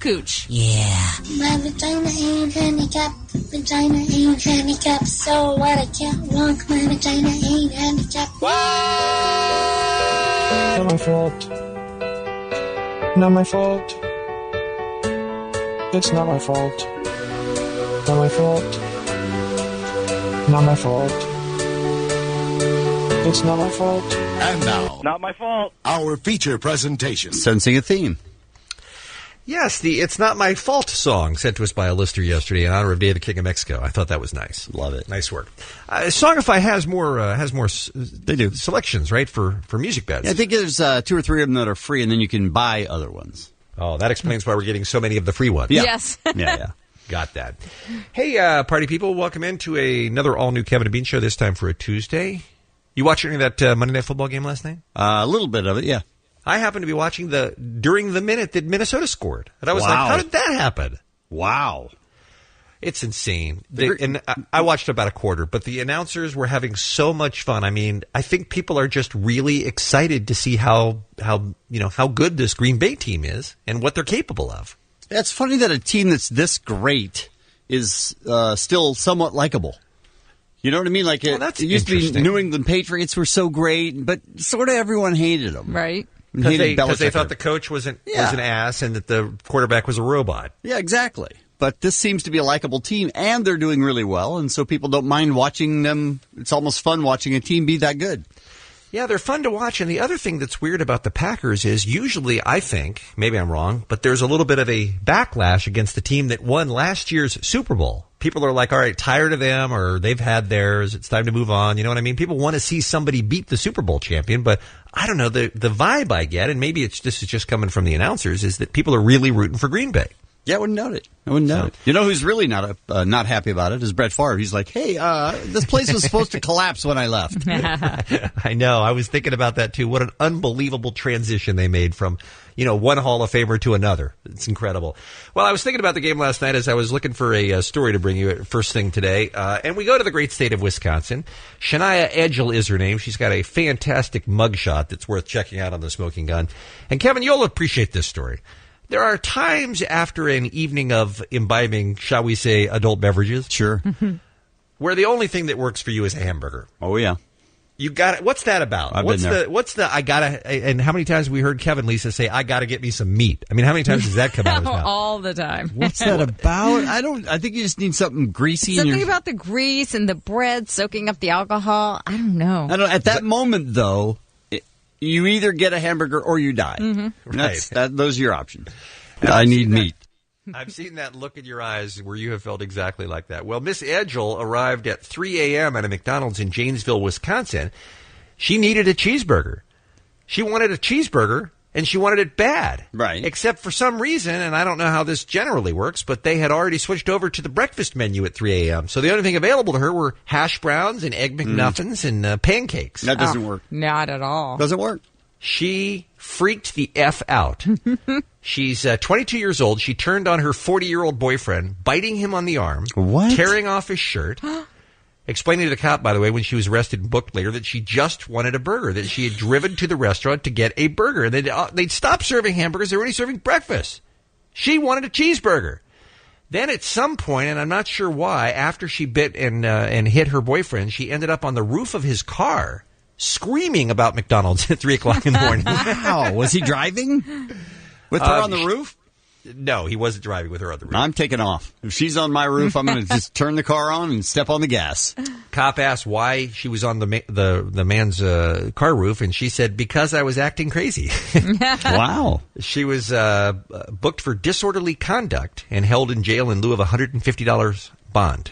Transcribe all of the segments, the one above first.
cooch. Yeah. My vagina ain't handicapped. Vagina ain't handicapped. So what? I can't walk. My vagina ain't handicapped. Not my fault. Not my fault. It's not my fault. Not my fault. Not my fault. It's not my fault. And now, Not my fault. our feature presentation. Sensing a theme. Yes, the It's Not My Fault song sent to us by a listener yesterday in honor of Day of the King of Mexico. I thought that was nice. Love it. Nice work. Songify has more They do. selections, right, for music beds. Yeah, I think there's 2 or 3 of them that are free, and then you can buy other ones. Oh, that explains why we're getting so many of the free ones. Yeah. Yes. Yeah. Got that. Hey, party people, welcome into another all-new Kevin and Bean show, this time for a Tuesday. You watch any of that Monday Night Football game last night? A little bit of it, yeah. I happened to be watching during the minute that Minnesota scored. And I was like, how did that happen? Wow. It's insane. I watched about a quarter, but the announcers were having so much fun. I mean, I think people are just really excited to see how good this Green Bay team is and what they're capable of. It's funny that a team that's this great is still somewhat likable. You know what I mean? Like that's it used to be interesting. New England Patriots were so great, but sort of everyone hated them. Right. Because they Belichick. thought the coach was an Yeah. ass and that the quarterback was a robot. Yeah, exactly. But this seems to be a likable team, and they're doing really well, and so people don't mind watching them. It's almost fun watching a team be that good. Yeah, they're fun to watch. And the other thing that's weird about the Packers is usually, I think, maybe I'm wrong, but there's a little bit of a backlash against the team that won last year's Super Bowl. People are like, all right, tired of them, or they've had theirs. It's time to move on. You know what I mean? People want to see somebody beat the Super Bowl champion, but I don't know. The vibe I get, and maybe this is just coming from the announcers, is that people are really rooting for Green Bay. Yeah, I wouldn't doubt it. You know who's really not happy about it is Brett Favre. He's like, hey, this place was supposed to collapse when I left. I know. I was thinking about that, too. What an unbelievable transition they made from, one Hall of Famer to another. It's incredible. Well, I was thinking about the game last night as I was looking for a story to bring you first thing today. And we go to the great state of Wisconsin. Shania Edgell is her name. She's got a fantastic mugshot that's worth checking out on the Smoking Gun. And, Kevin, you'll appreciate this story. There are times after an evening of imbibing, shall we say, adult beverages. Sure. Where the only thing that works for you is a hamburger. Oh, yeah. You got it. What's that about? I've been there. I gotta, and how many times have we heard Kevin Lisa say, I gotta get me some meat? I mean, how many times does that come out of his mouth? All the time. What's that about? I think you just need something greasy. Something about the grease and the bread soaking up the alcohol. I don't know. At that moment, though, you either get a hamburger or you die. Mm-hmm. Right. Those are your options. I need meat. I've seen that look in your eyes where you have felt exactly like that. Well, Miss Edgell arrived at 3 a.m. at a McDonald's in Janesville, Wisconsin. She needed a cheeseburger. She wanted a cheeseburger, and she wanted it bad. Right. Except for some reason, and I don't know how this generally works, but they had already switched over to the breakfast menu at 3 a.m. So the only thing available to her were hash browns and egg McMuffins and pancakes. That doesn't work. Not at all. Doesn't work. She freaked the F out. She's 22 years old. She turned on her 40-year-old boyfriend, biting him on the arm, What? tearing off his shirt, explaining to the cop, by the way, when she was arrested and booked later, that she just wanted a burger, that she had driven to the restaurant to get a burger. And they'd stopped serving hamburgers. They were already serving breakfast. She wanted a cheeseburger. Then at some point, and I'm not sure why, after she bit and hit her boyfriend, she ended up on the roof of his car screaming about McDonald's at 3 o'clock in the morning. Wow. Was he driving? With her on the roof? No, he wasn't driving with her on the roof. I'm taking off. If she's on my roof, I'm going to just turn the car on and step on the gas. Cop asked why she was on the man's car roof, and she said, because I was acting crazy. Wow. She was booked for disorderly conduct and held in jail in lieu of a $150 bond.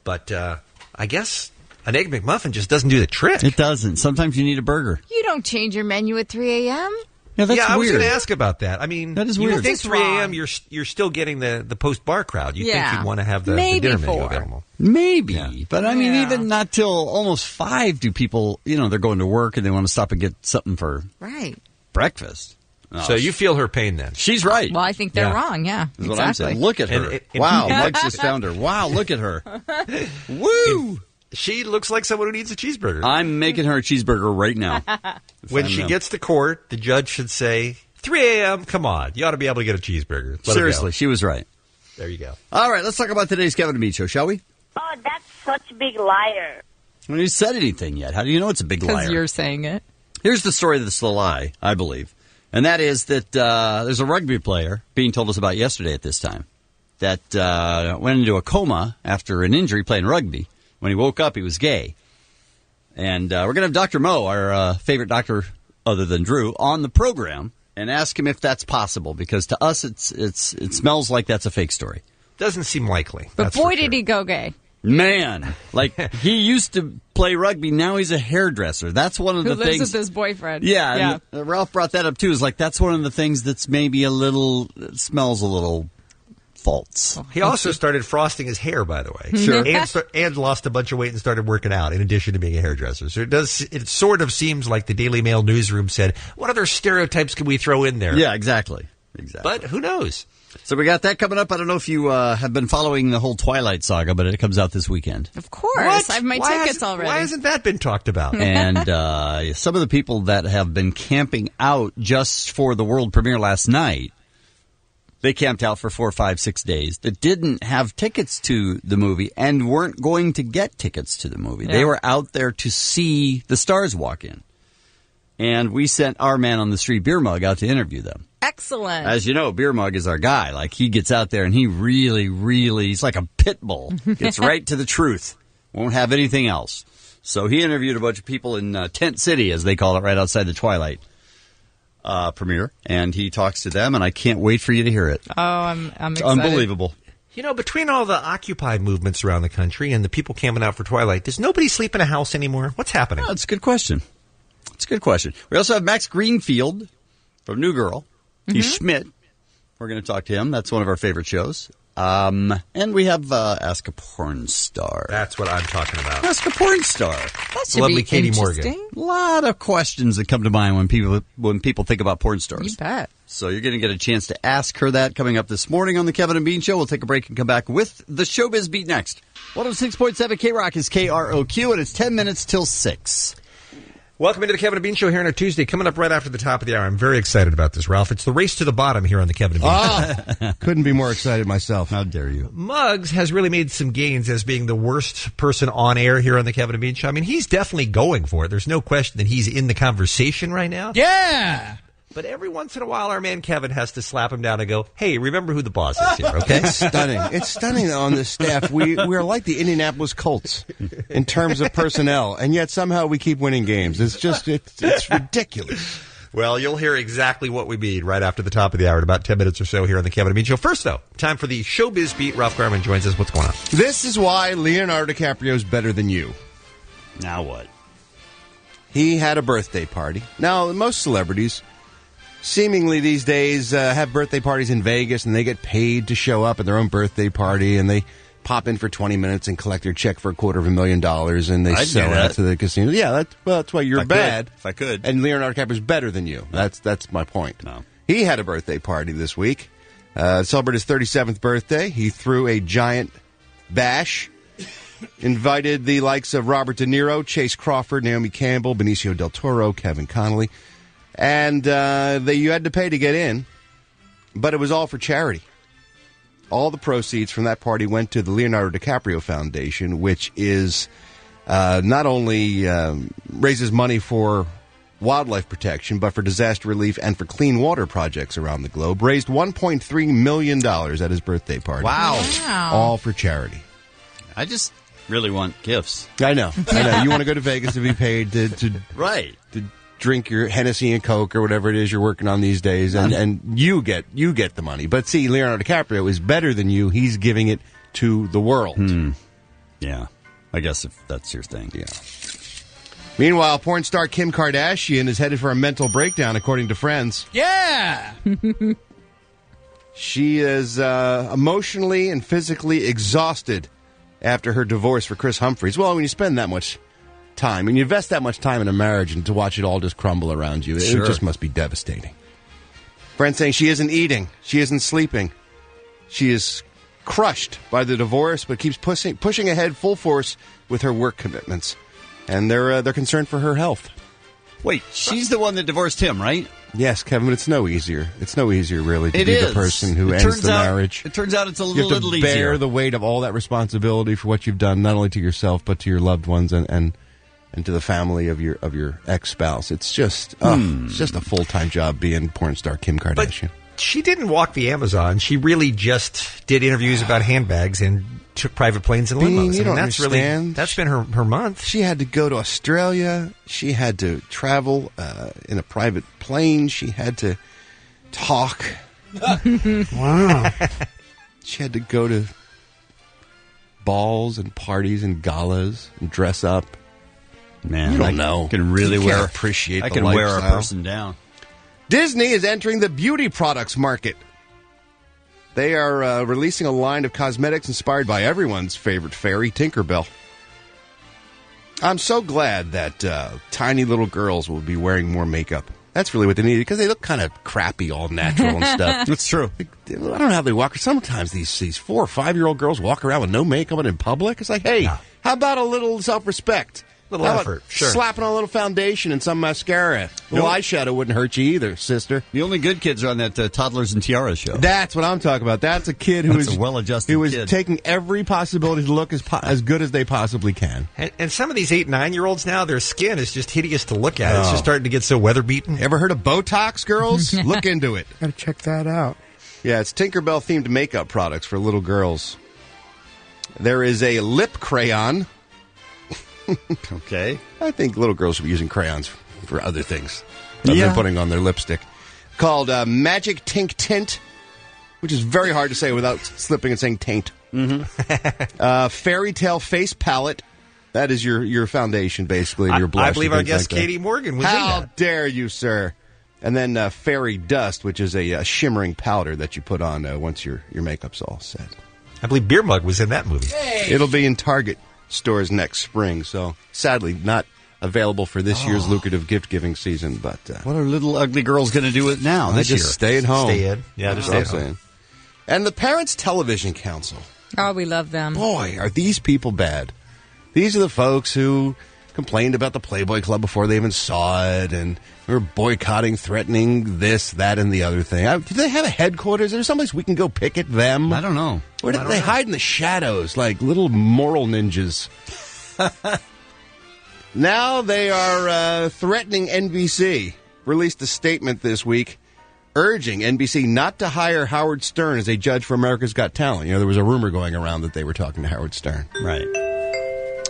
But I guess an Egg McMuffin just doesn't do the trick. It doesn't. Sometimes you need a burger. You don't change your menu at 3 a.m.? Yeah, that's I was weird. going to ask about that. I mean, that is you weird. would think That's 3 a.m. wrong. you're still getting the post-bar crowd. You think you'd want to have the Maybe dinner menu 4. available. Maybe. But I mean, Yeah. even not till almost 5 do people, they're going to work and they want to stop and get something for Right. breakfast. Oh, So you feel her pain then? she's right. Well, I think they're wrong, yeah. Is what I'm saying. Exactly. Look at her. And- wow, Muggs just found her. Wow, look at her. Woo! She looks like someone who needs a cheeseburger. I'm making her a cheeseburger right now. When she gets to court, the judge should say, 3 a.m., come on. You ought to be able to get a cheeseburger. Let it Seriously, go. she was right. There you go. All right, let's talk about today's Kevin and Bean Show, shall we? Oh, that's such a big liar. Well, you said anything yet. How do you know it's a big liar? Because you're saying it. Here's the story that's the lie, I believe. And that is that there's a rugby player, Bean told us about yesterday at this time, that went into a coma after an injury playing rugby. When he woke up, he was gay. And we're going to have Dr. Mo, our favorite doctor other than Drew, on the program and ask him if that's possible, because to us it smells like that's a fake story. Doesn't seem likely. But that's boy, for did sure. he go gay. Man, like he used to play rugby, now he's a hairdresser. That's one of Who the lives things. with his boyfriend. Yeah, and Ralph brought that up too. Is like that's one of the things that's maybe it smells a little false. He also started frosting his hair, by the way. Sure. And lost a bunch of weight and started working out, in addition to being a hairdresser. So it sort of seems like the Daily Mail newsroom said, what other stereotypes can we throw in there? Yeah, exactly. But who knows? So we got that coming up. I don't know if you have been following the whole Twilight saga, but it comes out this weekend. Of course. What? I have my Why tickets already. Why hasn't that been talked about? And some of the people that have been camping out just for the world premiere last night, they camped out for 4, 5, 6 days that didn't have tickets to the movie and weren't going to get tickets to the movie. Yeah. They were out there to see the stars walk in. And we sent our man on the street, Beer Mug, out to interview them. Excellent. As you know, Beer Mug is our guy. Like, he gets out there and he really, he's like a pit bull. Gets right to the truth. Won't have anything else. So he interviewed a bunch of people in Tent City, as they call it, right outside the Twilight premiere. And he talks to them, and I can't wait for you to hear it. Oh, I'm It's excited. unbelievable. You know, between all the Occupy movements around the country and the people camping out for Twilight, does nobody sleep in a house anymore? What's happening? That's a good question. It's a good question. We also have Max Greenfield from New Girl. He's Schmidt. We're going to talk to him. That's one of our favorite shows. And we have Ask a Porn Star. That's what I'm talking about. Ask a Porn Star. That should Lovely be Katie Morgan. interesting. A lot of questions that come to mind when people think about porn stars. You bet. So you're going to get a chance to ask her that coming up this morning on the Kevin and Bean Show. We'll take a break and come back with the Showbiz Beat next. 106.7 K-Rock is KROQ, and it's 10 minutes till 6. Welcome into the Kevin and Bean Show here on a Tuesday. Coming up right after the top of the hour. I'm very excited about this, Ralph. It's the race to the bottom here on the Kevin and Bean Show. Couldn't be more excited myself. How dare you? Muggs has really made some gains as being the worst person on air here on the Kevin and Bean Show. I mean, he's definitely going for it. There's no question that he's in the conversation right now. Yeah! But every once in a while, our man Kevin has to slap him down and go, hey, remember who the boss is here, okay? It's stunning. It's stunning on this staff. We're like the Indianapolis Colts in terms of personnel, and yet somehow we keep winning games. It's ridiculous. Well, you'll hear exactly what we mean right after the top of the hour in about 10 minutes or so here on the Kevin and Bean Show. First, though, time for the Showbiz Beat. Ralph Garman joins us. What's going on? This is why Leonardo DiCaprio is better than you. Now what? He had a birthday party. Now, most celebrities seemingly these days have birthday parties in Vegas, and they get paid to show up at their own birthday party, and they pop in for 20 minutes and collect their check for $250,000, and they I'd sell do out that. to the casino. Yeah, that's why you're bad. If I could. And Leonardo DiCaprio is better than you. That's my point. No. He had a birthday party this week. Celebrated his 37th birthday. He threw a giant bash. Invited the likes of Robert De Niro, Chase Crawford, Naomi Campbell, Benicio del Toro, Kevin Connolly. And you had to pay to get in, but it was all for charity. All the proceeds from that party went to the Leonardo DiCaprio Foundation, which is not only raises money for wildlife protection, but for disaster relief and for clean water projects around the globe. Raised $1.3 million at his birthday party. Wow. All for charity. I just really want gifts. I know. You want to go to Vegas to be paid to Right. drink your Hennessy and Coke or whatever it is you're working on these days, and you get the money. But see, Leonardo DiCaprio is better than you. He's giving it to the world. Yeah. I guess if that's your thing. Yeah. Meanwhile, porn star Kim Kardashian is headed for a mental breakdown, according to friends. Yeah! She is emotionally and physically exhausted after her divorce for Chris Humphries. Well, when you spend that much time, and you invest that much time in a marriage, and to watch it all just crumble around you, Sure. it just must be devastating. Friends saying she isn't eating, she isn't sleeping. She is crushed by the divorce, but keeps pushing ahead full force with her work commitments. And they're concerned for her health. Wait, she's the one that divorced him, right? Yes, Kevin, but it's no easier. It's no easier, really, to It be is. the person who It ends turns the out- marriage. It turns out it's a You have little to bear easier. the weight of all that responsibility for what you've done, not only to yourself but to your loved ones and to the family of your ex-spouse. It's just it's just a full-time job being porn star Kim Kardashian. She didn't walk the Amazon. She really just did interviews about handbags and took private planes and Bean, limos. you don't that's understand. That's been her month. She had to go to Australia. She had to travel in a private plane. She had to talk. Wow. She had to go to balls and parties and galas and dress up. Man, You don't I know. Can really You can't wear appreciate I the can wear a lifestyle. person down. Disney is entering the beauty products market. They are releasing a line of cosmetics inspired by everyone's favorite fairy, Tinkerbell. I'm so glad that tiny little girls will be wearing more makeup. That's really what they need, because they look kind of crappy, all natural and stuff. That's true. I don't know how they walk. Sometimes these 4 or 5 year old girls walk around with no makeup on in public. It's like, hey, how about a little self-respect? Little How about effort, sure. Slapping on a little foundation and some mascara. A little eyeshadow wouldn't hurt you either, sister. The only good kids are on that Toddlers and Tiaras show. That's what I'm talking about. That's a kid who That's is a well-adjusted who is kid. taking every possibility to look as good as they possibly can. And some of these 8, 9-year-olds now, their skin is just hideous to look at. It's just starting to get so weather beaten. Ever heard of Botox, girls? Look into it. Gotta check that out. Yeah, it's Tinkerbell-themed makeup products for little girls. There is a lip crayon. Okay. I think little girls should be using crayons for other things other than putting on their lipstick. Called Magic Tink Tint, which is very hard to say without slipping and saying taint. Mm-hmm. Fairy Tale Face Palette. That is your foundation, basically. Your blush. I believe and our things guest like that. Katie Morgan was in How that. dare you, sir? And then Fairy Dust, which is a shimmering powder that you put on once your makeup's all set. I believe Beer Mug was in that movie. It'll be in Target stores next spring, so sadly not available for this year's lucrative gift-giving season. But What are little ugly girls going to do it now I this just year? stay at home. Stay in. Yeah, just That's stay what at I'm home. saying. And the Parents Television Council. Oh, we love them. Boy, are these people bad. These are the folks who complained about the Playboy Club before they even saw it, and were boycotting, threatening this, that, and the other thing. Do they have a headquarters? Is there someplace we can go picket them? I don't know. Where do they hide in the shadows like little moral ninjas? Now they are threatening NBC. Released a statement this week urging NBC not to hire Howard Stern as a judge for America's Got Talent. You know, there was a rumor going around that they were talking to Howard Stern. Right.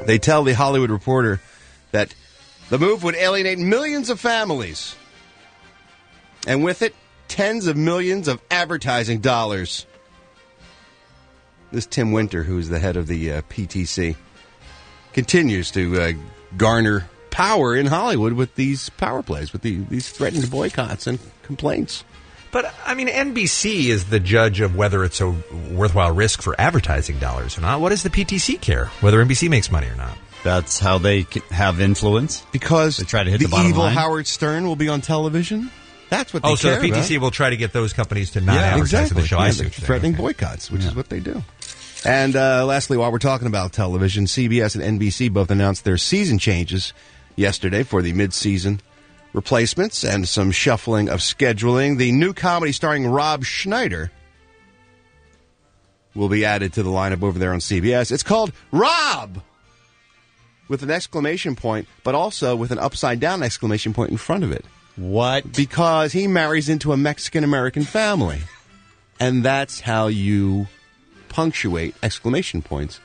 They tell The Hollywood Reporter that the move would alienate millions of families, and with it, tens of millions of advertising dollars. This Tim Winter, who's the head of the PTC, continues to garner power in Hollywood with these power plays, with these threatened boycotts and complaints. But, I mean, NBC is the judge of whether it's a worthwhile risk for advertising dollars or not. What does the PTC care, whether NBC makes money or not? That's how they have influence. Because They try to hit the bottom evil line. Howard Stern will be on television. That's what they Oh, so care the about. PTC will try to get those companies to not advertise in the show. Yeah, I see they're what you're threatening saying. Okay. boycotts, which is what they do. And lastly, while we're talking about television, CBS and NBC both announced their season changes yesterday for the mid-season replacements and some shuffling of scheduling. The new comedy starring Rob Schneider will be added to the lineup over there on CBS. It's called Rob, with an exclamation point, but also with an upside-down exclamation point in front of it. What? Because he marries into a Mexican-American family. And that's how you punctuate exclamation points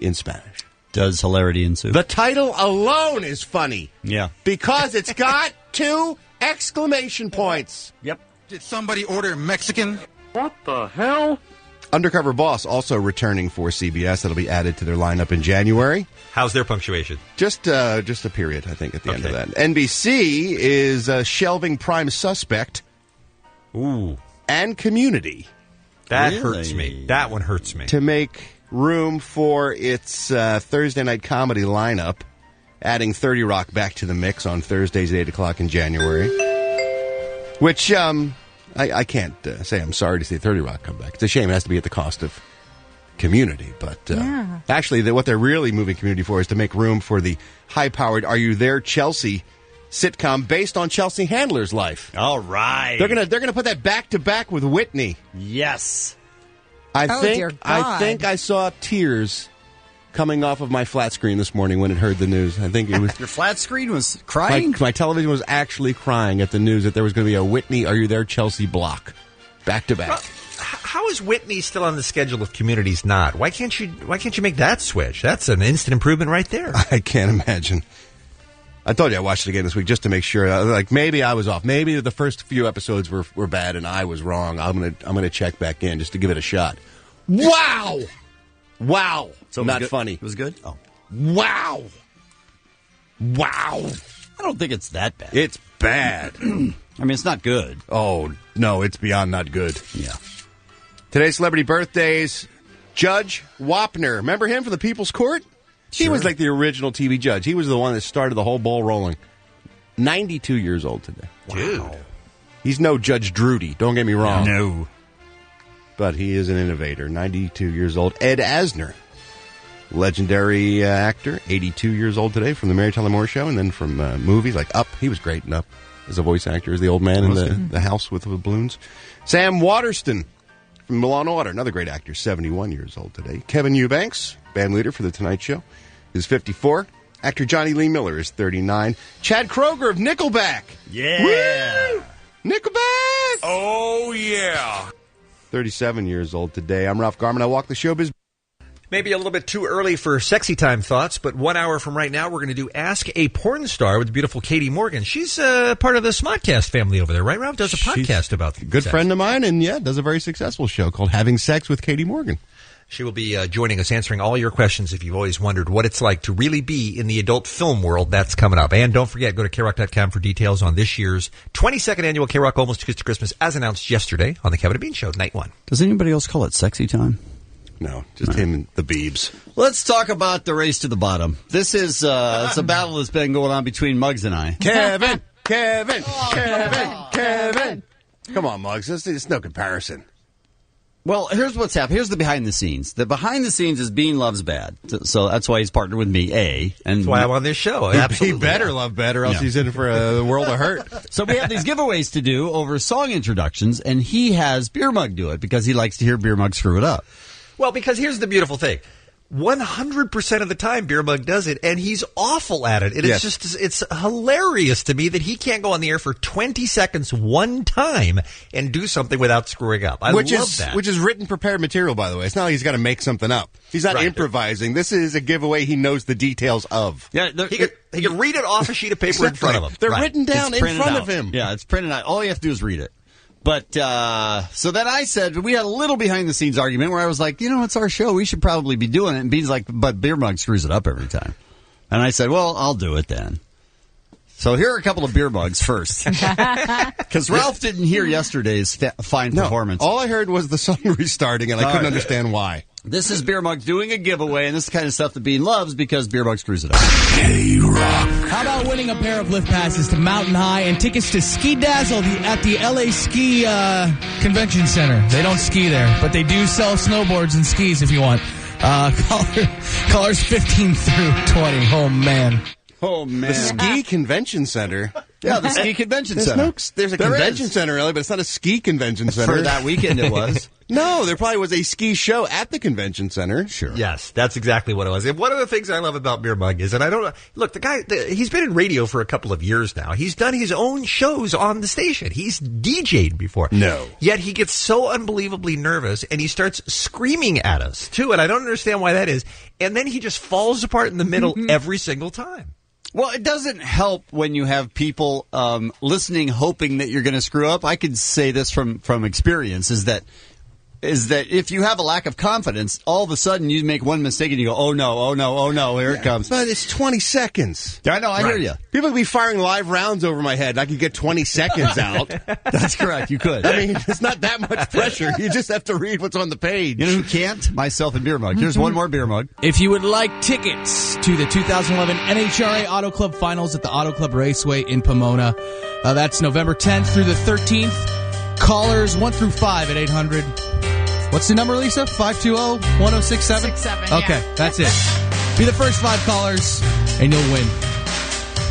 in Spanish. Does hilarity ensue? The title alone is funny. Yeah. Because it's got 2 exclamation points. Yep. Did somebody order Mexican? Undercover Boss also returning for CBS. That'll be added to their lineup in January. How's their punctuation? Just a period, I think, at the end of Okay. that. NBC is shelving Prime Suspect Ooh, and Community that Really? hurts me. That one hurts me. to make room for its Thursday night comedy lineup, adding 30 Rock back to the mix on Thursdays at 8 o'clock in January. Which I can't say I'm sorry to see 30 Rock come back. It's a shame it has to be at the cost of Community. But actually, what they're really moving Community for is to make room for the high-powered Are You There, Chelsea sitcom based on Chelsea Handler's life. All right. They're gonna put that back to back with Whitney. Yes. I dear God. think I saw tears coming off of my flat screen this morning when it heard the news. I think it was Your flat screen was crying? my television was actually crying at the news that there was going to be a Whitney Are You There Chelsea block back to back. How is Whitney still on the schedule if Community's not? Why can't you make that switch? That's an instant improvement right there. I can't imagine. I told you I watched it again this week just to make sure. Like maybe I was off. Maybe the first few episodes were bad and I was wrong. I'm gonna check back in just to give it a shot. Wow. So it was Not good? funny. It was good? Oh. Wow. I don't think it's that bad. It's bad. I mean, it's not good. Oh, no, it's beyond not good. Yeah. Today's celebrity birthdays, Judge Wapner. Remember him from the People's Court? He was like the original TV judge. He was the one that started the whole ball rolling. 92 years old today. Dude. He's no Judge Drudy, don't get me wrong. No. But he is an innovator. 92 years old. Ed Asner, legendary actor, 82 years old today from the Mary Tyler Moore Show, and then from movies like Up. He was great in Up as a voice actor, as the old man in the house with the balloons. Sam Waterston from Law & Order, another great actor, 71 years old today. Kevin Eubanks, band leader for The Tonight Show, is 54. Actor Johnny Lee Miller is 39. Chad Kroeger of Nickelback. Yeah. Woo! Nickelback! Oh, yeah. 37 years old today. I'm Ralph Garman. I walk the showbiz. Maybe a little bit too early for sexy time thoughts, but 1 hour from right now, we're going to do Ask a Porn Star with the beautiful Katie Morgan. She's part of the Smodcast family over there, right, Ralph? Does a podcast about Good sex. friend of mine, and does a very successful show called Having Sex with Katie Morgan. She will be joining us, answering all your questions if you've always wondered what it's like to really be in the adult film world. That's coming up. And don't forget, go to KROC.com for details on this year's 22nd annual KROC Almost Too Good to Christmas, as announced yesterday on the Kevin and Bean Show, night one. Does anybody else call it sexy time? No, just him and the Beebs. Let's talk about the race to the bottom. This is it's a battle that's been going on between Muggs and I. Kevin! Come on, Muggs. It's no comparison. Well, here's what's happened. Here's the behind the scenes. The behind the scenes is Bean loves bad. So that's why he's partnered with me, A. And That's why I'm on this show. He Absolutely. better love bad, or else he's in for a world of hurt. So we have these giveaways to do over song introductions, and he has Beer Mug do it because he likes to hear Beer Mug screw it up. Well, because here's the beautiful thing. 100% of the time, Beer Mug does it, and he's awful at it. It's hilarious to me that he can't go on the air for 20 seconds one time and do something without screwing up. I love that. Which is written, prepared material, by the way. It's not like he's got to make something up. He's not improvising. This is a giveaway he knows the details of. Yeah, he can read it off a sheet of paper in front of him. They're written down in front of him. Yeah, it's printed out. All you have to do is read it. But, so then I said, we had a little behind-the-scenes argument where I was like, it's our show. We should probably be doing it. And Bean's like, but Beer Mug screws it up every time. And I said, well, I'll do it then. So here are a couple of Beer Mugs first. Because Ralph didn't hear yesterday's fine performance. All I heard was the song restarting, and I couldn't understand why. This is Beer Mug doing a giveaway, and this is the kind of stuff that Bean loves because Beer Mug screws it up. K-Rock. How about winning a pair of lift passes to Mountain High and tickets to Ski Dazzle at the LA Ski Convention Center? They don't ski there, but they do sell snowboards and skis if you want. Callers 15 through 20. Oh, man. Oh, man. The Ski Convention Center. Yeah, the Ski Convention Center. There's a convention center, really, but it's not a ski convention center. For that weekend it was. No, there probably was a ski show at the convention center. Sure. Yes, that's exactly what it was. And one of the things I love about Beer Mug is, and I don't look, the guy, he's been in radio for a couple of years now. He's done his own shows on the station. He's DJ'd before. No. Yet he gets so unbelievably nervous and he starts screaming at us, too. And I don't understand why that is. And then he just falls apart in the middle every single time. Well, it doesn't help when you have people listening, hoping that you're going to screw up. I could say this from experience, is that if you have a lack of confidence, all of a sudden you make one mistake and you go, oh no, here it comes. But it's 20 seconds. I know, I hear you. People could be firing live rounds over my head. I could get 20 seconds out. That's correct, you could. I mean, it's not that much pressure. You just have to read what's on the page. You know who can't? Myself and Beer Mug. Here's one more Beer Mug. If you would like tickets to the 2011 NHRA Auto Club Finals at the Auto Club Raceway in Pomona, that's November 10th through the 13th. Callers 1 through 5 at 800. What's the number, Lisa? 520-1067? 67, okay, yeah. that's it. Be the first 5 callers, and you'll win.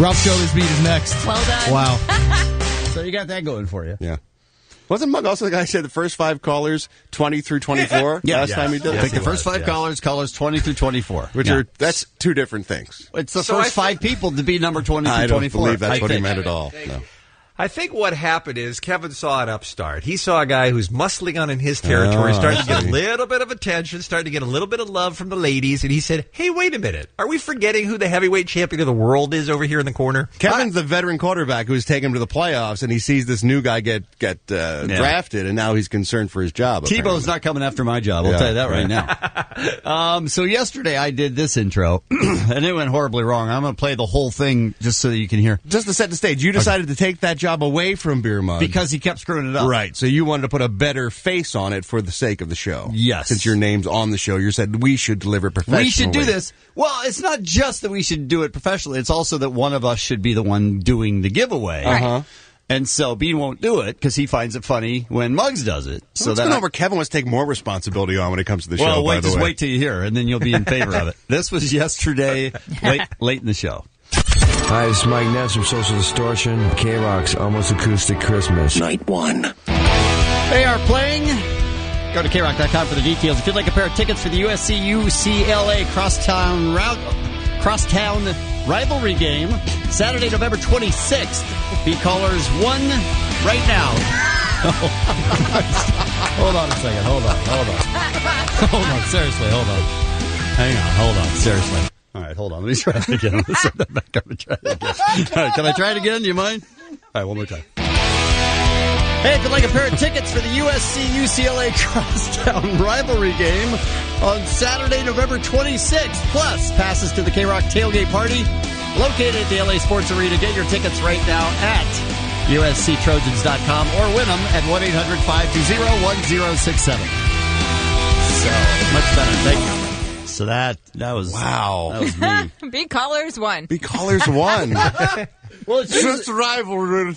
Ralph Shoulders Beat is next. Well done. Wow. So you got that going for you. Yeah. Wasn't Mug also the guy who said the first 5 callers, 20 through 24? Yeah. Last time he did I it? think the first 5 callers 20 through 24. Which Yeah. are, that's 2 different things. It's the first 5 people to be number 20 through I don't 24. believe that's I what he think. meant at all. No. I think what happened is Kevin saw an upstart. He saw a guy who's muscling on in his territory, starting to get a little bit of attention, starting to get a little bit of love from the ladies, and he said, hey, wait a minute. Are we forgetting who the heavyweight champion of the world is over here in the corner? Kevin's the veteran quarterback who's taken him to the playoffs, and he sees this new guy get drafted, and now he's concerned for his job. Tebow's apparently. not coming after my job. I'll tell you that right now. So yesterday I did this intro, and it went horribly wrong. I'm going to play the whole thing just so that you can hear. Just to set the stage, you decided to take that job away from Beer Mug. Because he kept screwing it up. Right, so you wanted to put a better face on it for the sake of the show. Yes. Since your name's on the show, you said we should deliver professionally. We should do this. Well, it's not just that we should do it professionally. It's also that one of us should be the one doing the giveaway. Uh-huh. And so Bean won't do it because he finds it funny when Muggs does it. So What's going on where Kevin wants to take more responsibility on when it comes to the show, well, by the way? wait till you hear, and then you'll be in favor of it. This was yesterday, late in the show. Hi, this is Mike Ness from Social Distortion. K-Rock's Almost Acoustic Christmas. Night 1. They are playing. Go to KRock.com for the details. If you'd like a pair of tickets for the USC-UCLA crosstown rivalry game, Saturday, November 26th. Be callers 1 right now. Hold on a second. Hold on. Seriously, hold on. Hang on. Hold on. Seriously. All right, hold on. Let me try it again. Let me set that back up and try it again. All right, can I try it again? Do you mind? All right, one more time. Hey, if you'd like a pair of tickets for the USC-UCLA Crosstown rivalry game on Saturday, November 26th, plus passes to the K-Rock Tailgate Party located at the LA Sports Arena. Get your tickets right now at USCTrojans.com or win them at 1-800-520-1067. So, much better. Thank you. So that was... Wow. That was me. Be callers 1. Be callers 1. Well, it's just a rivalry.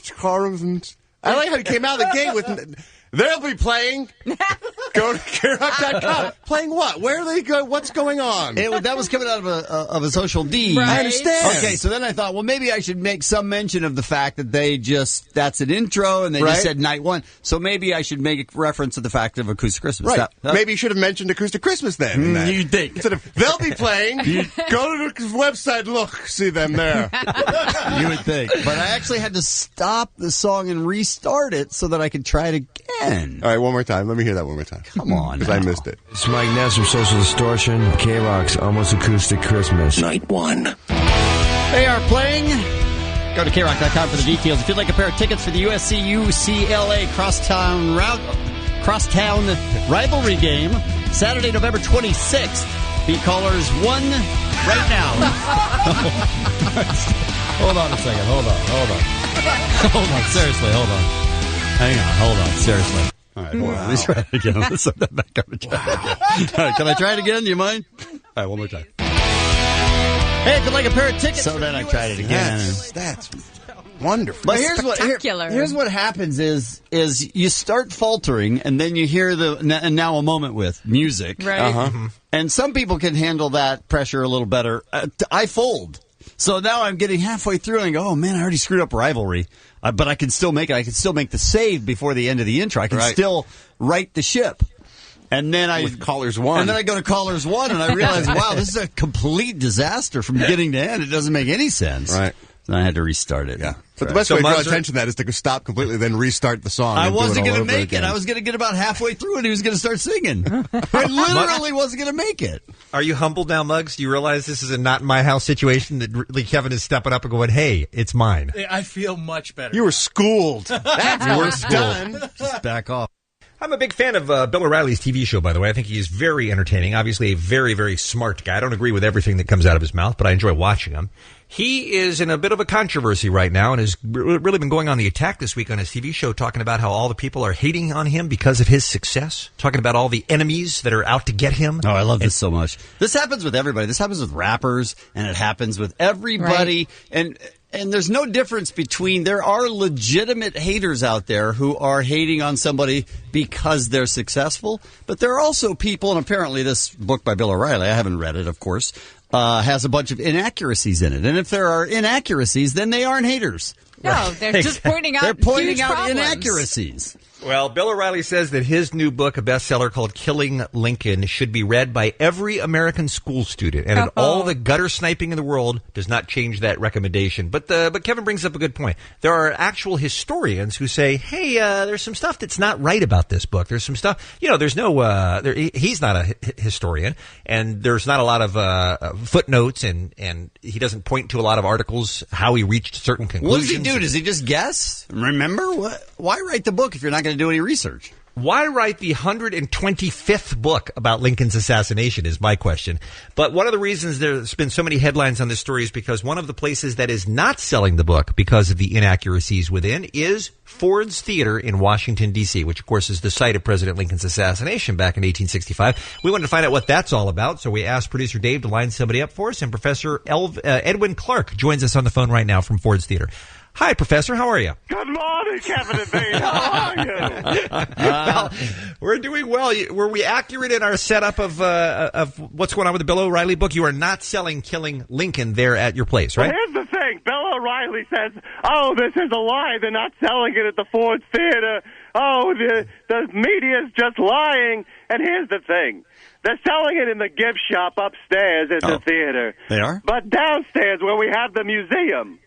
I like how he came out of the gate with... They'll be playing. Go to KRock.com. Playing what? Where are they go? What's going on? That was coming out of a social D. Right. I understand. Okay, so then I thought, well, maybe I should make some mention of the fact that that's an intro, and they just said night 1. So maybe I should make a reference to the fact of Acoustic Christmas. Right. Maybe you should have mentioned Acoustic Christmas then. You'd think. Instead of, they'll be playing. Go to the website, look, see them there. You would think. But I actually had to stop the song and restart it so that I could try it again. All right, one more time. Let me hear that one more time. Come on. Because I missed it. It's Mike Ness from Social Distortion. K-Rock's Almost Acoustic Christmas. Night 1. They are playing. Go to KRock.com for the details. If you'd like a pair of tickets for the USC-UCLA crosstown rivalry game, Saturday, November 26th. Be callers 1 right now. Hold on a second. Hold on. Seriously, hold on. Hang on. Hold on. Seriously. All right, hold on. Let me try it again. Let's set that back up and try it again. All right, can I try it again? Do you mind? All right, one more time. Hey, if you'd like a pair of tickets. So then I tried it again. That's wonderful. But Spectacular. here's what happens is you start faltering, and then you hear and now a moment with music. Right. Uh-huh. And some people can handle that pressure a little better. I fold. So now I'm getting halfway through and I go, oh man, I already screwed up rivalry. But I can still make it. I can still make the save before the end of the intro. I can still right the ship. And then with callers 1. And then I go to callers 1 and I realize, wow, this is a complete disaster from beginning to end. It doesn't make any sense. Right. And I had to restart it. Yeah. But the best way to draw attention to that is to stop completely, then restart the song. I wasn't going to make it. I was going to get about halfway through and he was going to start singing. I literally wasn't going to make it. Are you humbled now, Muggs? Do you realize this is a not in my house situation that really Kevin is stepping up and going, hey, it's mine? I feel much better. You were schooled. That's how it's done. Just back off. I'm a big fan of Bill O'Reilly's TV show, by the way. I think he is very entertaining. Obviously, a very, very smart guy. I don't agree with everything that comes out of his mouth, but I enjoy watching him. He is in a bit of a controversy right now and has really been going on the attack this week on his TV show, talking about how all the people are hating on him because of his success, talking about all the enemies that are out to get him. Oh, I love this so much. This happens with everybody. This happens with rappers, and it happens with everybody. Right. And there's no difference between, there are legitimate haters out there who are hating on somebody because they're successful, but there are also people, and apparently this book by Bill O'Reilly, I haven't read it, of course, has a bunch of inaccuracies in it. And if there are inaccuracies, then they aren't haters. No, they're just pointing out They're pointing huge out problems. inaccuracies. Well, Bill O'Reilly says that his new book, a bestseller called Killing Lincoln, should be read by every American school student. And all the gutter sniping in the world does not change that recommendation. But Kevin brings up a good point. There are actual historians who say, hey, there's some stuff that's not right about this book. There's some stuff, there's no, he's not a historian, and there's not a lot of footnotes, and he doesn't point to a lot of articles how he reached certain conclusions. What does he do? Does he just guess? Remember? Why write the book if you're not going to do any research? Why write the 125th book about Lincoln's assassination is my question. But one of the reasons there's been so many headlines on this story is because one of the places that is not selling the book because of the inaccuracies within is Ford's Theater in Washington, D.C., which, of course, is the site of President Lincoln's assassination back in 1865. We wanted to find out what that's all about, so we asked producer Dave to line somebody up for us, and Professor Edwin Clark joins us on the phone right now from Ford's Theater. Hi, Professor. How are you? Good morning, Kevin and Dave. How are you? Well, we're doing well. Were we accurate in our setup of what's going on with the Bill O'Reilly book? You are not selling Killing Lincoln there at your place, right? Well, here's the thing. Bill O'Reilly says, this is a lie. They're not selling it at the Ford's Theater. The media's just lying. And here's the thing. They're selling it in the gift shop upstairs at the theater. They are? But downstairs where we have the museum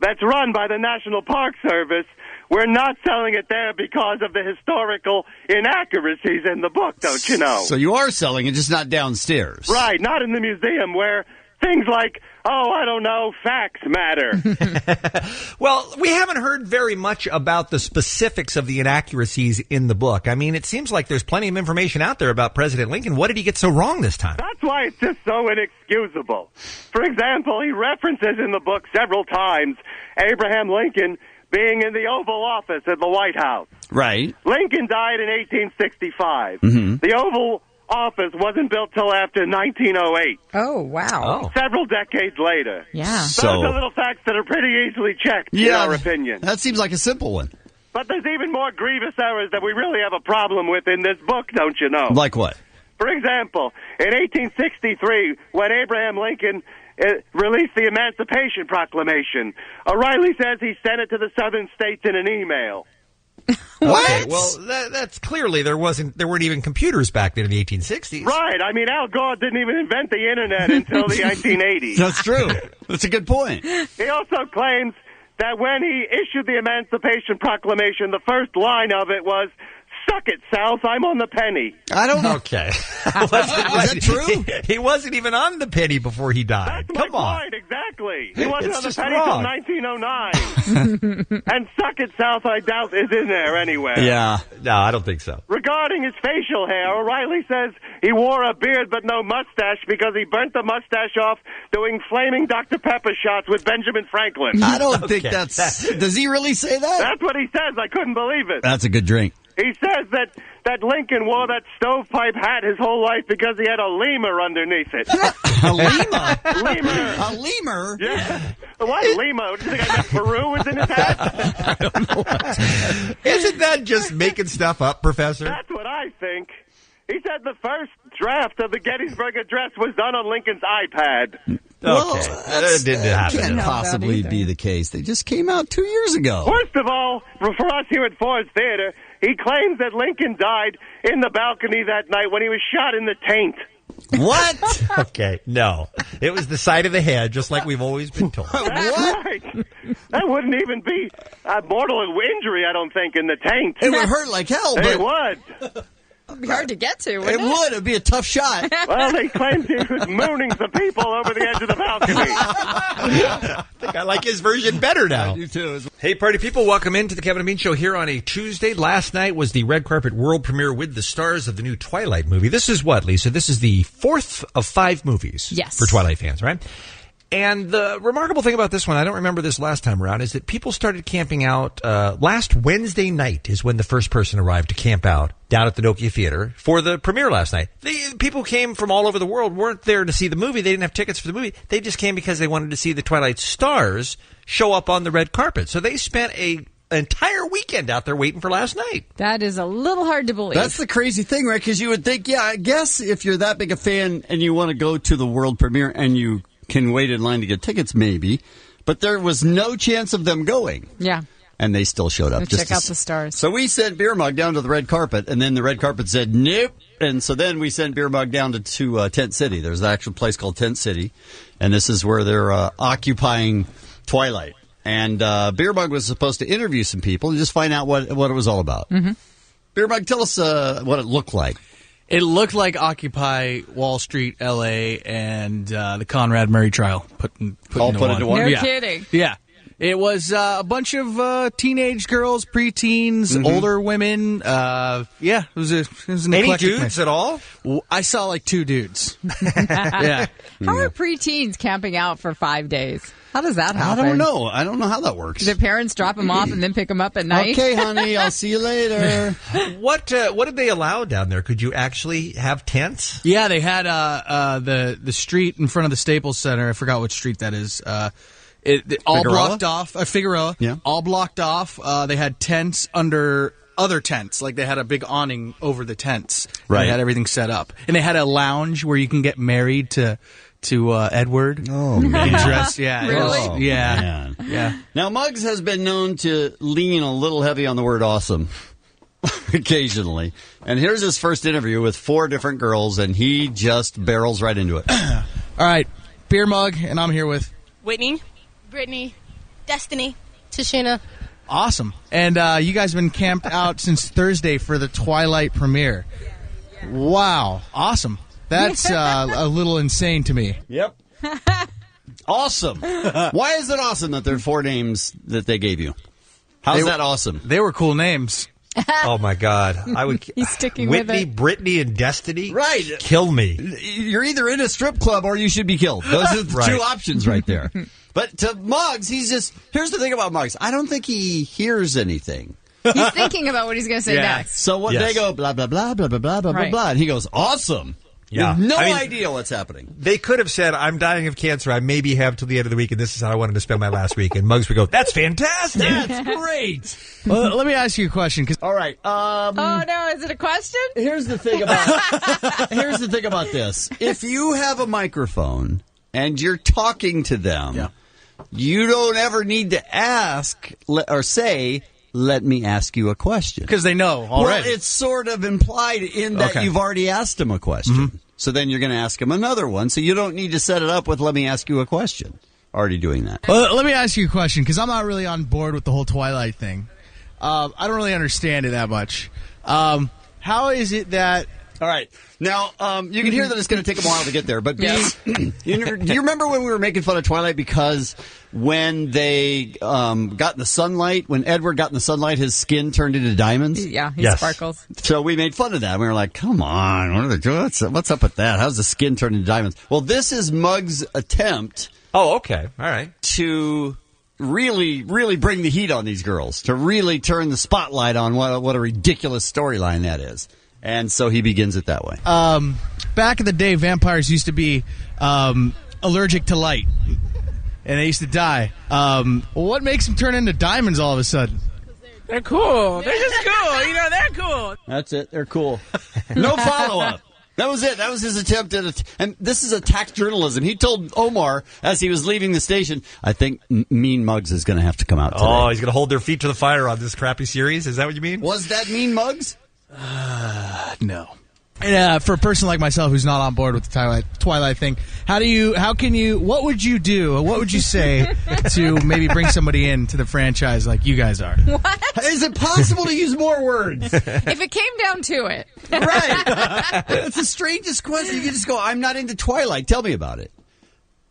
that's run by the National Park Service, we're not selling it there because of the historical inaccuracies in the book, don't you know? So you are selling it, just not downstairs. Right, not in the museum where things like, facts matter. Well, we haven't heard very much about the specifics of the inaccuracies in the book. I mean, it seems like there's plenty of information out there about President Lincoln. What did he get so wrong this time? That's why it's just so inexcusable. For example, he references in the book several times Abraham Lincoln being in the Oval Office at the White House. Right. Lincoln died in 1865. Mm-hmm. The Oval Office wasn't built till after 1908. Oh, wow. Several decades later. Yeah. Those are little facts that are pretty easily checked, in our opinion. That seems like a simple one. But there's even more grievous errors that we really have a problem with in this book, don't you know? Like what? For example, in 1863, when Abraham Lincoln released the Emancipation Proclamation, O'Reilly says he sent it to the southern states in an email. What? Okay, well, that's clearly there weren't even computers back then in the 1860s. Right. I mean, Al Gore didn't even invent the Internet until the 1980s. That's true. That's a good point. He also claims that when he issued the Emancipation Proclamation, the first line of it was, "Suck it, South, I'm on the penny." I don't know. Okay. Is that true? He wasn't even on the penny before he died. That's Come on. Right, exactly. He wasn't on the just penny wrong. till 1909. And "Suck it, South," I doubt is in there anywhere. Yeah. No, I don't think so. Regarding his facial hair, O'Reilly says he wore a beard but no mustache because he burnt the mustache off doing flaming Dr. Pepper shots with Benjamin Franklin. I don't think that's... Does he really say that? That's what he says. I couldn't believe it. That's a good drink. He says that Lincoln wore that stovepipe hat his whole life because he had a lemur underneath it. A lemur? Lemur. A lemur? Yeah. What lemur? Do you think I meant Peru was in his hat? Isn't that just making stuff up, Professor? That's what I think. He said the first draft of the Gettysburg Address was done on Lincoln's iPad. Well, Okay. That didn't happen. Can't possibly be the case. They just came out 2 years ago. First of all, for us here at Ford's Theater, he claims that Lincoln died in the balcony that night when he was shot in the taint. What? Okay, no. It was the side of the head, just like we've always been told. That's right. That wouldn't even be a mortal injury, I don't think, in the taint. It would hurt like hell, but... It would. It'd be hard to get to, wouldn't It would. It'd be a tough shot. Well, they claimed he was mooning some people over the edge of the balcony. I think I like his version better now. I do too. Hey, party people, welcome into the Kevin and Bean Show here on a Tuesday. Last night was the red carpet world premiere with the stars of the new Twilight movie. This is what, Lisa? This is the 4th of 5 movies for Twilight fans, right? And the remarkable thing about this one, I don't remember this last time around, is that people started camping out. Last Wednesday night is when the first person arrived to camp out down at the Nokia Theater for the premiere last night. The people came from all over the world, weren't there to see the movie. They didn't have tickets for the movie. They just came because they wanted to see the Twilight stars show up on the red carpet. So they spent a entire weekend out there waiting for last night. That is a little hard to believe. That's the crazy thing, right? Because you would think, yeah, I guess if you're that big a fan and you want to go to the world premiere and you can wait in line to get tickets, maybe. But there was no chance of them going. Yeah. And they still showed up. Go check out the stars. So we sent Beer Mug down to the red carpet, and then the red carpet said, nope. And so then we sent Beer Mug down to Tent City. There's an actual place called Tent City, and this is where they're occupying Twilight. And Beer Mug was supposed to interview some people and just find out what it was all about. Mm-hmm. Beer Mug, tell us what it looked like. It looked like Occupy Wall Street, L.A., and the Conrad Murray trial put into one. No Yeah. kidding. Yeah. It was a bunch of teenage girls, preteens, older women. It was an Any eclectic dudes mix. at all? I saw like 2 dudes. Yeah. How are preteens camping out for 5 days? How does that I happen? don't know. I don't know how that works. Do their parents drop them off and then pick them up at night? Okay, honey, I'll see you later. What did they allow down there? Could you actually have tents? Yeah, they had the street in front of the Staples Center. I forgot what street that is. It all Figueroa? blocked off. Figueroa. Yeah. All blocked off. They had tents under other tents. Like they had a big awning over the tents. Right. They had everything set up. And they had a lounge where you can get married to Edward. Oh, And man. dress. Yeah. it was- Oh, yeah. man. Yeah. Now, Muggs has been known to lean a little heavy on the word awesome occasionally. And here's his first interview with 4 different girls, and he just barrels right into it. All right. Beer Mug, and I'm here with Whitney, Brittany, Destiny, Tashina. Awesome. And you guys have been camped out since Thursday for the Twilight premiere. Wow. Awesome. That's a little insane to me. Yep. Awesome. Why is it awesome that there are 4 names that they gave you? How's that awesome? They were cool names. Oh my God! I would. He's sticking with Whitney, it. Brittany, and Destiny. Right. Kill me. You're either in a strip club or you should be killed. Those are the Right. 2 options right there. But to Muggs, here's the thing about Muggs. I don't think he hears anything. He's thinking about what he's going to say next. So what Yes. they go, blah, blah, blah, blah, blah, blah, blah, Right. blah, and he goes, awesome. Yeah. With no I mean- idea what's happening. They could have said, "I'm dying of cancer. I maybe have till the end of the week, and this is how I wanted to spend my last week." And Muggs would go, "That's fantastic." That's great. Well, let me ask you a question. All right. Oh, no. Is it a question? Here's the thing about this. If you have a microphone and you're talking to them, you don't ever need to ask or say, "Let me ask you a question." Because they know already. Well, it's sort of implied in that Okay. you've already asked them a question. So then you're going to ask them another one. So you don't need to set it up with, "Let me ask you a question." Already doing that. Well, let me ask you a question, because I'm not really on board with the whole Twilight thing. I don't really understand it that much. How is it that... All right. Now, you can hear that it's going to take a while to get there. But Yes. do you remember when we were making fun of Twilight because when they got in the sunlight, when Edward got in the sunlight, his skin turned into diamonds? Yeah, he Yes. sparkles. So we made fun of that. We were like, come on, what are they doing? What's up with that? How's the skin turn into diamonds? Well, this is Muggs' attempt Oh, okay. All right. to really, really bring the heat on these girls, to really turn the spotlight on what a ridiculous storyline that is. And so he begins it that way. Back in the day, vampires used to be allergic to light, and they used to die. What makes them turn into diamonds all of a sudden? They're cool. They're just cool. You know, they're cool. That's it. They're cool. No follow-up. That was it. That was his attempt at it. And this is attack journalism. He told Omar as he was leaving the station, I think Mean Muggs is going to have to come out today. Oh, he's going to hold their feet to the fire on this crappy series? Is that what you mean? Was that Mean Muggs? No. And for a person like myself who's not on board with the Twilight thing, what would you do? What would you say to maybe bring somebody into the franchise like you guys are? What? Is it possible to use more words? If it came down to it. Right. It's the strangest question. You can just go, I'm not into Twilight. Tell me about it.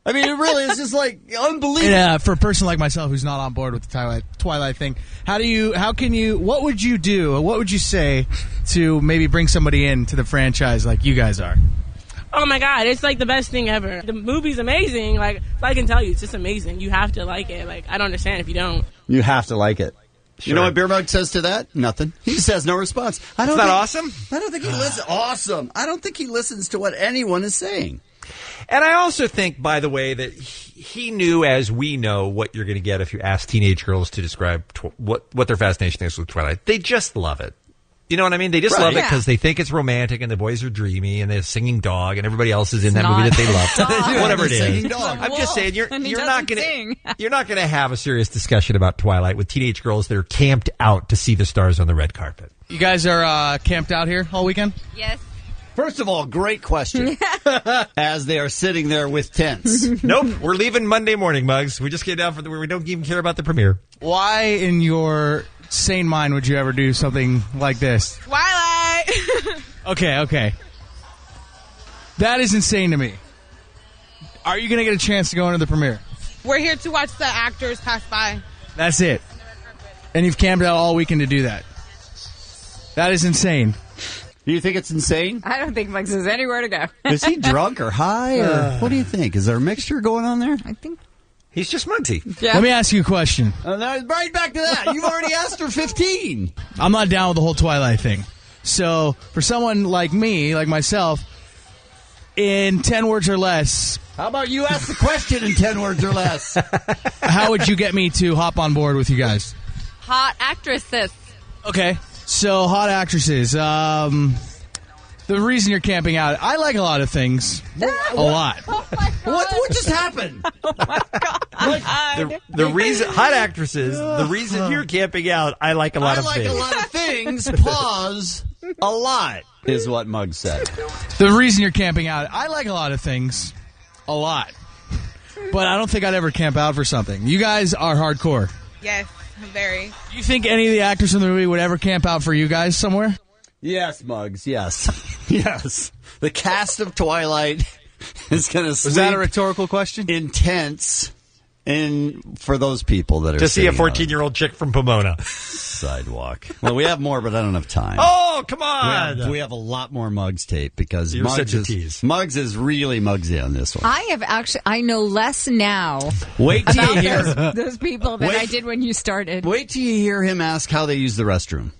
I mean, it really is just like unbelievable. And, for a person like myself who's not on board with the Twilight thing, what would you do? What would you say to maybe bring somebody into the franchise like you guys are? Oh my God, it's like the best thing ever. The movie's amazing. Like I can tell you, it's just amazing. You have to like it. Like I don't understand if you don't. You have to like it. You know what Beer Mug says to that? Nothing. He just has no response. It's not awesome? I don't think he listens. Awesome. I don't think he listens to what anyone is saying. And I also think, by the way, that he knew, as we know, what you're going to get if you ask teenage girls to describe what their fascination is with Twilight. They just love it. You know what I mean? They just love it because they think it's romantic and the boys are dreamy and they're singing dog and everybody else is in that movie that they love. Whatever it is. I'm just saying you're not going to have a serious discussion about Twilight with teenage girls that are camped out to see the stars on the red carpet. You guys are camped out here all weekend? Yes. First of all, great question. As they are sitting there with tents. Nope, we're leaving Monday morning, Muggs. We just came down we don't even care about the premiere. Why in your sane mind would you ever do something like this? Twilight. Okay. That is insane to me. Are you going to get a chance to go into the premiere? We're here to watch the actors pass by. That's it. And you've camped out all weekend to do that. That is insane. Do you think it's insane? I don't think Muggs has anywhere to go. Is he drunk or high? Or what do you think? Is there a mixture going on there? I think he's just Muggsy. Yeah. Let me ask you a question. Right back to that. You've already asked her 15. I'm not down with the whole Twilight thing. So for someone like me, like myself, in 10 words or less... How about you ask the question in 10 words or less? How would you get me to hop on board with you guys? hot actresses. Okay. So, hot actresses. The reason you're camping out, I like a lot of things. A lot. Oh my God. What just happened? Oh my God. The reason, hot actresses, the reason you're camping out, I like a lot of things. I like a lot of things, pause, a lot, is what Muggs said. The reason you're camping out, I like a lot of things. A lot. But I don't think I'd ever camp out for something. You guys are hardcore. Yes, very. Do you think any of the actors in the movie would ever camp out for you guys somewhere? Yes, Muggs, yes. Yes. The cast of Twilight is going to sleep. Was that a rhetorical question? Intense. And for those people that are to see a 14-year-old chick from Pomona. Sidewalk. Well, we have more, but I don't have time. Oh, come on! We have a lot more Muggs tape because You're such a tease. Muggs is really Muggsy on this one. I know less now Wait till you hear those people than I did when you started. Wait till you hear him ask how they use the restroom.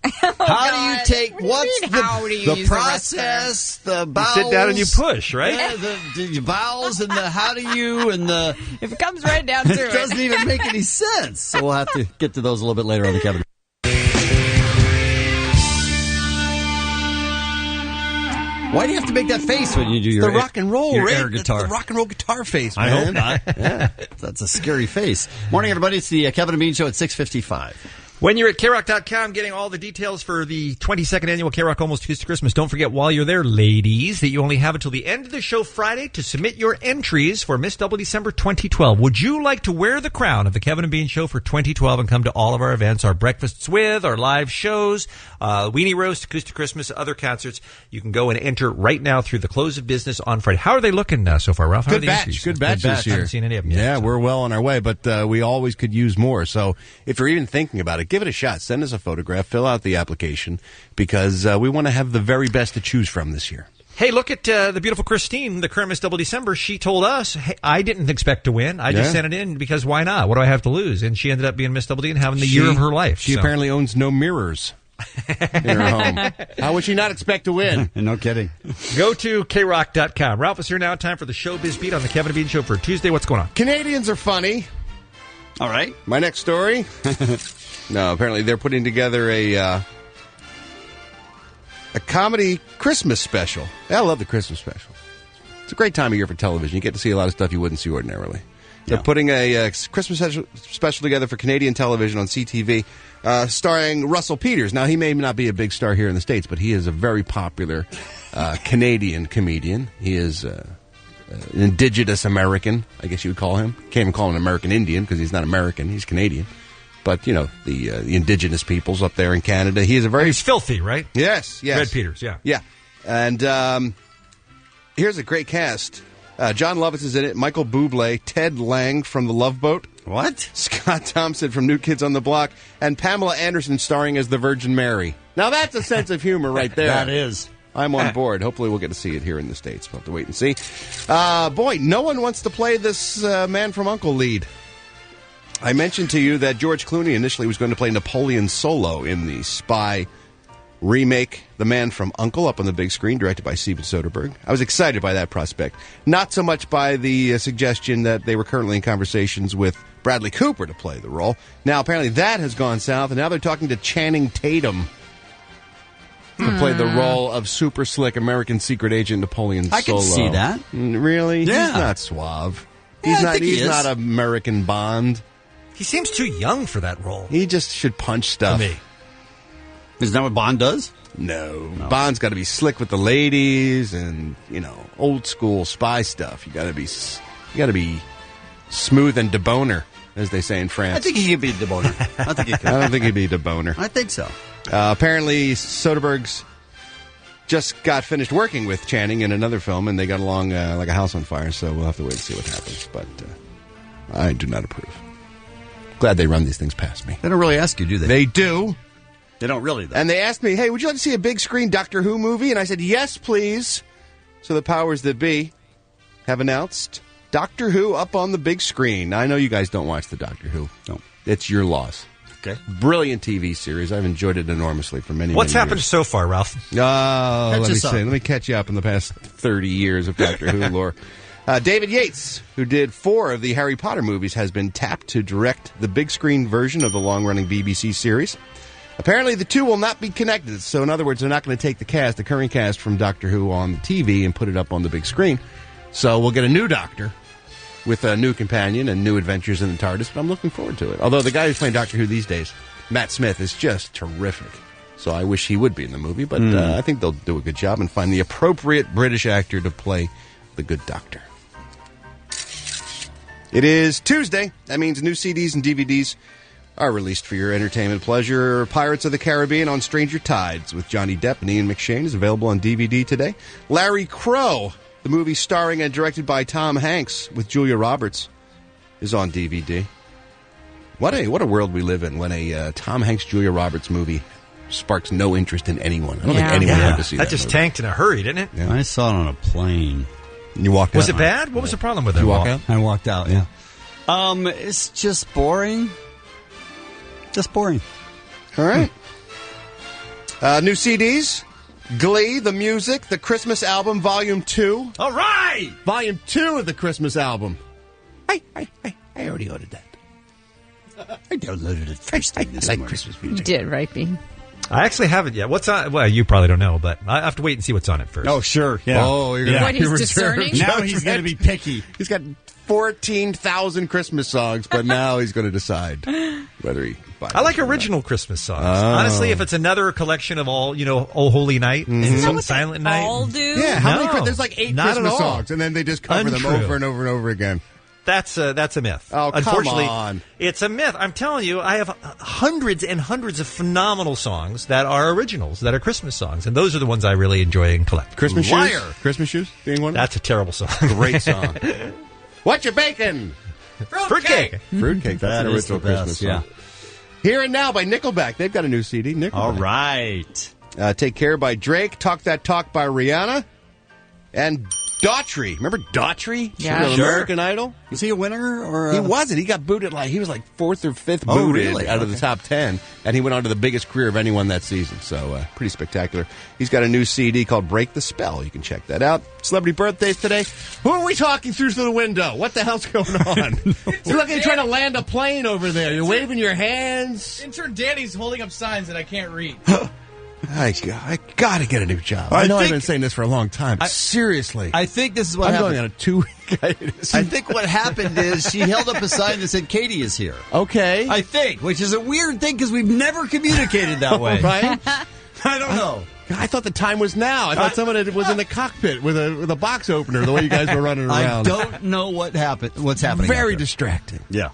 How do you take what's the process, the bowels? You sit down and you push, right? Yeah, the vowels and the how do you and the if it comes right down to it, doesn't even make any sense. So we'll have to get to those a little bit later on the Kevin. Why do you have to make that face when you do your rock and roll, your Rick. air guitar? It's the rock and roll guitar face, I man. hope not. Yeah, that's a scary face. Morning, everybody. It's the Kevin and Bean Show at 6:55. When you're at KROC.com getting all the details for the 22nd annual KROC Almost Acoustic Christmas, don't forget while you're there, ladies, that you only have until the end of the show Friday to submit your entries for Miss Double December 2012. Would you like to wear the crown of the Kevin and Bean Show for 2012 and come to all of our events, our breakfasts with, our live shows, Weenie Roast, Acoustic Christmas, other concerts? You can go and enter right now through the close of business on Friday. How are they looking so far, Ralph? How Good batch this I year. haven't seen any of them yet. Yeah, we're well on our way, but we always could use more. So if you're even thinking about it, give it a shot. Send us a photograph, fill out the application, because we want to have the very best to choose from this year. Hey, look at the beautiful Christine, the current Miss Double December. She told us, hey, I didn't expect to win. I just sent it in because why not? What do I have to lose? And she ended up being Miss Double D and having the year of her life. She apparently owns no mirrors in her home. How would she not expect to win? No kidding. Go to KROC.com. Ralph is here now. Time for the Showbiz Beat on the Kevin and Bean Show for Tuesday. What's going on? Canadians are funny. All right. My next story. No, apparently they're putting together a comedy Christmas special. I love the Christmas special. It's a great time of year for television. You get to see a lot of stuff you wouldn't see ordinarily. They're putting a Christmas special together for Canadian television on CTV, starring Russell Peters. Now, he may not be a big star here in the States, but he is a very popular Canadian comedian. He is an indigenous American, I guess you would call him. Can't even call him an American Indian because he's not American. He's Canadian. But, you know, the indigenous peoples up there in Canada. He is a very... He's filthy, right? Yes. Red Peters, yeah. Yeah. And here's a great cast. John Lovitz is in it. Michael Bublé, Ted Lang from The Love Boat. What? Scott Thompson from New Kids on the Block. And Pamela Anderson starring as the Virgin Mary. Now, that's a sense of humor right there. That is. I'm on board. Hopefully we'll get to see it here in the States. We'll have to wait and see. Boy, no one wants to play this Man from U.N.C.L.E. lead. I mentioned to you that George Clooney initially was going to play Napoleon Solo in the spy remake, The Man from U.N.C.L.E., up on the big screen, directed by Steven Soderbergh. I was excited by that prospect. Not so much by the suggestion that they were currently in conversations with Bradley Cooper to play the role. Now, apparently that has gone south, and now they're talking to Channing Tatum to play the role of super slick American secret agent Napoleon Solo. I can see that. Really? Yeah. He's not suave. Yeah, He's not American Bond. He seems too young for that role. He just should punch stuff. To me. Isn't that what Bond does? No. Bond's got to be slick with the ladies and, old school spy stuff. You got to be smooth and deboner, as they say in France. I think he could be a deboner. I don't think he'd be a deboner. I think so. Apparently, Soderbergh's just got finished working with Channing in another film, and they got along like a house on fire, so we'll have to wait and see what happens. But I do not approve. Glad they run these things past me. They don't really ask you, do they? They do. They don't really, though. And they asked me, hey, would you like to see a big screen Doctor Who movie? And I said, yes, please. So the powers that be have announced Doctor Who up on the big screen. I know you guys don't watch the Doctor Who. No. It's your loss. Okay. Brilliant TV series. I've enjoyed it enormously for many, What's many happened years. so far, Ralph? Let me catch you up in the past 30 years of Doctor Who lore. David Yates, who did 4 of the Harry Potter movies, has been tapped to direct the big screen version of the long-running BBC series. Apparently, the two will not be connected. So, in other words, they're not going to take the current cast from Doctor Who on TV and put it up on the big screen. So, we'll get a new Doctor with a new companion and new adventures in the TARDIS, but I'm looking forward to it. Although the guy who's playing Doctor Who these days, Matt Smith, is just terrific. So I wish he would be in the movie, but I think they'll do a good job and find the appropriate British actor to play the good Doctor. It is Tuesday. That means new CDs and DVDs are released for your entertainment pleasure. Pirates of the Caribbean on Stranger Tides with Johnny Depp and Ian McShane is available on DVD today. Larry Crow, the movie starring and directed by Tom Hanks with Julia Roberts, is on DVD. What a world we live in when a Tom Hanks, Julia Roberts movie sparks no interest in anyone. I don't think anyone had to see that. That just movie. tanked in a hurry, didn't it? Yeah. I saw it on a plane. You walked out? Was it bad? What was the problem with it? Did you walk out? I walked out, yeah. It's just boring. Just boring. All right. New CDs. Glee, the music, the Christmas album, Volume 2. All right! Volume 2 of the Christmas album. I already ordered that. I downloaded it first thing this morning. Christmas You music. did, right, B? I actually haven't yet. What's on? Well, you probably don't know, but I have to wait and see what's on it first. Oh, sure. Yeah. Oh, you're gonna What, he's discerning? Now he's going to be picky. He's got 14,000 Christmas songs, but now he's going to decide whether he buys I like them or not. original Christmas songs. Honestly, if it's another collection of all, Oh Holy Night and some Silent Night. All do? Yeah, how No, many? There's like 8 not at Christmas all. songs, and then they just cover them Untrue. over and over and over again. That's a myth. Oh, come Unfortunately, on. it's a myth. I'm telling you, I have hundreds and hundreds of phenomenal songs that are originals, that are Christmas songs, and those are the ones I really enjoy and collect. Christmas Liar. Shoes? Christmas Shoes being one? That's a terrible song. Great song. What you baking? Fruitcake. Fruitcake. That's That an is original the best, Christmas yeah. song. Here and Now by Nickelback. They've got a new CD. Nickelback. All right. Take Care by Drake. Talk That Talk by Rihanna. And Daughtry. Remember Daughtry? Yeah. From Sure. American Idol? Was he a winner? Or He wasn't. He got booted he was like 4th or 5th Oh, booted really? out of the Okay. top 10. And he went on to the biggest career of anyone that season. So pretty spectacular. He's got a new CD called Break the Spell. You can check that out. Celebrity birthdays today. Who are we talking through the window? What the hell's going on? You're looking trying to land a plane over there. You're waving your hands. Intern Danny's holding up signs that I can't read. I got to get a new job. I I know I've think- been saying this for a long time. Seriously. I think this is what I'm happened. going on a 2-week hiatus. I think what happened is she held up a sign that said Katie is here. Okay. I think, which is a weird thing because we've never communicated that way. Right? I don't know. I thought the time was now. I thought someone was in the cockpit with a box opener the way you guys were running I around. don't know what happened. What's happening? Very out there. distracting. Yeah.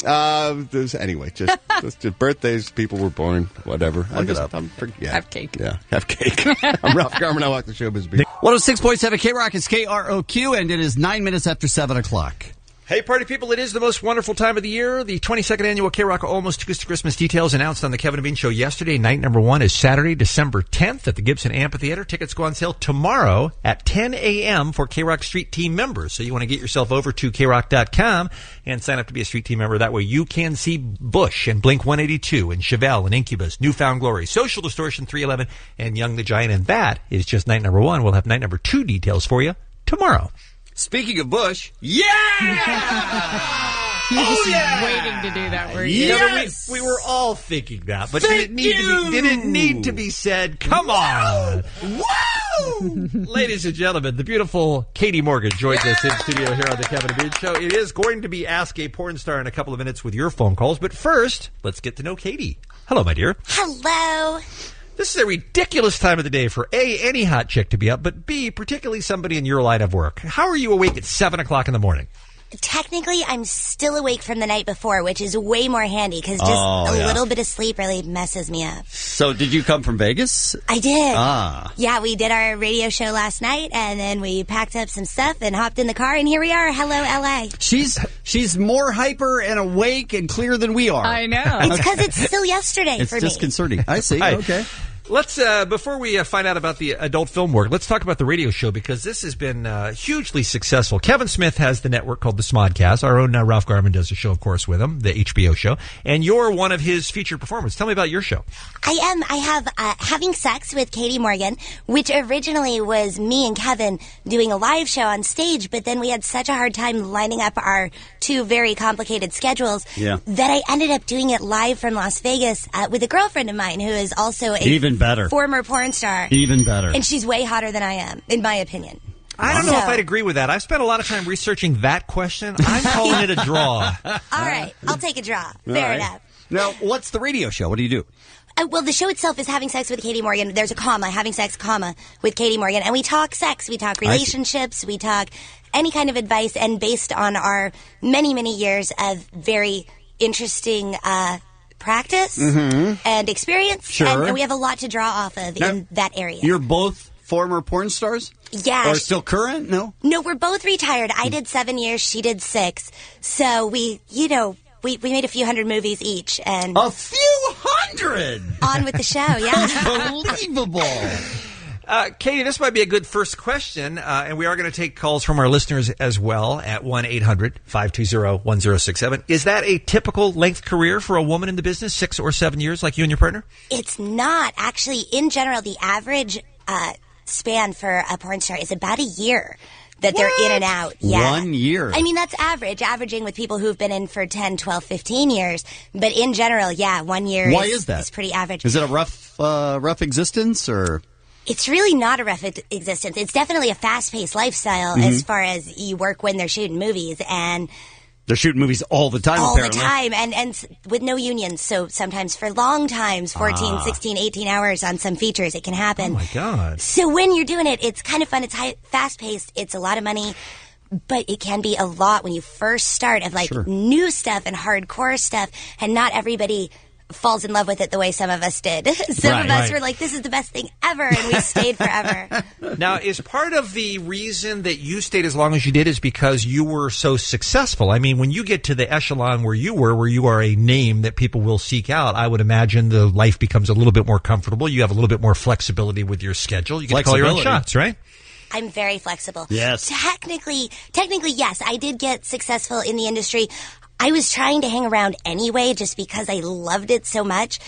Anyway, just birthdays, people were born, whatever. Look it up. Have cake. Yeah, have cake. I'm Ralph Garman. I walk the showbiz beat. 106.7 K-Rock is KROQ, and it is 9 minutes after 7 o'clock. Hey, party people, it is the most wonderful time of the year. The 22nd annual K-Rock Almost Too Good to Christmas details announced on the Kevin and Bean Show yesterday. Night number 1 is Saturday, December 10th at the Gibson Amphitheater. Tickets go on sale tomorrow at 10 a.m. for K-Rock Street Team members. So you want to get yourself over to krock.com and sign up to be a Street Team member. That way you can see Bush and Blink-182 and Chevelle and Incubus, Newfound Glory, Social Distortion 311, and Young the Giant. And that is just night number 1. We'll have night number 2 details for you tomorrow. Speaking of Bush, You're just waiting to do that, were you? Yes! We were all thinking that, but did it need to be said? Come on! Woo! Ladies and gentlemen, the beautiful Katie Morgan joins us in studio here on the Kevin and Bean Show. It is going to be Ask a Porn Star in a couple of minutes with your phone calls, but first, let's get to know Katie. Hello, my dear. Hello. This is a ridiculous time of the day for A, any hot chick to be up, but B, particularly somebody in your line of work. How are you awake at 7 o'clock in the morning? Technically, I'm still awake from the night before, which is way more handy because just a little bit of sleep really messes me up. So did you come from Vegas? I did. Ah. Yeah, we did our radio show last night, and then we packed up some stuff and hopped in the car, and here we are. Hello, L.A. She's more hyper and awake and clear than we are. I know. It's because it's still yesterday It's for me. disconcerting. I see. Hi. Okay. Let's, before we find out about the adult film work, let's talk about the radio show because this has been hugely successful. Kevin Smith has the network called the Smodcast. Our own Ralph Garman does a show, of course, with him, the HBO show. And you're one of his featured performers. Tell me about your show. I am. I have Having Sex with Katie Morgan, which originally was me and Kevin doing a live show on stage, but then we had such a hard time lining up our two very complicated schedules that I ended up doing it live from Las Vegas with a girlfriend of mine who is also Even better. former porn star. Even better. And she's way hotter than I am, in my opinion. I don't know if I'd agree with that. I've spent a lot of time researching that question. I'm calling it a draw. All right. I'll take a draw. Fair enough. Now, what's the radio show? What do you do? Well, the show itself is Having Sex with Katie Morgan. There's a comma, Having Sex, comma, with Katie Morgan. And we talk sex, we talk relationships, we talk any kind of advice, and based on our many, many years of very interesting practice and experience. Sure. And we have a lot to draw off of in that area. You're both former porn stars? Yeah. Or still current? No? No, we're both retired. I did 7 years, she did 6. So we made a few hundred movies each. And a few hundred? On with the show, yeah. Unbelievable. Katie, this might be a good first question, and we are going to take calls from our listeners as well at 1-800-520-1067. Is that a typical length career for a woman in the business, 6 or 7 years like you and your partner? It's not. Actually, in general, the average span for a porn star is about a year that they're in and out. Yeah. 1 year. I mean, that's averaging with people who've been in for 10, 12, 15 years. But in general, 1 year Why is that? Is pretty average. Is it a rough existence, or... It's really not a rough existence. It's definitely a fast-paced lifestyle as far as you work when they're shooting movies. And they're shooting movies all the time, apparently. All the time, and with no unions. So sometimes for long times, 14, 16, 18 hours on some features, it can happen. Oh, my God. So when you're doing it, it's kind of fun. It's fast-paced. It's a lot of money. But it can be a lot when you first start of, new stuff and hardcore stuff. And not everybody falls in love with it the way some of us did. Some of us were like, this is the best thing ever, and we stayed forever. Now, is part of the reason that you stayed as long as you did is because you were so successful? I mean, when you get to the echelon where you are a name that people will seek out, I would imagine the life becomes a little bit more comfortable. You have a little bit more flexibility with your schedule. You get to call your own shots, right? I'm very flexible. Yes. Technically, yes, I did get successful in the industry. I was trying to hang around anyway just because I loved it so much.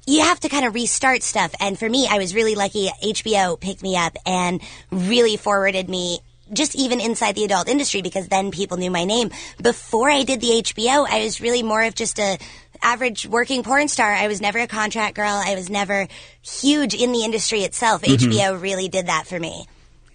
You have to kind of restart stuff. And for me, I was really lucky. HBO picked me up and really forwarded me just even inside the adult industry because then people knew my name. Before I did the HBO, I was really more of just a average working porn star. I was never a contract girl. I was never huge in the industry itself. HBO really did that for me.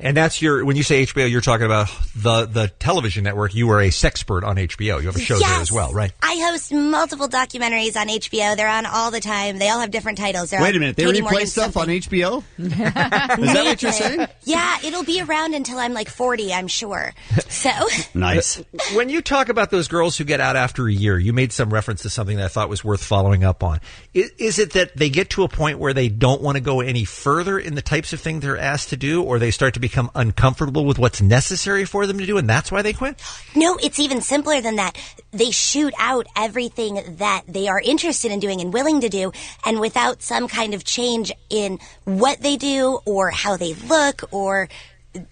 And that's when you say HBO, you're talking about the television network. You are a sexpert on HBO. You have a show there as well, right? I host multiple documentaries on HBO. They're on all the time. They all have different titles. Wait a minute. They replay stuff on HBO? Is that what you're saying? Yeah, it'll be around until I'm like 40, I'm sure. So nice. When you talk about those girls who get out after a year, you made some reference to something that I thought was worth following up on. Is it that they get to a point where they don't want to go any further in the types of things they're asked to do, or they start to become uncomfortable with what's necessary for them to do, and that's why they quit? No, it's even simpler than that. They shoot out everything that they are interested in doing and willing to do, and without some kind of change in what they do or how they look or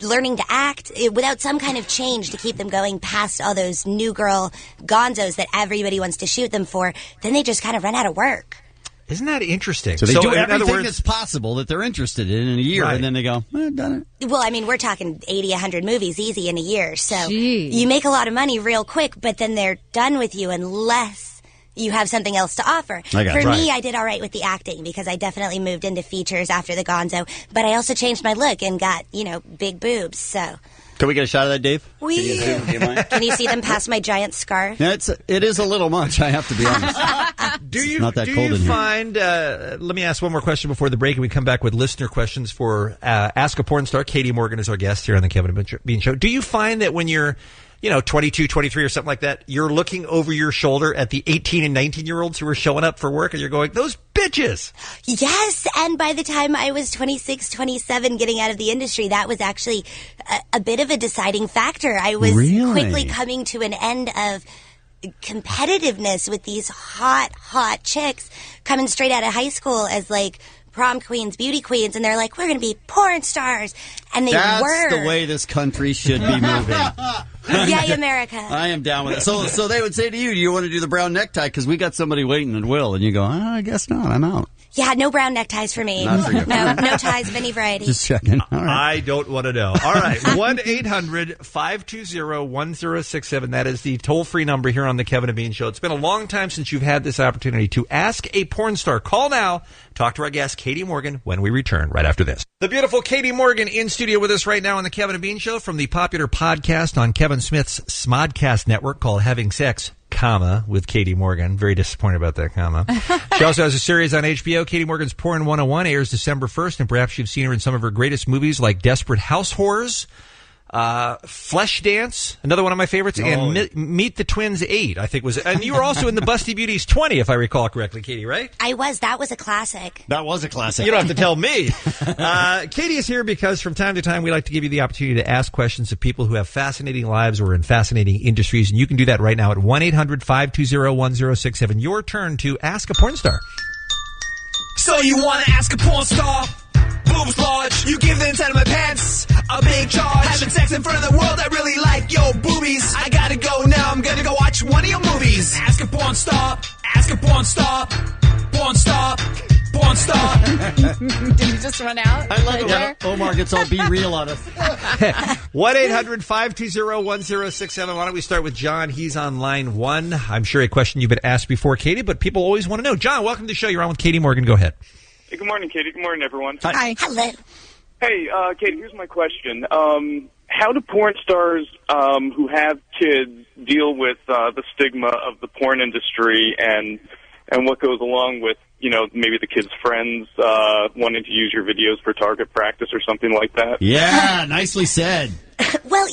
learning to act, without some kind of change to keep them going past all those new girl gonzos that everybody wants to shoot them for, then they just kind of run out of work. Isn't that interesting? So they do in other everything words, that's possible that they're interested in a year, Right. and then they go, done it. Well, I mean, we're talking 80, 100 movies easy in a year. So Jeez. you make a lot of money real quick, but then they're done with you unless you have something else to offer. I got it. For me, Right. I did all right with the acting because I definitely moved into features after the gonzo, but I also changed my look and got, big boobs. So Can we get a shot of that, Dave? We- Can you zoom? Do you mind? can you see them past my giant scarf? Yeah, it is a little much, I have to be honest. Do you, not that do cold you in here. find, let me ask one more question before the break, and we come back with listener questions for Ask a Porn Star. Katie Morgan is our guest here on the Kevin and Bean Show. Do you find that when you're 22, 23 or something like that, you're looking over your shoulder at the 18 and 19-year-olds who are showing up for work and you're going, those bitches? Yes, and by the time I was 26, 27 getting out of the industry, that was actually a bit of a deciding factor. I was Really? quickly coming to an end of competitiveness with these hot chicks coming straight out of high school as like prom queens, beauty queens, and they're like, we're going to be porn stars. And they That's were. the way this country should be moving. Yay, America. I am down with it. So they would say to you, do you want to do the brown necktie? Because we got somebody waiting that will. And you go, I guess not. I'm out. Yeah, no brown neckties for me. Not for you. No ties of any variety. Just checking. All right. I don't want to know. All right. 1-800-520-1067. That is the toll-free number here on the Kevin and Bean Show. It's been a long time since you've had this opportunity to ask a porn star. Call now. Talk to our guest, Katie Morgan, when we return right after this. The beautiful Katie Morgan in studio with us right now on the Kevin and Bean Show from the popular podcast on Kevin Smith's Smodcast network called Having Sex, with Katie Morgan. Very disappointed about that comma. She also has a series on HBO. Katie Morgan's Porn 101 airs December 1st, and perhaps you've seen her in some of her greatest movies like Desperate House Whores, Flashdance, another one of my favorites, and Meet the Twins 8, I think was. And you were also in the Busty Beauties 20, if I recall correctly, Katie, right? I was. That was a classic. That was a classic. You don't have to tell me. Katie is here because from time to time we like to give you the opportunity to ask questions of people who have fascinating lives or in fascinating industries, and you can do that right now at 1-800-520-1067. Your turn to ask a porn star. So you want to ask a porn star? Boobs large, you give the inside of my pants a big charge. Having sex in front of the world, I really like your boobies. I gotta go now, I'm gonna go watch one of your movies. Ask a porn star, ask a porn star, porn star, porn star. Did you just run out? I love it when Omar gets all be real on us. 1-800-520-1067. Why don't we start with John? He's on line 1. I'm sure a question you've been asked before, Katie, but people always want to know. John, welcome to the show. You're on with Katie Morgan. Go ahead. Hey, good morning, Katie. Good morning, everyone. Hi. Hello. Hey, Katie, here's my question. How do porn stars who have kids deal with the stigma of the porn industry and what goes along with, maybe the kids' friends wanting to use your videos for target practice or something like that? Yeah, nicely said. Well,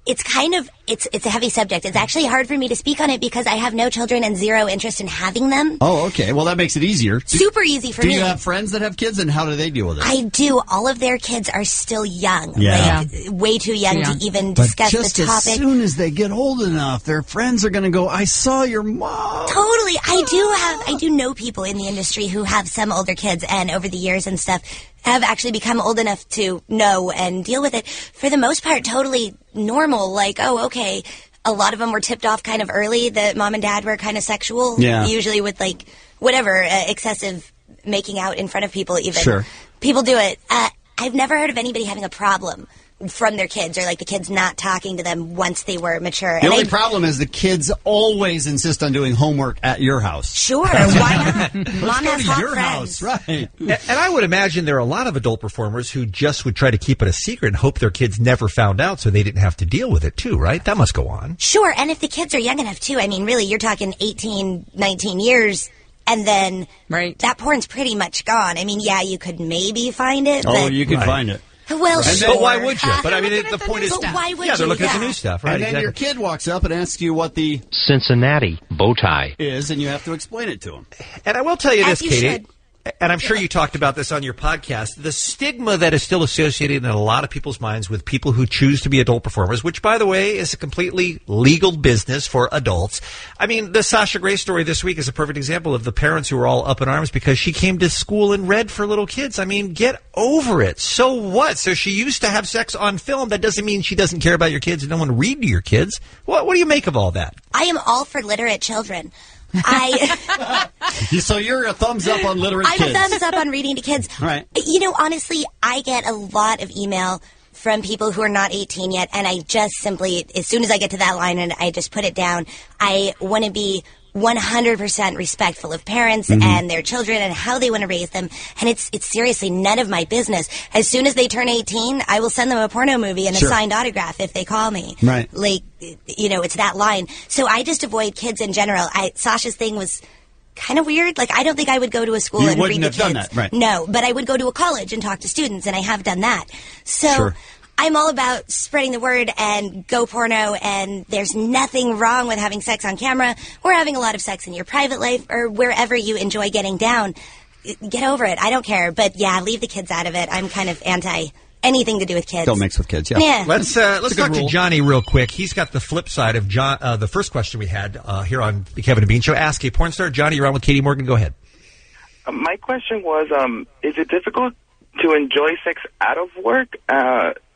it's kind of, it's a heavy subject. It's actually hard for me to speak on it because I have no children and zero interest in having them. Oh, okay. Well, that makes it easier. Super easy for me. Do you have friends that have kids, and how do they deal with it? I do. All of their kids are still young. Yeah. Like, way too young to even But discuss just the topic. as soon as they get old enough, their friends are going to go, I saw your mom. Totally. I do know people in the industry who have some older kids and over the years and stuff have actually become old enough to know and deal with it. For the most part, totally normal. Like, oh, okay. A lot of them were tipped off kind of early that mom and dad were kind of sexual. Yeah. Usually with like whatever, excessive making out in front of people even. Sure. People do it. I've never heard of anybody having a problem from their kids or like the kids not talking to them once they were mature. The only problem is the kids always insist on doing homework at your house. Sure, why not? Let's Mom go has to hot your friends. house, right? And I would imagine there are a lot of adult performers who just would try to keep it a secret and hope their kids never found out so they didn't have to deal with it too, right? That must go on. Sure, and if the kids are young enough too, I mean, really, you're talking 18, 19 years, and then that porn's pretty much gone. I mean, yeah, you could maybe find it. Oh, but, you could find it. Well, sure. But why would you? But I mean, the point is, But why would yeah, they're you? looking at the Yeah. new stuff, right? And then your kid walks up and asks you what the Cincinnati bow tie is, and you have to explain it to him. And I will tell you As this, you Katie. should. and I'm sure you talked about this on your podcast, the stigma that is still associated in a lot of people's minds with people who choose to be adult performers, which, by the way, is a completely legal business for adults. I mean, the Sasha Grey story this week is a perfect example of the parents who are all up in arms because she came to school and read for little kids. I mean, get over it. So what? So she used to have sex on film. That doesn't mean she doesn't care about your kids and don't want to read to your kids. What do you make of all that? I am all for literate children. So you're a thumbs up on literate kids. I'm a thumbs up on reading to kids. Right. You know, honestly, I get a lot of email from people who are not 18 yet, and I just simply, as soon as I get to that line and I just put it down, I want to be 100% respectful of parents and their children and how they want to raise them. And it's seriously none of my business. As soon as they turn 18, I will send them a porno movie and a signed autograph if they call me. Right. Like, you know, it's that line. So I just avoid kids in general. Sasha's thing was kind of weird. Like, I don't think I would go to a school and read to kids. Done that, right. No, but I would go to a college and talk to students, and I have done that. So I'm all about spreading the word and go porno, and there's nothing wrong with having sex on camera or having a lot of sex in your private life or wherever you enjoy getting down. Get over it. I don't care. But, yeah, leave the kids out of it. I'm kind of anti anything to do with kids. Don't mix with kids, yeah. Let's talk to Johnny real quick. He's got the flip side of the first question we had here on the Kevin and Bean Show. Ask a porn star. Johnny, you're on with Katie Morgan. Go ahead. My question was, is it difficult to enjoy sex out of work,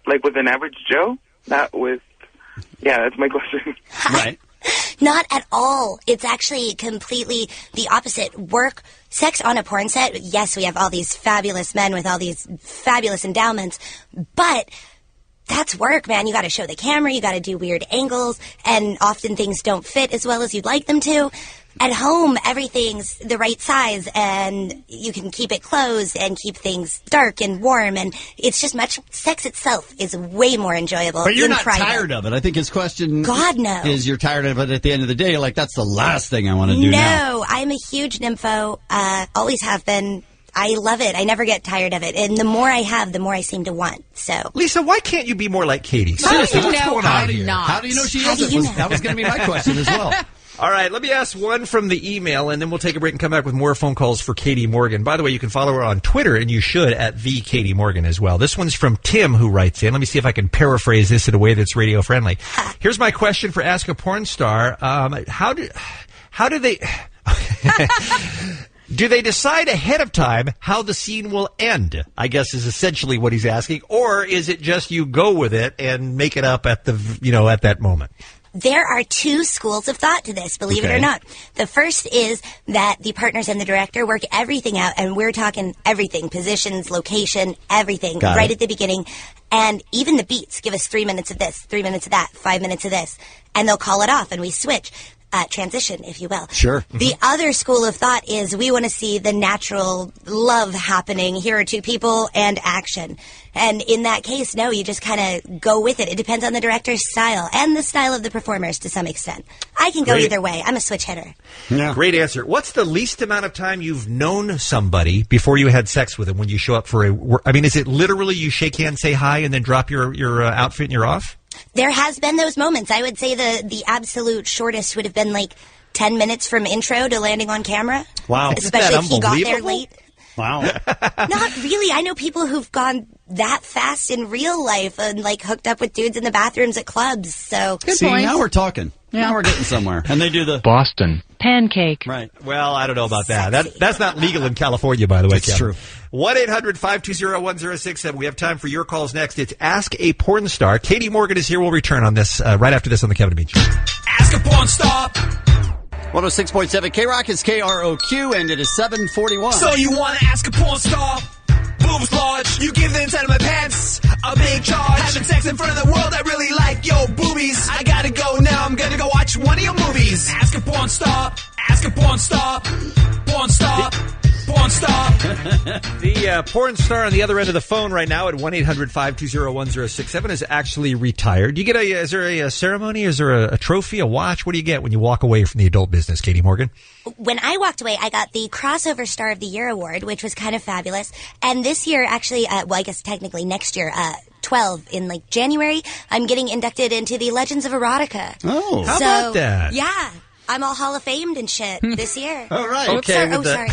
like with an average Joe? Not with... Yeah, that's my question. Right. Not at all. It's actually completely the opposite. Sex on a porn set, yes, we have all these fabulous men with all these fabulous endowments, but that's work, man. You got to show the camera, you got to do weird angles, and often things don't fit as well as you'd like them to. At home, everything's the right size, and you can keep it closed and keep things dark and warm, and it's just sex itself is way more enjoyable. But you're not private. tired of it. I think his question God, no. is you're tired of it at the end of the day. Like, that's the last thing I want to do now. No, I'm a huge nympho, always have been. I love it. I never get tired of it. And the more I have, the more I seem to want. So, Lisa, why can't you be more like Katie? Seriously, what's going on here? How do you know she isn't? That was going to be my question as well. All right, let me ask one from the email, and then we'll take a break and come back with more phone calls for Katie Morgan. By the way, you can follow her on Twitter, and you should, at the Katie Morgan as well. This one's from Tim, who writes in. Let me see if I can paraphrase this in a way that's radio-friendly. Here's my question for Ask a Porn Star. How do they... Do they decide ahead of time how the scene will end? I guess is essentially what he's asking. Or is it just you go with it and make it up at at that moment? There are two schools of thought to this, believe it or not. The first is that the partners and the director work everything out, and we're talking everything, positions, location, everything, right at the beginning. And even the beats, give us 3 minutes of this, 3 minutes of that, 5 minutes of this, and they'll call it off, and we switch. Transition, if you will. Sure. The other school of thought is we want to see the natural love happening. Here are two people and action. And in that case, no, you just kind of go with it. It depends on the director's style and the style of the performers to some extent. I can go either way. I'm a switch hitter. Yeah. Great answer. What's the least amount of time you've known somebody before you had sex with them when you show up for is it literally you shake hands, say hi, and then drop your outfit and you're off? There has been those moments. I would say the absolute shortest would have been like 10 minutes from intro to landing on camera. Wow. Especially if he got there late. Wow. Not really. I know people who've gone that fast in real life and like hooked up with dudes in the bathrooms at clubs. So See, now we're talking. Yeah. Now we're getting somewhere. And they do the Boston pancake. Right. Well, I don't know about that. That's not legal in California, by the way. It's true. 1-800-520-1067. We have time for your calls next. It's Ask a Porn Star. Katie Morgan is here. We'll return on this right after this on the Kevin and Bean Show. Ask a Porn Star. 106.7 K-Rock is KROQ, and it is 7:41. So you want to ask a porn star? Boobs large, you give the inside of my pants a big charge. Having sex in front of the world, I really like your boobies. I gotta go now, I'm gonna go watch one of your movies. Ask a porn star, ask a porn star, porn star, porn star. The porn star on the other end of the phone right now at 1-800-520-1067 is actually retired. You get is there a ceremony? Is there a trophy, a watch? What do you get when you walk away from the adult business, Katie Morgan? When I walked away, I got the Crossover Star of the Year award, which was kind of fabulous. And this year, actually, I guess technically next year, 12 in January, I'm getting inducted into the Legends of Erotica. Oh, how about that? Yeah. I'm all Hall of Famed and shit this year. All right. Okay. Okay, Sorry.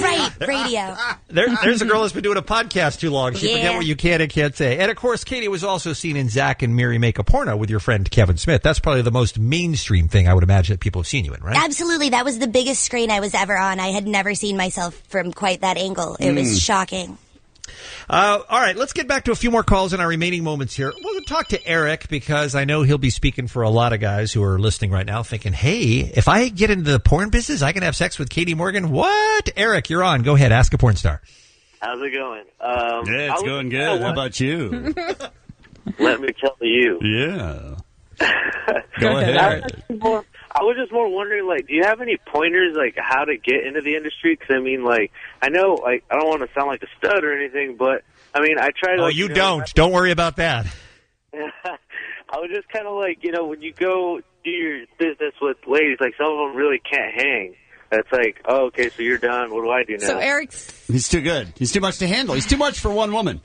Right, radio. There's a girl that's been doing a podcast too long. She forget what you can and can't say. And, of course, Katie was also seen in Zach and Miri Make a Porno with your friend Kevin Smith. That's probably the most mainstream thing I would imagine that people have seen you in, right? Absolutely. That was the biggest screen I was ever on. I had never seen myself from quite that angle. It was shocking. All right, let's get back to a few more calls in our remaining moments here. We're going to talk to Eric because I know he'll be speaking for a lot of guys who are listening right now thinking, hey, if I get into the porn business, I can have sex with Katie Morgan. What? Eric, you're on. Go ahead. Ask a porn star. How's it going? Yeah, it's going good. How about you? Let me tell you. Yeah. Go ahead. I was just more wondering, like, do you have any pointers, like, how to get into the industry? Because, I mean, like, I know, like, I don't want to sound like a stud or anything, but, I mean, I try to... Oh, you don't. Don't worry about that. I was just kind of like, you know, when you go do your business with ladies, like, some of them really can't hang. It's like, oh, okay, so you're done. What do I do now? So Eric's... He's too good. He's too much to handle. He's too much for one woman.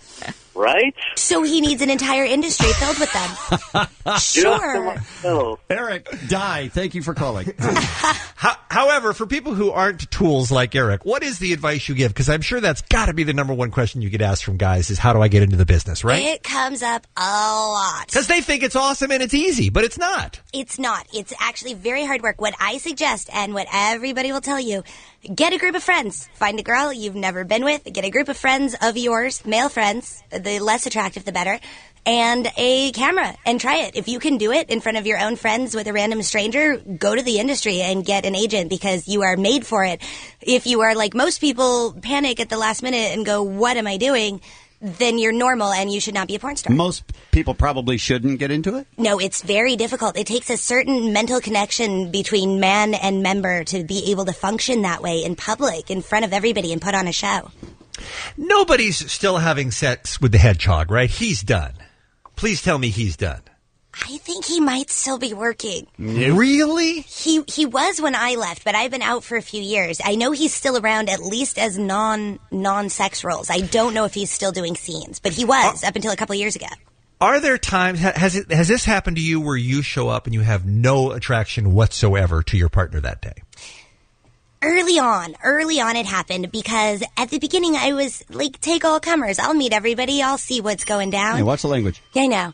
Right? So he needs an entire industry filled with them. Sure. Eric, die. Thank you for calling. However, for people who aren't tools like Eric, what is the advice you give? Because I'm sure that's got to be the number one question you get asked from guys is, how do I get into the business, right? It comes up a lot. Because they think it's awesome and it's easy, but it's not. It's not. It's actually very hard work. What I suggest and what everybody will tell you, get a group of friends. Find a girl you've never been with. Get a group of friends of yours, male friends. The less attractive, the better. And a camera and try it. If you can do it in front of your own friends with a random stranger, go to the industry and get an agent because you are made for it. If you are like most people, panic at the last minute and go, what am I doing? Then you're normal and you should not be a porn star. Most people probably shouldn't get into it? No, it's very difficult. It takes a certain mental connection between man and member to be able to function that way in public, in front of everybody, and put on a show. Nobody's still having sex with the hedgehog, right? He's done. Please tell me he's done. I think he might still be working. Really? He was when I left, but I've been out for a few years. I know he's still around, at least as non-sex roles. I don't know if he's still doing scenes, but he was up until a couple of years ago. Are there times, has this happened to you where you show up and you have no attraction whatsoever to your partner that day? Early on it happened because at the beginning I was like, take all comers. I'll meet everybody. I'll see what's going down. Hey, watch the language. Yeah, I know.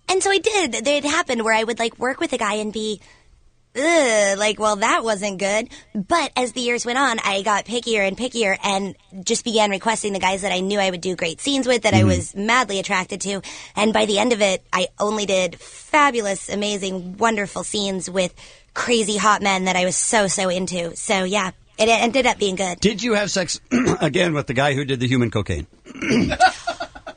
And so I did. It happened where I would like work with a guy and be, like, well, that wasn't good. But as the years went on, I got pickier and pickier and just began requesting the guys that I knew I would do great scenes with, that I was madly attracted to. And by the end of it, I only did fabulous, amazing, wonderful scenes with crazy hot men that I was so into. So, yeah, it ended up being good. Did you have sex again with the guy who did the human cocaine?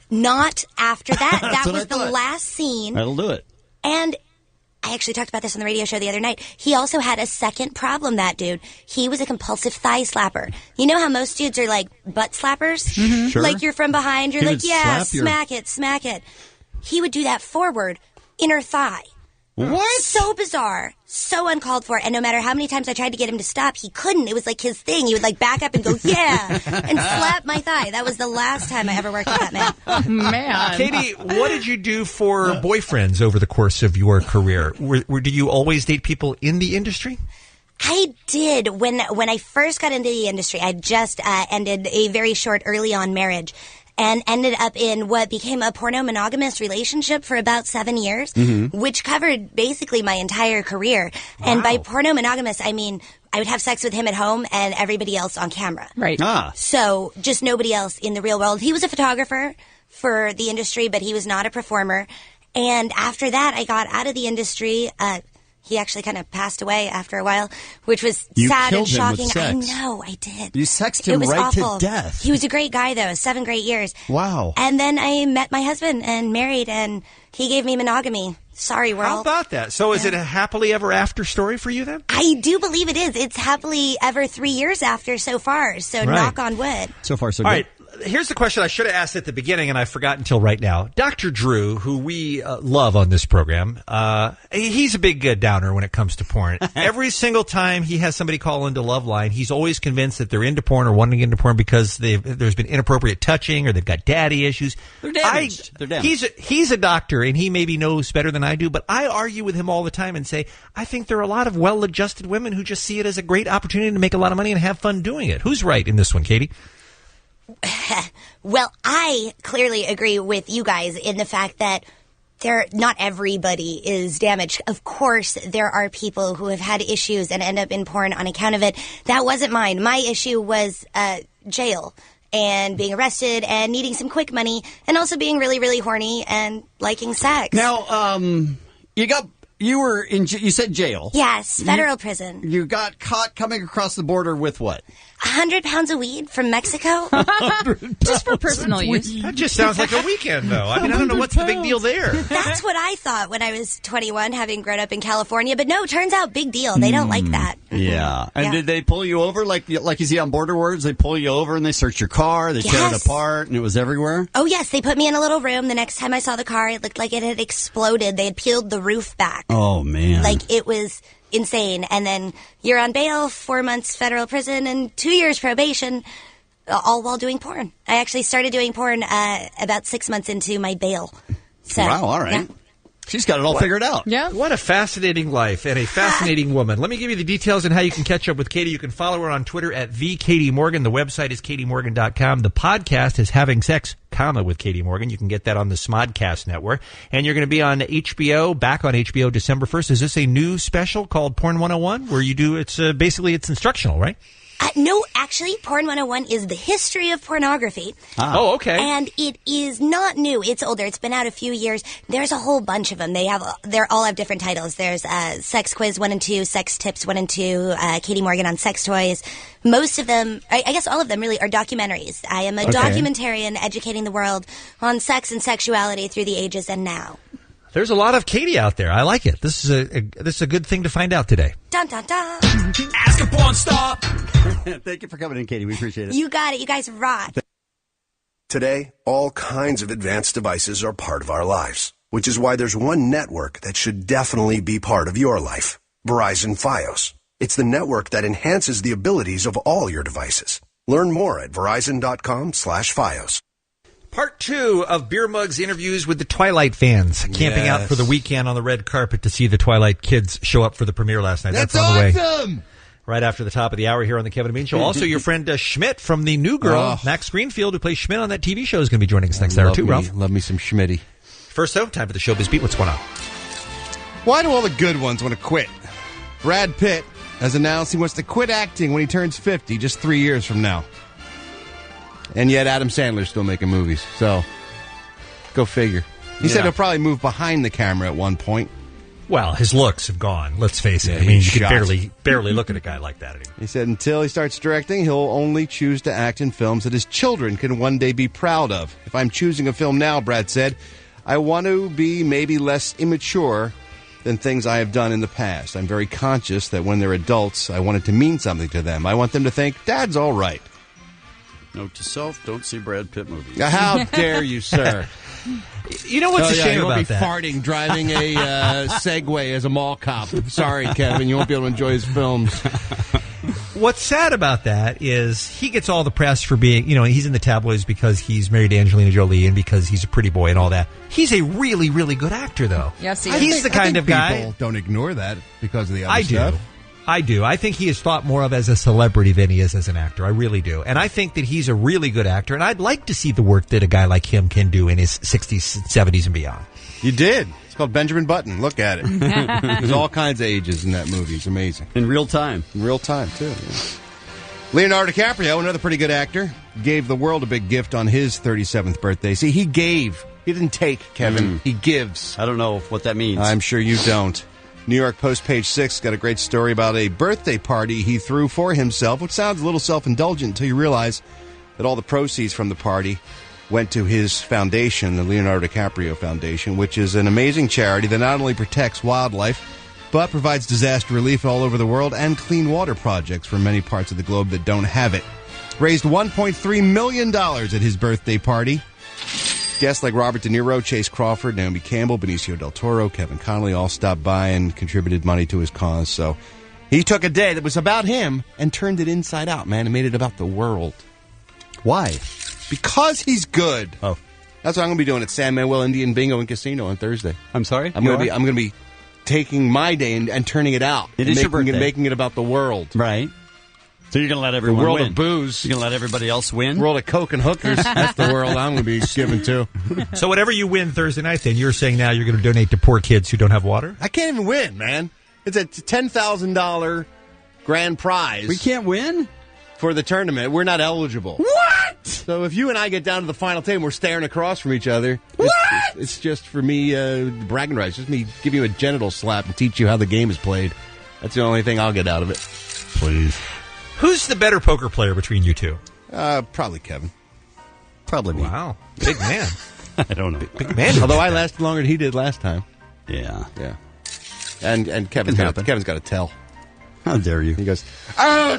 Not after that. That was the last scene. That'll do it. And I actually talked about this on the radio show the other night. He also had a second problem, that dude. He was a compulsive thigh slapper. You know how most dudes are like butt slappers? Mm-hmm. Sure. Like you're from behind, you're like, yeah, smack it. He would do that forward, inner thigh. What? So bizarre, so uncalled for, and no matter how many times I tried to get him to stop, he couldn't. It was like his thing. He would like back up and go, yeah, and slap my thigh. That was the last time I ever worked with that man. Oh, man. Katie, what did you do for boyfriends over the course of your career? Did you always date people in the industry? I did. When I first got into the industry, I just ended a very short early on marriage and ended up in what became a porno-monogamous relationship for about 7 years, which covered basically my entire career. Wow. And by porno-monogamous, I mean I would have sex with him at home and everybody else on camera. Right. So just nobody else in the real world. He was a photographer for the industry, but he was not a performer. And after that, I got out of the industry. He actually kind of passed away after a while, which was sad and shocking. I know, I did. You sexed him right to death. He was a great guy, though. 7 great years. Wow. And then I met my husband and married, and he gave me monogamy. Sorry, world. How about that? So is it a happily ever after story for you then? I do believe it is. It's happily ever 3 years after so far, so knock on wood. So far, so good. All right. here's the question I should have asked at the beginning, and I forgot until right now. Dr. Drew, who we love on this program, he's a big downer when it comes to porn. Every single time he has somebody call into Loveline, he's always convinced that they're into porn or wanting to get into porn because there's been inappropriate touching or they've got daddy issues. They're damaged. They're damaged. He's a doctor, and he maybe knows better than I do, but I argue with him all the time and say, I think there are a lot of well-adjusted women who just see it as a great opportunity to make a lot of money and have fun doing it. Who's right in this one, Katie? Well, I clearly agree with you guys in the fact that not everybody is damaged. Of course, there are people who have had issues and end up in porn on account of it. That wasn't mine. My issue was jail and being arrested and needing some quick money and also being really, really horny and liking sex. Now, you said jail. Yes, federal prison. You got caught coming across the border with what? 100 pounds of weed from Mexico. Just for personal use. That just sounds like a weekend, though. I mean, I don't know what's the big deal there. That's what I thought when I was 21, having grown up in California. But no, turns out big deal. They don't like that. Yeah. And did they pull you over like you see on Border Wars? They pull you over and they search your car. They tear it apart and it was everywhere? Oh, yes. They put me in a little room. The next time I saw the car, it looked like it had exploded. They had peeled the roof back. Oh, man. Like, it was insane. And then you're on bail, 4 months federal prison, and 2 years probation, all while doing porn. I actually started doing porn about 6 months into my bail. So, wow, all right. Yeah. She's got it all figured out. Yeah. What a fascinating life and a fascinating woman. Let me give you the details on how you can catch up with Katie. You can follow her on Twitter at @TheKatieMorgan. The website is KatieMorgan.com. The podcast is Having Sex, with Katie Morgan. You can get that on the Smodcast network. And you're going to be on HBO, back on HBO December 1st. Is this a new special called Porn 101 where you do, it's instructional, right? No, actually, Porn 101 is the history of pornography. Oh, okay. And it is not new. It's older. It's been out a few years. There's a whole bunch of them. They all have different titles. There's Sex Quiz 1 and 2, Sex Tips 1 and 2, Katie Morgan on sex toys. Most of them, I guess all of them really, are documentaries. I am a documentarian educating the world on sex and sexuality through the ages and now. There's a lot of Katie out there. I like it. This is a good thing to find out today. Dun, dun, dun. Ask a porn star. Thank you for coming in, Katie. We appreciate it. You got it. You guys rock. Today, all kinds of advanced devices are part of our lives, which is why there's one network that should definitely be part of your life. Verizon Fios. It's the network that enhances the abilities of all your devices. Learn more at verizon.com/Fios. Part 2 of Beer Mug's interviews with the Twilight fans, camping out for the weekend on the red carpet to see the Twilight kids show up for the premiere last night. That's on the way. awesome! Right after the top of the hour here on the Kevin and Bean Show. Also, your friend Schmidt from the New Girl, Max Greenfield, who plays Schmidt on that TV show, is going to be joining us next hour too, Ralph. Love me some Schmitty. First, though, time for the Showbiz Beat. What's going on? Why do all the good ones want to quit? Brad Pitt has announced he wants to quit acting when he turns 50, just 3 years from now. And yet Adam Sandler's still making movies, so go figure. He said he'll probably move behind the camera at one point. Well, his looks have gone, let's face it. Yeah, I mean, he's you could shot. barely look at a guy like that anymore. He said until he starts directing, he'll only choose to act in films that his children can one day be proud of. If I'm choosing a film now, Brad said, I want to be maybe less immature than things I have done in the past. I'm very conscious that when they're adults, I want it to mean something to them. I want them to think, Dad's all right. Note to self, don't see Brad Pitt movies. How dare you, sir? You know what's a shame you about won't be that? farting driving a Segway as a mall cop. Sorry, Kevin, you won't be able to enjoy his films. What's sad about that is he gets all the press for being, he's in the tabloids because he's married to Angelina Jolie and because he's a pretty boy and all that. He's a really, really good actor, though. Yes, he He's is. the kind of guy. People don't ignore that because of the other I stuff. do. I do. I think he is thought more of as a celebrity than he is as an actor. I really do. And I think that he's a really good actor, and I'd like to see the work that a guy like him can do in his 60s, 70s, and beyond. You did. It's called Benjamin Button. Look at it. There's all kinds of ages in that movie. It's amazing. In real time. In real time, too. Yeah. Leonardo DiCaprio, another pretty good actor, gave the world a big gift on his 37th birthday. See, he gave. He didn't take, Kevin. He gives. I don't know what that means. I'm sure you don't. New York Post page 6 got a great story about a birthday party he threw for himself, which sounds a little self-indulgent until you realize that all the proceeds from the party went to his foundation, the Leonardo DiCaprio Foundation, which is an amazing charity that not only protects wildlife, but provides disaster relief all over the world and clean water projects for many parts of the globe that don't have it. Raised $1.3 million at his birthday party. Guests like Robert De Niro, Chase Crawford, Naomi Campbell, Benicio del Toro, Kevin Connolly all stopped by and contributed money to his cause. So he took a day that was about him and turned it inside out, man, and made it about the world. Why? Because he's good. Oh. That's what I'm going to be doing at San Manuel Indian Bingo and Casino on Thursday. I'm sorry? I'm going to be taking my day and turning it out. It is your birthday. Making it about the world. Right. So you're going to let everyone the world win. of booze. You're going to let everybody else win? World of coke and hookers. That's the world I'm going to be giving to. So whatever you win Thursday night, then you're saying now you're going to donate to poor kids who don't have water? I can't even win, man. It's a $10,000 grand prize. We can't win? For the tournament. We're not eligible. What? So if you and I get down to the final table and we're staring across from each other, it's just for me bragging rights. Just me give you a genital slap and teach you how the game is played. That's the only thing I'll get out of it. Please. Who's the better poker player between you two? Probably Kevin. Probably me. Wow. Big man. I don't know. Big man. Although I lasted longer than he did last time. Yeah. Yeah. And Kevin's got to tell. How dare you? He goes,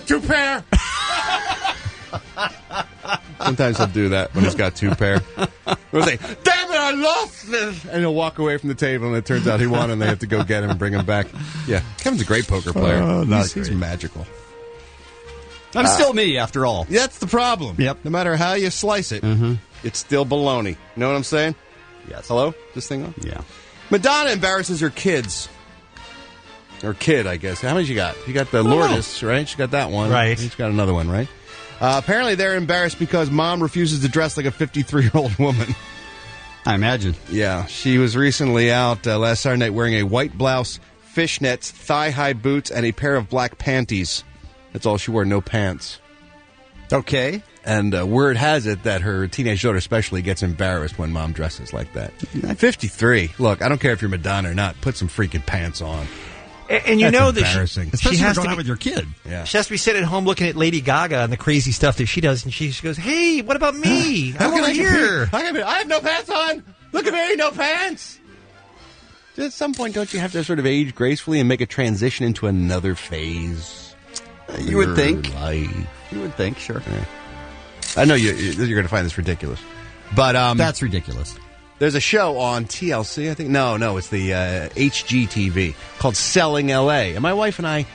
two pair! Sometimes he'll do that when he's got two pair. He'll say, damn it, I lost this! And he'll walk away from the table, and it turns out he won, and they have to go get him and bring him back. Yeah, Kevin's a great poker player. He's magical. I'm still me, after all. That's the problem. Yep. No matter how you slice it, it's still baloney. You know what I'm saying? Yes. Hello? This thing on? Yeah. Madonna embarrasses her kids. Or kid, I guess. How many you got? You got the Lourdes, right? She got that one. Right. She's got another one, right? Apparently they're embarrassed because mom refuses to dress like a 53-year-old woman. I imagine. Yeah. She was recently out last Saturday night wearing a white blouse, fishnets, thigh-high boots, and a pair of black panties. That's all she wore, no pants. Okay. And word has it that her teenage daughter especially gets embarrassed when mom dresses like that. 53. Look, I don't care if you're Madonna or not. Put some freaking pants on. And you That's know that embarrassing. she has to going be out with your kid. Yeah. She has to be sitting at home looking at Lady Gaga and the crazy stuff that she does, and she goes, "Hey, what about me? I'm over here. I have no pants on. Look at me, no pants." At some point, don't you have to sort of age gracefully and make a transition into another phase? You would think. Life. You would think, sure. Yeah. I know you're going to find this ridiculous, but that's ridiculous. There's a show on TLC, I think. No, it's the HGTV called Selling LA. And my wife and I,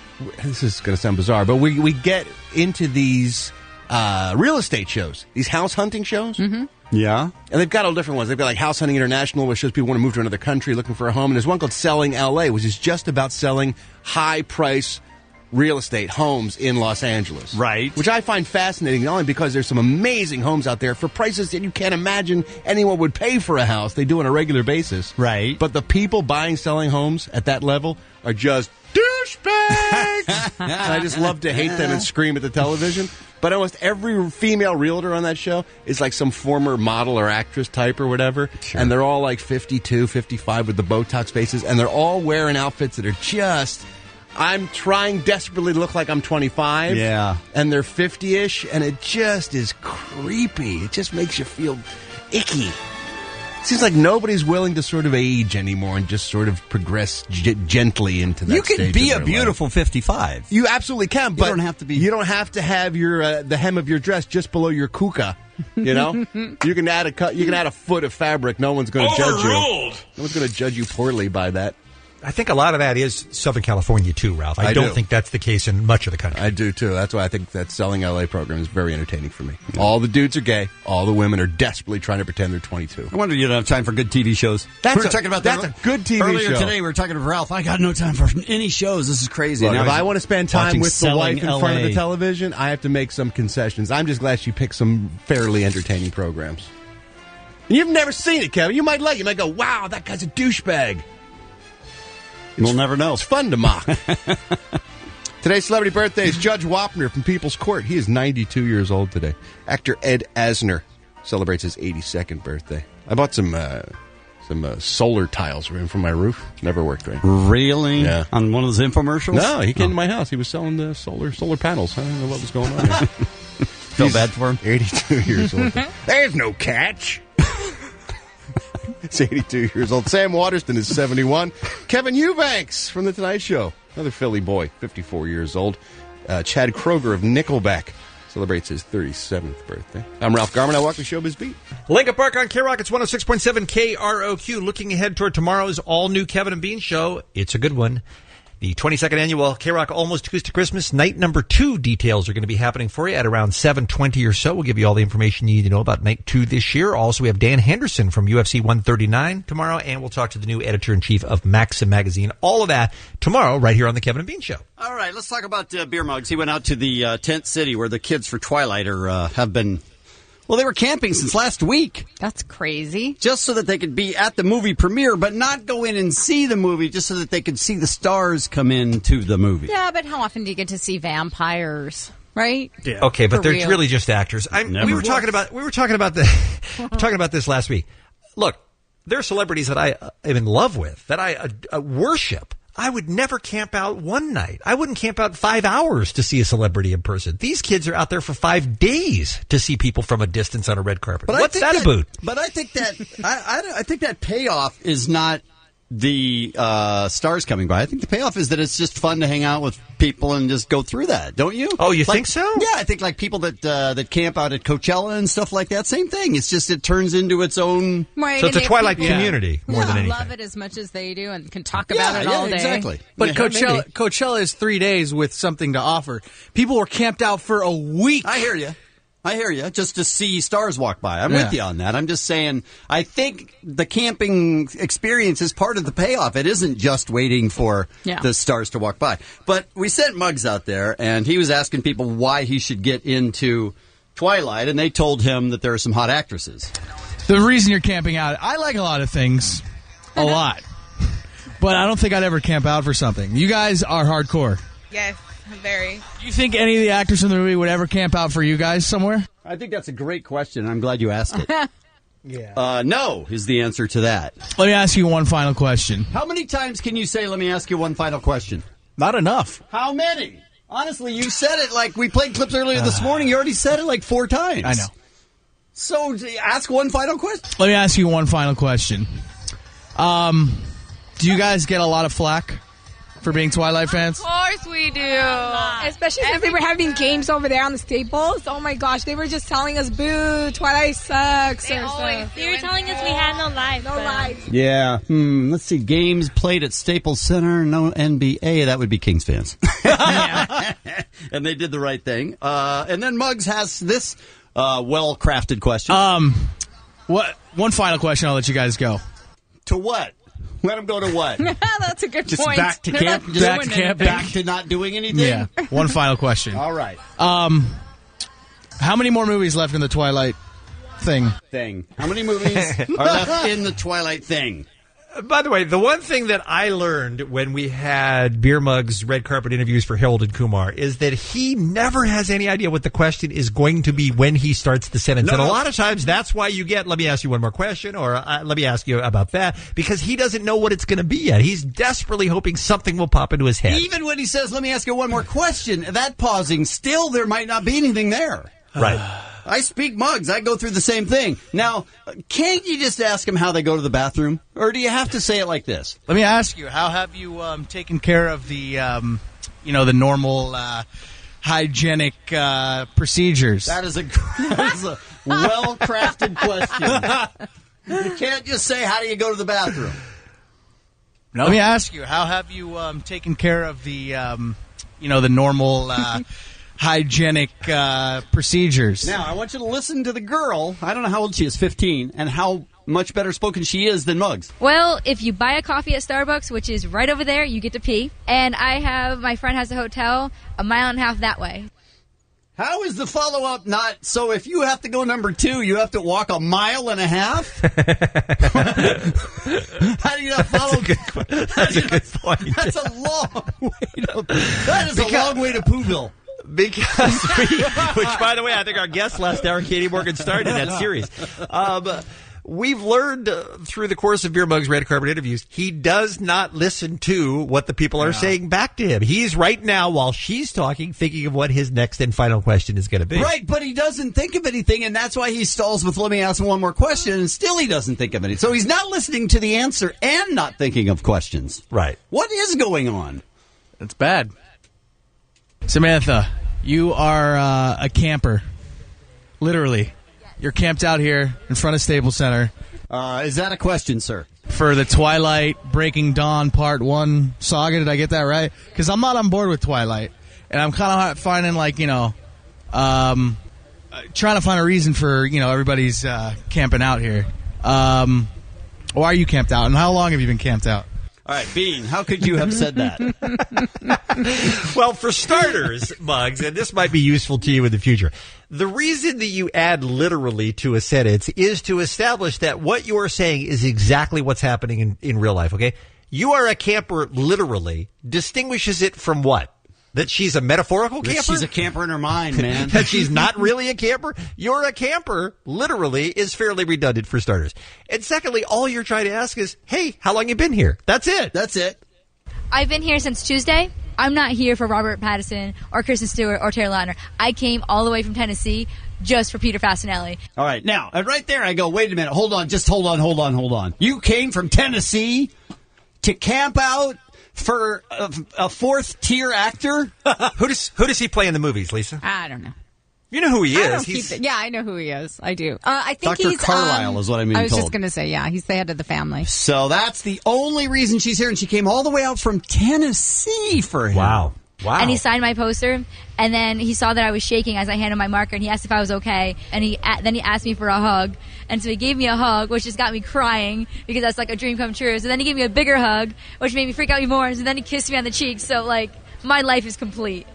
this is going to sound bizarre, but we get into these real estate shows, these house hunting shows. Mm-hmm. Yeah. And they've got all different ones. They've got like House Hunting International, which shows people want to move to another country looking for a home. And there's one called Selling LA, which is just about selling high-price real estate homes in Los Angeles. Right. Which I find fascinating, not only because there's some amazing homes out there for prices that you can't imagine anyone would pay for a house. They do on a regular basis. Right. But the people buying, selling homes at that level are just douchebags! And I just love to hate them and scream at the television. But almost every female realtor on that show is like some former model or actress type or whatever. Sure. And they're all like 52, 55 with the Botox faces. And they're all wearing outfits that are just... I'm trying desperately to look like I'm 25. Yeah. And they're 50-ish, and it just is creepy. It just makes you feel icky. It seems like nobody's willing to sort of age anymore and just sort of progress gently into that stage. You can be of a their beautiful life. 55. You absolutely can, but you don't have to be. You don't have to have your the hem of your dress just below your kuka. You know, you can add a foot of fabric. No one's going to judge you. No one's going to judge you poorly by that. I think a lot of that is Southern California, too, Ralph. I don't think that's the case in much of the country. I do, too. That's why I think that Selling LA program is very entertaining for me. Yeah. All the dudes are gay. All the women are desperately trying to pretend they're 22. I wonder you don't have time for good TV shows. That's we were talking about that's that a good TV earlier show. Today, we were talking to Ralph. I got no time for any shows. This is crazy. Look, now if I want to spend time with the wife in front of the LA. television, I have to make some concessions. I'm just glad she picked some fairly entertaining programs. And you've never seen it, Kevin. You might like it. You might go, wow, that guy's a douchebag. We'll never know. It's fun to mock. Today's celebrity birthday is Judge Wapner from People's Court. He is 92 years old today. Actor Ed Asner celebrates his 82nd birthday. I bought some solar tiles for him for my roof. Never worked right. Really? Yeah. On one of those infomercials? No, he came to my house. He was selling the solar panels. I don't know what was going on there. Feel bad for him? 82 years old. There's no catch. He's 82 years old. Sam Waterston is 71. Kevin Eubanks from The Tonight Show, another Philly boy, 54 years old. Chad Kroeger of Nickelback, celebrates his 37th birthday. I'm Ralph Garman. I walk the Showbiz Beat. Lincoln Park on K-Rock. It's 106.7 KROQ. Looking ahead toward tomorrow's all-new Kevin and Bean show. It's a good one. The 22nd annual K-Rock Almost Acoustic Christmas Night number 2 details are going to be happening for you at around 7:20 or so. We'll give you all the information you need to know about Night 2 this year. Also, we have Dan Henderson from UFC 139 tomorrow, and we'll talk to the new editor-in-chief of Maxim Magazine. All of that tomorrow right here on the Kevin and Bean Show. All right, let's talk about Beer Mugs. He went out to the tent city where the kids for Twilight have been... Well, they were camping since last week. That's crazy. Just so that they could be at the movie premiere, but not go in and see the movie, just so that they could see the stars come into the movie. Yeah, but how often do you get to see vampires, right? Yeah. Okay, but For they're real. really just actors. We were talking about this last week. Look, there are celebrities that I am in love with, that I worship. I would never camp out one night. I wouldn't camp out 5 hours to see a celebrity in person. These kids are out there for 5 days to see people from a distance on a red carpet. But What's that about? But I think that I think that payoff is not the stars coming by. I think the payoff is that it's just fun to hang out with people and just go through that. Don't you? Oh, you think so? Yeah, I think like people that camp out at Coachella and stuff like that. Same thing. It's just it turns into its own. Right, So it's a and if Twilight people community more than anything. love it as much as they do and can talk about it all day. Exactly. But Yeah, Coachella is 3 days with something to offer. People were camped out for a week. I hear you. Just to see stars walk by. I'm with you on that. I'm just saying, I think the camping experience is part of the payoff. It isn't just waiting for the stars to walk by. But we sent Muggs out there, and he was asking people why he should get into Twilight, and they told him that there are some hot actresses. The reason you're camping out, I like a lot of things. A lot. But I don't think I'd ever camp out for something. You guys are hardcore. Yes, very. Do you think any of the actors in the movie would ever camp out for you guys somewhere? I think that's a great question. I'm glad you asked it. No is the answer to that. Let me ask you one final question. How many times can you say, let me ask you one final question? Not enough. How many? Honestly, you said it like we played clips earlier this morning. You already said it like 4 times. I know. So ask one final question. Let me ask you one final question. Do you guys get a lot of flack for being Twilight fans? Of course we do. Especially since they were having games over there on the Staples. Oh my gosh, they were just telling us, boo, Twilight sucks. They were telling us we had no life. No life. Yeah. Let's see. Games played at Staples Center. No NBA. That would be Kings fans. And they did the right thing. And then Muggs has this well-crafted question. One final question. I'll let you guys go. To what? Let him go to what? That's a good Just point. back to camp? Just Back to camping. Back to not doing anything? Yeah. One final question. All right. How many more movies left in the Twilight thing? How many movies are left in the Twilight thing? By the way, the one thing that I learned when we had Beer Mug's red carpet interviews for Harold and Kumar is that he never has any idea what the question is going to be when he starts the sentence. And a lot of times that's why you get, let me ask you one more question, or let me ask you about that, because he doesn't know what it's going to be yet. He's desperately hoping something will pop into his head. Even when he says, let me ask you one more question, that pausing, still there might not be anything there. Right. I speak Muggs. I go through the same thing. Now, can't you just ask them how they go to the bathroom? Or do you have to say it like this? Let me ask you, how have you taken care of the, the normal hygienic procedures? That is a well-crafted question. You can't just say, how do you go to the bathroom? No. Let me ask you, how have you taken care of the, the normal hygienic procedures? Now, I want you to listen to the girl. I don't know how old she is, 15, and how much better spoken she is than Muggs. Well, if you buy a coffee at Starbucks, which is right over there, you get to pee. And my friend has a hotel a mile and a half that way. How is the follow-up not, so if you have to go number 2, you have to walk a mile and a half? How do you not follow? That's a good point. That's a long way to, that is a long way to Pooville. Because which, by the way, I think our guest last hour, Katie Morgan, started that series. We've learned through the course of Beer Mug's red carpet interviews, he does not listen to what the people are saying back to him. He's right now, while she's talking, thinking of what his next and final question is going to be. Right, but he doesn't think of anything, and that's why he stalls with, let me ask one more question, and still he doesn't think of anything. So he's not listening to the answer and not thinking of questions. Right. What is going on? That's bad. Samantha, You are a camper. Literally. You're camped out here in front of Staples Center. Is that a question, sir? For the Twilight Breaking Dawn Part 1 saga. Did I get that right? Because I'm not on board with Twilight. And I'm kind of finding, trying to find a reason for, everybody's camping out here. Why are you camped out? And how long have you been camped out? All right, Bean, how could you have said that? Well, for starters, Muggs, and this might be useful to you in the future, the reason that you add literally to a sentence is to establish that what you're saying is exactly what's happening in real life, okay? You are a camper literally distinguishes it from what? That she's a metaphorical camper? She's a camper in her mind, man. That she's not really a camper? You're a camper, literally, is fairly redundant for starters. And secondly, all you're trying to ask is, hey, how long you been here? That's it. That's it. I've been here since Tuesday. I'm not here for Robert Pattinson or Kristen Stewart or Taylor Lautner. I came all the way from Tennessee just for Peter Fasinelli. All right, now, right there I go, wait a minute, hold on. You came from Tennessee to camp out for a fourth-tier actor? Who does he play in the movies, Lisa? I don't know. You know who he is. Yeah, I know who he is. I do. I think Dr. he's Carlisle is what I mean. I was just going to say, yeah, he's the head of the family. So that's the only reason she's here, and she came all the way out from Tennessee for him. Wow. And he signed my poster, and then he saw that I was shaking as I handed my marker, and he asked if I was okay, and then he asked me for a hug, and so he gave me a hug, which just got me crying, because that's like a dream come true. So then he gave me a bigger hug, which made me freak out even more, and so then he kissed me on the cheek, so my life is complete.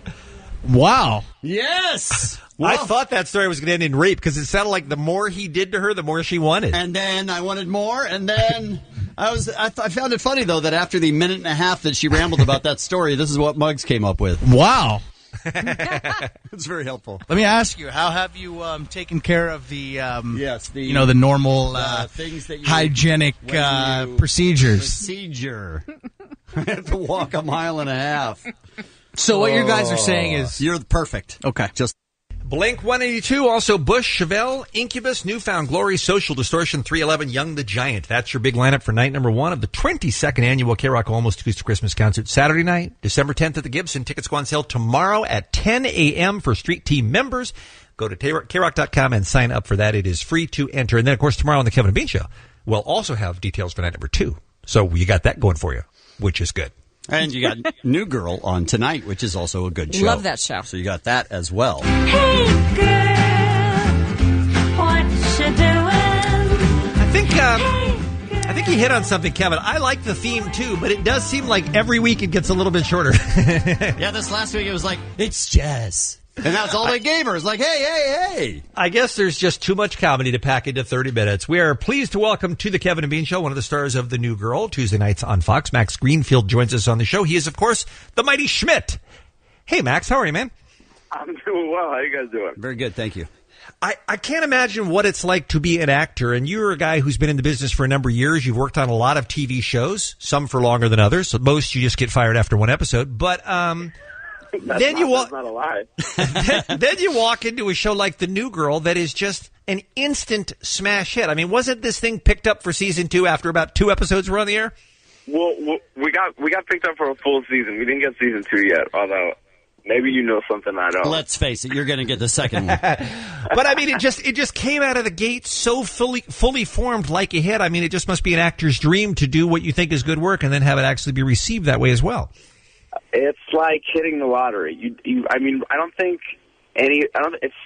Wow. Yes! Well, I thought that story was going to end in rape, because it sounded like the more he did to her, the more she wanted. And then I wanted more, and then I found it funny, though, that after the minute and a half that she rambled about that story, this is what Muggs came up with. Wow. It's very helpful. Let me ask you, how have you taken care of the normal things that you hygienic procedures? Procedure. I have to walk a mile and a half. So what you guys are saying is you're perfect. Okay. Just Blink-182, also Bush, Chevelle, Incubus, Newfound Glory, Social Distortion, 311, Young the Giant. That's your big lineup for night number 1 of the 22nd annual K-Rock Almost Acoustic Christmas Concert. Saturday night, December 10th at the Gibson. Tickets go on sale tomorrow at 10 a.m. for Street Team members. Go to krock.com and sign up for that. It is free to enter. And then, of course, tomorrow on the Kevin and Bean Show, we'll also have details for night number 2. So you got that going for you, which is good. And you got New Girl on tonight, which is also a good show. Love that show. So you got that as well. Hey girl, what you doing? I think you hit on something, Kevin. I like the theme too, but it does seem like every week it gets a little bit shorter. Yeah, this last week it was like, it's jazz. And that's all they gave her. It's like, hey. I guess there's just too much comedy to pack into 30 minutes. We are pleased to welcome to the Kevin and Bean Show one of the stars of The New Girl, Tuesday nights on Fox. Max Greenfield joins us on the show. He is, of course, the mighty Schmidt. Hey, Max, how are you, man? I'm doing well. How you guys doing? Very good, thank you. I can't imagine what it's like to be an actor, and you're a guy who's been in the business for a number of years. You've worked on a lot of TV shows, some for longer than others. So most you just get fired after one episode. But that's not a lie. Then you walk into a show like The New Girl that is just an instant smash hit. I mean, wasn't this thing picked up for season 2 after about 2 episodes were on the air? Well, we got picked up for a full season. We didn't get season 2 yet, although maybe you know something I don't. Let's face it, you're going to get the second one. But I mean, it just came out of the gate so fully formed like a hit. I mean, it just must be an actor's dream to do what you think is good work and then have it actually be received that way as well. It's like hitting the lottery. It's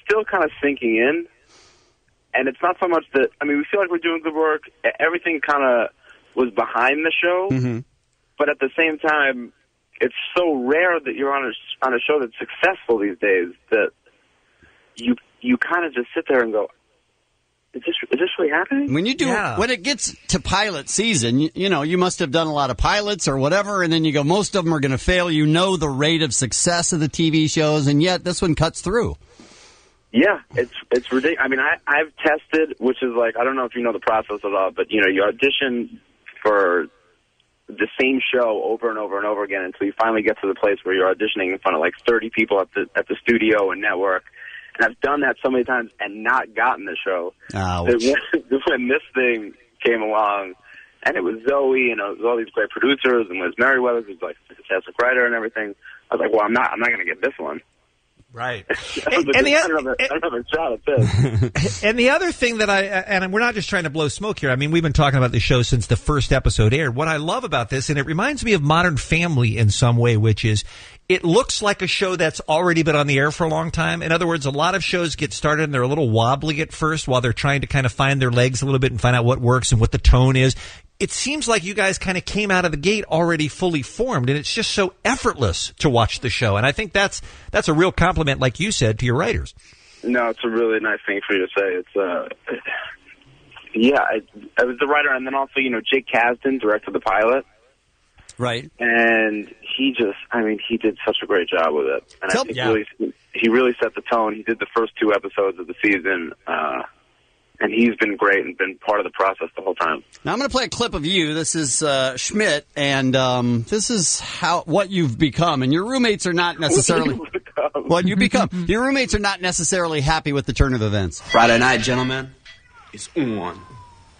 still kind of sinking in, and it's not so much that, we feel like we're doing good work. Everything kind of was behind the show, but at the same time, it's so rare that you're on a show that's successful these days that you kind of just sit there and go, Is this really happening? When it gets to pilot season, you must have done a lot of pilots or whatever, and then you go, most of them are going to fail. You know the rate of success of the TV shows, and yet this one cuts through. Yeah, it's ridiculous. I've tested, which is like, I don't know if you know the process at all, but you audition for the same show over and over and over again until you finally get to the place where you're auditioning in front of like 30 people at the studio and network. And I've done that so many times and not gotten the show. When this thing came along, and it was Zoe, and it was all these great producers, and Liz Merriweather, who's like a fantastic writer and everything, I was like, well, I'm not going to get this one. Right. I don't have a shot at this. And the other thing that and we're not just trying to blow smoke here. I mean, we've been talking about this show since the first episode aired. What I love about this, and it reminds me of Modern Family in some way, which is it looks like a show that's already been on the air for a long time. In other words, a lot of shows get started and they're a little wobbly at first while they're trying to kind of find their legs a little bit and find out what works and what the tone is. It seems like you guys kind of came out of the gate already fully formed, and it's just so effortless to watch the show. And I think that's a real compliment, like you said, to your writers. No, it's a really nice thing for you to say. I was the writer, and then also, Jake Kasdan directed the pilot. Right. And he did such a great job with it. And I think he really set the tone. He did the first 2 episodes of the season, and he's been great and been part of the process the whole time. Now I'm going to play a clip of you. This is Schmidt, and this is what you've become. And your roommates are not necessarily what you become. Your roommates are not necessarily happy with the turn of events. Friday night, gentlemen, it's on.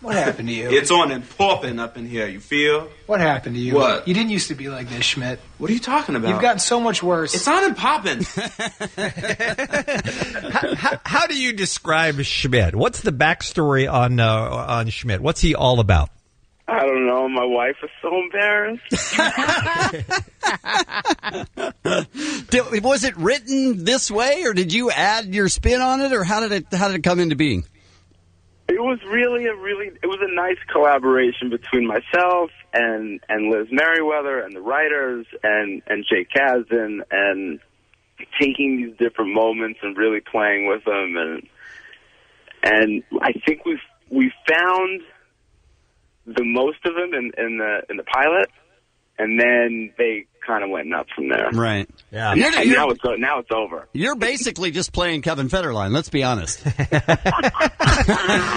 What happened to you? It's on and popping up in here, you feel? What happened to you? What? You didn't used to be like this, Schmidt. What are you talking about? You've gotten so much worse. It's on and popping. How do you describe Schmidt? What's the backstory on Schmidt? What's he all about? I don't know. My wife is so embarrassed. Was it written this way, or did you add your spin on it, or how did it come into being? It was it was a nice collaboration between myself and Liz Merriweather and the writers and Jake Kasdan, and taking these different moments and really playing with them, and I think we found the most of them in the pilot, and then they kind of went nuts from there. Right. Yeah. And now it's over. You're basically just playing Kevin Federline. Let's be honest.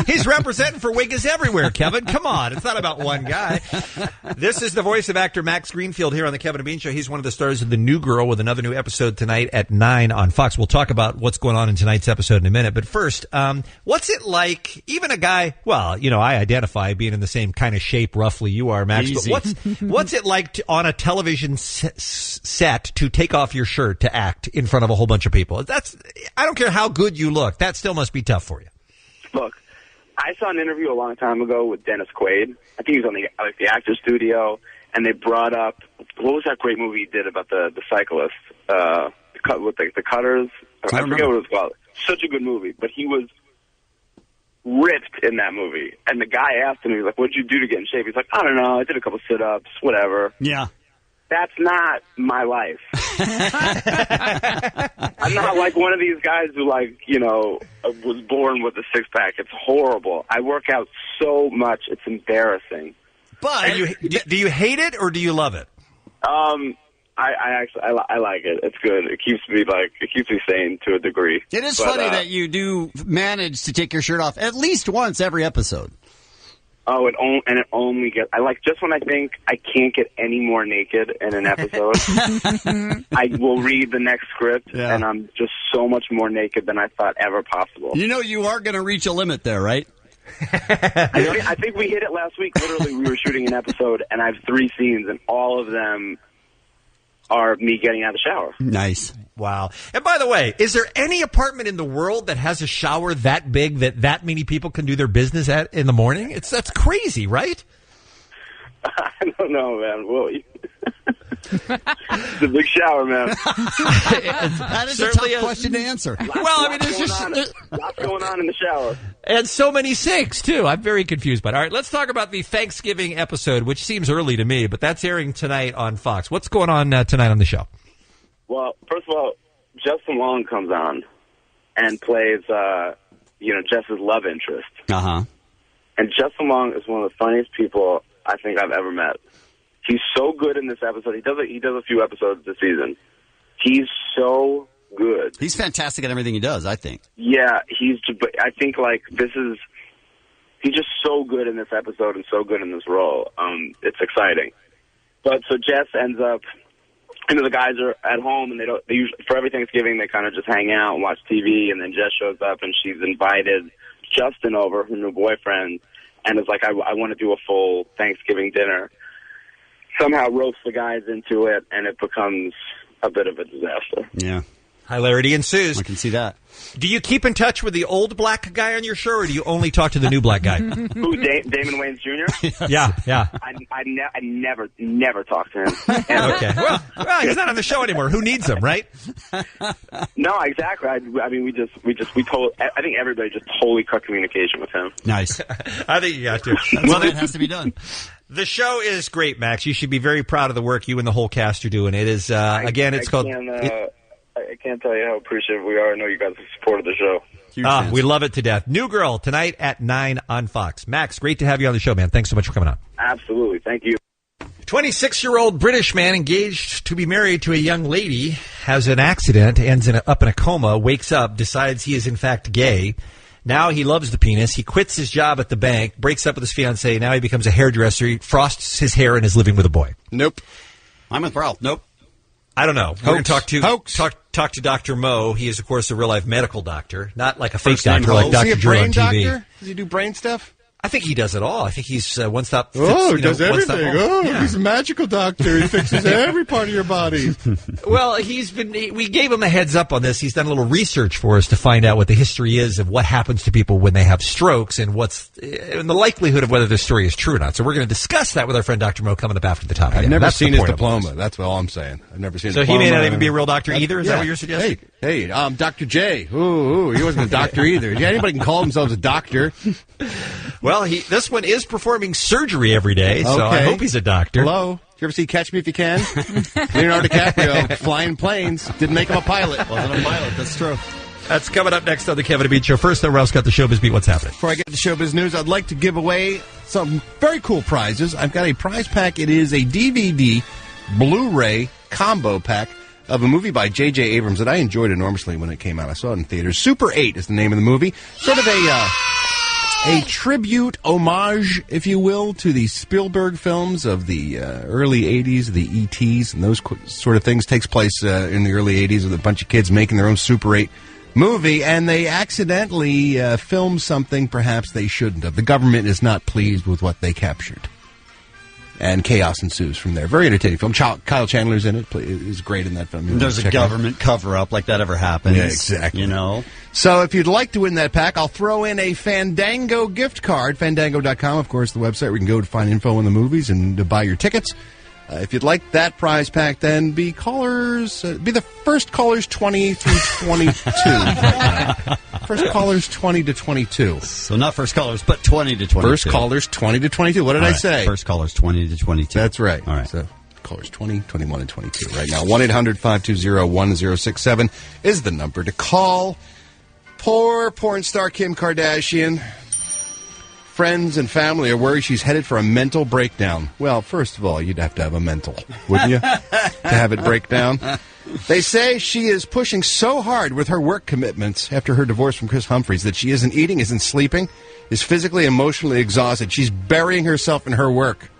He's representing for Wiggins everywhere, Kevin. Come on. It's not about one guy. This is the voice of actor Max Greenfield here on the Kevin and Bean Show. He's one of the stars of The New Girl with another new episode tonight at 9 on Fox. We'll talk about what's going on in tonight's episode in a minute. But first, what's it like, even a guy, well, I identify being in the same kind of shape roughly you are, Max. Easy. But what's it like on a television set to take off your shirt to act in front of a whole bunch of people? I don't care how good you look. That still must be tough for you. Look, I saw an interview a long time ago with Dennis Quaid. I think he was on the Actors Studio, and they brought up, what was that great movie he did about the cyclist with the cutters? I forget what it was called. Such a good movie, but he was ripped in that movie. And the guy asked him, he was like, "What'd you do to get in shape?" He's like, "I don't know. I did a couple sit-ups, whatever." Yeah. That's not my life. I'm not like one of these guys who, was born with a six-pack. It's horrible. I work out so much, it's embarrassing. But do you hate it or do you love it? I like it. It's good. It keeps me sane to a degree. It is funny that you do manage to take your shirt off at least once every episode. Oh, it only gets. Just when I think I can't get any more naked in an episode, I will read the next script, and I'm just so much more naked than I thought ever possible. You are going to reach a limit there, right? I think we hit it last week. Literally, we were shooting an episode, and I have 3 scenes, and all of them are me getting out of the shower. Nice. Wow. And by the way, is there any apartment in the world that has a shower that big that many people can do their business at in the morning? That's crazy, right? I don't know, man. Well, it's a big shower, man. That is a tough question to answer. Lots going on in the shower. And so many sinks, too. I'm very confused by it. All right, let's talk about the Thanksgiving episode, which seems early to me, but that's airing tonight on Fox. What's going on tonight on the show? Well, first of all, Justin Long comes on and plays, Jess's love interest. Uh-huh. And Justin Long is one of the funniest people I think I've ever met. He's so good in this episode. He does a few episodes this season. He's so good. He's fantastic at everything he does, I think. Yeah, he's just so good in this episode and so good in this role. It's exciting. But so Jess ends up, the guys are at home and they usually, for every Thanksgiving, they kind of just hang out and watch TV, and then Jess shows up and she's invited Justin over, her new boyfriend, and is like, I want to do a full Thanksgiving dinner. Somehow ropes the guys into it, and it becomes a bit of a disaster. Yeah. Hilarity ensues. I can see that. Do you keep in touch with the old black guy on your show, or do you only talk to the new black guy? Who, Damon Wayans Jr.? Yeah. I never talk to him. Okay. Well, he's not on the show anymore. Who needs him, right? No, exactly. I mean, we I think everybody just totally cut communication with him. Nice. I think you got to. Well, it has to be done. The show is great, Max. You should be very proud of the work you and the whole cast are doing. It is, it's called... I can't tell you how appreciative we are. I know you guys have supported the show. We love it to death. New Girl, tonight at 9 on Fox. Max, great to have you on the show, man. Thanks so much for coming on. Absolutely. Thank you. 26-year-old British man engaged to be married to a young lady has an accident, ends up in a coma, wakes up, decides he is in fact gay. Now he loves the penis. He quits his job at the bank, breaks up with his fiancée. Now he becomes a hairdresser. He frosts his hair and is living with a boy. Nope. I'm with Ralph. Nope. I don't know. We're going to talk to Dr. Mo. He is, of course, a real-life medical doctor, not like a fake doctor like Dr. Drew on TV. Doctor? Does he do brain stuff? I think he does it all. I think he's one-stop. He does everything. He's a magical doctor. He fixes every part of your body. Well, we gave him a heads up on this. He's done a little research for us to find out what the history is of what happens to people when they have strokes and and the likelihood of whether this story is true or not. So we're going to discuss that with our friend Dr. Mo coming up after the top. I've never seen his diploma. That's all I'm saying. I've never seen. So he may not even be a real doctor either. Is that what you're suggesting? Hey, Dr. J. Ooh, he wasn't a doctor either. Anybody can call themselves a doctor. Well, this one is performing surgery every day, so I hope he's a doctor. Hello. Did you ever see Catch Me If You Can? Leonardo DiCaprio flying planes. Didn't make him a pilot. Wasn't a pilot. That's true. That's coming up next on the Kevin and Bean Show. First, though, Ralph's got the Showbiz Beat. What's happening? Before I get to Showbiz News, I'd like to give away some very cool prizes. I've got a prize pack. It is a DVD Blu-ray combo pack of a movie by J.J. Abrams that I enjoyed enormously when it came out. I saw it in theaters. Super 8 is the name of the movie. Sort of a tribute, homage, if you will, to the Spielberg films of the early 80s, the E.T.s, and those sort of things. Takes place in the early 80s with a bunch of kids making their own Super 8 movie, and they accidentally filmed something perhaps they shouldn't have. The government is not pleased with what they captured. And chaos ensues from there. Very entertaining film. Kyle Chandler's in it. Is great in that film. There's a government cover-up like that ever happens. Yeah, exactly. You know? So if you'd like to win that pack, I'll throw in a Fandango gift card. Fandango.com, of course, the website where you can go to find info on the movies and to buy your tickets. If you'd like that prize pack, then be the first callers 20 through 22 right now. First callers 20 to 22. So not first callers, but 20 to 22. First callers 20 to 22. What did I say? First callers 20 to 22. That's right. All right. So callers 20, 21, and 22 right now. 1-800-520-1067 is the number to call. Poor porn star Kim Kardashian. Friends and family are worried she's headed for a mental breakdown. Well, first of all, you'd have to have a mental, wouldn't you, to have it break down? They say she is pushing so hard with her work commitments after her divorce from Chris Humphries that she isn't eating, isn't sleeping, is physically, emotionally exhausted. She's burying herself in her work.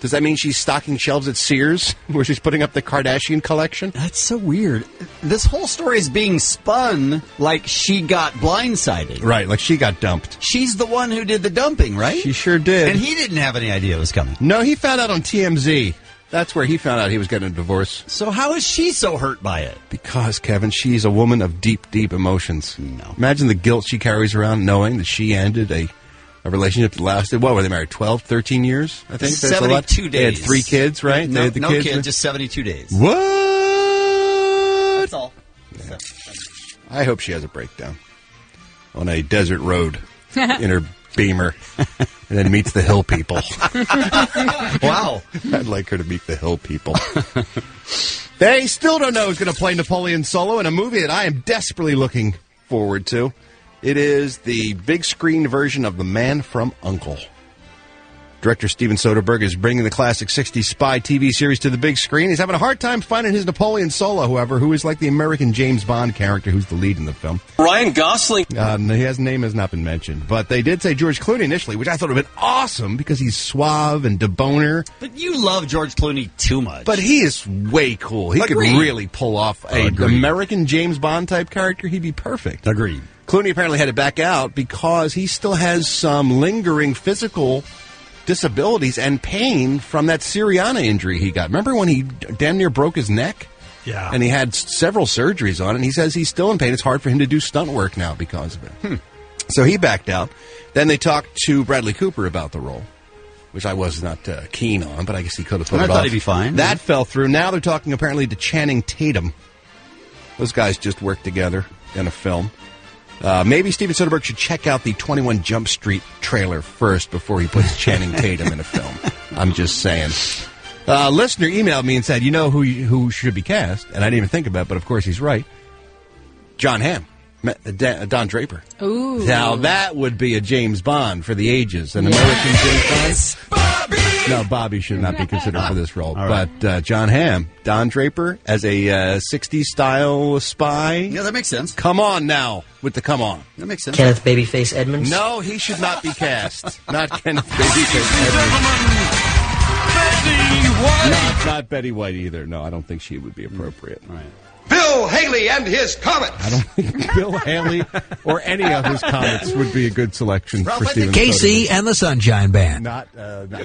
Does that mean she's stocking shelves at Sears, where she's putting up the Kardashian collection? That's so weird. This whole story is being spun like she got blindsided. Right, like she got dumped. She's the one who did the dumping, right? She sure did. And he didn't have any idea it was coming. No, he found out on TMZ. That's where he found out he was getting a divorce. So how is she so hurt by it? Because, Kevin, she's a woman of deep, deep emotions. No. Imagine the guilt she carries around knowing that she ended a relationship that lasted, what were they married, 12, 13 years, I think? 72 days. They had 3 kids, right? No, they had the kids, just 72 days. What? That's all. Yeah. I hope she has a breakdown on a desert road in her Beamer and then meets the hill people. Wow. I'd like her to meet the hill people. They still don't know who's going to play Napoleon Solo in a movie that I am desperately looking forward to. It is the big screen version of The Man from U.N.C.L.E. Director Steven Soderbergh is bringing the classic 60s spy TV series to the big screen. He's having a hard time finding his Napoleon Solo, however, who is like the American James Bond character who's the lead in the film. Ryan Gosling. His name has not been mentioned, but they did say George Clooney initially, which I thought would have been awesome because he's suave and debonair. But you love George Clooney too much. But he is way cool. He Agreed. could really pull off an American James Bond type character. He'd be perfect. Agreed. Clooney apparently had to back out because he still has some lingering physical disabilities and pain from that Sirianni injury he got. Remember when he damn near broke his neck? Yeah. And he had several surgeries on it, and he says he's still in pain. It's hard for him to do stunt work now because of it. So he backed out. Then they talked to Bradley Cooper about the role, which I was not keen on, but I guess he could have put I it thought off. he'd be fine. That fell through. Now they're talking apparently to Channing Tatum. Those guys just worked together in a film. Maybe Steven Soderbergh should check out the 21 Jump Street trailer first before he puts Channing Tatum in a film. I'm just saying. Listener emailed me and said, you know who should be cast? And I didn't even think about it, but of course he's right. John Hamm. Don Draper. Ooh. Now that would be a James Bond for the ages. An American James Bond. No, Bobby should not be considered for this role. Right. But John Hamm, Don Draper, as a 60s style spy. Yeah, that makes sense. Come on now with the come on. That makes sense. Kenneth Babyface Edmonds? No, he should not be cast. Not Kenneth Babyface Edmonds. Not Betty White either. No, I don't think she would be appropriate. Right. Bill Haley and his Comet. I don't think Bill Haley or any of his Comets would be a good selection for Steven Casey Soderbergh. and the Sunshine Band. Not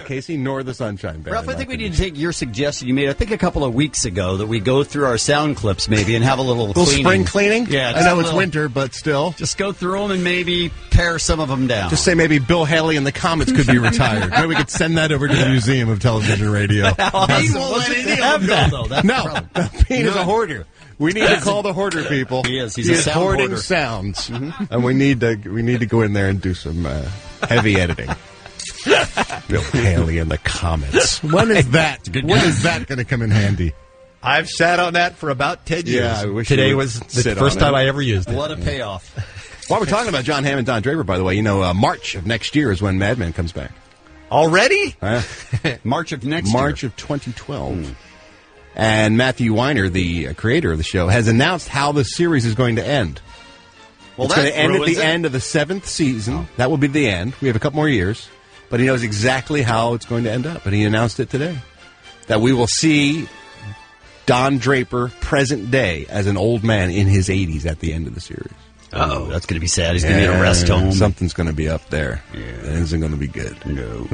Casey nor the Sunshine Band. Ralph, I think we need to take your suggestion you made, I think a couple of weeks ago, that we go through our sound clips maybe and have a little cleaning. Spring cleaning? Yeah. I know it's winter, but still. Just go through them and maybe pare some of them down. Just say maybe Bill Haley and the Comets could be retired. Maybe we could send that over to the Museum of Television Radio. He won't let any of them go, though. That's the problem. Bean is a hoarder. We need to call the hoarder people. He is. He's a sound hoarding hoarder. sounds, and we need to go in there and do some heavy editing. Bill Haley and the Comets. When is that? When is that going to come in handy? I've sat on that for about 10 years. Yeah, I wish Today you would was the sit first on it. time I ever used it. What a payoff. While we're talking about John Hamm and Don Draper, by the way, March of next year is when Mad Men comes back. Already? March of next March year. of 2012. And Matthew Weiner, the creator of the show, has announced how the series is going to end. Well, it's going that to end at ruins the it. end of the 7th season. That will be the end. We have a couple more years. But he knows exactly how it's going to end up. And he announced it today. That we will see Don Draper, present day, as an old man in his 80s at the end of the series. Oh, that's going to be sad. He's going to be in a rest home. Something's going to be up there. Yeah. It isn't going to be good. No.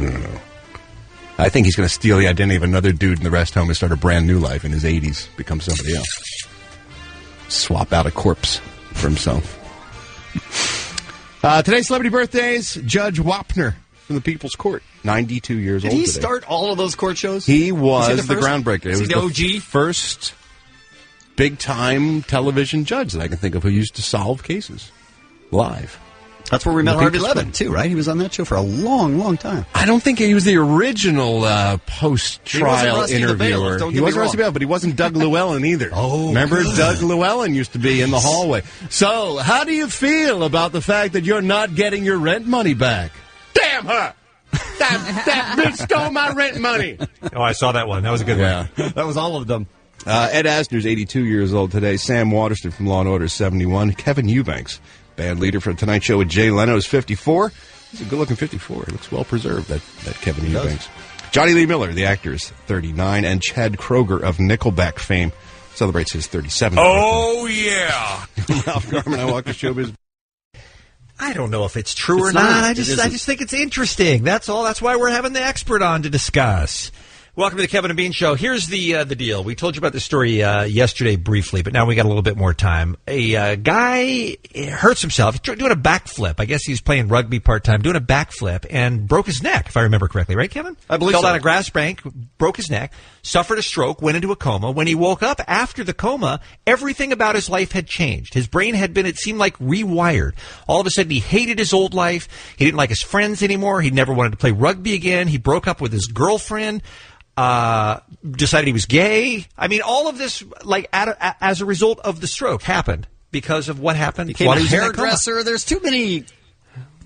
I think he's going to steal the identity of another dude in the rest home and start a brand new life in his 80s, become somebody else. Swap out a corpse for himself. Today's celebrity birthdays, Judge Wapner from the People's Court, 92 years Did old he today. start all of those court shows? He was the first? groundbreaker. It Is was he the the OG? first big-time television judge that I can think of who used to solve cases live. That's where we met The Harvey People's Levin, too, right? He was on that show for a long, long time. I don't think he was the original post-trial Rusty the Bailiff, interviewer. don't He get me wasn't Rusty wrong. Bailiff, but he wasn't Doug Llewellyn either. Remember, Doug Llewellyn used to be in the hallway. So, how do you feel about the fact that you're not getting your rent money back? Damn her! That bitch stole my rent money! Oh, I saw that one. That was a good one. That was all of them. Ed Asner's 82 years old today. Sam Waterston from Law & Order is 71. Kevin Eubanks, band leader for the Tonight Show with Jay Leno, is 54. He's a good-looking 54. He looks well-preserved, that Kevin Eubanks. Johnny Lee Miller, the actor, is 39. And Chad Kroger of Nickelback fame celebrates his 37th Oh, yeah. birthday. Ralph Garman, I walk the showbiz. I don't know if it's true or It's not. not. I It just isn't. think it's interesting. That's all. That's why we're having the expert on to discuss. Welcome to the Kevin and Bean Show. Here's the deal. We told you about this story yesterday briefly, but now we got a little bit more time. A guy hurts himself. He's doing a backflip. I guess he's playing rugby part-time, doing a backflip, and broke his neck, if I remember correctly. Right, Kevin? I believe Fell so. down a grass bank, broke his neck, suffered a stroke, went into a coma. When he woke up after the coma, everything about his life had changed. His brain had been, it seemed like, rewired. All of a sudden, he hated his old life. He didn't like his friends anymore. He never wanted to play rugby again. He broke up with his girlfriend. Decided he was gay. I mean, all of this, like, as a result of the stroke, happened because of what happened. Became while a he was in that coma. hairdresser. There's too many.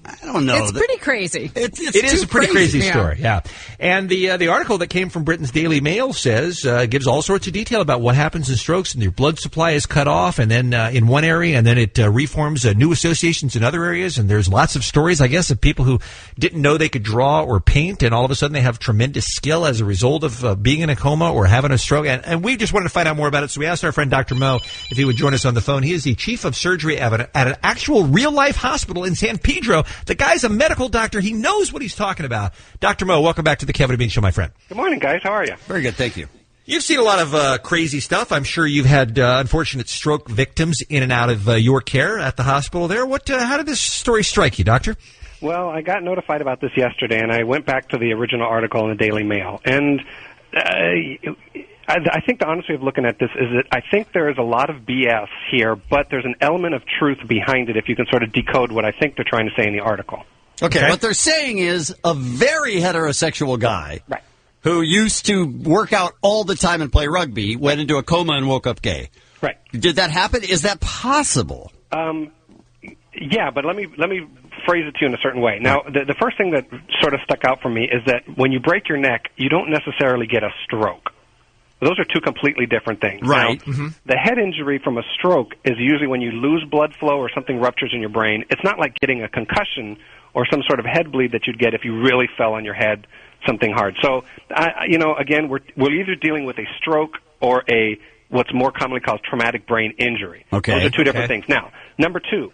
I don't know. It's pretty crazy. It is a pretty crazy Yeah. story, yeah. And the article that came from Britain's Daily Mail says gives all sorts of detail about what happens in strokes, and your blood supply is cut off, and then in one area, and then it reforms new associations in other areas. And there's lots of stories, I guess, of people who didn't know they could draw or paint, and all of a sudden they have tremendous skill as a result of being in a coma or having a stroke. And we just wanted to find out more about it, so we asked our friend Dr. Mo if he would join us on the phone. He is the chief of surgery at an actual real-life hospital in San Pedro. The guy's a medical doctor. He knows what he's talking about. Dr. Mo, welcome back to the Kevin and Bean Show, my friend. Good morning, guys. How are you? Very good, thank you. You've seen a lot of crazy stuff. I'm sure you've had unfortunate stroke victims in and out of your care at the hospital there. How did this story strike you, Doctor? Well, I got notified about this yesterday, and I went back to the original article in the Daily Mail. And I think the honest way of looking at this is that I think there is a lot of BS here, but there's an element of truth behind it if you can sort of decode what I think they're trying to say in the article. Okay, what they're saying is a very heterosexual guy who used to work out all the time and play rugby went into a coma and woke up gay. Right. Did that happen? Is that possible? Yeah, but let me phrase it to you in a certain way. Now, the first thing that sort of stuck out for me is that when you break your neck, you don't necessarily get a stroke. Those are two completely different things. Right. Now, the head injury from a stroke is usually when you lose blood flow or something ruptures in your brain. It's not like getting a concussion or some sort of head bleed that you'd get if you really fell on your head, something hard. So, again, we're either dealing with a stroke or what's more commonly called traumatic brain injury. Okay. Those are two different things. Now, number two,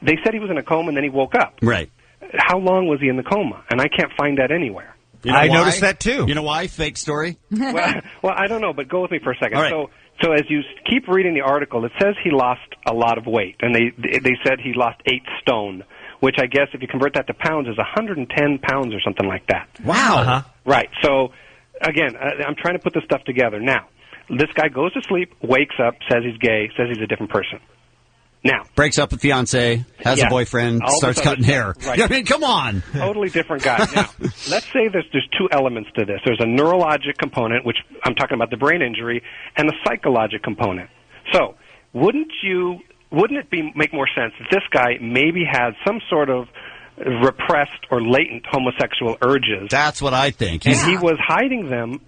they said he was in a coma and then he woke up. Right. How long was he in the coma? And I can't find that anywhere. You know I why? noticed that too. You know why? Fake story? well, I don't know, but go with me for a second. All right. So as you keep reading the article, it says he lost a lot of weight, and they said he lost 8 stone, which I guess if you convert that to pounds is 110 pounds or something like that. Wow. Uh-huh. Right. So, again, I'm trying to put this stuff together. Now, this guy goes to sleep, wakes up, says he's gay, says he's a different person. Now, breaks up with fiance, has a boyfriend, starts cutting hair. Right. I mean, come on. Totally different guy. Now, let's say there's two elements to this. There's a neurologic component, which I'm talking about the brain injury, and a psychologic component. So, wouldn't it make more sense that this guy maybe had some sort of repressed or latent homosexual urges? That's what I think. And he was hiding them.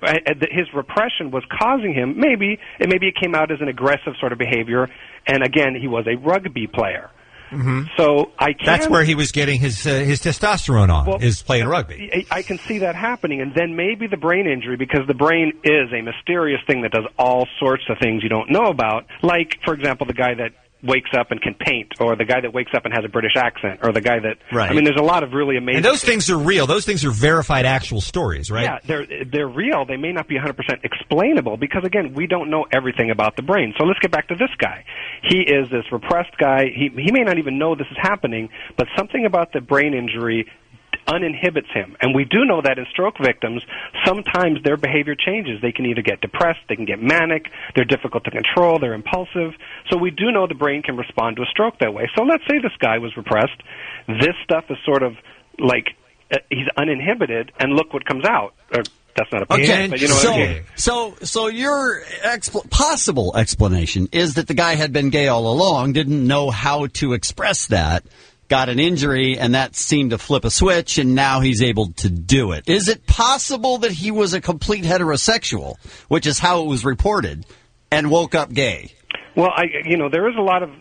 His repression was causing him, maybe it came out as an aggressive sort of behavior, and again, he was a rugby player. Mm-hmm. So that's where he was getting his testosterone on, is playing rugby. I can see that happening, and then maybe the brain injury, because the brain is a mysterious thing that does all sorts of things you don't know about, like, for example, the guy that wakes up and can paint, or the guy that wakes up and has a British accent, or the guy that... Right. I mean, there's a lot of really amazing... And those things are real. Those things are verified actual stories, right? Yeah, they're real. They may not be 100% explainable, because, again, we don't know everything about the brain. So let's get back to this guy. He is this repressed guy. He may not even know this is happening, but something about the brain injury uninhibits him. And we do know that in stroke victims, sometimes their behavior changes. They can either get depressed, they can get manic, they're difficult to control, they're impulsive. So we do know the brain can respond to a stroke that way. So let's say this guy was repressed. This stuff is sort of like he's uninhibited, and look what comes out. Or, that's not a point, but you know what I mean. So your possible explanation is that the guy had been gay all along, didn't know how to express that, got an injury, and that seemed to flip a switch, and now he's able to do it. Is it possible that he was a complete heterosexual, which is how it was reported, and woke up gay? Well, there's a lot of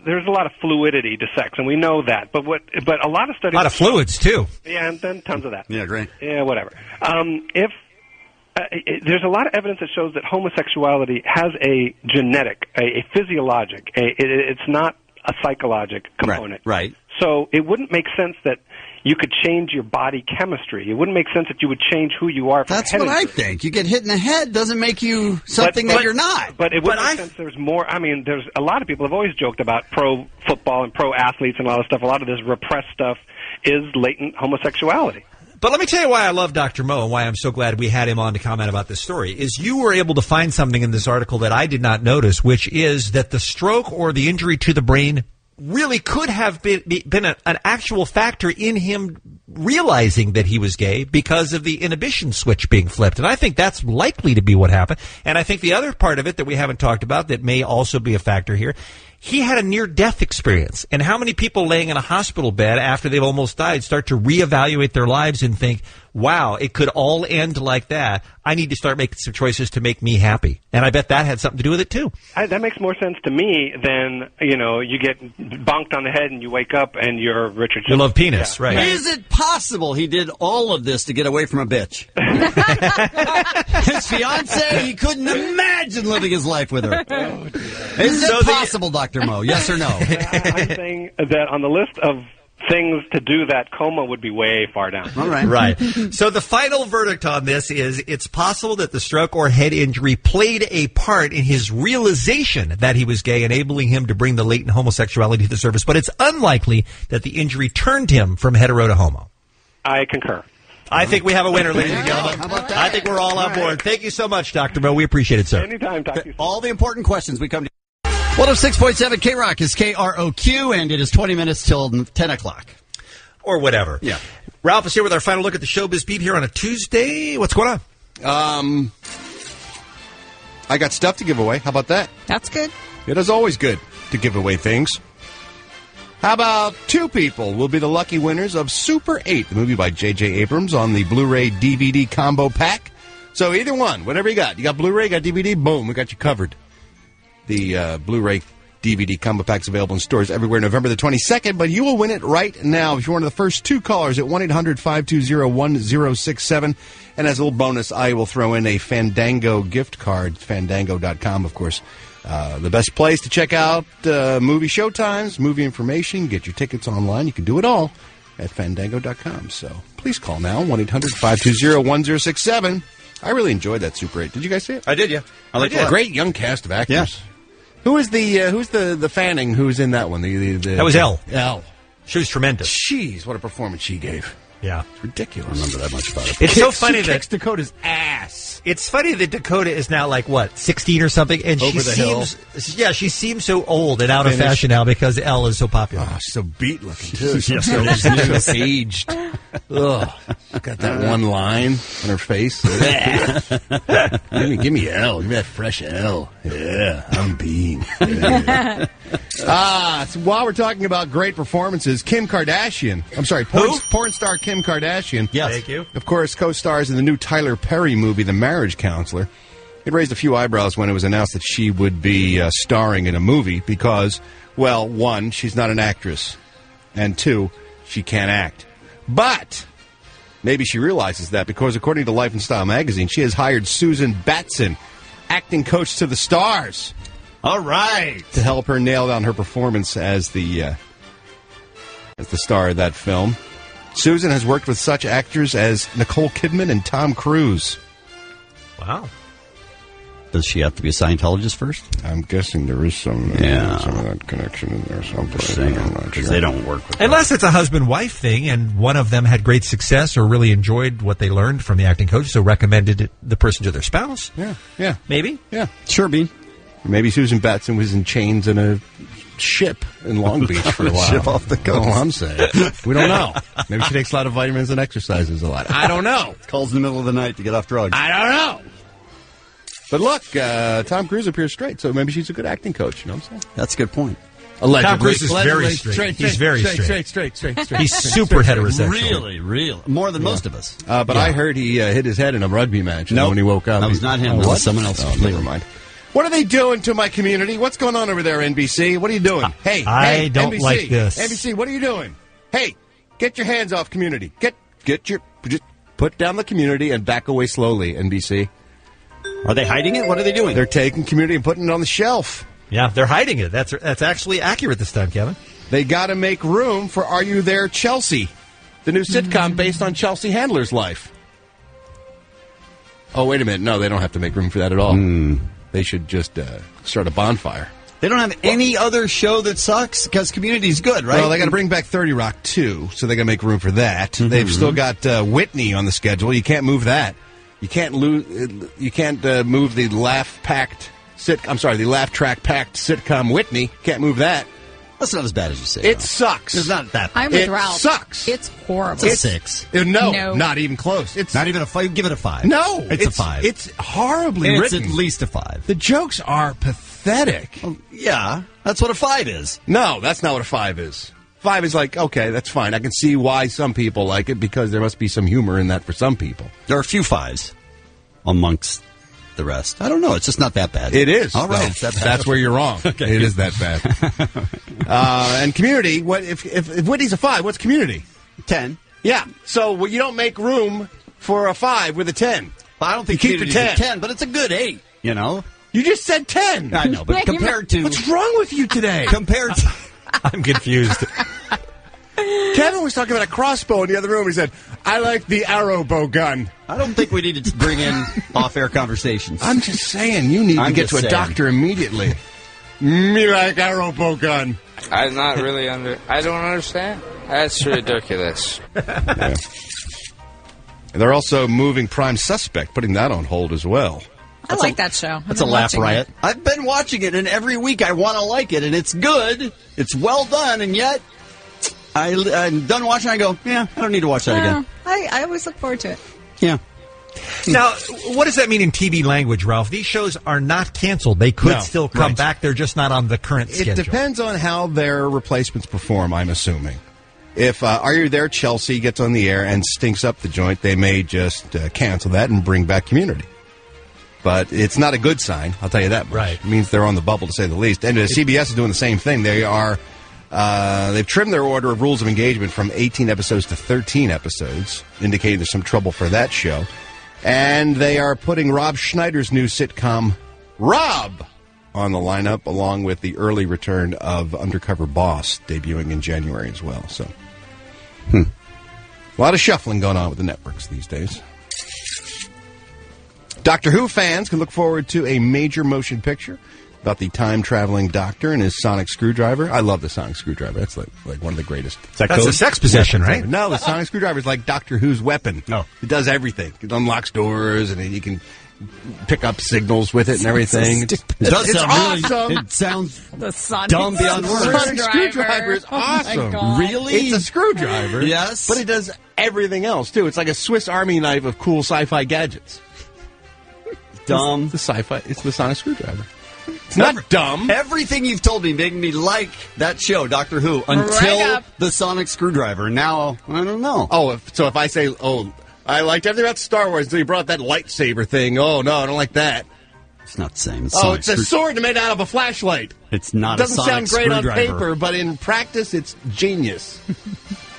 fluidity to sex, and we know that. But a lot of studies, a lot of fluids too. Yeah, and then tons of that. Yeah, great. Yeah, whatever. There's a lot of evidence that shows that homosexuality has a genetic, a physiologic. It's not a psychologic component. Right. So it wouldn't make sense that you could change your body chemistry. It wouldn't make sense that you would change who you are. That's what I think. You get hit in the head doesn't make you something that you're not. But it would make sense there's more. I mean, there's a lot of people have always joked about pro football and pro athletes and a lot of stuff. A lot of this repressed stuff is latent homosexuality. But let me tell you why I love Dr. Mo and why I'm so glad we had him on to comment about this story, is you were able to find something in this article that I did not notice, which is that the stroke or the injury to the brain really could have been an actual factor in him realizing that he was gay because of the inhibition switch being flipped. And I think that's likely to be what happened. And I think the other part of it that we haven't talked about that may also be a factor here, he had a near-death experience. And how many people laying in a hospital bed after they've almost died start to reevaluate their lives and think, wow, it could all end like that. I need to start making some choices to make me happy. And I bet that had something to do with it, too. That makes more sense to me than, you get bonked on the head and you wake up and you're Richard Simmons. You love penis, right. Is it possible he did all of this to get away from a bitch? His fiancée, he couldn't imagine living his life with her. Is it possible, Dr. Mo? Yes or no? I'm saying that on the list of things to do that coma would be way far down. All right. Right. So the final verdict on this is it's possible that the stroke or head injury played a part in his realization that he was gay, enabling him to bring the latent homosexuality to the surface. But it's unlikely that the injury turned him from hetero to homo. I concur. I think we have a winner, ladies and gentlemen. I think we're all on board. Thank you so much, Dr. Mo. We appreciate it, sir. Anytime. Talk to you soon. All the important questions we come to. 106.7 K-Rock is KROQ, and it is 20 minutes till 10 o'clock. Or whatever. Yeah. Ralph is here with our final look at the Showbiz Beat here on a Tuesday. What's going on? I got stuff to give away. How about that? That's good. It is always good to give away things. How about two people will be the lucky winners of Super 8, the movie by J.J. Abrams on the Blu-ray DVD combo pack. So either one, whatever you got. You got Blu-ray, you got DVD, boom, we got you covered. The Blu-ray DVD combo pack's available in stores everywhere November the 22nd, but you will win it right now if you're one of the first two callers at 1-800-520-1067. And as a little bonus, I will throw in a Fandango gift card, fandango.com, of course. The best place to check out movie showtimes, movie information, get your tickets online. You can do it all at fandango.com. So please call now, 1-800-520-1067. I really enjoyed that Super 8. Did you guys see it? I did, yeah. I liked it. Great young cast of actors. Yeah. Who's the Fanning who's in that one? That was Elle. Elle. She was tremendous. Jeez, what a performance she gave. Yeah. It's ridiculous. I don't remember that much about it. It's so funny she that kicks Dakota's ass. It's funny that Dakota is now like, what, 16 or something? And Over the hill. she seems so old and out of Finished. fashion now because Elle is so popular. Oh, she's so beat looking, too. Yeah. So aged. Ugh. Got that one line on her face. give me Elle. Give me that fresh Elle. Yeah, I'm being. Yeah. So while we're talking about great performances, Kim Kardashian. I'm sorry, porn star Kim Kardashian. Yes. Thank you. Of course, co-stars in the new Tyler Perry movie, The Marriage Counselor. It raised a few eyebrows when it was announced that she would be starring in a movie because, well, one, she's not an actress, and two, she can't act. But maybe she realizes that because, according to Life and Style magazine, she has hired Susan Batson, acting coach to the stars. All right. To help her nail down her performance as the star of that film. Susan has worked with such actors as Nicole Kidman and Tom Cruise. Wow. Does she have to be a Scientologist first? I'm guessing there is some of that connection in there someplace. I'm not sure. They don't work with Unless it's a husband-wife thing, and one of them had great success or really enjoyed what they learned from the acting coach, so recommended the person to their spouse. Yeah. Maybe? Yeah. Sure, Bean. Maybe Susan Batson was in chains in a ship in Long Beach for a while. Ship off the coast. All I'm saying. We don't know. Maybe she takes a lot of vitamins and exercises a lot. I don't know. Calls in the middle of the night to get off drugs. I don't know. But look, Tom Cruise appears straight, so maybe she's a good acting coach. You know what I'm saying? That's a good point. Allegedly. Tom Cruise is very straight. He's very straight. Straight. He's super heterosexual. Really. More than most of us. But I heard he hit his head in a rugby match when he woke up. That was not him. That was someone else. Never mind. What are they doing to my community? What's going on over there, NBC? What are you doing? I don't NBC, like this. NBC, what are you doing? Hey, get your hands off community. Just put down the community and back away slowly, NBC. Are they hiding it? What are they doing? They're taking community and putting it on the shelf. Yeah, they're hiding it. That's actually accurate this time, Kevin. They got to make room for Are You There, Chelsea, the new sitcom based on Chelsea Handler's life. Oh, wait a minute. No, they don't have to make room for that at all. They should just start a bonfire. They don't have any other show that sucks because Community's good, right? Well, they got to bring back 30 Rock 2, so they got to make room for that. Mm-hmm. They've still got Whitney on the schedule. You can't move that. You can't move the laugh track packed sitcom Whitney. Can't move that. That's not as bad as you say. It sucks. It's not that bad. I'm with It Ralph. sucks. It's horrible. It's a 6. No, not even close. It's not even a 5. Give it a 5. No, it's a 5. It's horribly It's written. at least a 5. The jokes are pathetic. Yeah, that's what a 5 is. No, that's not what a 5 is. 5 is like, okay, that's fine. I can see why some people like it because there must be some humor in that for some people. There are a few 5s amongst the rest. I don't know. It's just not that bad. It is. All right. No, It's that bad. that's where you're wrong. Okay. It is that bad. And Community, what if Whitney's a 5, what's Community? 10. Yeah. So you don't make room for a 5 with a 10. Well, I don't think you keep your Community's 10. a 10, but it's a good 8, you know? You just said 10. I know, but compared to... What's wrong with you today? Compared to... I'm confused. Kevin was talking about a crossbow in the other room. He said, I like the arrow bow gun. I don't think we need to bring in off-air conversations. I'm just saying, you need to get to a doctor immediately. Me like arrow bow gun. I'm not really I don't understand. That's ridiculous. Yeah. They're also moving Prime Suspect, putting that on hold as well. I like that show. That's a laugh riot. I've been watching it, and every week I want to like it, and it's good. It's well done, and yet I'm done watching. I go, I don't need to watch that again. I always look forward to it. Yeah. Now, what does that mean in TV language, Ralph? These shows are not canceled. They could still come back. They're just not on the current schedule. It depends on how their replacements perform, I'm assuming. If Are You There, Chelsea gets on the air and stinks up the joint, they may just cancel that and bring back Community. But it's not a good sign, I'll tell you that much. Right. It means they're on the bubble, to say the least. And CBS is doing the same thing. They've trimmed their order of rules of engagement from 18 episodes to 13 episodes, indicating there's some trouble for that show. And they are putting Rob Schneider's new sitcom, Rob, on the lineup, along with the early return of Undercover Boss, debuting in January as well. So, a lot of shuffling going on with the networks these days. Doctor Who fans can look forward to a major motion picture about the time-traveling doctor and his sonic screwdriver. I love the sonic screwdriver. That's like one of the greatest. That's a sex possession, right? No, the sonic screwdriver is like Doctor Who's weapon. Oh. It does everything. It unlocks doors, and you can pick up signals with it and everything. It does sound awesome. It sounds the sonic dumb beyond words. The sonic screwdriver is awesome. Really? It's a screwdriver. Yes. But it does everything else, too. It's like a Swiss Army knife of cool sci-fi gadgets. Dumb. It's the sonic screwdriver. It's not dumb. Everything you've told me made me like that show, Doctor Who, until the sonic screwdriver. Now, I don't know. So if I say, I liked everything about Star Wars until you brought that lightsaber thing. Oh, no, I don't like that. It's not the same. It's a sword made out of a flashlight. It's not It a doesn't sonic sound great on screwdriver. paper, but in practice, it's genius.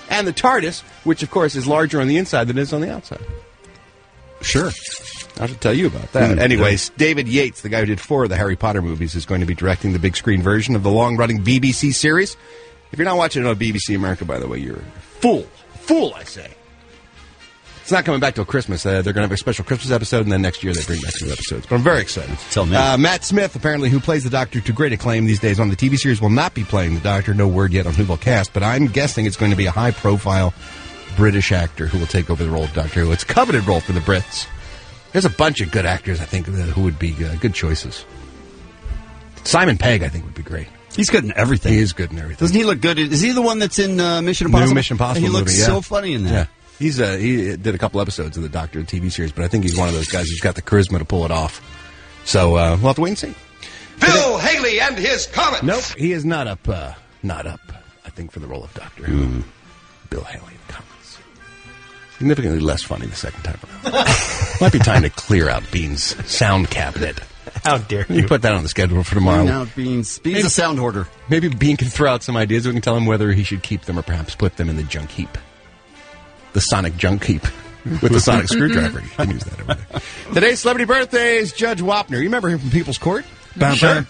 And the TARDIS, which, of course, is larger on the inside than it is on the outside. Sure. I should tell you about that. Anyways, David Yates, the guy who did 4 of the Harry Potter movies, is going to be directing the big screen version of the long-running BBC series. If you're not watching it on BBC America, by the way, you're a fool. Fool, I say. It's not coming back till Christmas. They're going to have a special Christmas episode, and then next year they bring back 2 episodes. But I'm very excited. Tell me. Matt Smith, apparently, who plays the Doctor to great acclaim these days on the TV series, will not be playing the Doctor. No word yet on who they'll cast, but I'm guessing it's going to be a high-profile British actor who will take over the role of Doctor Who. It's a coveted role for the Brits. There's a bunch of good actors, I think, who would be good choices. Simon Pegg, I think, would be great. He's good in everything. He is good in everything. Doesn't he look good? Is he the one that's in Mission Impossible? New Mission Impossible He looks movie, yeah. so funny in that. Yeah. He did a couple episodes of the Doctor TV series, but I think he's one of those guys who's got the charisma to pull it off. So we'll have to wait and see. Bill Haley and his Comet. Nope, he is not up, I think, for the role of Doctor Who. Bill Haley and Comets. Significantly less funny the second time around. Might be time to clear out Bean's sound cabinet. How dare you? Put that on the schedule for tomorrow. Now Bean's a sound hoarder. Maybe Bean can throw out some ideas. We can tell him whether he should keep them or perhaps put them in the junk heap. The sonic junk heap. With the sonic screwdriver. You can use that over there. Today's celebrity birthday is Judge Wapner. You remember him from People's Court? Sure.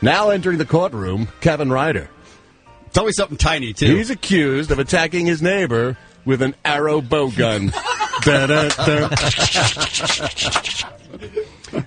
Now entering the courtroom, Kevin Ryder. It's always something tiny, too. He's accused of attacking his neighbor with an arrow bow gun.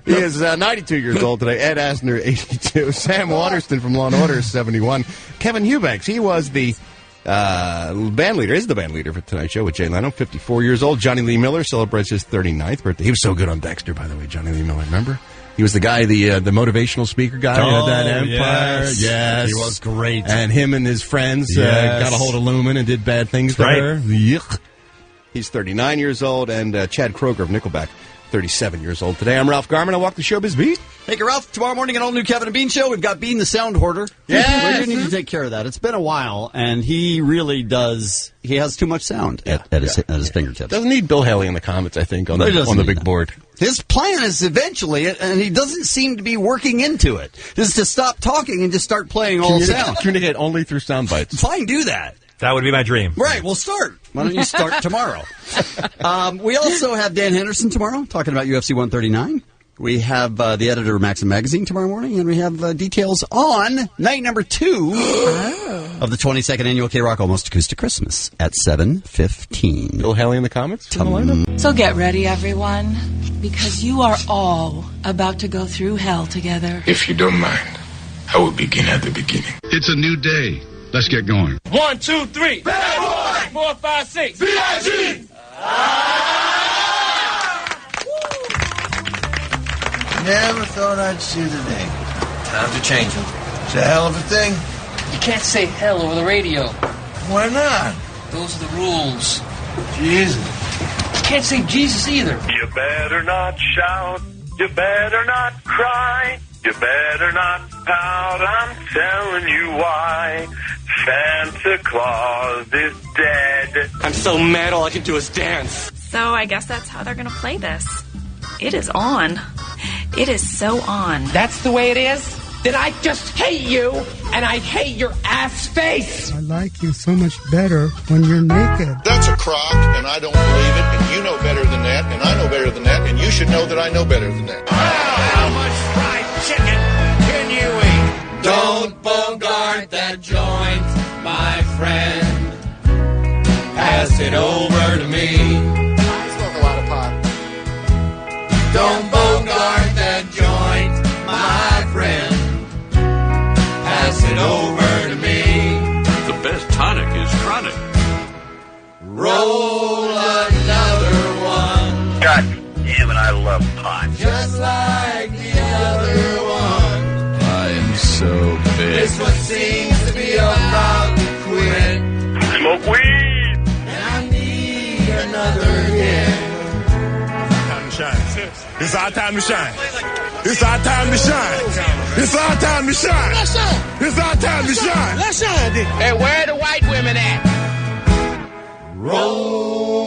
He is 92 years old today. Ed Asner, 82. Sam Waterston from Law & Order is 71. Kevin Eubanks, he was the band leader, is the band leader for Tonight Show with Jay Leno, 54 years old. Johnny Lee Miller celebrates his 39th birthday. He was so good on Dexter, by the way, Johnny Lee Miller, remember? He was the guy, the motivational speaker guy at that Empire. Yes. He was great. And him and his friends got a hold of Lumen and did bad things to her. Yuck. He's 39 years old. And Chad Kroger of Nickelback, 37 years old today. I'm Ralph Garman. I walk the showbiz beat. Thank you, Ralph. Tomorrow morning, an all-new Kevin and Bean show. We've got Bean the Sound Hoarder. Yes. We're going to need to take care of that. It's been a while, and he really does. He has too much sound at his fingertips. Doesn't need Bill Haley in the comments, I think, on the big board. His plan is eventually, and he doesn't seem to be working into it, is to stop talking and just start playing all sound. Communicate only through sound bites. Fine, do that. That would be my dream. Right, we'll start. Why don't you start tomorrow? We also have Dan Henderson tomorrow talking about UFC 139. We have the editor of Maxim Magazine tomorrow morning, and we have details on night number 2 of the 22nd annual K-Rock Almost Acoustic Christmas at 7:15. Bill Haley in the comments? So get ready, everyone, because you are all about to go through hell together. If you don't mind, I will begin at the beginning. It's a new day. Let's get going. 1, 2, 3. Bad boy. 4, 5, 6. B.I.G. Never thought I'd see the day. Time to change them. It's a hell of a thing. You can't say hell over the radio. Why not? Those are the rules. Jesus. You can't say Jesus either. You better not shout. You better not cry. You better not pout. I'm telling you why. Santa Claus is dead. I'm so mad all I can do is dance. So I guess that's how they're going to play this. It is on. It is so on. That's the way it is? Then I just hate you, and I hate your ass face. I like you so much better when you're naked. That's a crock, and I don't believe it, and you know better than that, and I know better than that, and you should know that I know better than that. How much fried chicken can you eat? Don't bogart that joint, my friend. Pass it over to me. I smoke a lot of pot. Don't bogart that joint, my friend. Pass it over to me. The best tonic is chronic. Roll another one. God damn it, I love pot. Just like the other one. I am so big. This one seems to be about to quit. Smoke weed. And I need another hit. It's our time to shine. It's our time to shine. It's our time to shine. Let's shine. It's our time to shine. Let's shine. Hey, where are the white women at? Roll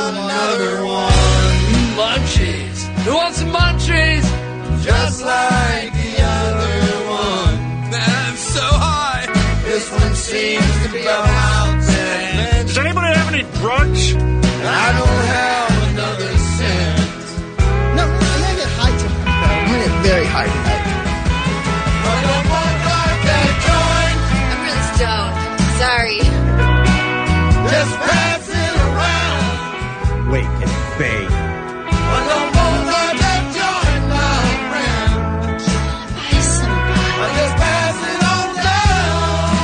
another one. Munchies. Who wants some munchies? Just like the other one. I'm so high. This one seems to be about 10. Does anybody have any drugs? I don't have another cent. No, I'm gonna get high tonight. I'm gonna get very high tonight. I don't want that joint. I'm really stoned. Sorry. Just pass it around. Wait and bake. I don't want that joint, my friend. Buy somebody. I just pass it on down.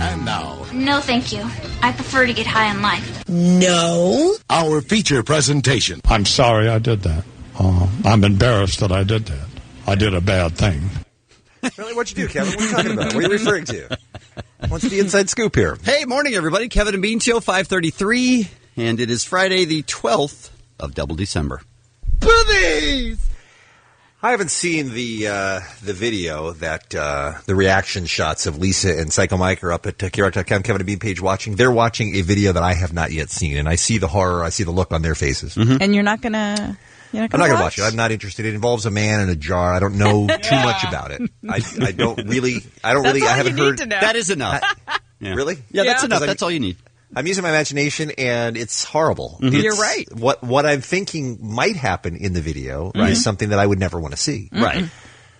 And now, No, thank you. I prefer to get high on life. No. our feature presentation. I'm sorry I did that. I'm embarrassed that I did that. I did a bad thing. Really? What'd you do, Kevin? What are you talking about? What are you referring to? What's the inside scoop here? Hey, morning, everybody. Kevin and Bean Show, 5:33, and it is Friday, the 12th of double December. Boobies! I haven't seen the video that the reaction shots of Lisa and Psycho Mike are up at KROC.com. Kevin and Bean page watching. They're watching a video that I have not yet seen, and I see the horror. I see the look on their faces. And you're not gonna. I'm not going to watch it. I'm not interested. It involves a man in a jar. I don't know too much about it. I don't really. I haven't heard. That is enough. Yeah. Really? Yeah, that's enough. That's all you need. I'm using my imagination, and it's horrible. Mm-hmm. It's, You're right. What I'm thinking might happen in the video is something that I would never want to see. Right.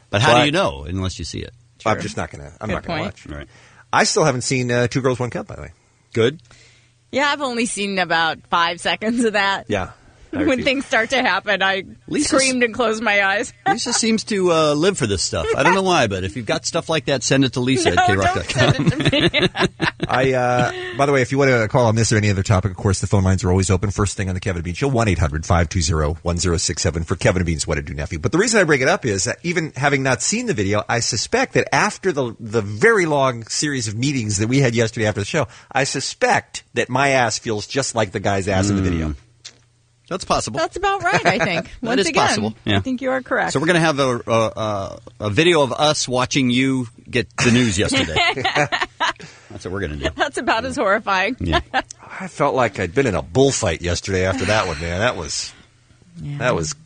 But how do you know unless you see it? I'm just not going to. I'm not going to watch. Right. I still haven't seen Two Girls, One Cup, by the way. Good. Yeah, I've only seen about 5 seconds of that. Yeah. When things start to happen, I screamed and closed my eyes. Lisa seems to live for this stuff. I don't know why, but if you've got stuff like that, send it to Lisa at KROC.com. By the way, if you want to call on this or any other topic, of course, the phone lines are always open. First thing on the Kevin and Bean Show, 1-800-520-1067 for Kevin and Bean's What to Do Nephew. But the reason I bring it up is that even having not seen the video, I suspect that after the very long series of meetings that we had yesterday after the show, I suspect that my ass feels just like the guy's ass in the video. That's possible. That's about right, I think. Once is again, possible. Yeah. I think you are correct. So we're going to have a video of us watching you get the news yesterday. That's what we're going to do. That's about as horrifying. Yeah. I felt like I'd been in a bullfight yesterday after that one, man. That was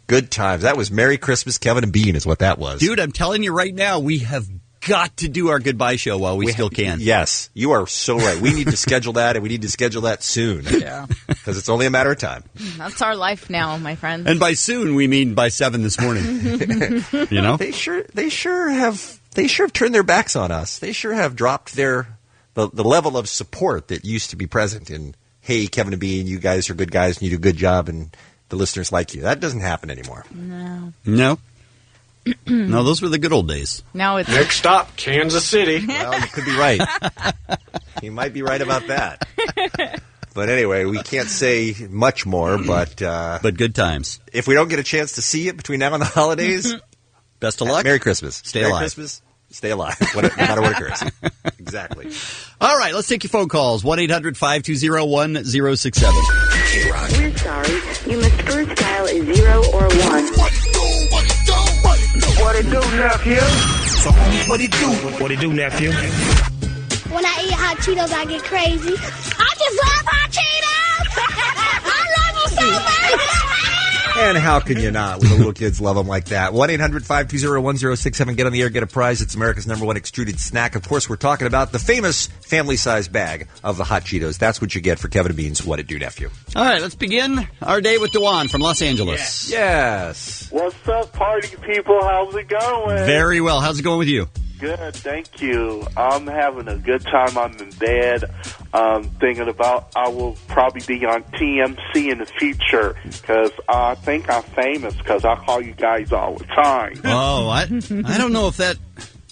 good times. That was Merry Christmas, Kevin and Bean is what that was. Dude, I'm telling you right now, we have got to do our goodbye show while we still can. Yes, you are so right. We need to schedule that, and we need to schedule that soon. Yeah. Because it's only a matter of time. That's our life now, my friends. And by soon, we mean by 7 this morning. You know? They sure have turned their backs on us. They sure have dropped the level of support that used to be present in, hey, Kevin and Bean, you guys are good guys and you do a good job and the listeners like you. That doesn't happen anymore. No, those were the good old days. Now it's Next stop, Kansas City. Well, you could be right. You might be right about that. But anyway, we can't say much more, but good times. If we don't get a chance to see it between now and the holidays, best of luck. Merry Christmas. Stay Merry alive. Christmas. Stay alive, no matter what occurs. Exactly. All right, let's take your phone calls. 1-800-520-1067. We're sorry. You must first dial a 0 or 1. What it do, nephew? So, what it do? What it do, nephew? When I eat hot Cheetos, I get crazy. I just love hot Cheetos! I love them so much! And how can you not when the little kids love them like that? 1-800-520-1067. Get on the air, get a prize. It's America's #1 extruded snack. Of course, we're talking about the famous family-sized bag of the hot Cheetos. That's what you get for Kevin and Bean's What It Do, nephew. All right, let's begin our day with Dewan from Los Angeles. Yes. What's up, party people? How's it going? Very well. How's it going with you? Good, thank you. I'm having a good time. I'm in bed thinking about I will probably be on TMC in the future because I think I'm famous because I call you guys all the time. Oh, I don't know if that...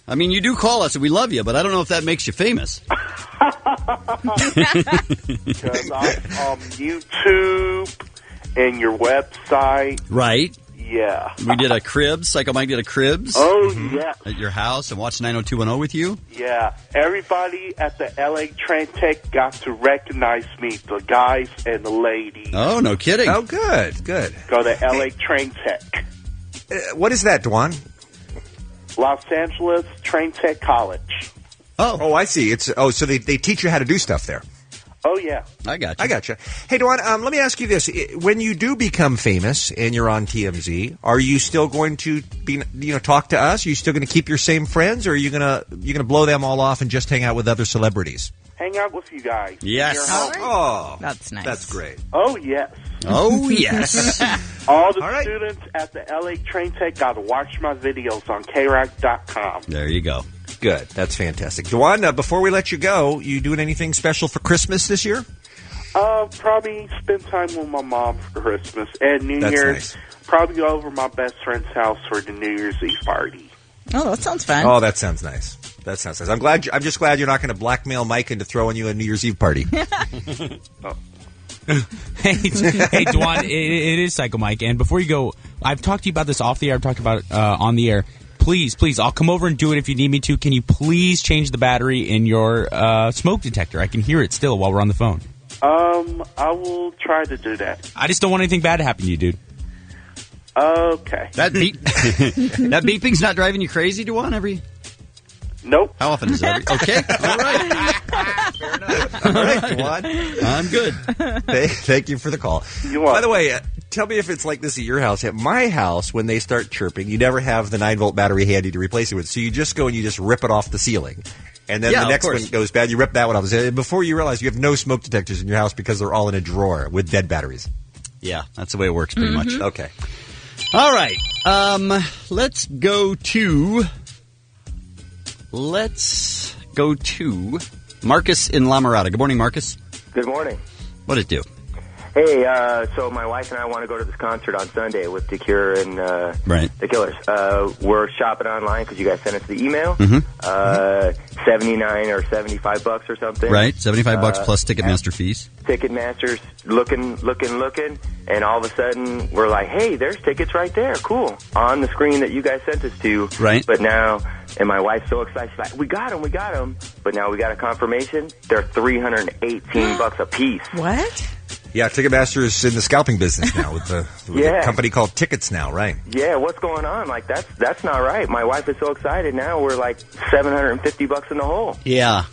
I mean, you do call us and we love you, but I don't know if that makes you famous. Because I'm on YouTube and your website. Right. Yeah. We did a Cribs. Psycho Mike did a Cribs. Oh, yeah. At your house and watched 90210 with you. Yeah. Everybody at the LA Train Tech got to recognize me, the guys and the ladies. Oh, no kidding. Oh, good. Go to LA Train Tech. What is that, Dewan? Los Angeles Train Tech College. Oh, I see. So they teach you how to do stuff there. Oh, yeah. I got you. Hey, Dewan, let me ask you this. When you do become famous and you're on TMZ, are you still going to talk to us? Are you still going to keep your same friends, or are you going to blow them all off and just hang out with other celebrities? Hang out with you guys. Yes. Oh, that's nice. That's great. Oh, yes. Oh, yes. All the students at the LA Train Tech got to watch my videos on KRAC.com. There you go. Good. That's fantastic. Dewan, before we let you go, you doing anything special for Christmas this year? Probably spend time with my mom for Christmas. And New That's Year's, nice. probably go over my best friend's house for the New Year's Eve party. Oh, that sounds fun. Oh, that sounds nice. I'm just glad you're not going to blackmail Mike into throwing you a New Year's Eve party. Hey, Dewan, it is Psycho Mike. And before you go, I've talked to you about this off the air. I've talked about it on the air. Please, I'll come over and do it if you need me to. Can you please change the battery in your smoke detector? I can hear it still while we're on the phone. I will try to do that. I just don't want anything bad to happen to you, dude. Okay. That beeping's not driving you crazy, Dewan? Nope. How often is that? Okay. All right. Fair enough. All right, Dewan. I'm good. Thank you for the call. By the way, tell me if it's like this at your house. At my house, when they start chirping, you never have the 9-volt battery handy to replace it with. So you just go and you just rip it off the ceiling. And then the next one goes bad. You rip that one off. Before you realize you have no smoke detectors in your house because they're all in a drawer with dead batteries. Yeah, that's the way it works pretty much. Okay. All right. Let's go to Marcus in La Mirada. Good morning, Marcus. Good morning. What'd it do? Hey, so my wife and I want to go to this concert on Sunday with The Cure and The Killers. We're shopping online because you guys sent us the email. $79 or $75 or something. Right, $75 plus Ticketmaster fees. Ticketmaster's looking, and all of a sudden we're like, hey, there's tickets right there. Cool. On the screen that you guys sent us to. Right. But now, and my wife's so excited. She's like, we got them. But now we got a confirmation. They're $318 a piece. What? Yeah, Ticketmaster is in the scalping business now with a company called Tickets Now, right? Yeah, what's going on? Like, that's not right. My wife is so excited now. We're like $750 in the hole. Yeah.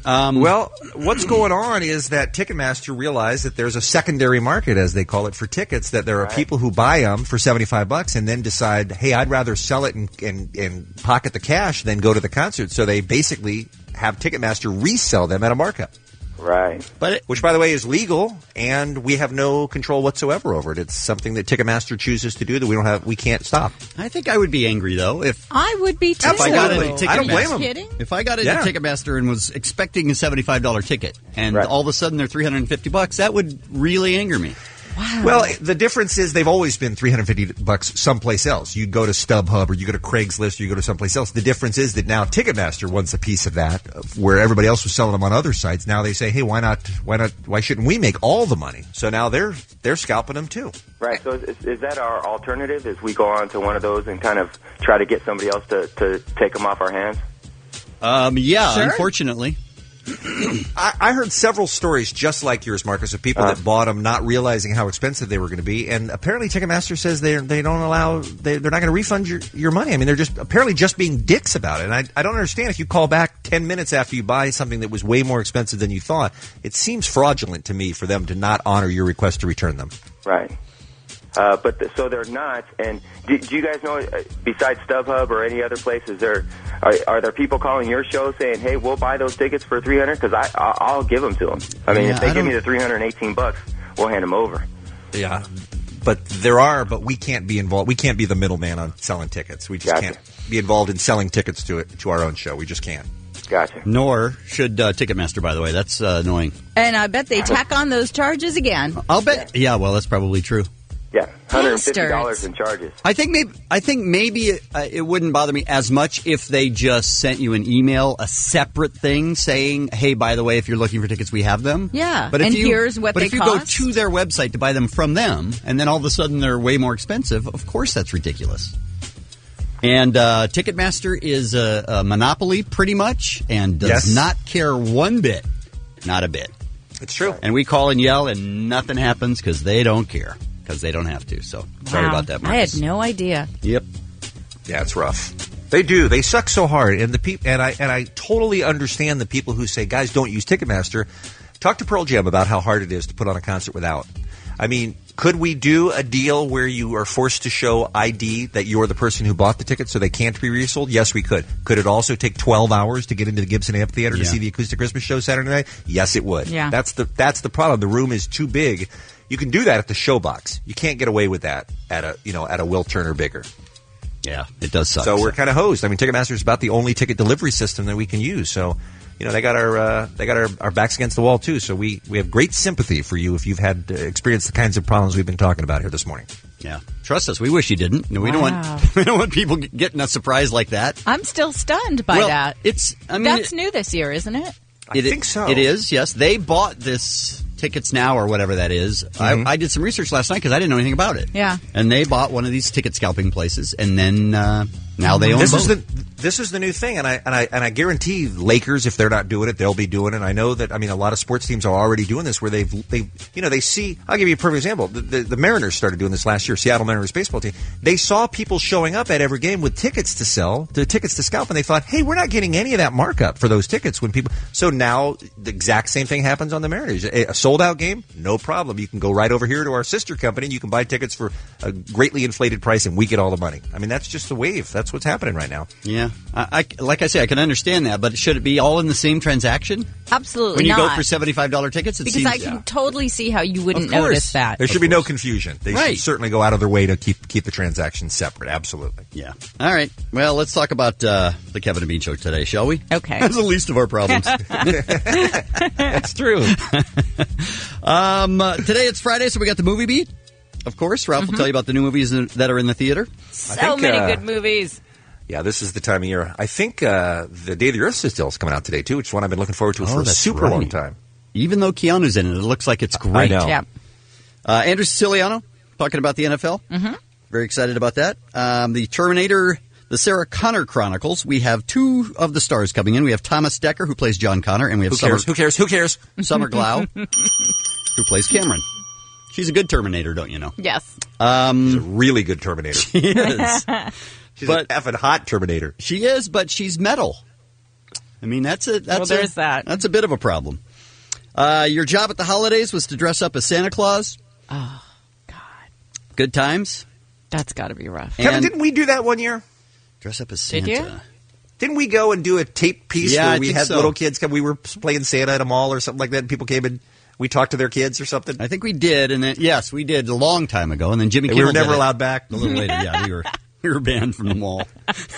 Well, what's going on is that Ticketmaster realized that there's a secondary market, as they call it, for tickets, that there are people who buy them for $75 and then decide, hey, I'd rather sell it and pocket the cash than go to the concert. So they basically have Ticketmaster resell them at a markup. Right. Which, by the way, is legal, and we have no control whatsoever over it. It's something that Ticketmaster chooses to do that we can't stop. I think I would be angry, though, if I would be too. If I got into Ticketmaster. I don't blame them. Kidding? If I got into Ticketmaster and was expecting a $75 ticket, and all of a sudden they're $350, that would really anger me. Wow. Well, the difference is they've always been $350 someplace else. You go to StubHub or you go to Craigslist or you go to someplace else. The difference is that now Ticketmaster wants a piece of that, where everybody else was selling them on other sites. Now they say, hey, why shouldn't we make all the money? So now they're scalping them too. Right. So is that our alternative? Is we go on to one of those and kind of try to get somebody else to take them off our hands? Yeah, Sure. Unfortunately. I heard several stories just like yours, Marcus, of people that bought them not realizing how expensive they were going to be, and apparently Ticketmaster says they're not going to refund your money. I mean, they're just being dicks about it. And I don't understand, if you call back 10 minutes after you buy something that was way more expensive than you thought, it seems fraudulent to me for them to not honor your request to return them. Right. So they're not. And do you guys know, besides StubHub or any other places, are there people calling your show saying, "Hey, we'll buy those tickets for $300"? Because I'll give them to them. I mean, if they give me the $318, we'll hand them over. Yeah, but we can't be involved. We can't be the middleman on selling tickets. We just can't be involved in selling tickets to our own show. We just can't. Gotcha. Nor should Ticketmaster, by the way. That's annoying. And I bet they tack on those charges again. I'll bet. Yeah, well, that's probably true. Yeah, $150 in charges. I think maybe it wouldn't bother me as much if they just sent you an email, a separate thing saying, "Hey, by the way, if you're looking for tickets, we have them." Yeah, but here's what they cost. But if you go to their website to buy them from them, and then all of a sudden they're way more expensive, of course that's ridiculous. And Ticketmaster is a monopoly, pretty much, and does not care one bit, not a bit. It's true. And we call and yell, and nothing happens because they don't care. Because they don't have to. So sorry about that, Marcus. I had no idea. Yep. Yeah, it's rough. They do. They suck so hard, and I totally understand the people who say, "Guys, don't use Ticketmaster." Talk to Pearl Jam about how hard it is to put on a concert without. I mean, could we do a deal where you are forced to show ID that you're the person who bought the ticket, so they can't be resold? Yes, we could. Could it also take 12 hours to get into the Gibson Amphitheater to see the Acoustic Christmas Show Saturday night? Yes, it would. Yeah. That's the problem. The room is too big. You can do that at the Showbox. You can't get away with that at a Will Turner bigger. Yeah, it does suck. So we're kind of hosed. I mean, Ticketmaster is about the only ticket delivery system that we can use. So, they got our backs against the wall too. So we have great sympathy for you if you've had experienced the kinds of problems we've been talking about here this morning. Yeah, trust us. We wish you didn't. We don't want people getting a surprise like that. I'm still stunned by that. That's new this year, isn't it? I think so. It is. Yes, they bought this Tickets Now or whatever that is. Mm-hmm. I did some research last night because I didn't know anything about it. Yeah. And they bought one of these ticket scalping places, and then now they own both. This is the new thing, and I guarantee Lakers, if they're not doing it, they'll be doing it. I know that. I mean, a lot of sports teams are already doing this, where they see. I'll give you a perfect example. The Mariners started doing this last year. Seattle Mariners baseball team. They saw people showing up at every game with tickets to sell, tickets to scalp, and they thought, hey, we're not getting any of that markup for those tickets when people. So now the exact same thing happens on the Mariners. A sold out game, no problem. You can go right over here to our sister company, and you can buy tickets for a greatly inflated price, and we get all the money. I mean, that's just the wave. That's what's happening right now. Yeah. Like I say, I can understand that, but should it be all in the same transaction? Absolutely when you not. go for $75 tickets? Because I can totally see how you wouldn't notice that. There should be no confusion. They should certainly go out of their way to keep the transactions separate. Absolutely. Yeah. All right. Well, let's talk about the Kevin and Bean Show today, shall we? Okay. That's the least of our problems. That's true. Today it's Friday, so we got the movie beat. Of course, Ralph will tell you about the new movies that are in the theater. So many good movies. Yeah, this is the time of year. I think the Day of the Earth is coming out today, too, which is one I've been looking forward to for a super long time. Even though Keanu's in it, it looks like it's great. I know. Yeah. Andrew Siciliano talking about the NFL. Mm-hmm. Very excited about that. The Terminator, the Sarah Connor Chronicles. We have two of the stars coming in. We have Thomas Dekker, who plays John Connor, and we have Who cares? Summer Glau, who plays Cameron. She's a good Terminator, don't you know? Yes. She's a really good Terminator. She is. She's an effing hot Terminator. She is, but she's metal. I mean, that's there's that. That's a bit of a problem. Your job at the holidays was to dress up as Santa Claus. Oh, Good times. that's got to be rough. Kevin, didn't we do that one year? Dress up as Did Santa. you? Didn't we go and do a tape piece Yeah, I where we think had so. little kids come? We were playing Santa at a mall or something like that, and people came and we talked to their kids or something? I think we did, and then, yes, we did a long time ago, and then Jimmy And Kimmel we were never did it allowed back? a little later. Yeah, we were banned from the mall.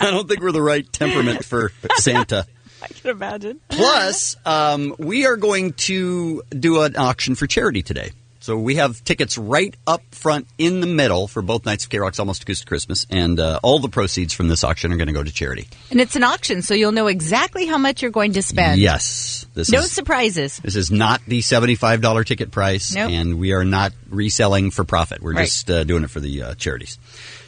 I don't think we're the right temperament for Santa. I can imagine. Plus, we are going to do an auction for charity today. So we have tickets right up front in the middle for both nights of K-Rock's Almost Acoustic Christmas, and all the proceeds from this auction are going to go to charity. And it's an auction, so you'll know exactly how much you're going to spend. Yes. No surprises. This is not the $75 ticket price, Nope. and we are not reselling for profit. We're just doing it for the charities.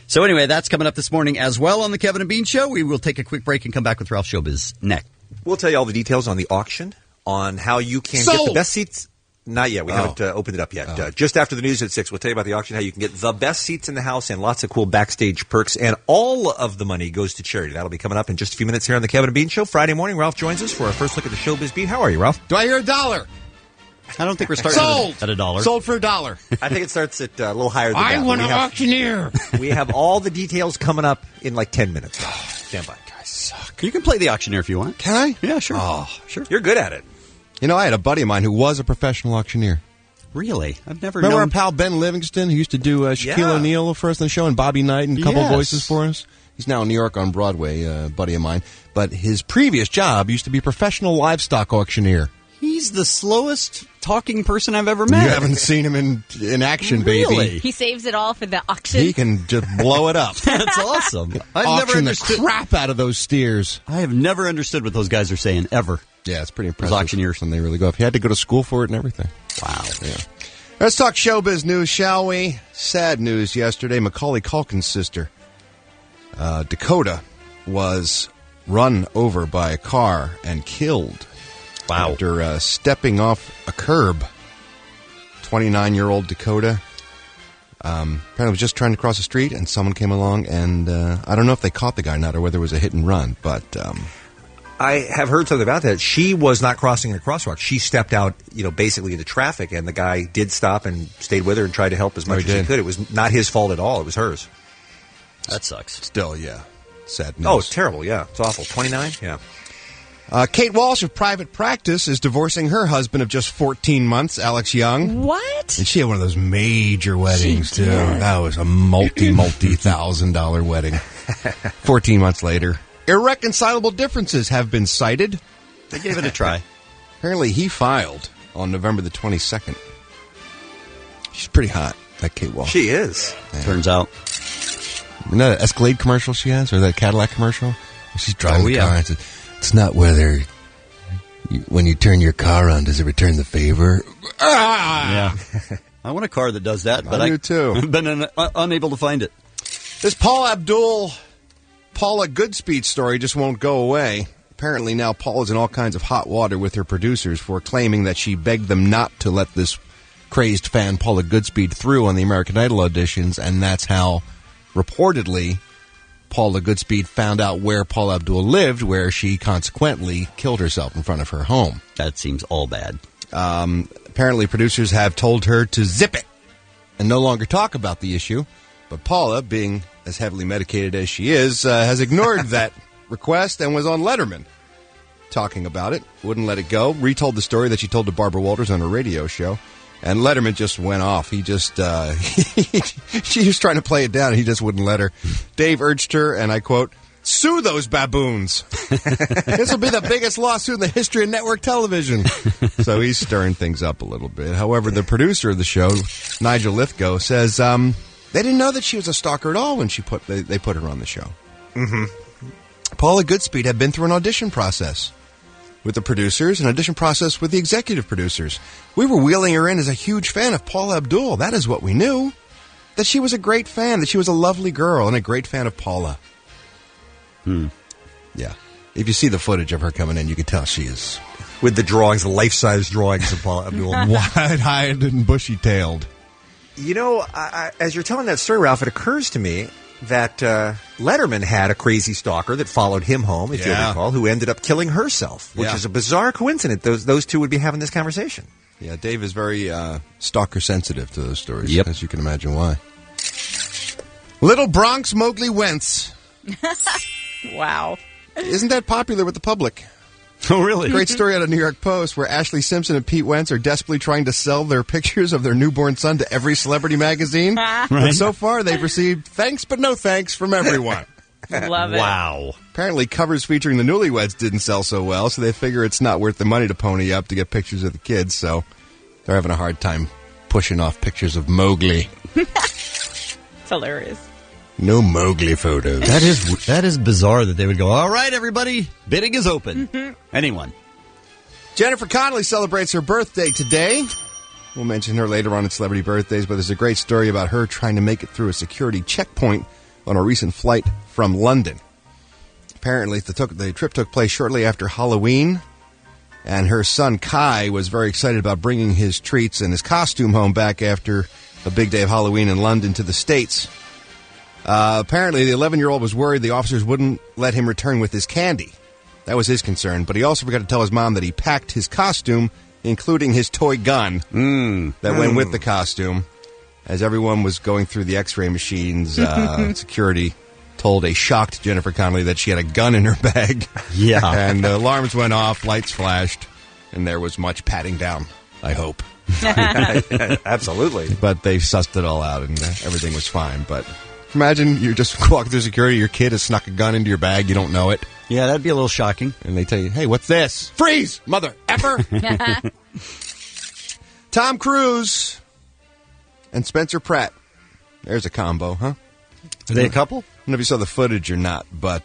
So anyway, that's coming up this morning as well on the Kevin and Bean Show. We will take a quick break and come back with Ralph Showbiz next. We'll tell you all the details on the auction, on how you can get the best seats. Not yet. We haven't opened it up yet. Just after the news at 6, we'll tell you about the auction, how you can get the best seats in the house and lots of cool backstage perks. And all of the money goes to charity. That'll be coming up in just a few minutes here on the Kevin and Bean Show. Friday morning, Ralph joins us for our first look at the Showbiz Beat. How are you, Ralph? Do I hear $1? I don't think we're starting at $1. Sold for $1. I think it starts at a little higher than that. I want an auctioneer. We have all the details coming up in like 10 minutes. Stand by. Guys suck. You can play the auctioneer if you want. Can I? Yeah, sure. Oh, sure. You're good at it. You know, I had a buddy of mine who was a professional auctioneer. Really? I've never Remember known. our pal Ben Livingston, who used to do Shaquille Yeah. O'Neal for us on the show, and Bobby Knight and a couple Yes. voices for us? He's now in New York on Broadway, a buddy of mine. But his previous job used to be professional livestock auctioneer. He's the slowest talking person I've ever met. You haven't seen him in action, Really? baby. He saves it all for the auction. He can just blow it up. That's awesome. I've never Auction the understood. crap out of those steers. I have never understood what those guys are saying ever. Yeah, it's pretty impressive. auctioneers. When they really go up. He had to go to school for it and everything. Wow. Yeah. Let's talk showbiz news, shall we? Sad news yesterday. Macaulay Culkin's sister, Dakota, was run over by a car and killed. Wow. After stepping off a curb. 29-year-old Dakota apparently was just trying to cross the street, and someone came along, and I don't know if they caught the guy or not, or whether it was a hit and run, but... I have heard something about that. She was not crossing a crosswalk. She stepped out, basically into traffic, and the guy did stop and stayed with her and tried to help as much as he could. It was not his fault at all. It was hers. That sucks. Still, yeah. Sad news. Oh, it's terrible, yeah. It's awful. 29? Yeah. Kate Walsh of Private Practice is divorcing her husband of just 14 months, Alex Young. What? And she had one of those major weddings, too. That was a multi-$1,000 wedding. 14 months later. Irreconcilable differences have been cited. They gave it a try. Apparently, he filed on November the 22nd. She's pretty hot, that Kate Walsh. She is. Yeah. Turns out. Isn't that an Escalade commercial she has, or that Cadillac commercial? She's driving the car and says, it's not whether, when you turn your car on, does it return the favor? Yeah. I want a car that does that, but I do too. I've been unable to find it. This Paul Abdul, Paula Goodspeed story just won't go away. Apparently now Paula's in all kinds of hot water with her producers for claiming that she begged them not to let this crazed fan Paula Goodspeed through on the American Idol auditions, and that's how, reportedly, Paula Goodspeed found out where Paula Abdul lived, where she consequently killed herself in front of her home. That seems all bad. Apparently producers have told her to zip it and no longer talk about the issue, but Paula, being as heavily medicated as she is, has ignored that request and was on Letterman talking about it, wouldn't let it go, retold the story that she told to Barbara Walters on her radio show, and Letterman just went off. He just, she was trying to play it down, and he just wouldn't let her. Dave urged her, and I quote, sue those baboons. This will be the biggest lawsuit in the history of network television. So he's stirring things up a little bit. However, the producer of the show, Nigel Lithgow, says they didn't know that she was a stalker at all when they put her on the show. Mm-hmm. Paula Goodspeed had been through an audition process with the producers, an audition process with the executive producers. We were wheeling her in as a huge fan of Paula Abdul. That is what we knew. That she was a great fan, that she was a lovely girl and a great fan of Paula. Yeah. If you see the footage of her coming in, you can tell she is... With the drawings, the life-size drawings of Paula Abdul. Wide-eyed and bushy-tailed. As you're telling that story, Ralph, it occurs to me, that Letterman had a crazy stalker that followed him home, if you'll recall, who ended up killing herself, which is a bizarre coincidence. Those two would be having this conversation. Yeah, Dave is very stalker sensitive to those stories, as you can imagine why. Little Bronx Mowgli Wentz. Wow. Isn't that popular with the public? Oh, really? Great story out of New York Post where Ashley Simpson and Pete Wentz are desperately trying to sell their pictures of their newborn son to every celebrity magazine. But so far, they've received thanks but no thanks from everyone. Love it. Wow. Apparently, covers featuring the newlyweds didn't sell so well, so they figure it's not worth the money to pony up to get pictures of the kids, so they're having a hard time pushing off pictures of Mowgli. It's hilarious. No Mowgli photos. That is bizarre that they would go, all right, everybody, bidding is open. Anyone. Jennifer Connelly celebrates her birthday today. We'll mention her later on in Celebrity Birthdays, but there's a great story about her trying to make it through a security checkpoint on a recent flight from London. Apparently, the trip took place shortly after Halloween, and her son Kai was very excited about bringing his treats and his costume home back after a big day of Halloween in London to the States. Apparently, the 11-year-old was worried the officers wouldn't let him return with his candy. That was his concern, but he also forgot to tell his mom that he packed his costume, including his toy gun that went with the costume. As everyone was going through the x-ray machines, security told a shocked Jennifer Connelly that she had a gun in her bag. Yeah. And alarms went off, lights flashed, and there was much patting down, I hope. Absolutely. But they sussed it all out, and everything was fine. But imagine you're just walking through security, your kid has snuck a gun into your bag, you don't know it. Yeah, that'd be a little shocking. And they tell you, hey, what's this? Freeze, mother effer! Tom Cruise and Spencer Pratt. There's a combo, huh? Are they a couple? I don't know if you saw the footage or not, but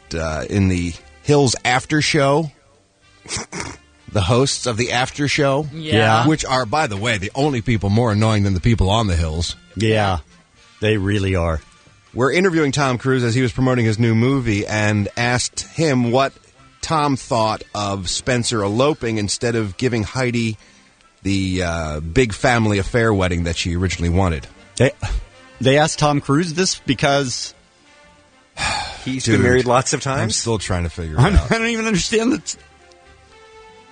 in the Hills After Show, the hosts of the After Show, which are, by the way, the only people more annoying than the people on the Hills. Yeah, they really are. We're interviewing Tom Cruise as he was promoting his new movie and asked him what Tom thought of Spencer eloping instead of giving Heidi the big family affair wedding that she originally wanted. They asked Tom Cruise this because he's been married lots of times? I'm still trying to figure it out. I don't even understand that.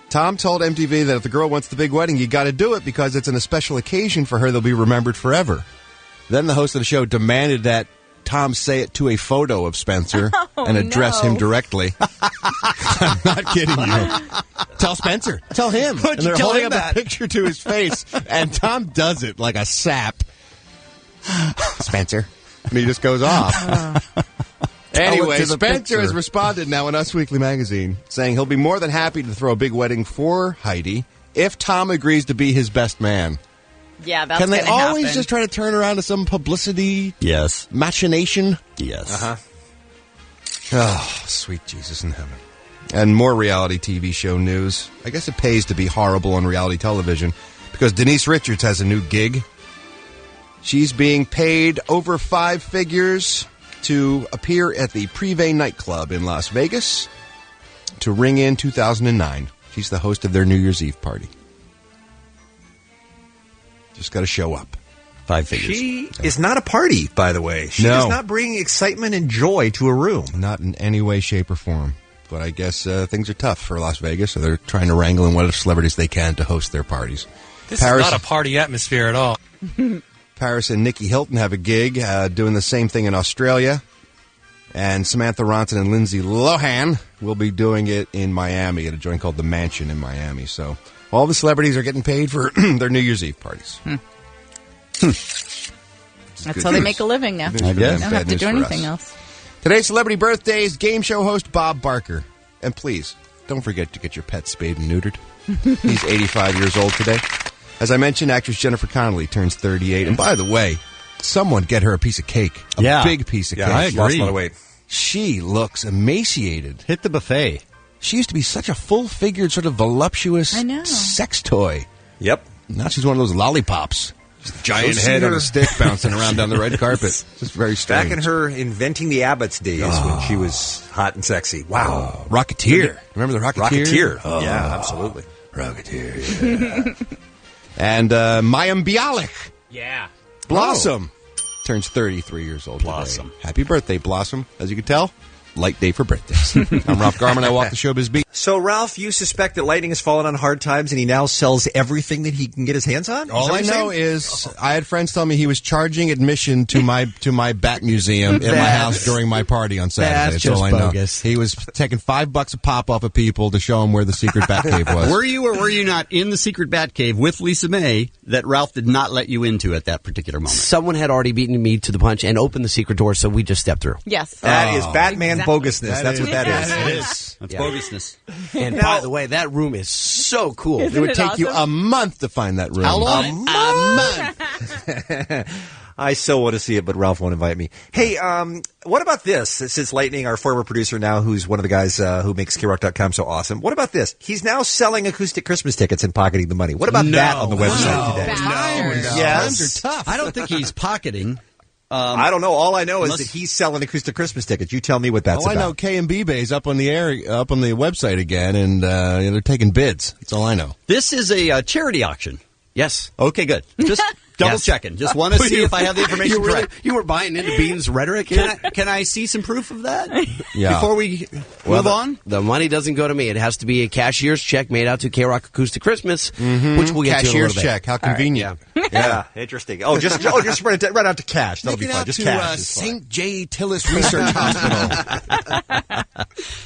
Tom told MTV that if the girl wants the big wedding, you got to do it because it's a special occasion for her. They'll be remembered forever. Then the host of the show demanded that Tom say it to a photo of Spencer and address him directly. I'm not kidding you. Tell Spencer. Tell him. And they're holding up a picture to his face, and Tom does it like a sap. Spencer. And he just goes off. Anyway, Spencer has responded now in Us Weekly magazine, saying he'll be more than happy to throw a big wedding for Heidi if Tom agrees to be his best man. Yeah, that's Can they always happen. just try to turn around to some publicity machination? Yes. Oh, sweet Jesus in heaven. And more reality TV show news. I guess it pays to be horrible on reality television because Denise Richards has a new gig. She's being paid over 5 figures to appear at the Privé nightclub in Las Vegas to ring in 2009. She's the host of their New Year's Eve party. Just got to show up. 5 figures. She is not a party, by the way. She does not bring excitement and joy to a room. Not in any way, shape, or form. But I guess things are tough for Las Vegas, so they're trying to wrangle in what celebrities they can to host their parties. This is not a party atmosphere at all. Paris and Nikki Hilton have a gig doing the same thing in Australia. And Samantha Ronson and Lindsay Lohan will be doing it in Miami at a joint called The Mansion in Miami. So all the celebrities are getting paid for their New Year's Eve parties. That's how they make a living now. I guess. They don't have to do anything else. Today's Celebrity Birthdays, game show host Bob Barker. And please, don't forget to get your pet spayed and neutered. He's 85 years old today. As I mentioned, actress Jennifer Connelly turns 38. And by the way, someone get her a piece of cake. A big piece of cake. I agree. Lost a lot of weight. She looks emaciated. Hit the buffet. She used to be such a full-figured, sort of voluptuous sex toy. Yep. Now she's one of those lollipops. Just giant head on a stick bouncing around down the red carpet. Just very strange. Back in her Inventing the Abbots days when she was hot and sexy. Wow. Rocketeer. Remember the Rocketeer? Rocketeer. Oh. Yeah, absolutely. Rocketeer, yeah. And Mayim Bialik. Yeah. Blossom. turns 33 years old Blossom. today. Happy birthday, Blossom. As you can tell, light day for birthdays. I'm Ralph Garman. I walk the showbiz beat. So, Ralph, you suspect that Lightning has fallen on hard times and he now sells everything that he can get his hands on? All I know is I had friends tell me he was charging admission to my bat museum in my house during my party on Saturday. That's all I know. Bogus. He was taking $5 a pop off of people to show them where the secret bat cave was. Were you or were you not in the secret bat cave with Lisa May that Ralph did not let you into at that particular moment? Someone had already beaten me to the punch and opened the secret door, so we just stepped through. Yes. That is Batman bogusness. That's what that is. It is. That's bogusness. And by the way, that room is so cool. It would take you a month to find that room. How long? A month. I so want to see it, but Ralph won't invite me. Hey, what about this? Since Lightning, our former producer now, who's one of the guys who makes KRock.com so awesome, what about this? He's now selling acoustic Christmas tickets and pocketing the money. What about that on the website today? Times are tough. I don't think he's pocketing. I don't know. All I know is that he's selling acoustic Christmas tickets. You tell me what that's all about. I know, K&B Bay's up on the air, up on the website again, and they're taking bids. That's all I know. This is a charity auction. Yes. Okay, good. Just double checking. Just want to see if I have the information correct. You were buying into Bean's rhetoric? Can I see some proof of that? Yeah. Before we move on? The money doesn't go to me. It has to be a cashier's check made out to K-Rock Acoustic Christmas, which we'll get to in a Cashier's little bit. check. How convenient. Right, yeah, interesting. Oh, just run out to cash. That'll be fun. Just cash. St. J. Tillis Research Hospital.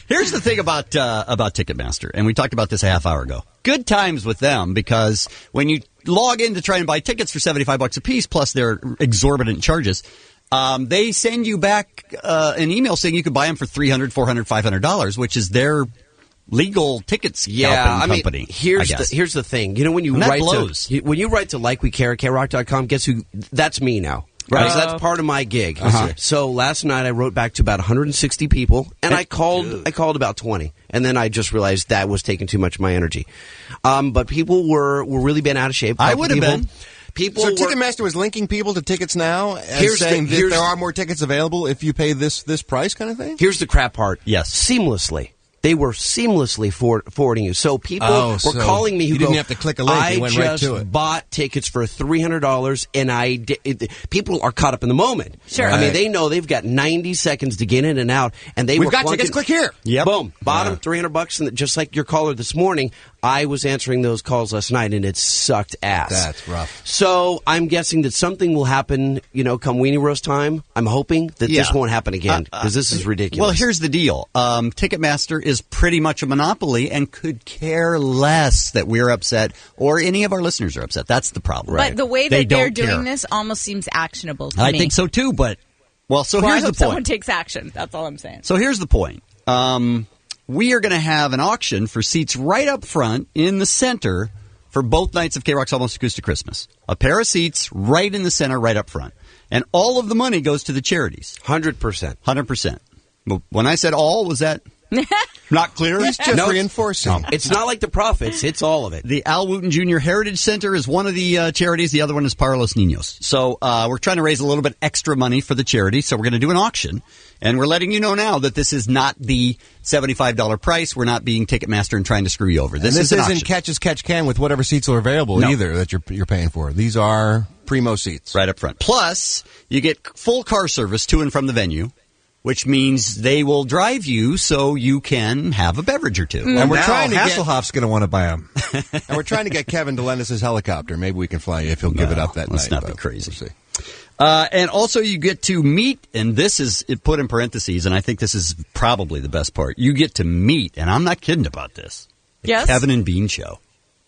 Here's the thing about Ticketmaster, and we talked about this a half hour ago. Good times with them because when you log in to try and buy tickets for $75 a piece plus their exorbitant charges, they send you back an email saying you could buy them for $300, $400, $500, which is their legal ticket scalping company. Here's the thing. You know, when you write to Like We Care at KRock.com, guess who? That's me now. Right, so that's part of my gig. So last night I wrote back to about 160 people, and I called about 20, and then I just realized that was taking too much of my energy. But people were really bent out of shape. I would have been. So Ticketmaster was linking people to tickets now and saying that there are more tickets available if you pay this price kind of thing? Here's the crap part. Yes. Seamlessly. They were seamlessly forwarding you. So people were calling me who you didn't have to click a link. They went right to it. I just bought tickets for $300, and people are caught up in the moment. Sure. Right. I mean, they know they've got 90 seconds to get in and out, and We've got tickets. Click here. Yep. Boom. Bottom, $300, and just like your caller this morning, I was answering those calls last night, and it sucked ass. That's rough. So I'm guessing that something will happen, come Weenie Roast time. I'm hoping that this won't happen again, because this is ridiculous. Well, here's the deal. Ticketmaster is pretty much a monopoly and could care less that we're upset or any of our listeners are upset. That's the problem. But the way that they're doing this almost seems actionable to me. I think so, too, but... here's the point. Someone takes action. That's all I'm saying. So here's the point. We are going to have an auction for seats right up front in the center for both nights of K-Rock's Almost Acoustic Christmas. A pair of seats right in the center, right up front. And all of the money goes to the charities. 100%. 100%. But when I said all, was that not clear? He's just reinforcing. It's not like the profits. It's all of it. The Al Wooten Jr. Heritage Center is one of the charities. The other one is Para Los Niños. So we're trying to raise a little bit extra money for the charity. So we're going to do an auction. And we're letting you know now that this is not the $75 price. We're not being Ticketmaster and trying to screw you over. This isn't catch as catch can with whatever seats are available either that you're paying for. These are primo seats. Right up front. Plus, you get full car service to and from the venue, which means they will drive you so you can have a beverage or two. And we're trying to Hasselhoff's going to want to buy them. And we're trying to get Kevin to lend us his helicopter. Maybe we can fly you if he'll give it up that night. Let's not be crazy. We'll see. And also you get to meet, and this is put in parentheses, and I think this is probably the best part. You get to meet, and I'm not kidding about this. Yes? Kevin and Bean Show.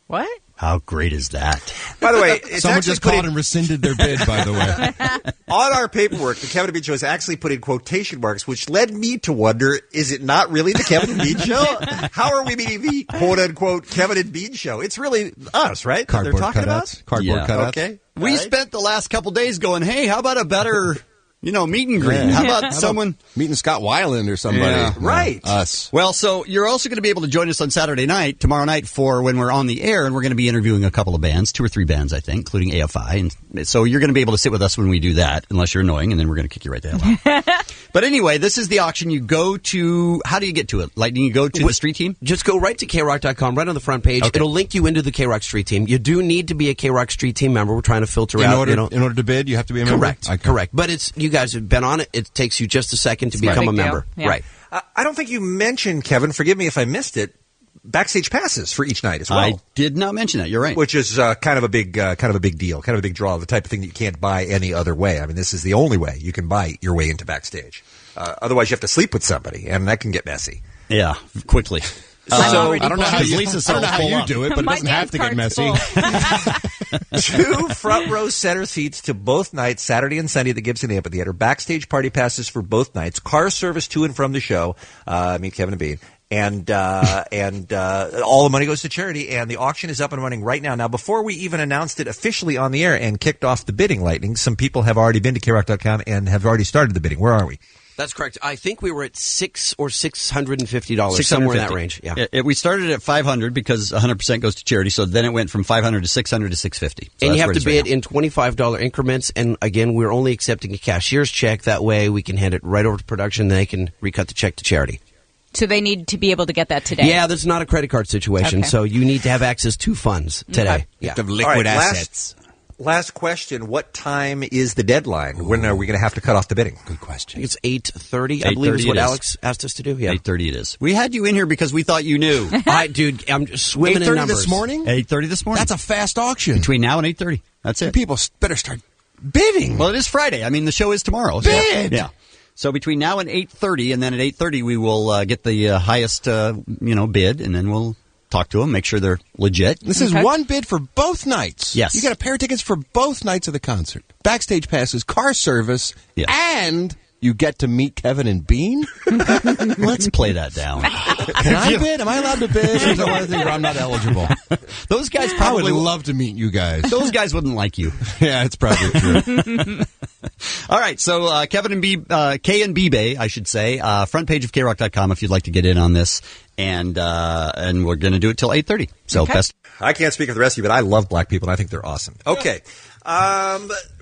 What? How great is that? By the way, someone just called and rescinded their bid, by the way. On our paperwork, the Kevin and Bean Show is actually put in quotation marks, which led me to wonder, is it not really the Kevin and Bean Show? How are we meeting the quote-unquote Kevin and Bean Show? It's really us, right? Cardboard They're talking cutouts. about? Cardboard cutouts. Okay. We spent the last couple days going, hey, how about a better... meet and greet. Yeah. How about someone meeting Scott Weiland or somebody? Yeah. Right. Us. Well, so you're also going to be able to join us on Saturday night, tomorrow night, for when we're on the air, and we're going to be interviewing a couple of bands, 2 or 3 bands, I think, including AFI. And so you're going to be able to sit with us when we do that, unless you're annoying, and then we're going to kick you right the hell out. But anyway, this is the auction. You go to, how do you get to it? Lightning, you go to the street team? Just go right to KROC.com, right on the front page. It'll link you into the KROC street team. You do need to be a KROC street team member. We're trying to filter out. In order to bid, you have to be a member? Correct. But you guys have been on it. It takes you just a second to become a member. Yeah. Right. I don't think you mentioned, Kevin, forgive me if I missed it, backstage passes for each night as well. I did not mention that. You're right. Which is kind of a big deal, kind of a big draw, the type of thing that you can't buy any other way. I mean, this is the only way you can buy your way into backstage. Otherwise, you have to sleep with somebody, and that can I Yeah, quickly. I don't know how you do it, but it doesn't have to get messy. 2 front row center seats to both nights, Saturday and Sunday at the Gibson Amphitheater. Backstage party passes for both nights. Car service to and from the show. Meet Kevin and Bean. And all the money goes to charity, and the auction is up and running right now. Now, before we even announced it officially on the air and kicked off the bidding, Lightning, some people have already been to KROC.com and have already started the bidding. Where are we? That's correct. I think we were at $600 or $650, somewhere in that range. Yeah. We started at $500 because 100% goes to charity, so then it went from $500 to $600 to $650. So and you have to bid in $25 increments, and again, we're only accepting a cashier's check. That way we can hand it right over to production, and they can recut the check to charity. So they need to be able to get that today? Yeah, that's not a credit card situation, so you need to have access to funds today. Okay. Yeah. To liquid assets. Last question. What time is the deadline? When are we going to have to cut off the bidding? Good question. It's 8:30, I believe is what Alex asked us to do. Yeah. 8:30 it is. We had you in here because we thought you knew. Dude, I'm just swimming in numbers. 8:30 this morning? 8:30 this morning. That's a fast auction. Between now and 8:30. That's it. People better start bidding. Well, it is Friday. I mean, the show is tomorrow. Bid! Yeah. So between now and 8:30, and then at 8:30 we will get the highest, bid, and then we'll talk to them, make sure they're legit. This is one bid for both nights. Yes. You got a pair of tickets for both nights of the concert. Backstage passes, car service, and you get to meet Kevin and Bean. Let's play that down. Can I bid? Am I allowed to bid? There's one thing where I'm not eligible. Those guys probably I would love to meet you guys. Those guys wouldn't like you. Yeah, it's probably true. All right, so Kevin and K and B Bay, I should say, front page of KROC.com if you'd like to get in on this, and we're going to do it till 8:30. So best. I can't speak for the rest of you, but I love black people, and I think they're awesome. Okay.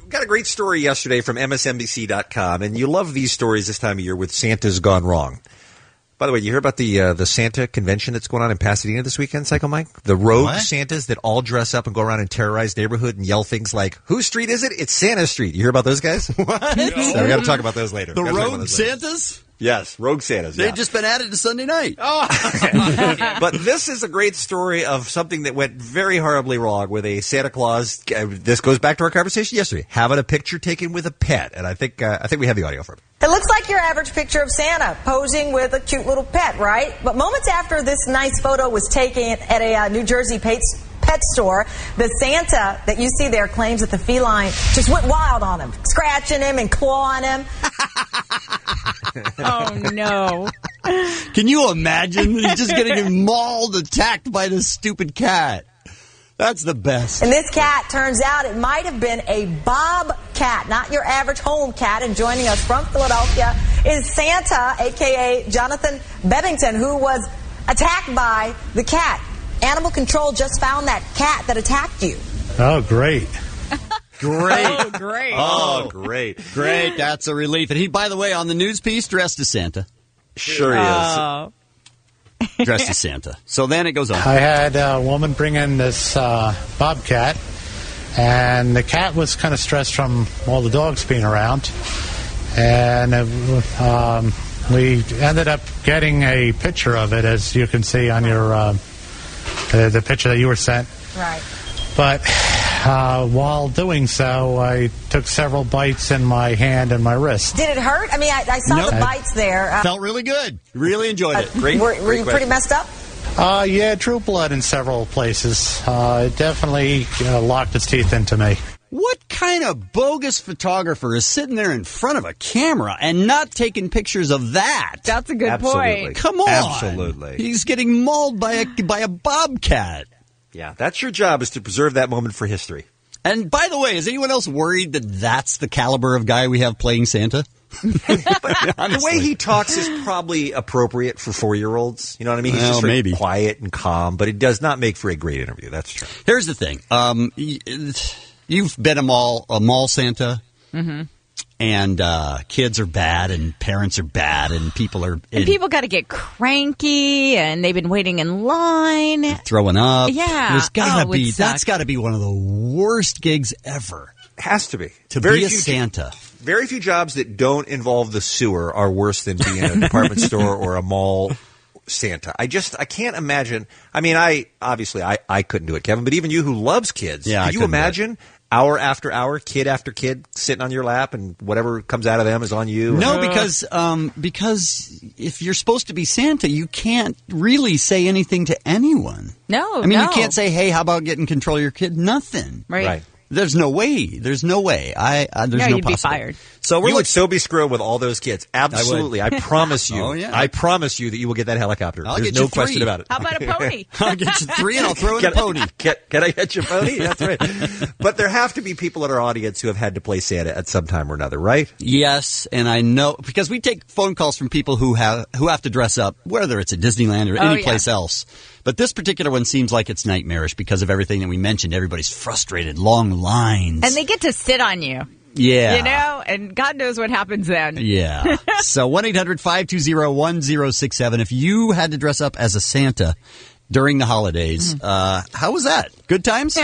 Got a great story yesterday from MSNBC.com, and you love these stories this time of year with Santa's Gone Wrong. By the way, you hear about the Santa convention that's going on in Pasadena this weekend, Psycho Mike? The rogue Santas that all dress up and go around and terrorize neighborhood and yell things like, "Whose street is it? It's Santa Street." You hear about those guys? What? So we got to talk about those later. The rogue Santas? Yes, rogue Santas. They've just been added to Sunday night. Oh, but this is a great story of something that went very horribly wrong with a Santa Claus. This goes back to our conversation yesterday, having a picture taken with a pet, and I think we have the audio for it. It looks like your average picture of Santa posing with a cute little pet, right? But moments after this nice photo was taken at a New Jersey pet store, the Santa that you see there claims that the feline just went wild on him, scratching him and clawing him. Oh, no. Can you imagine? He's just getting mauled, attacked by this stupid cat. That's the best. And this cat, turns out it might have been a bobcat, not your average home cat. And joining us from Philadelphia is Santa, a.k.a. Jonathan Bevington, who was attacked by the cat. Animal Control just found that cat that attacked you. Oh, great. Great. Oh, great. Oh, great. Great. That's a relief. And he, by the way, on the news piece, dressed as Santa. Sure he is. Dressed as Santa. So then it goes on. I had a woman bring in this bobcat, and the cat was kind of stressed from all the dogs being around. And we ended up getting a picture of it, as you can see on your the picture that you were sent. Right. But while doing so, I took several bites in my hand and my wrist. Did it hurt? I mean, I saw the bites there. Felt really good. Really enjoyed it. Great. Were you pretty messed up? Yeah, it drew blood in several places. It definitely locked its teeth into me. What kind of bogus photographer is sitting there in front of a camera and not taking pictures of that? That's a good point. Come on. Absolutely. He's getting mauled by a bobcat. Yeah, that's your job, is to preserve that moment for history. And by the way, is anyone else worried that that's the caliber of guy we have playing Santa? The way he talks is probably appropriate for 4-year-olds. You know what I mean? He's just very quiet and calm, but it does not make for a great interview. That's true. Here's the thing. You've been a mall Santa. Mm-hmm. And kids are bad, and parents are bad, and people are And people got to get cranky, and they've been waiting in line. throwing up. Yeah. There's gotta Oh, be it sucks. that's got to be one of the worst gigs ever. Has to be. To Very be a few- Santa. Very few jobs that don't involve the sewer are worse than being a department store or a mall Santa. I can't imagine. I mean, I couldn't do it, Kevin, but even you who loves kids, Yeah, I can you couldn't do it. imagine hour after hour, kid after kid sitting on your lap and whatever comes out of them is on you? No, because if you're supposed to be Santa, you can't really say anything to anyone. No, I mean, no. you can't say, "Hey, how about getting control of your kid?" Nothing. Right. There's no way. There's no way. There's no you'd be possible. fired. So you would so be screwed with all those kids. Absolutely. I promise you. Oh, yeah. I promise you that you will get that helicopter. I'll There's get no you 3. question about it. How about a pony? I'll get you 3 and I'll throw in a pony. Can I get you a pony? That's right. But there have to be people in our audience who have had to play Santa at some time or another, right? Yes, and I know because we take phone calls from people who have to dress up, whether it's at Disneyland or any place else. But this particular one seems like it's nightmarish because of everything that we mentioned. Everybody's frustrated, long lines. And they get to sit on you. Yeah. You know, and God knows what happens then. Yeah. So 1-800-520-1067. If you had to dress up as a Santa during the holidays, how was that? Good times?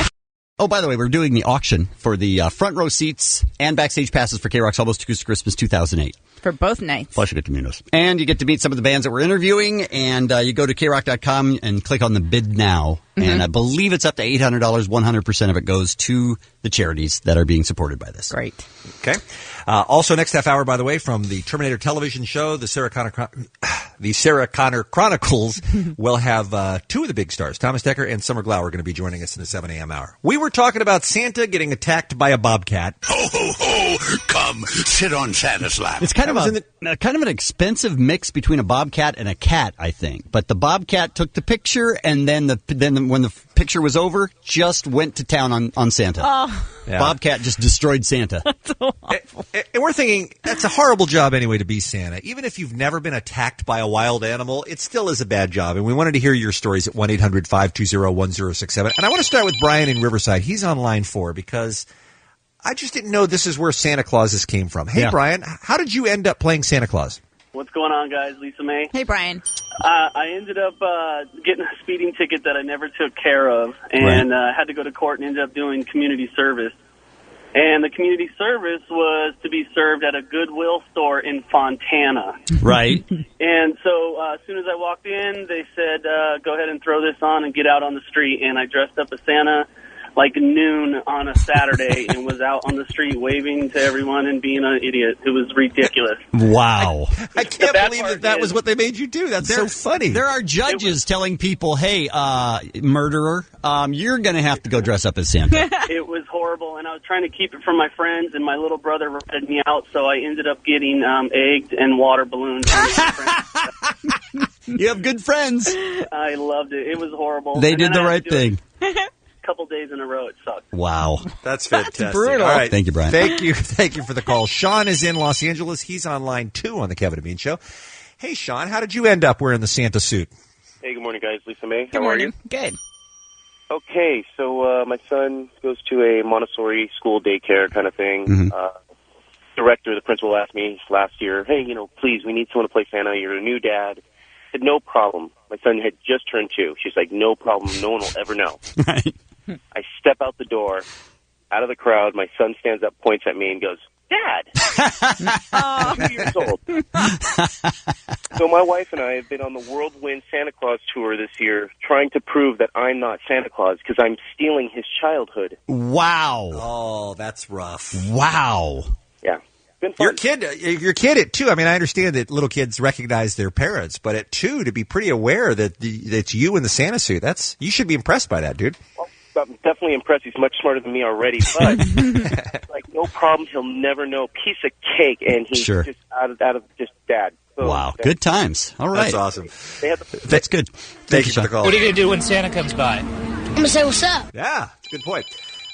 Oh, by the way, we're doing the auction for the front row seats and backstage passes for K-Rock's Almost Too Good for Christmas 2008. For both nights. Plus you get to meet us. And you get to meet some of the bands that we're interviewing, and you go to krock.com and click on the bid now. And I believe it's up to $800. 100% of it goes to the charities that are being supported by this. Great. Okay. Also, next half hour, by the way, from the Terminator television show, the Sarah Connor Chronicles will have 2 of the big stars, Thomas Dekker and Summer Glau, are going to be joining us in the 7 a.m. hour. We were talking about Santa getting attacked by a bobcat. Ho, ho, ho! Come, sit on Santa's lap. It's kind of an expensive mix between a bobcat and a cat, I think. But the bobcat took the picture, and then when the picture was over, just went to town on Santa. Oh. Yeah. Bobcat just destroyed Santa. And we're thinking, that's a horrible job anyway to be Santa. Even if you've never been attacked by a wild animal, it still is a bad job. And we wanted to hear your stories at 1-800-520-1067. And I want to start with Brian in Riverside. He's on line 4 because I just didn't know this is where Santa Clauses came from. Hey, Brian, how did you end up playing Santa Claus? What's going on, guys? Lisa May. Hey, Brian. I ended up getting a speeding ticket that I never took care of, and had to go to court and ended up doing community service. And the community service was to be served at a Goodwill store in Fontana. Right. And so as soon as I walked in, they said, go ahead and throw this on and get out on the street. And I dressed up as Santa like noon on a Saturday and was out on the street waving to everyone and being an idiot. It was ridiculous. Wow. I can't believe that was what they made you do. That's so funny. There are judges telling people, hey, murderer, you're going to have to go dress up as Santa. It was horrible, and I was trying to keep it from my friends, and my little brother ratted me out, so I ended up getting egged and water balloons. You have good friends. I loved it. It was horrible. They And did then the I had right to do it thing. a couple days in a row. It sucked. Wow. That's fantastic. That's brutal. All right. Thank you, Brian. Thank you for the call. Sean is in Los Angeles. He's on line 2 on the Kevin and Bean Show. Hey, Sean, how did you end up wearing the Santa suit? Hey, good morning, guys. Lisa May. Good How morning. are you? Good. Okay, so my son goes to a Montessori school daycare kind of thing. Director, the principal asked me last year, hey, please, we need someone to play Santa. You're a new dad. I said, no problem. My son had just turned 2. She's like, no problem. No one will ever know. Right. I step out the door, out of the crowd. My son stands up, points at me, and goes, Dad! 2 years old. So my wife and I have been on the Whirlwind Santa Claus tour this year trying to prove that I'm not Santa Claus because I'm stealing his childhood. Wow. Oh, that's rough. Wow. Yeah. Your kid at 2. I mean, I understand that little kids recognize their parents, but at 2, to be pretty aware that it's you in the Santa suit, you should be impressed by that, dude. Well, I'm definitely impressed. He's much smarter than me already, but like no problem. He'll never know. Piece of cake, and he's Sure. just out of just dad. So, Wow. Good times. All right. That's awesome. That's good. Thank you for the call. What are you going to do when Santa comes by? I'm gonna say what's up. Yeah, good point.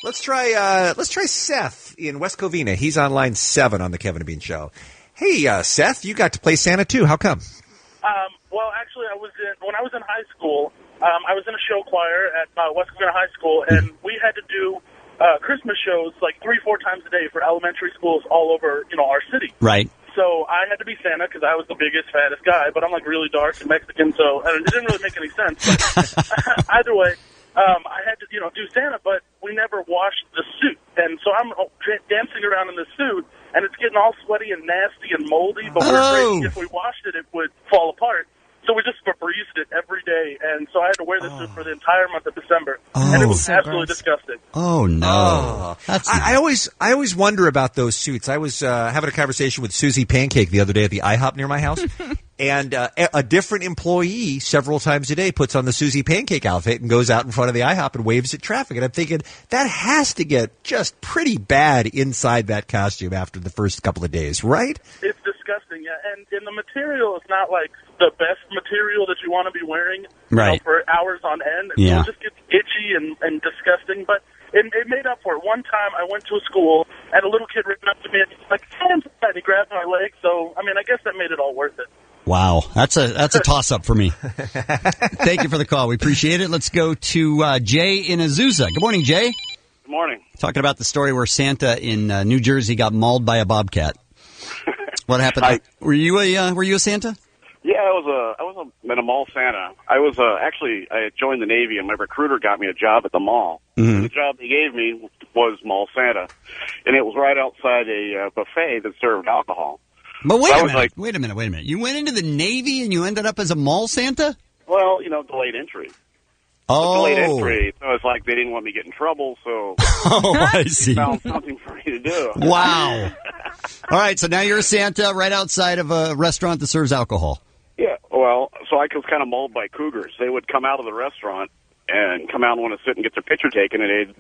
Let's try Seth in West Covina. He's on line 7 on the Kevin and Bean Show. Hey, Seth, you got to play Santa too. How come? Well, actually, when I was in high school, I was in a show choir at West Covina High School, and we had to do Christmas shows like 3-4 times a day for elementary schools all over, our city. Right. So I had to be Santa because I was the biggest, fattest guy, but I'm like really dark and Mexican, so it didn't really make any sense. But either way, I had to, do Santa, but we never washed the suit. And so I'm dancing around in the suit, and it's getting all sweaty and nasty and moldy, but we're afraid if we washed it, it would fall apart. So we just Febrezed it every day, and so I had to wear this suit for the entire month of December, and it was absolutely disgusting. Oh no! I always wonder about those suits. I was having a conversation with Susie Pancake the other day at the IHOP near my house, and a different employee several times a day puts on the Susie Pancake outfit and goes out in front of the IHOP and waves at traffic. And I'm thinking that has to get just pretty bad inside that costume after the first couple of days, right? It's disgusting, yeah. And the material is not like the best material that you want to be wearing for hours on end. Yeah. So it just gets itchy and disgusting. But it made up for it. One time I went to a school and a little kid ran up to me and he's like, and he grabbed my leg. So, I guess that made it all worth it. Wow, that's a toss-up for me. Thank you for the call. We appreciate it. Let's go to Jay in Azusa. Good morning, Jay. Good morning. Talking about the story where Santa in New Jersey got mauled by a bobcat. What happened? Were you a Santa? Yeah, I was a mall Santa. I had joined the Navy, and my recruiter got me a job at the mall. Mm-hmm. And the job he gave me was mall Santa, and it was right outside a buffet that served alcohol. But wait a minute. You went into the Navy and you ended up as a mall Santa? Well, delayed entry. Oh. Delayed entry. So it's like they didn't want me to get in trouble, so I see. They found something for me to do. Wow. All right, so now you're a Santa right outside of a restaurant that serves alcohol. Yeah, well, so I was kind of mauled by cougars. They would come out of the restaurant and come out and want to sit and get their picture taken, and they'd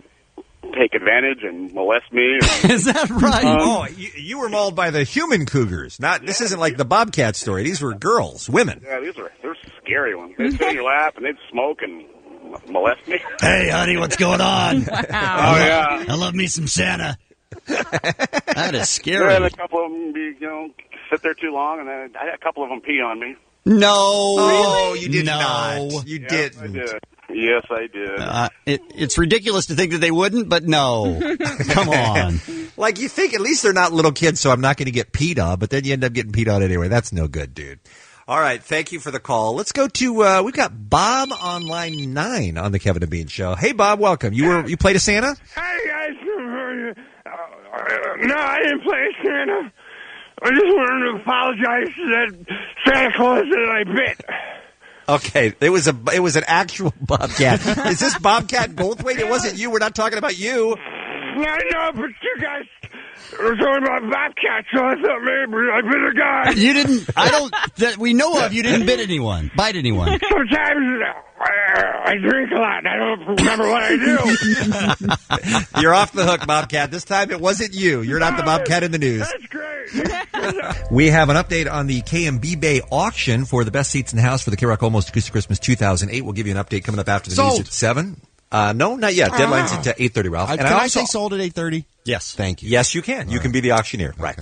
take advantage and molest me. Is that right? You were mauled by the human cougars. This isn't like the Bobcat story. These were girls, women. Yeah, they're scary ones. They'd sit in your lap and they'd smoke and molest me. Hey, honey, what's going on? Wow. Oh, yeah. I love me some Santa. That is scary. And a couple of them, sit there too long, and then I had a couple of them pee on me. No. Oh, you did not. You didn't. I did. Yes, I did. It's ridiculous to think that they wouldn't, but no. Come on. Like, you think at least they're not little kids, so I'm not going to get peed on, but then you end up getting peed on anyway. That's no good, dude. All right, thank you for the call. Let's go to, we've got Bob on line 9 on the Kevin and Bean Show. Hey, Bob, welcome. You played a Santa? Hey, guys. No, I didn't play Santa. I just wanted to apologize to that Santa Claus that I bit. Okay, it was an actual Bobcat. Is this Bobcat Goldthwait? It wasn't you. We're not talking about you. I know, but you guys were talking about Bobcats, so I thought maybe I bit a guy. You didn't. That we know of. You didn't bite anyone. Sometimes I drink a lot. I don't remember what I do. You're off the hook, Bobcat. This time it wasn't you. You're not the Bobcat in the news. That's great. We have an update on the KMB Bay auction for the best seats in the house for the K-Rock Almost Acoustic Christmas 2008. We'll give you an update coming up after the news at 7. No, not yet. Deadline's at 8:30, Ralph. Can I say sold at 8:30? Yes. Thank you. Yes, you can. You can be the auctioneer. Right.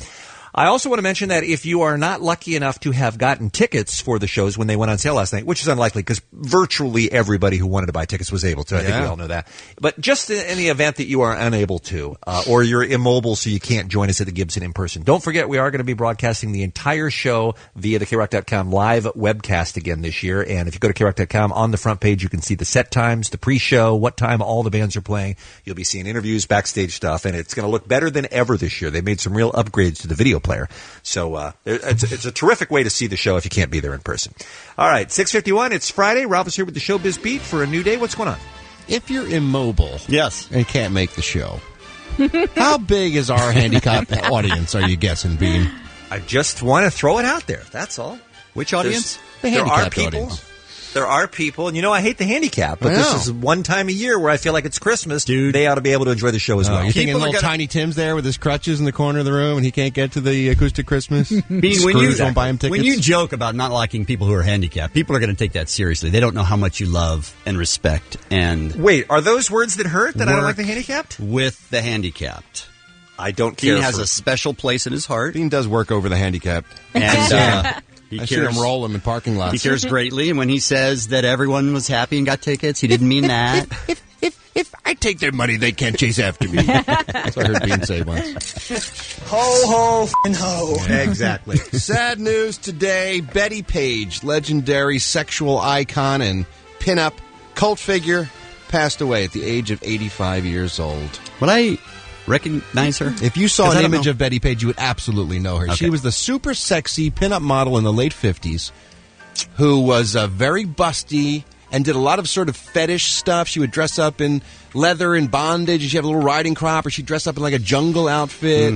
I also want to mention that if you are not lucky enough to have gotten tickets for the shows when they went on sale last night, which is unlikely because virtually everybody who wanted to buy tickets was able to. I think we all know that. But just in the event that you are unable to, or you're immobile so you can't join us at the Gibson in person, don't forget we are going to be broadcasting the entire show via the KROC.com live webcast again this year. And if you go to KROC.com, on the front page you can see the set times, the pre-show, what time all the bands are playing. You'll be seeing interviews, backstage stuff, and it's going to look better than ever this year. They made some real upgrades to the video player. So it's a terrific way to see the show if you can't be there in person. All right, 6:51. It's Friday. Ralph is here with the Showbiz Beat for a new day. What's going on? If you're immobile, yes, and can't make the show, how big is our handicapped audience? Are you guessing, Bean? I just want to throw it out there. That's all. Which audience? The handicapped audience. There are people, and I hate the handicap, but this is one time a year where I feel like it's Christmas. Dude, they ought to be able to enjoy the show as well. You're thinking little Tiny Tim's there with his crutches in the corner of the room, and he can't get to the acoustic Christmas? Bean, won't buy him tickets. When you joke about not liking people who are handicapped, people are going to take that seriously. They don't know how much you love and respect. And wait, are those words that hurt that I don't like the handicapped? With the handicapped. I don't care. Bean has a special place in his heart. Bean does work over the handicapped. And I see him roll them in parking lots. He cares greatly, and when he says that everyone was happy and got tickets, he didn't mean that. If I take their money, they can't chase after me. That's what I heard Bean say once. Ho, ho, f***ing ho. Exactly. Sad news today. Betty Page, legendary sexual icon and pinup cult figure, passed away at the age of 85 years old. Would I recognize her? If you saw an image of Betty Page, you would absolutely know her. Okay. She was the super sexy pinup model in the late 50s who was very busty and did a lot of sort of fetish stuff. She would dress up in leather and bondage, and she'd have a little riding crop, or she'd dress up in like a jungle outfit.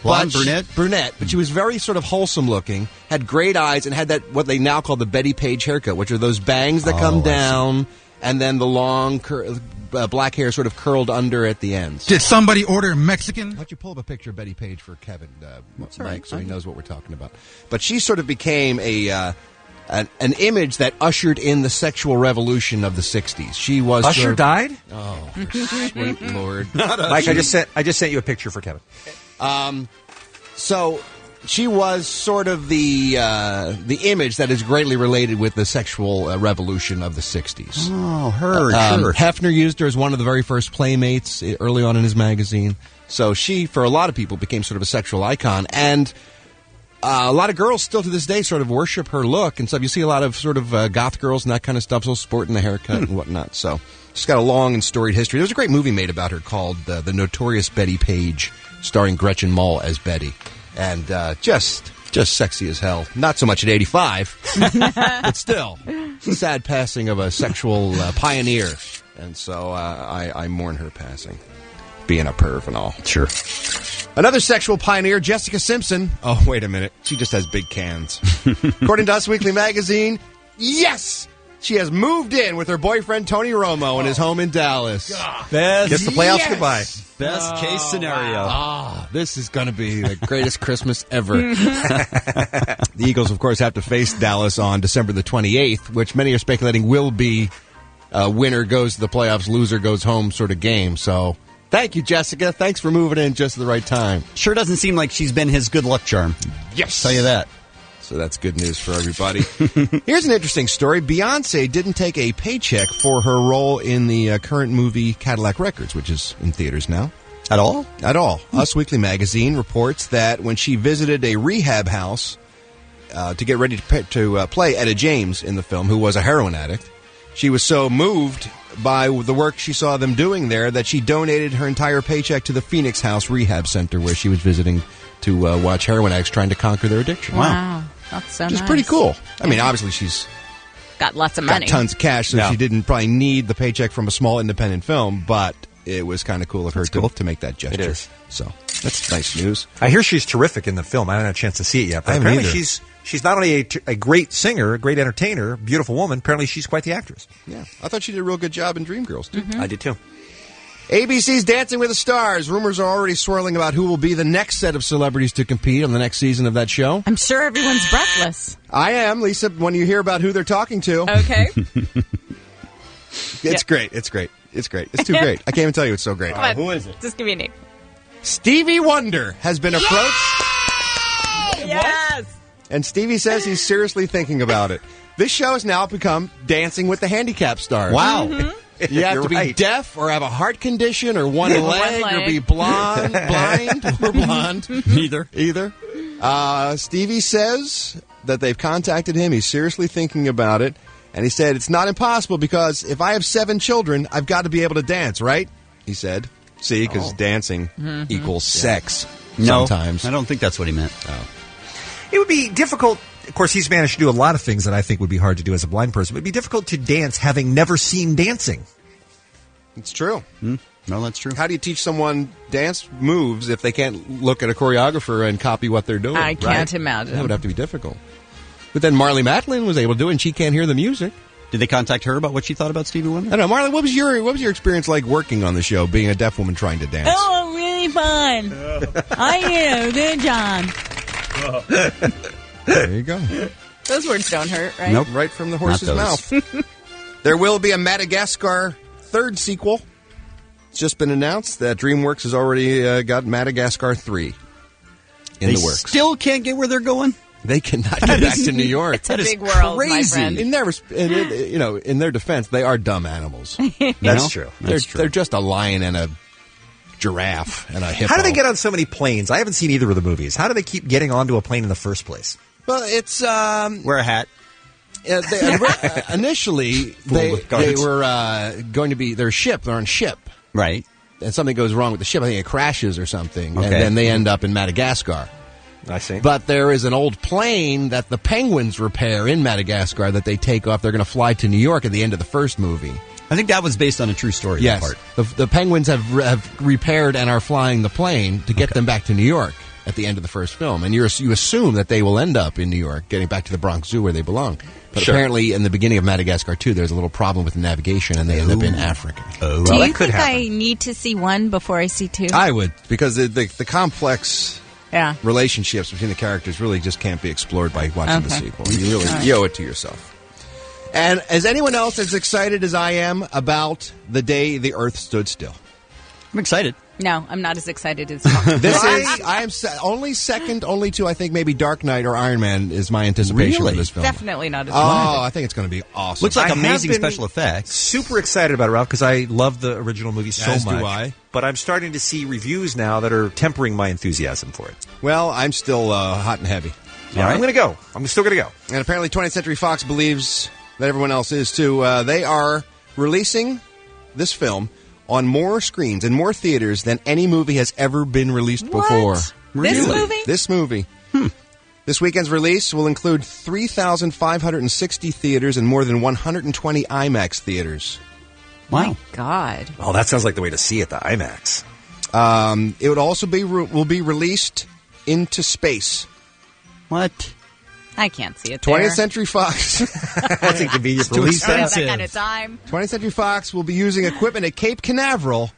Blonde, brunette? Brunette, but she was very sort of wholesome looking, had great eyes, and had that, what they now call the Betty Page haircut, which are those bangs that come down, and then the long black hair sort of curled under at the ends. Did somebody order Mexican? Why don't you pull up a picture of Betty Page for Kevin, Mike, so he knows what we're talking about. But she sort of became an image that ushered in the sexual revolution of the 60s. She was Usher died? Oh, sweet Lord. Mike, I just sent you a picture for Kevin. So she was sort of the image that is greatly related with the sexual revolution of the 60s. Oh, her. Sure. Hefner used her as one of the very first playmates early on in his magazine. So she, for a lot of people, became sort of a sexual icon. And a lot of girls still to this day sort of worship her look and stuff. You see a lot of sort of goth girls and that kind of stuff, so sporting the haircut and whatnot. So she's got a long and storied history. There was a great movie made about her called The Notorious Betty Page, starring Gretchen Mol as Betty. And just sexy as hell. Not so much at 85, but still. Sad passing of a sexual pioneer. And so I mourn her passing. Being a perv and all. Sure. Another sexual pioneer, Jessica Simpson. Oh, wait a minute. She just has big cans. According to Us Weekly Magazine, yes! She has moved in with her boyfriend, Tony Romo, in his home in Dallas. Gets the playoffs goodbye. Best case scenario. This is going to be the greatest Christmas ever. The Eagles, of course, have to face Dallas on December the 28th, which many are speculating will be a winner goes to the playoffs, loser goes home sort of game. So thank you, Jessica. Thanks for moving in just at the right time. Sure doesn't seem like she's been his good luck charm. Yes. Tell you that. So that's good news for everybody. Here's an interesting story. Beyonce didn't take a paycheck for her role in the current movie Cadillac Records, which is in theaters now. At all? At all. Us Weekly Magazine reports that when she visited a rehab house to get ready to play Etta James in the film, who was a heroin addict, she was so moved by the work she saw them doing there that she donated her entire paycheck to the Phoenix House Rehab Center, where she was visiting to watch heroin addicts trying to conquer their addiction. Wow. That's so Which is nice. pretty cool. I mean, obviously she's got lots of money. got tons of cash, so she didn't probably need the paycheck from a small independent film, but it was kind of cool of her to make that gesture. It is. So that's nice news. I hear she's terrific in the film. I haven't had a chance to see it yet, but I haven't apparently either. she's not only a great singer, a great entertainer, beautiful woman, apparently she's quite the actress. Yeah. I thought she did a real good job in Dreamgirls, too. I did, too. ABC's Dancing with the Stars. Rumors are already swirling about who will be the next set of celebrities to compete on the next season of that show. I'm sure everyone's breathless. I am, Lisa, when you hear about who they're talking to. Okay. It's great. It's great. It's great. It's too great. I can't even tell you it's so great. Come on. Who is it? Just give me a name. Stevie Wonder has been approached. Yes. And Stevie says he's seriously thinking about it. This show has now become Dancing with the Handicapped Stars. Wow. Mm-hmm. You have to be deaf or have a heart condition or one leg or be blind or blonde. Either. Stevie says that they've contacted him. He's seriously thinking about it. And he said, it's not impossible because if I have 7 children, I've got to be able to dance, right? He said. See, because dancing equals sex sometimes. I don't think that's what he meant. Oh. It would be difficult. Of course, he's managed to do a lot of things that I think would be hard to do as a blind person. It would be difficult to dance having never seen dancing. It's true. No, that's true. How do you teach someone dance moves if they can't look at a choreographer and copy what they're doing? I can't imagine. That would have to be difficult. But then Marlee Matlin was able to do it, and she can't hear the music. Did they contact her about what she thought about Stevie Wonder? I don't know, Marlee. What was your experience like working on the show, being a deaf woman trying to dance? Oh, really fun. I do. Good job. There you go. Those words don't hurt, right? Nope, right from the horse's mouth. There will be a Madagascar 3rd sequel. It's just been announced that DreamWorks has already got Madagascar 3 in the works. Still can't get where they're going? They cannot get back to New York. It's a big world, my friend. In their defense, they are dumb animals. That's true. They're just a lion and a giraffe and a hippo. How do they get on so many planes? I haven't seen either of the movies. How do they keep getting onto a plane in the first place? Well, it's wear a hat. Initially, they were going to be they're on ship, right? And something goes wrong with the ship. I think it crashes or something, and then they end up in Madagascar. I see. But there is an old plane that the penguins repair in Madagascar that they take off. They're going to fly to New York at the end of the first movie. I think that was based on a true story. Yes, that part. The penguins have repaired and are flying the plane to get them back to New York at the end of the first film. And you assume that they will end up in New York, getting back to the Bronx Zoo where they belong. But apparently, in the beginning of Madagascar 2, there's a little problem with the navigation, and they end up in Africa. Do you think I need to see 1 before I see 2? I would, because the complex relationships between the characters really just can't be explored by watching the sequel. You really you owe it to yourself. And is anyone else as excited as I am about the day the Earth stood still? I'm excited. No, I'm not as excited as I am only second, only to I think maybe Dark Knight or Iron Man is my anticipation of this film. Definitely not as I think it's going to be awesome. Looks like amazing special effects. Super excited about it, Ralph, because I love the original movie so As much. do I. But I'm starting to see reviews now that are tempering my enthusiasm for it. Well, I'm still hot and heavy. Yeah, I'm going to go. I'm still going to go. And apparently 20th Century Fox believes that everyone else is too. They are releasing this film on more screens and more theaters than any movie has ever been released before. This movie? This weekend's release will include 3,560 theaters and more than 120 IMAX theaters. Wow. My God. Oh, that sounds like the way to see it, the IMAX. It would also will be released into space. What? I can't see it there. 20th Century Fox. That's inconvenient. Too expensive. That kind of time. 20th Century Fox will be using equipment at Cape Canaveral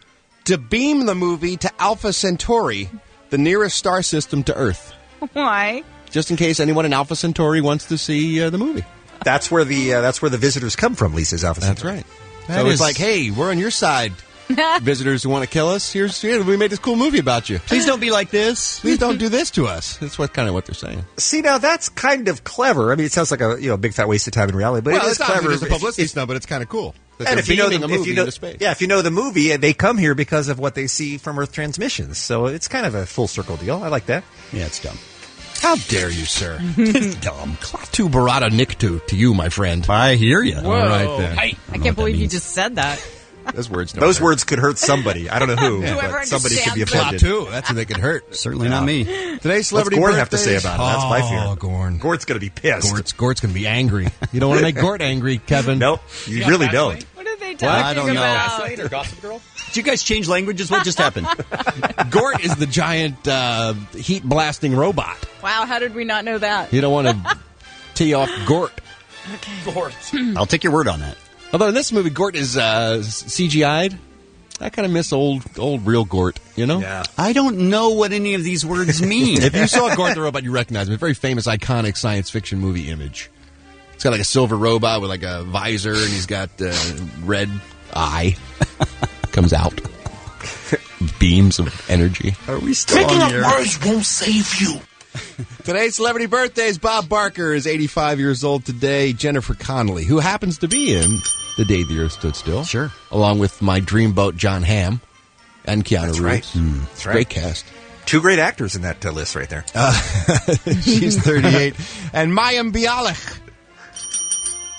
to beam the movie to Alpha Centauri, the nearest star system to Earth. Why? Just in case anyone in Alpha Centauri wants to see the movie. That's where the visitors come from, Lisa's Alpha Centauri. That's right. So it's like, hey, we're on your side. Visitors who want to kill us, we made this cool movie about you. Please don't be like this. Please don't do this to us. That's kind of what they're saying. See, now that's kind of clever. I mean, it sounds like a big fat waste of time in reality, but it is clever. It's a publicity stunt, but it's kind of cool. And if you know into space. Yeah, if you know the movie, they come here because of what they see from Earth transmissions. So it's kind of a full circle deal. I like that. Yeah, it's dumb. How dare you, sir? It's dumb. Klaatu barada niktu to you, my friend. I hear you. Whoa. All right, then. I can't believe you just said that. Those words could hurt somebody. I don't know who, but somebody could be offended. Klaatu, that's who they could hurt. Certainly not me. Today's celebrity What's Gord birthdays? have to say about it? That's my fear. Oh, Gorn. Gord's going to be pissed. Gord's going to be angry. You don't want to make Gord angry, Kevin. Nope, you really don't. What are they talking I don't know. about? Or Gossip Girl? Did you guys change languages? What just happened? Gort is the giant heat-blasting robot. Wow, how did we not know that? You don't want to tee off Gort. Okay. Gort. I'll take your word on that. Although in this movie, Gort is CGI'd. I kind of miss old real Gort, you know? Yeah. I don't know what any of these words mean. If you saw Gort the Robot, you recognize him. A very famous, iconic science fiction movie image. It's got like a silver robot with like a visor, and he's got red eye. Comes out. Beams of energy. Are we still Making on up the air? words won't save you. Today's celebrity birthdays. Bob Barker is 85 years old today. Jennifer Connelly, who happens to be in The Day the Earth Stood Still. Sure. Along with my dreamboat, John Hamm, and Keanu Reeves. Right. That's right. Great cast. Two great actors in that list right there. She's 38. And Mayim Bialik,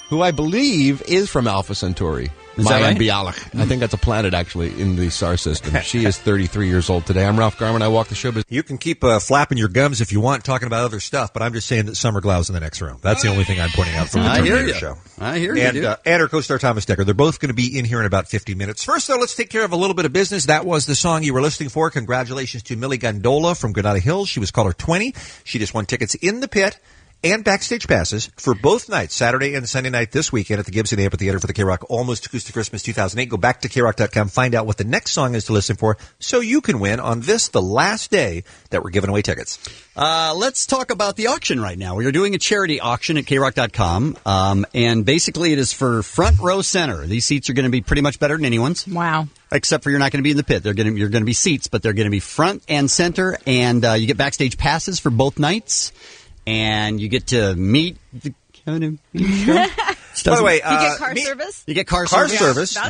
who I believe is from Alpha Centauri. Is that right? Bialik. I think that's a planet, actually, in the star system. She is 33 years old today. I'm Ralph Garman. I walk the show. You can keep flapping your gums if you want, talking about other stuff, but I'm just saying that Summer Glau's in the next room. That's the only thing I'm pointing out from the Terminator show. I hear you. And our co-star Thomas Dekker. They're both going to be in here in about 50 minutes. First, though, let's take care of a little bit of business. That was the song you were listening for. Congratulations to Millie Gondola from Granada Hills. She was caller 20. She just won tickets in the pit and backstage passes for both nights, Saturday and Sunday night this weekend at the Gibson Amphitheater for the K-Rock Almost Acoustic Christmas 2008. Go back to KRock.com, find out what the next song is to listen for so you can win on this, the last day that we're giving away tickets. Let's talk about the auction right now. We are doing a charity auction at KRock.com, and basically it is for front row center. These seats are going to be pretty much better than anyone's. Wow. Except for you're not going to be in the pit. You're going to be seats, but they're going to be front and center, and you get backstage passes for both nights. and you get to meet the Kevin and Bean show. By the way, you get car service. You get car service. Yeah,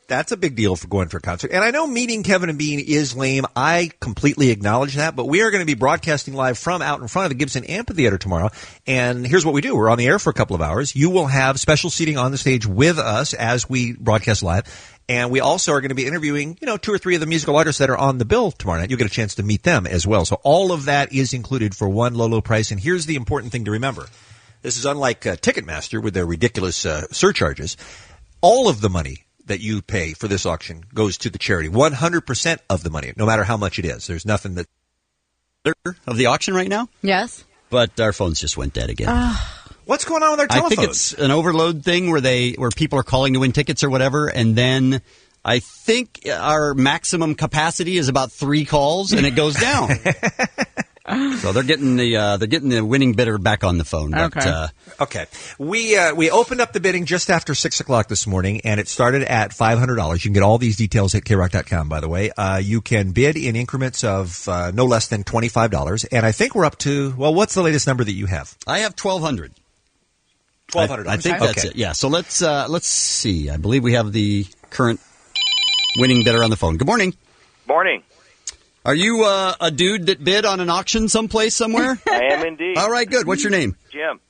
That's a big deal for going for a concert. And I know meeting Kevin and Bean is lame. I completely acknowledge that. But we are going to be broadcasting live from out in front of the Gibson Amphitheater tomorrow. And here's what we do: we're on the air for a couple of hours. You will have special seating on the stage with us as we broadcast live. And we also are going to be interviewing, 2 or 3 of the musical artists that are on the bill tomorrow night. You'll get a chance to meet them as well. So all of that is included for one low, low price. And here's the important thing to remember. This is unlike Ticketmaster with their ridiculous surcharges. All of the money that you pay for this auction goes to the charity. 100% of the money, no matter how much it is. There's nothing that... Of the auction right now? Yes. But our phones just went dead again. What's going on with our telephones? I think it's an overload thing where people are calling to win tickets or whatever, and then I think our maximum capacity is about 3 calls, and it goes down. So they're getting the winning bidder back on the phone. But, okay. We opened up the bidding just after 6:00 this morning, and it started at $500. You can get all these details at KROC.com, by the way. You can bid in increments of no less than $25, and I think we're up to, well, what's the latest number that you have? I have $1,200. $1,200. I think that's it. Yeah. So let's see. I believe we have the current winning bidder on the phone. Good morning. Morning. Are you a dude that bid on an auction someplace somewhere? I am indeed. All right, good. What's your name?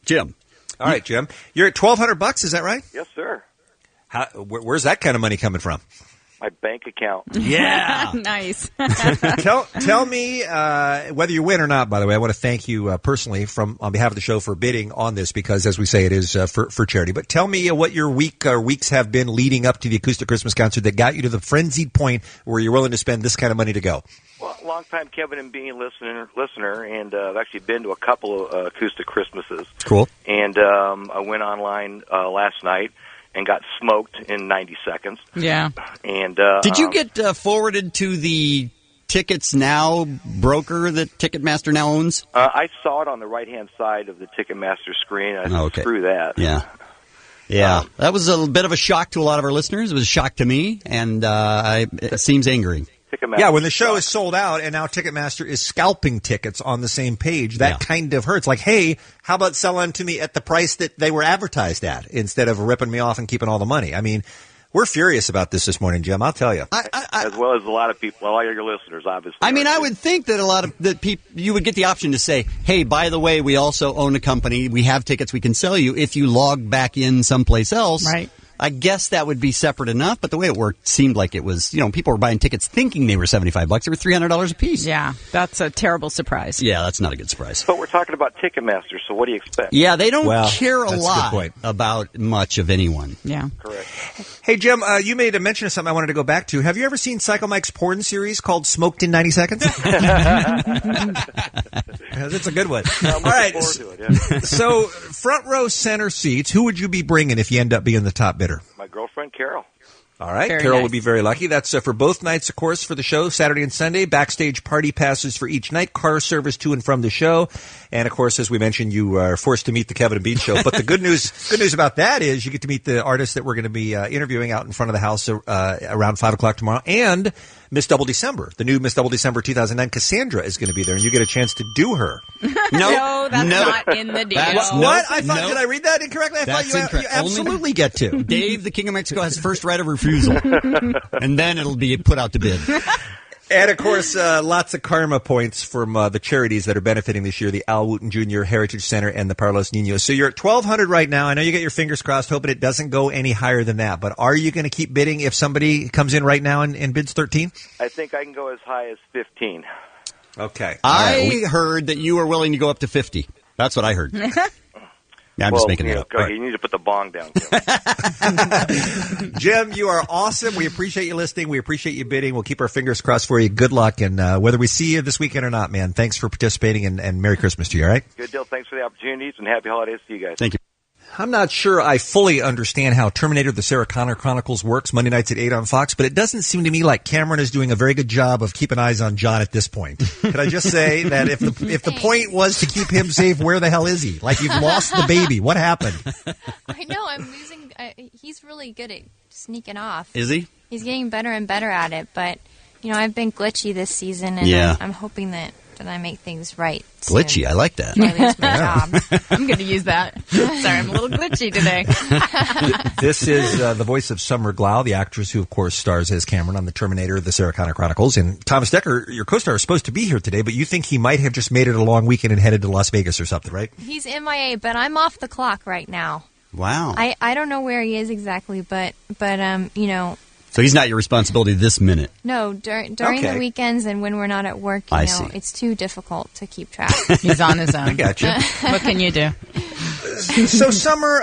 Jim. All right, Jim. You're at $1,200, is that right? Yes, sir. Where's that kind of money coming from? My bank account. Yeah. Nice. Tell me whether you win or not, by the way. I want to thank you personally on behalf of the show for bidding on this because, as we say, it is for charity. But tell me what your week or weeks have been leading up to the Acoustic Christmas concert that got you to the frenzied point where you're willing to spend this kind of money to go. Well, long-time Kevin and Bean listener, and I've actually been to a couple of Acoustic Christmases. Cool. And I went online last night and got smoked in 90 seconds. Yeah. And did you get forwarded to the Tickets Now broker that Ticketmaster now owns? I saw it on the right-hand side of the Ticketmaster screen. I said, screw that. Yeah. Yeah. That was a bit of a shock to a lot of our listeners. It was a shock to me, and it seems angering. Yeah, when the show is sold out and now Ticketmaster is scalping tickets on the same page, that kind of hurts. Like, hey, how about selling to me at the price that they were advertised at instead of ripping me off and keeping all the money? I mean, we're furious about this morning, Jim. I'll tell you. As well as a lot of people, all your listeners, obviously. I mean, I would think that a lot of people, you would get the option to say, hey, by the way, we also own a company. We have tickets we can sell you if you log back in someplace else. Right. I guess that would be separate enough, but the way it worked seemed like it was, people were buying tickets thinking they were $75. They were $300 a piece. Yeah, that's a terrible surprise. Yeah, that's not a good surprise. But we're talking about Ticketmaster, so what do you expect? Yeah, they don't care a lot about much of anyone. Yeah. Correct. Hey, Jim, you made a mention of something I wanted to go back to. Have you ever seen Psycho Mike's porn series called Smoked in 90 Seconds? That's a good one. All right. To it, yeah. So, front row center seats, who would you be bringing if you end up being the top bidder? My girlfriend, Carol. All right. Very Carol nice. would be very lucky. That's for both nights, of course, for the show, Saturday and Sunday. Backstage party passes for each night, car service to and from the show. And, of course, as we mentioned, you are forced to meet the Kevin and Bean show. But the good news about that is you get to meet the artists that we're going to be interviewing out in front of the house around 5 o'clock tomorrow. And Miss Double December, the new Miss Double December 2009, Cassandra, is going to be there, and you get a chance to do her. No, that's not in the deal. What? Did I read that incorrectly? I thought you absolutely get to. Dave, the King of Mexico, has first right of refusal, and then it'll be put out to bid. And, of course, lots of karma points from the charities that are benefiting this year, the Al Wooten Jr. Heritage Center and the Para Los Niños. So you're at $1,200 right now. I know you get your fingers crossed, hoping it doesn't go any higher than that. But are you going to keep bidding if somebody comes in right now and bids 13? I think I can go as high as 15. Okay. I heard that you were willing to go up to 50. That's what I heard. Yeah, I'm just making it up. You need to put the bong down, Jim, you are awesome. We appreciate you listening. We appreciate you bidding. We'll keep our fingers crossed for you. Good luck. And whether we see you this weekend or not, man, thanks for participating and Merry Christmas to you, all right? Good deal. Thanks for the opportunities and happy holidays to you guys. Thank you. I'm not sure I fully understand how Terminator: The Sarah Connor Chronicles works Monday nights at 8 on Fox, but it doesn't seem to me like Cameron is doing a very good job of keeping eyes on John at this point. Could I just say that if the point was to keep him safe, where the hell is he? Like, you've lost the baby. What happened? I know. I'm losing. He's really good at sneaking off. Is he? He's getting better and better at it, but, I've been glitchy this season, and Yeah. I'm hoping that that I make things right. Glitchy, I like that. I lose my job. I'm going to use that. Sorry, I'm a little glitchy today. This is the voice of Summer Glau, the actress who, of course, stars as Cameron on The Terminator, The Sarah Connor Chronicles. And Thomas Decker, your co-star, is supposed to be here today, but you think he might have just made it a long weekend and headed to Las Vegas or something, right? He's MIA, but I'm off the clock right now. Wow. I don't know where he is exactly, but you know. So he's not your responsibility this minute. No, during the weekends and when we're not at work, you know, it's too difficult to keep track. He's on his own. I gotcha. What can you do? So, Summer,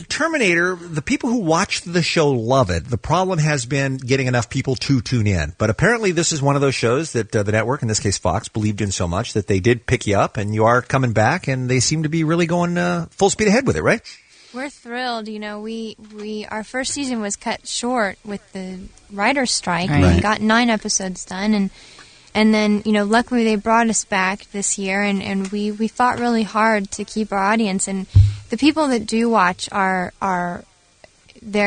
Terminator, the people who watch the show love it. The problem has been getting enough people to tune in. But apparently this is one of those shows that the network, in this case Fox, believed in so much that they did pick you up, and you are coming back, and they seem to be really going full speed ahead with it, right? We're thrilled. You know, our first season was cut short with the writer's strike. Right. We got 9 episodes done, and then, you know, luckily they brought us back this year, and we fought really hard to keep our audience. And the people that do watch they're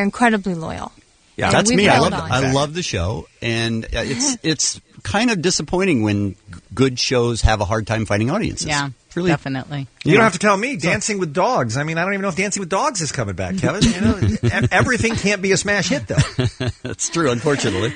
incredibly loyal. Yeah, that's me. I love the show, and it's kind of disappointing when good shows have a hard time finding audiences. Yeah. Really, definitely. You don't have to tell me. Dancing with Dogs. I mean, I don't even know if Dancing with Dogs is coming back, Kevin. You know, everything can't be a smash hit, though. That's true, unfortunately.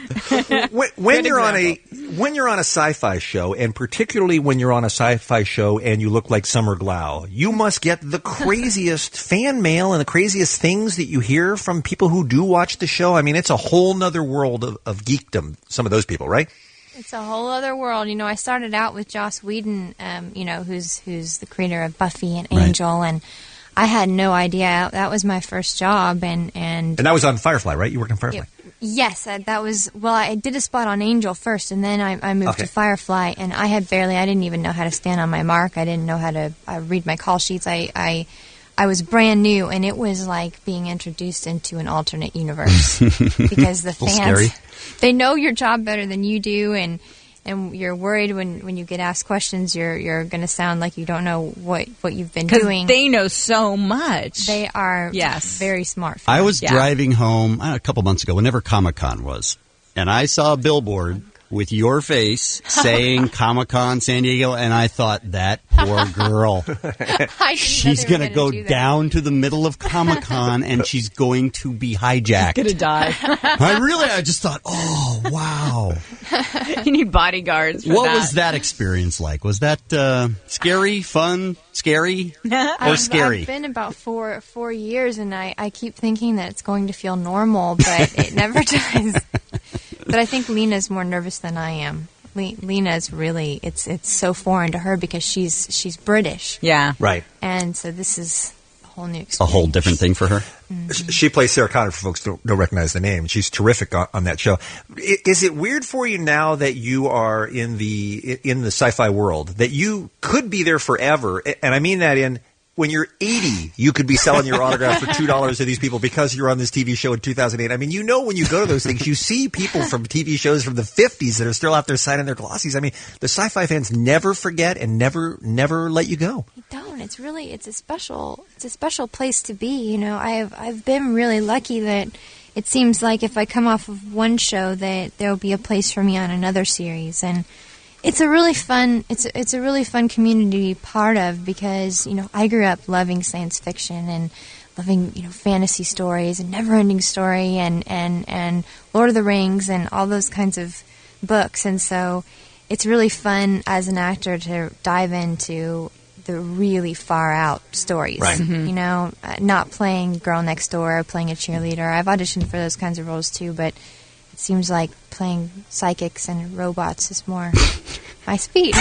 When you're on a sci-fi show, and particularly when you're on a sci-fi show and you look like Summer Glau, you must get the craziest fan mail and the craziest things that you hear from people who do watch the show. I mean, it's a whole nother world of geekdom. Some of those people, right? It's a whole other world. You know, I started out with Joss Whedon, you know, who's the creator of Buffy and Angel, and I had no idea. That was my first job, and that was on Firefly, right? You worked on Firefly. Yes, that was. Well, I did a spot on Angel first, and then I moved to Firefly, and I didn't even know how to stand on my mark. I didn't know how to read my call sheets. I was brand new, and it was like being introduced into an alternate universe because the fans, they know your job better than you do, and you're worried when you get asked questions, you're going to sound like you don't know what you've been doing. They know so much. They are very smart. I was driving home a couple months ago, whenever Comic-Con was, and I saw a billboard with your face saying Comic-Con San Diego, and I thought, that poor girl. She's going to go down to the middle of Comic-Con, and she's going to be hijacked. Going to die. I just thought, oh, wow. You need bodyguards for What was that experience like? Was that scary, fun, scary, or scary? I've been about four years, and I keep thinking that it's going to feel normal, but it never does. But I think Lena's more nervous than I am. Lena's really, it's so foreign to her because she's British. Yeah. Right. And so this is a whole new experience. A whole different thing for her. Mm-hmm. She plays Sarah Connor, for folks who don't recognize the name. She's terrific on that show. Is it weird for you now that you are in the sci-fi world, that you could be there forever? And I mean that when you're 80, you could be selling your autograph for $2 to these people because you're on this TV show in 2008. I mean, you know, when you go to those things, you see people from TV shows from the 50s that are still out there signing their glossies. I mean, the sci-fi fans never forget and never let you go. They don't. It's a special place to be. You know, I've been really lucky that it seems like if I come off of one show that there'll be a place for me on another series, and it's a really fun community to be part of because, you know, I grew up loving science fiction and loving, you know, fantasy stories and Neverending Story and Lord of the Rings and all those kinds of books, and so it's really fun as an actor to dive into the really far out stories. Right. Mm-hmm. You know, not playing girl next door or playing a cheerleader. I've auditioned for those kinds of roles too, but it seems like playing psychics and robots is more my speed.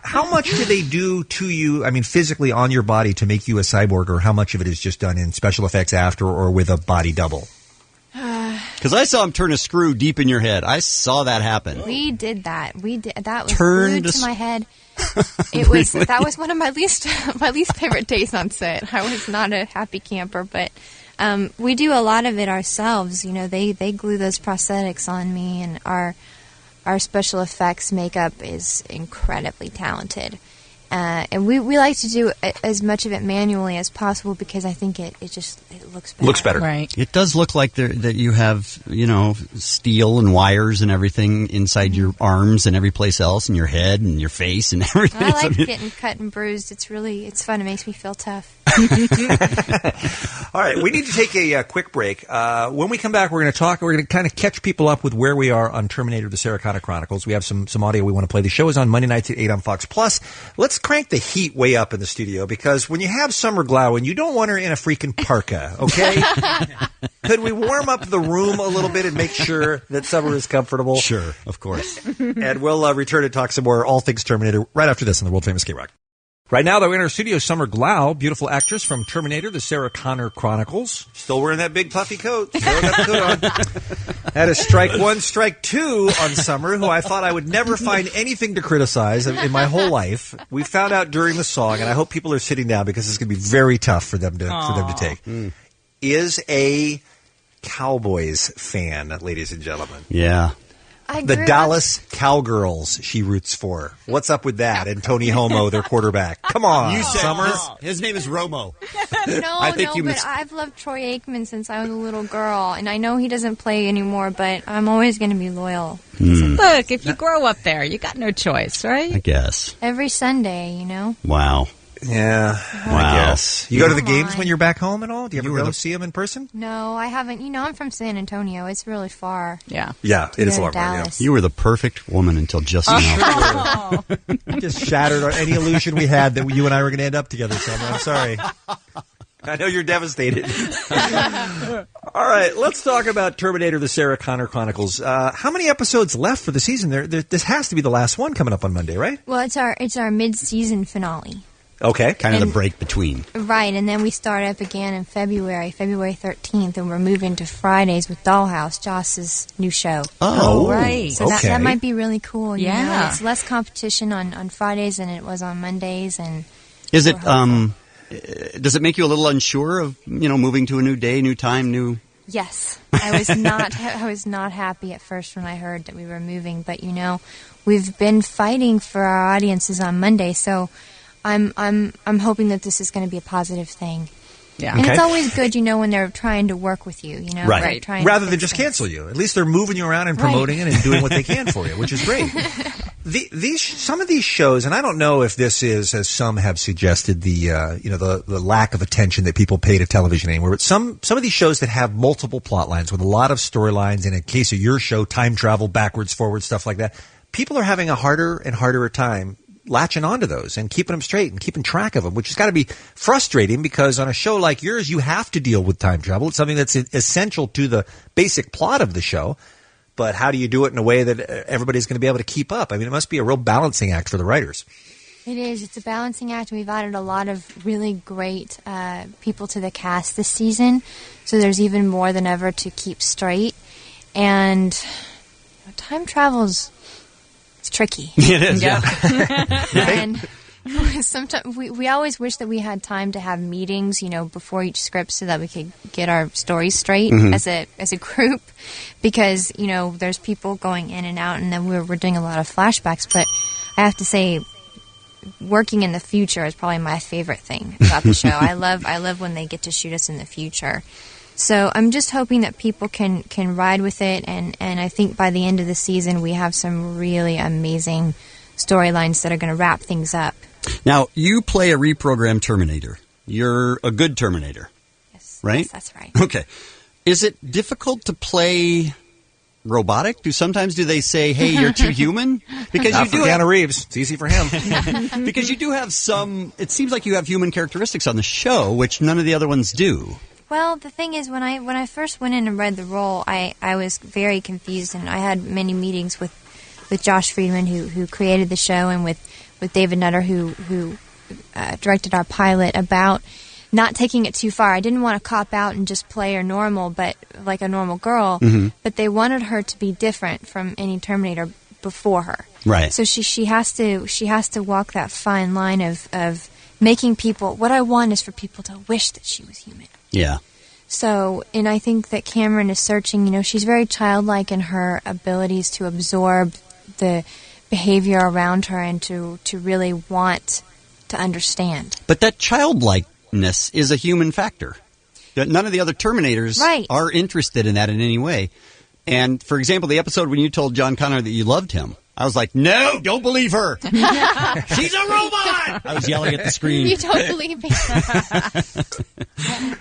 How much do they do to you, I mean, physically on your body to make you a cyborg, or how much of it is just done in special effects after or with a body double? Because I saw him turn a screw deep in your head. I saw that happen. We did that. That was Turned glued to my head. That was one of my least favorite days on set. I was not a happy camper, but we do a lot of it ourselves. You know, they glue those prosthetics on me, and our special effects makeup is incredibly talented. And we like to do as much of it manually as possible because I think it looks better. Looks better. Right. It does look like that you have, steel and wires and everything inside your arms and every place else, and your head and your face and everything. I like getting cut and bruised. It's fun. It makes me feel tough. All right, we need to take a quick break. When we come back, we're going to kind of catch people up with where we are on Terminator: The Sarah Connor Chronicles. We have some audio we want to play. The show is on Monday nights at 8 on Fox Plus. Let's crank the heat way up in the studio because when you have Summer Glau, you don't want her in a freaking parka, okay? Could we warm up the room a little bit and make sure that Summer is comfortable? Sure, of course. And we'll return to talk some more all things Terminator right after this on the world-famous K-Rock. Right now, though, in our studio, Summer Glau, beautiful actress from Terminator, The Sarah Connor Chronicles. Still wearing that big puffy coat. Still got the coat on. Had a strike one, strike two on Summer, who I thought I would never find anything to criticize in my whole life. We found out during the song, and I hope people are sitting down because it's going to be very tough for them to take. Is a Cowboys fan, ladies and gentlemen. Yeah. The Dallas Cowgirls she roots for. What's up with that? And Tony Homo, their quarterback. Come on, you said Summer. His name is Romo. But I've loved Troy Aikman since I was a little girl, and I know he doesn't play anymore, but I'm always going to be loyal. Look, if you grow up there, you got no choice, right? I guess. Every Sunday, Wow. Yeah, wow. I guess. You go to the games when you're back home at all? Do you ever go see them in person? No, I haven't. I'm from San Antonio. It's really far. Yeah. Yeah, it is a lot far. Yeah. You were the perfect woman until just now. Just shattered any illusion we had that you and I were going to end up together, Summer. I'm sorry. I know you're devastated. All right, let's talk about Terminator: The Sarah Connor Chronicles. How many episodes left for the season? This has to be the last one coming up on Monday, right? Well, it's our mid-season finale. Okay. Kind of the break between. Right, and then we start up again in February 13th, and we're moving to Fridays with Dollhouse, Joss's new show. Oh, right. So that might be really cool. Yeah. It's less competition on Fridays than it was on Mondays. And is it, does it make you a little unsure of, moving to a new day, new time, new... Yes. I was not happy at first when I heard that we were moving, but we've been fighting for our audiences on Monday, so I'm hoping that this is going to be a positive thing. Yeah. And it's always good, when they're trying to work with you, Right. Rather than just cancel you. At least they're moving you around and promoting it and doing what they can for you, which is great. Some of these shows, and I don't know if this is, as some have suggested, the lack of attention that people pay to television anymore, but some of these shows that have multiple plot lines with a lot of storylines, in a case of your show, time travel, backwards, forward, stuff like that, people are having a harder and harder time latching onto those and keeping them straight and keeping track of them, which has got to be frustrating because on a show like yours, you have to deal with time travel. It's something that's essential to the basic plot of the show. But how do you do it in a way that everybody's going to be able to keep up? I mean, it must be a real balancing act for the writers. It is. It's a balancing act. We've added a lot of really great people to the cast this season. So there's even more than ever to keep straight. And time travel's it's tricky. It is, yeah. And sometimes we always wish that we had time to have meetings, before each script so that we could get our stories straight as a group, because there's people going in and out, and then we're doing a lot of flashbacks. But I have to say, working in the future is probably my favorite thing about the show. I love when they get to shoot us in the future. So I'm just hoping that people can ride with it, and I think by the end of the season we have some really amazing storylines that are going to wrap things up. Now, you play a reprogrammed Terminator. You're a good Terminator. Yes. Right? Yes, that's right. Okay. Is it difficult to play robotic? Do they say, hey, you're too human? Because Not for Keanu Reeves. It's easy for him. Because you do have it seems like you have human characteristics on the show, which none of the other ones do. Well, the thing is, when I first went in and read the role, I was very confused, and I had many meetings with Josh Friedman, who created the show, and with David Nutter, who directed our pilot, about not taking it too far. I didn't want to cop out and just play her normal, but like a normal girl. But they wanted her to be different from any Terminator before her. Right. So she has to walk that fine line of making people. What I want is for people to wish that she was human. Yeah. So, and I think that Cameron is searching, she's very childlike in her abilities to absorb the behavior around her and to really want understand. But that childlikeness is a human factor. None of the other Terminators are interested in that in any way. And, for example, the episode when you told John Connor that you loved him, I was like, no, don't believe her. She's a robot! I was yelling at the screen. You don't believe me.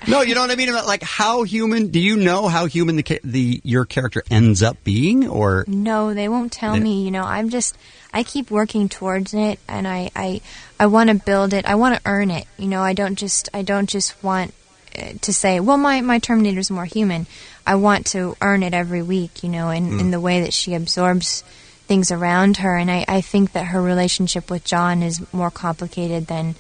No, you know what I mean? Like, how human, do you know how human your character ends up being? Or no, they won't tell me. You know, I keep working towards it, and I want to build it. I want to earn it. You know, I don't just want to say, well, my Terminator's more human. I want to earn it every week, you know, in the way that she absorbs things around her. And I think that her relationship with John is more complicated than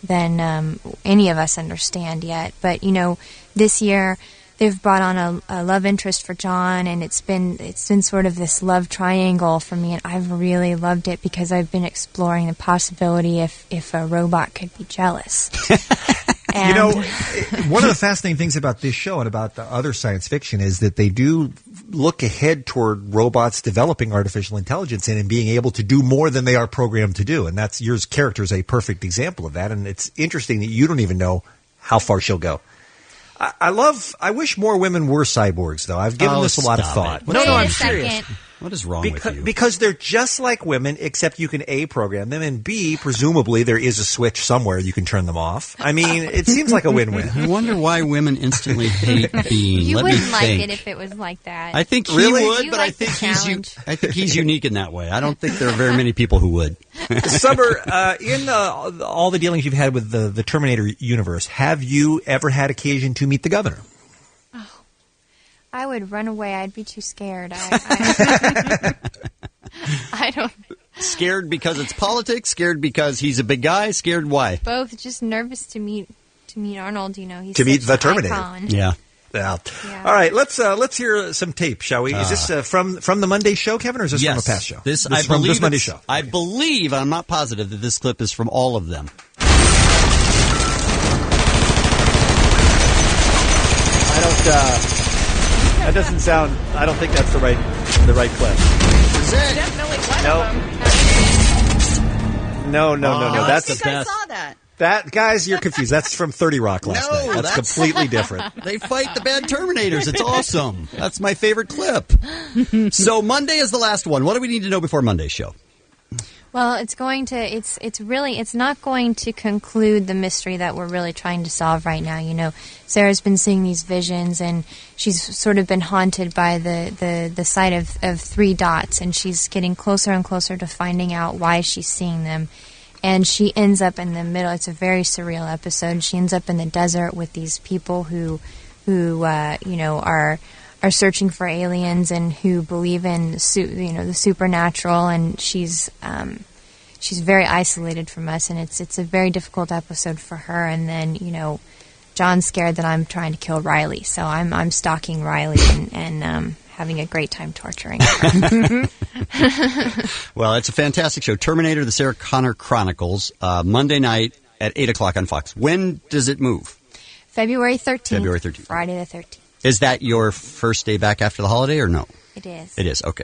any of us understand yet. But, you know, this year they've brought on a love interest for John, and it's been sort of this love triangle for me, and I've really loved it because I've been exploring the possibility if a robot could be jealous. You know, one of the fascinating things about this show and about the other science fiction is that they do look ahead toward robots developing artificial intelligence and being able to do more than they are programmed to do. And that's your character is a perfect example of that. And it's interesting that you don't even know how far she'll go. I wish more women were cyborgs, though. I've given this a lot of thought. No, I'm serious. What is wrong with you? Because they're just like women, except you can A, program them, and B, presumably there is a switch somewhere you can turn them off. I mean, it seems like a win-win. I wonder why women instantly hate being. You Let wouldn't me like think. it if it was like that. I think he would, but I think he's unique in that way. I don't think there are very many people who would. Summer, in all the dealings you've had with the Terminator universe, have you ever had occasion to meet the governor? I would run away. I'd be too scared. I don't. Scared because it's politics? Scared because he's a big guy? Scared why? Both. Just nervous to meet Arnold. You know, he's to meet the such an Terminator. icon. Yeah. Yeah. All right, let's hear some tape, shall we? Is this from the Monday show, Kevin, or is this from a past show? This is from this Monday show. I believe, I'm not positive, that this clip is from all of them. I don't. That doesn't sound. I don't think that's the right clip. Is it? Definitely one of them. No. That's the best. I saw that. That guys, you're confused. That's from 30 Rock last night. That's completely different. They fight the bad Terminators. It's awesome. That's my favorite clip. So Monday is the last one. What do we need to know before Monday's show? Well, it's not going to conclude the mystery that we're really trying to solve right now. You know, Sarah's been seeing these visions, and she's sort of been haunted by the sight of three dots, and she's getting closer and closer to finding out why she's seeing them. And she ends up in the middle. It's a very surreal episode. She ends up in the desert with these people who are searching for aliens and who believe in the supernatural, and she's very isolated from us, and it's a very difficult episode for her. And then, you know, John's scared that I'm trying to kill Riley, so I'm stalking Riley and having a great time torturing her. Well, it's a fantastic show. Terminator: The Sarah Connor Chronicles, Monday night at 8 o'clock on Fox. When does it move? February 13th. February 13th. Friday the 13th. Is that your first day back after the holiday, or no? It is. It is, okay.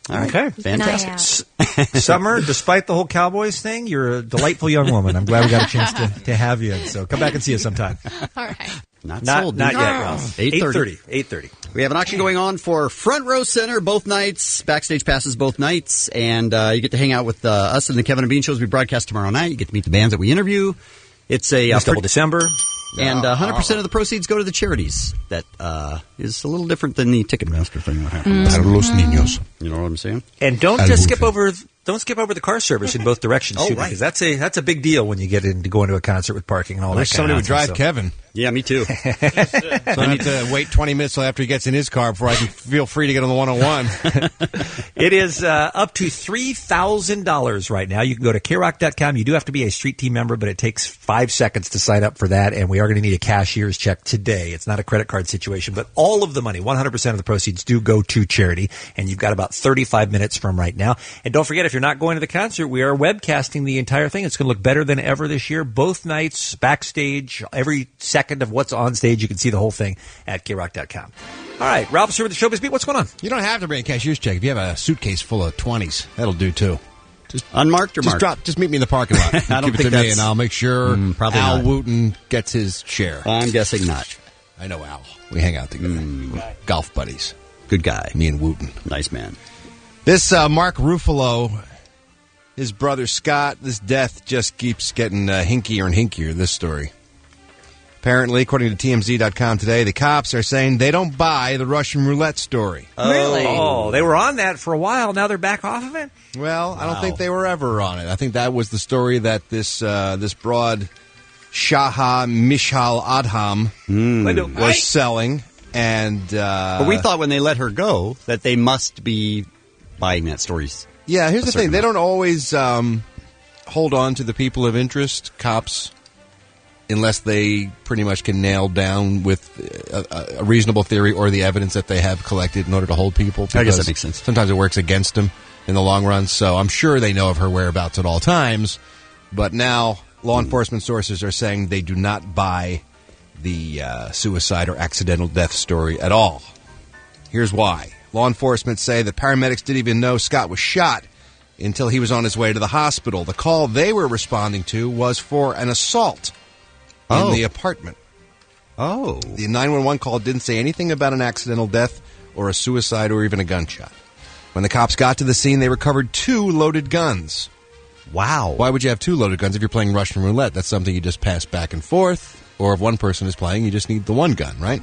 All right. Okay. Fantastic. Summer, despite the whole Cowboys thing, you're a delightful young woman. I'm glad we got a chance to have you. So come back and see us sometime. All right. Not yet, Ralph. 8:30. We have an auction going on for Front Row Center both nights, backstage passes both nights, and you get to hang out with us in the Kevin and Bean shows we broadcast tomorrow night. You get to meet the bands that we interview. It's a double December. And 100% of the proceeds go to the charities. That is a little different than the Ticketmaster thing that happened. Para los niños. You know what I'm saying? And don't skip over the car service in both directions, too, because that's a big deal when you get into going to a concert with parking and all that. Wish somebody would drive Kevin. Yeah, me too. So I need to wait 20 minutes till after he gets in his car before I can feel free to get on the 101. It is up to $3,000 right now. You can go to KROC.com. You do have to be a street team member, but it takes 5 seconds to sign up for that, and we are going to need a cashier's check today. It's not a credit card situation, but all of the money, 100% of the proceeds, do go to charity, and you've got about 35 minutes from right now. And don't forget, if you're not going to the concert, we are webcasting the entire thing. It's going to look better than ever this year. Both nights, backstage, every second of what's on stage. You can see the whole thing at KROC.com. All right, Ralph's here with the Showbiz Beat. What's going on? You don't have to bring a cashier's check. If you have a suitcase full of 20s, that'll do too. Unmarked or just marked? Just meet me in the parking lot. I don't Give it think to me, that's- and I'll make sure probably Al not. Wooten gets his share. I'm guessing not. I know Al. We hang out together. Golf buddies. Good guy. Me and Wooten. Nice man. This Mark Ruffalo, his brother Scott, this death just keeps getting hinkier and hinkier, this story. Apparently, according to TMZ.com today, the cops are saying they don't buy the Russian roulette story. Really? Oh, they were on that for a while. Now they're back off of it? Well, I don't think they were ever on it. I think that was the story that this broad Shaha Mishal Adham was selling. And but we thought when they let her go that they must be buying that story. Yeah, here's the thing. They don't always hold on to the people of interest, cops, unless they pretty much can nail down with a reasonable theory or the evidence that they have collected in order to hold people. I guess that makes sense. Sometimes it works against them in the long run. So I'm sure they know of her whereabouts at all times. But now law enforcement sources are saying they do not buy the suicide or accidental death story at all. Here's why. Law enforcement say that paramedics didn't even know Scott was shot until he was on his way to the hospital. The call they were responding to was for an assault in the apartment. Oh. The 911 call didn't say anything about an accidental death or a suicide or even a gunshot. When the cops got to the scene, they recovered 2 loaded guns. Wow. Why would you have 2 loaded guns if you're playing Russian roulette? That's something you just pass back and forth. Or if one person is playing, you just need the one gun, right?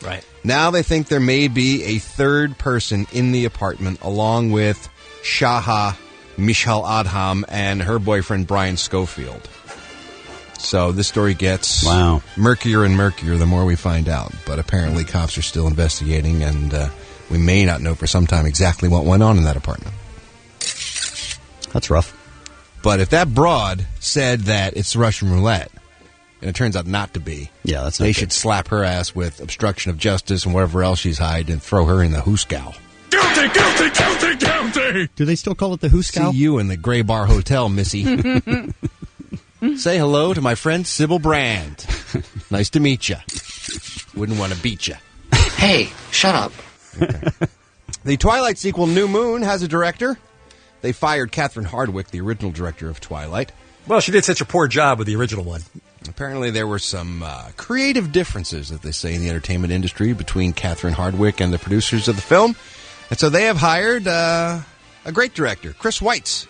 Right. Now they think there may be a third person in the apartment along with Shaha Mishal Adham and her boyfriend Brian Schofield. So this story gets murkier and murkier the more we find out. But apparently cops are still investigating, and we may not know for some time exactly what went on in that apartment. That's rough. But if that broad said that it's Russian roulette, and it turns out not to be, they should slap her ass with obstruction of justice and whatever else she's hiding and throw her in the Hooskow. Guilty, guilty, guilty, guilty! Do they still call it the Hooskow? See you in the Gray Bar Hotel, Missy. Say hello to my friend Sybil Brand. Nice to meet you. Wouldn't want to beat you. Hey, shut up. Okay. The Twilight sequel New Moon has a director. They fired Catherine Hardwicke, the original director of Twilight. Well, she did such a poor job with the original one. Apparently there were some creative differences, as they say, in the entertainment industry between Catherine Hardwicke and the producers of the film. And so they have hired a great director, Chris Weitz,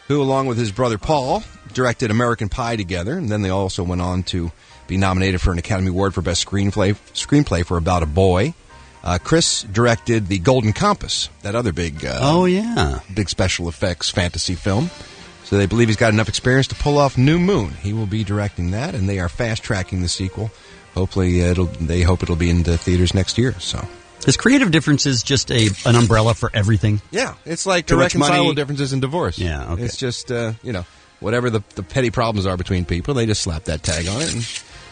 who, along with his brother Paul, directed American Pie together. And then they also went on to be nominated for an Academy Award for Best Screenplay for About a Boy. Chris directed The Golden Compass, that other big big special effects fantasy film. So they believe he's got enough experience to pull off New Moon. He will be directing that, and they are fast-tracking the sequel. Hopefully, they hope it'll be in the theaters next year. So, is creative differences just an umbrella for everything? Yeah, it's like Too much irreconcilable money. differences in divorce. Yeah, okay. It's just whatever the petty problems are between people, they just slap that tag on it, and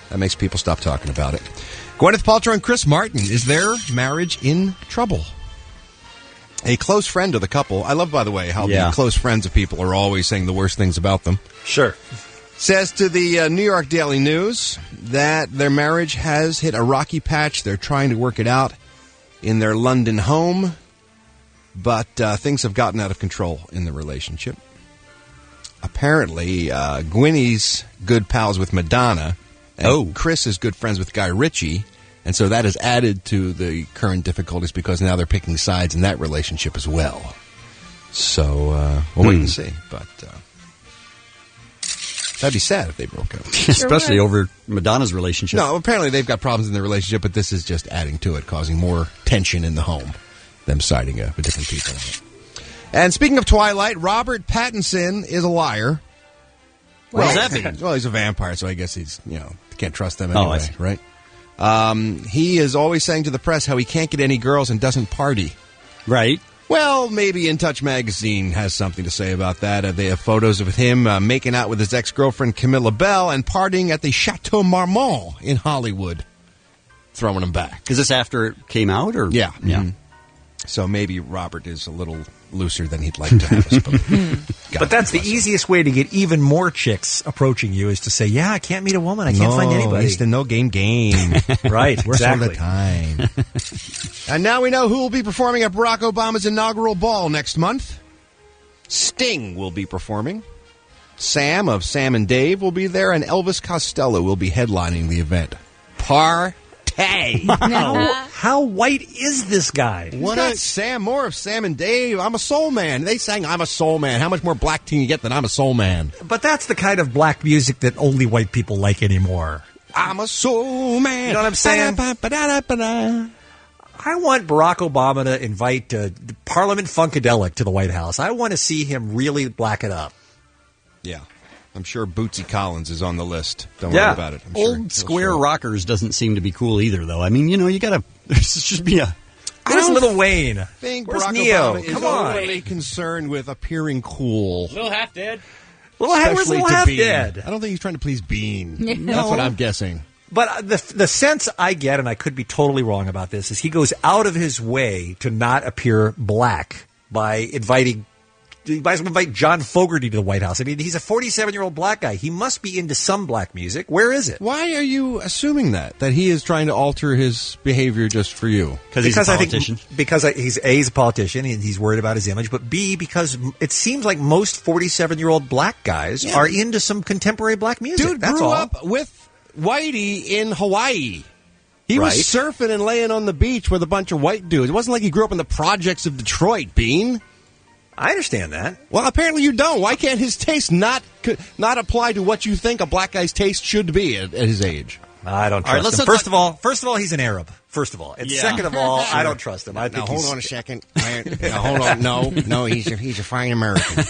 that makes people stop talking about it. Gwyneth Paltrow and Chris Martin, is their marriage in trouble? A close friend of the couple, I love, by the way, how the close friends of people are always saying the worst things about them. Sure. Says to the New York Daily News that their marriage has hit a rocky patch. They're trying to work it out in their London home, but things have gotten out of control in the relationship. Apparently, Gwynny's good pals with Madonna, and Chris is good friends with Guy Ritchie. And so that has added to the current difficulties because now they're picking sides in that relationship as well. So we'll wait and see. But that'd be sad if they broke up. Especially over Madonna's relationship. No, apparently they've got problems in their relationship, but this is just adding to it, causing more tension in the home, them siding with different people. And speaking of Twilight, Robert Pattinson is a liar. What does that mean? Well, he's a vampire, so I guess he's, can't trust them Oh, I anyway, see. right? He is always saying to the press how he can't get any girls and doesn't party. Right. Well, maybe In Touch magazine has something to say about that. They have photos of him making out with his ex-girlfriend Camilla Bell and partying at the Chateau Marmont in Hollywood, throwing him back. Is this after it came out? Or Yeah. Yeah. Mhm. So maybe Robert is a little looser than he'd like to have us believe. But that's the easiest way to get even more chicks approaching you is to say, yeah, I can't meet a woman. I can't find anybody. It's the no game. Right, We're some of exactly. the time. And now we know who will be performing at Barack Obama's inaugural ball next month. Sting will be performing. Sam of Sam and Dave will be there, and Elvis Costello will be headlining the event. Partay. How white is this guy? Sam Moore of Sam and Dave. I'm a soul man. They sang I'm a soul man. How much more black can you get than I'm a soul man? But that's the kind of black music that only white people like anymore. I'm a soul man. You know what I'm saying? I want Barack Obama to invite Parliament Funkadelic to the White House. I want to see him really black it up. Yeah. I'm sure Bootsy Collins is on the list. Don't worry about it. Old Square Rockers doesn't seem to be cool either, though. I mean, you got to... There should be a... Where's Little Wayne? I think Where's Barack Neo? Obama is Come on. overly concerned with appearing cool. Little Half Dead. Where's Little Half Dead? I don't think he's trying to please Bean. No. That's what I'm guessing. But the sense I get, and I could be totally wrong about this, is he goes out of his way to not appear black by inviting... He might as well invite John Fogerty to the White House. I mean, he's a 47-year-old black guy. He must be into some black music. Where is it? Why are you assuming that he is trying to alter his behavior just for you? Because he's a politician. He's a politician and he's worried about his image. But B, because it seems like most 47-year-old black guys are into some contemporary black music. Dude That's grew all. up with Whitey in Hawaii. He Right. was surfing and laying on the beach with a bunch of white dudes. It wasn't like he grew up in the projects of Detroit, Bean. I understand that. Well, apparently you don't. Why can't his taste not apply to what you think a black guy's taste should be at his age? I don't trust him. First of all, he's an Arab. First of all, and second of all, I don't trust him. I think hold on a second. Hold on. No, he's a fine American,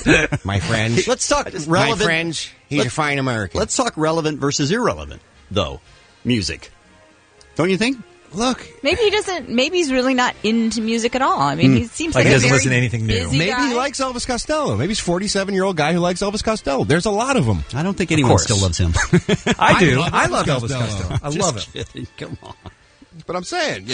my friends. Let's talk relevant. My friends, he's a fine American. Let's talk relevant versus irrelevant, though. Music. Don't you think? Look, maybe he doesn't. Maybe he's really not into music at all. I mean, he seems like he a doesn't very listen to anything new. busy Maybe guy. he likes Elvis Costello. Maybe he's a 47-year-old guy who likes Elvis Costello. There's a lot of them. I don't think anyone still loves him. I do. I love Elvis Costello. I love him. Kidding. Come on. But I'm saying,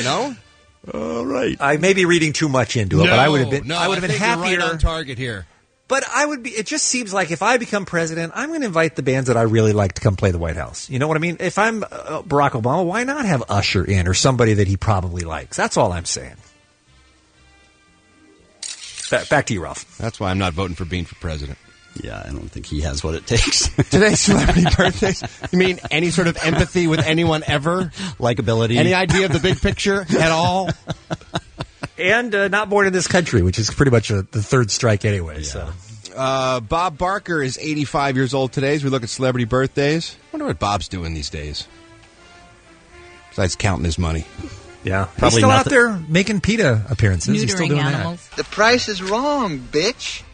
All right. I may be reading too much into it, but I would have been. I would have been think happier. You're right on target here. But I would be. It just seems like if I become president, I'm going to invite the bands that I really like to come play the White House. You know what I mean? If I'm Barack Obama, why not have Usher in or somebody that he probably likes? That's all I'm saying. Back to you, Ralph. That's why I'm not voting for Bean for president. Yeah, I don't think he has what it takes. Today's celebrity birthdays. You mean any sort of empathy with anyone ever? Likability. Any idea of the big picture at all? And not born in this country, which is pretty much the third strike anyway. Yeah. So, Bob Barker is 85 years old today as we look at celebrity birthdays. I wonder what Bob's doing these days. Besides counting his money. Yeah. Probably He's still not out there making PETA appearances. He's still Neutering doing animals. The price is wrong, bitch.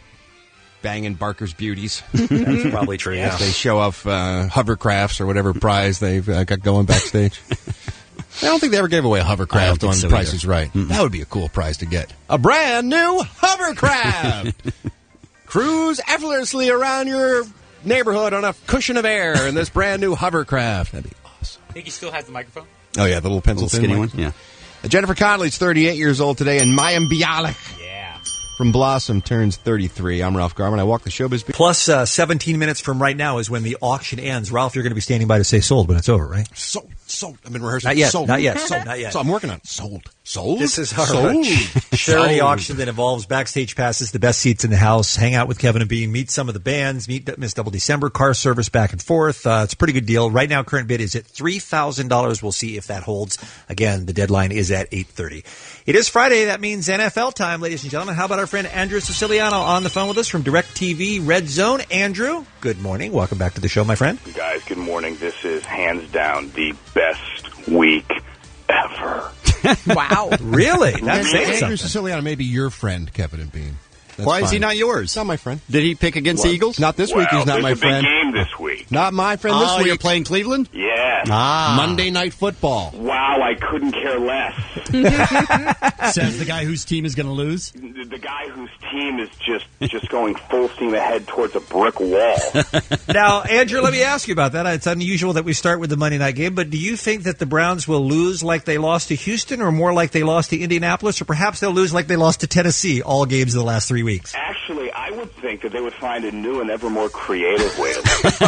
Banging Barker's beauties. That's probably true, yeah. As they show off hovercrafts or whatever prize they've got going backstage. I don't think they ever gave away a hovercraft on Price is Right. Mm-mm. That would be a cool prize to get. A brand new hovercraft! Cruise effortlessly around your neighborhood on a cushion of air in this brand new hovercraft. That'd be awesome. I think he still has the microphone. Oh, yeah, the little pencil Little skinny one, yeah. Jennifer Connelly's 38 years old today, and Mayim Bialik from Blossom turns 33. I'm Ralph Garman. I walk the showbiz. Plus 17 minutes from right now is when the auction ends. Ralph, you're going to be standing by to say sold when it's over, right? Sold. I've been rehearsing. Not yet. Sold. Not yet. Sold. Not yet. So I'm working on it. Sold. This is our Sold. charity Sold. auction that involves backstage passes, the best seats in the house, hang out with Kevin and Bean, meet some of the bands, meet Miss Double December, car service back and forth. It's a pretty good deal. Right now, current bid is at $3,000. We'll see if that holds. Again, the deadline is at 8:30. It is Friday. That means NFL time, ladies and gentlemen. How about our friend Andrew Siciliano on the phone with us from DirecTV Red Zone? Andrew, good morning. Welcome back to the show, my friend. Guys, good morning. This is hands down the best week ever. Wow. Really? That's saying Andrew something. Siciliano may be your friend, Kevin and Bean. That's Why is fine. he not yours? He's not my friend. Did he pick against the Eagles? Not this week. He's not my there's a big friend. game this week. Not my friend this Oh, week. you're playing Cleveland? Yeah. Monday Night Football. Wow, I couldn't care less. Says the guy whose team is going to lose. The guy whose team is just going full steam ahead towards a brick wall. Now, Andrew, let me ask you about that. It's unusual that we start with the Monday night game, but do you think that the Browns will lose like they lost to Houston or more like they lost to Indianapolis, or perhaps they'll lose like they lost to Tennessee all games of the last 3 weeks? Actually, I would think think that they would find a new and ever more creative way to lose.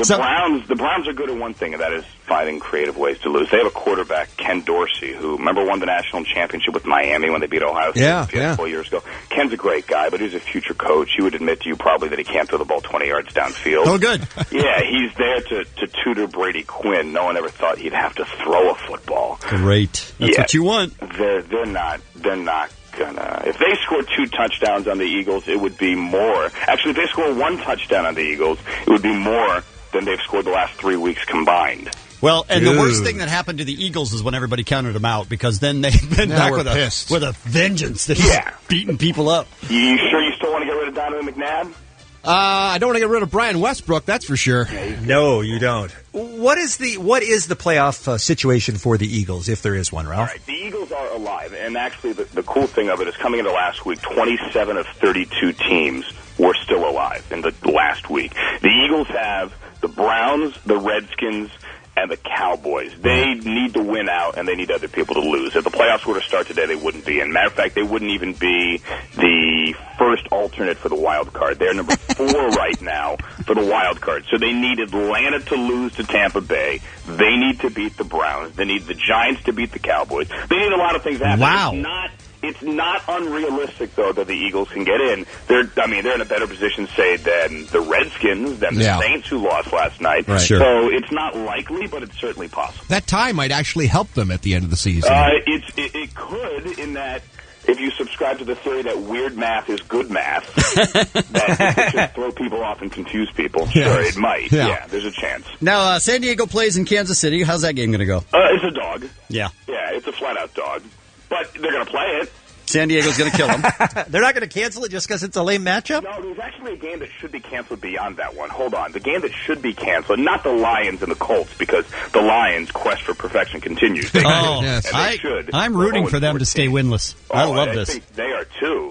The Browns are good at one thing, and that is finding creative ways to lose. They have a quarterback, Ken Dorsey, who, remember, won the national championship with Miami when they beat Ohio State a couple of years ago. Ken's a great guy, but he's a future coach. He would admit to you probably that he can't throw the ball 20 yards downfield. Oh, good. Yeah, he's there to tutor Brady Quinn. No one ever thought he'd have to throw a football. Great. That's what you want. They're not gonna. If they score 2 touchdowns on the Eagles, it would be more. Actually, if they score 1 touchdown on the Eagles, it would be more than they've scored the last 3 weeks combined. Well, and the worst thing that happened to the Eagles is when everybody counted them out, because then they've been back with a vengeance. They're just beating people up. You sure you still want to get rid of Donovan McNabb? I don't want to get rid of Brian Westbrook, that's for sure. No, you don't. What is the playoff situation for the Eagles, if there is one, Ralph? All right, the Eagles are alive, and actually the cool thing of it is coming into last week, 27 of 32 teams were still alive in the last week. The Eagles have the Browns, the Redskins, and the Cowboys. They need to win out, and they need other people to lose. If the playoffs were to start today, they wouldn't be in. Matter of fact, they wouldn't even be the first alternate for the wild card. They're number 4 right now for the wild card. So they need Atlanta to lose to Tampa Bay. They need to beat the Browns. They need the Giants to beat the Cowboys. They need a lot of things to happen. Wow. It's not unrealistic, though, that the Eagles can get in. They're in a better position, say, than the Redskins, than the Saints, who lost last night. Right. Sure. So it's not likely, but it's certainly possible. That tie might actually help them at the end of the season. It could, in that if you subscribe to the theory that weird math is good math, that it should throw people off and confuse people. Sure, it might. Yeah, there's a chance. Now, San Diego plays in Kansas City. How's that game going to go? It's a dog. Yeah. Yeah, it's a flat-out dog. But they're going to play it. San Diego's going to kill them. They're not going to cancel it just because it's a lame matchup? No, there's actually a game that should be canceled beyond that one. Hold on. The game that should be canceled, not the Lions and the Colts, because the Lions' quest for perfection continues. They should. I'm rooting for them to stay winless. I love this. I think they are, too.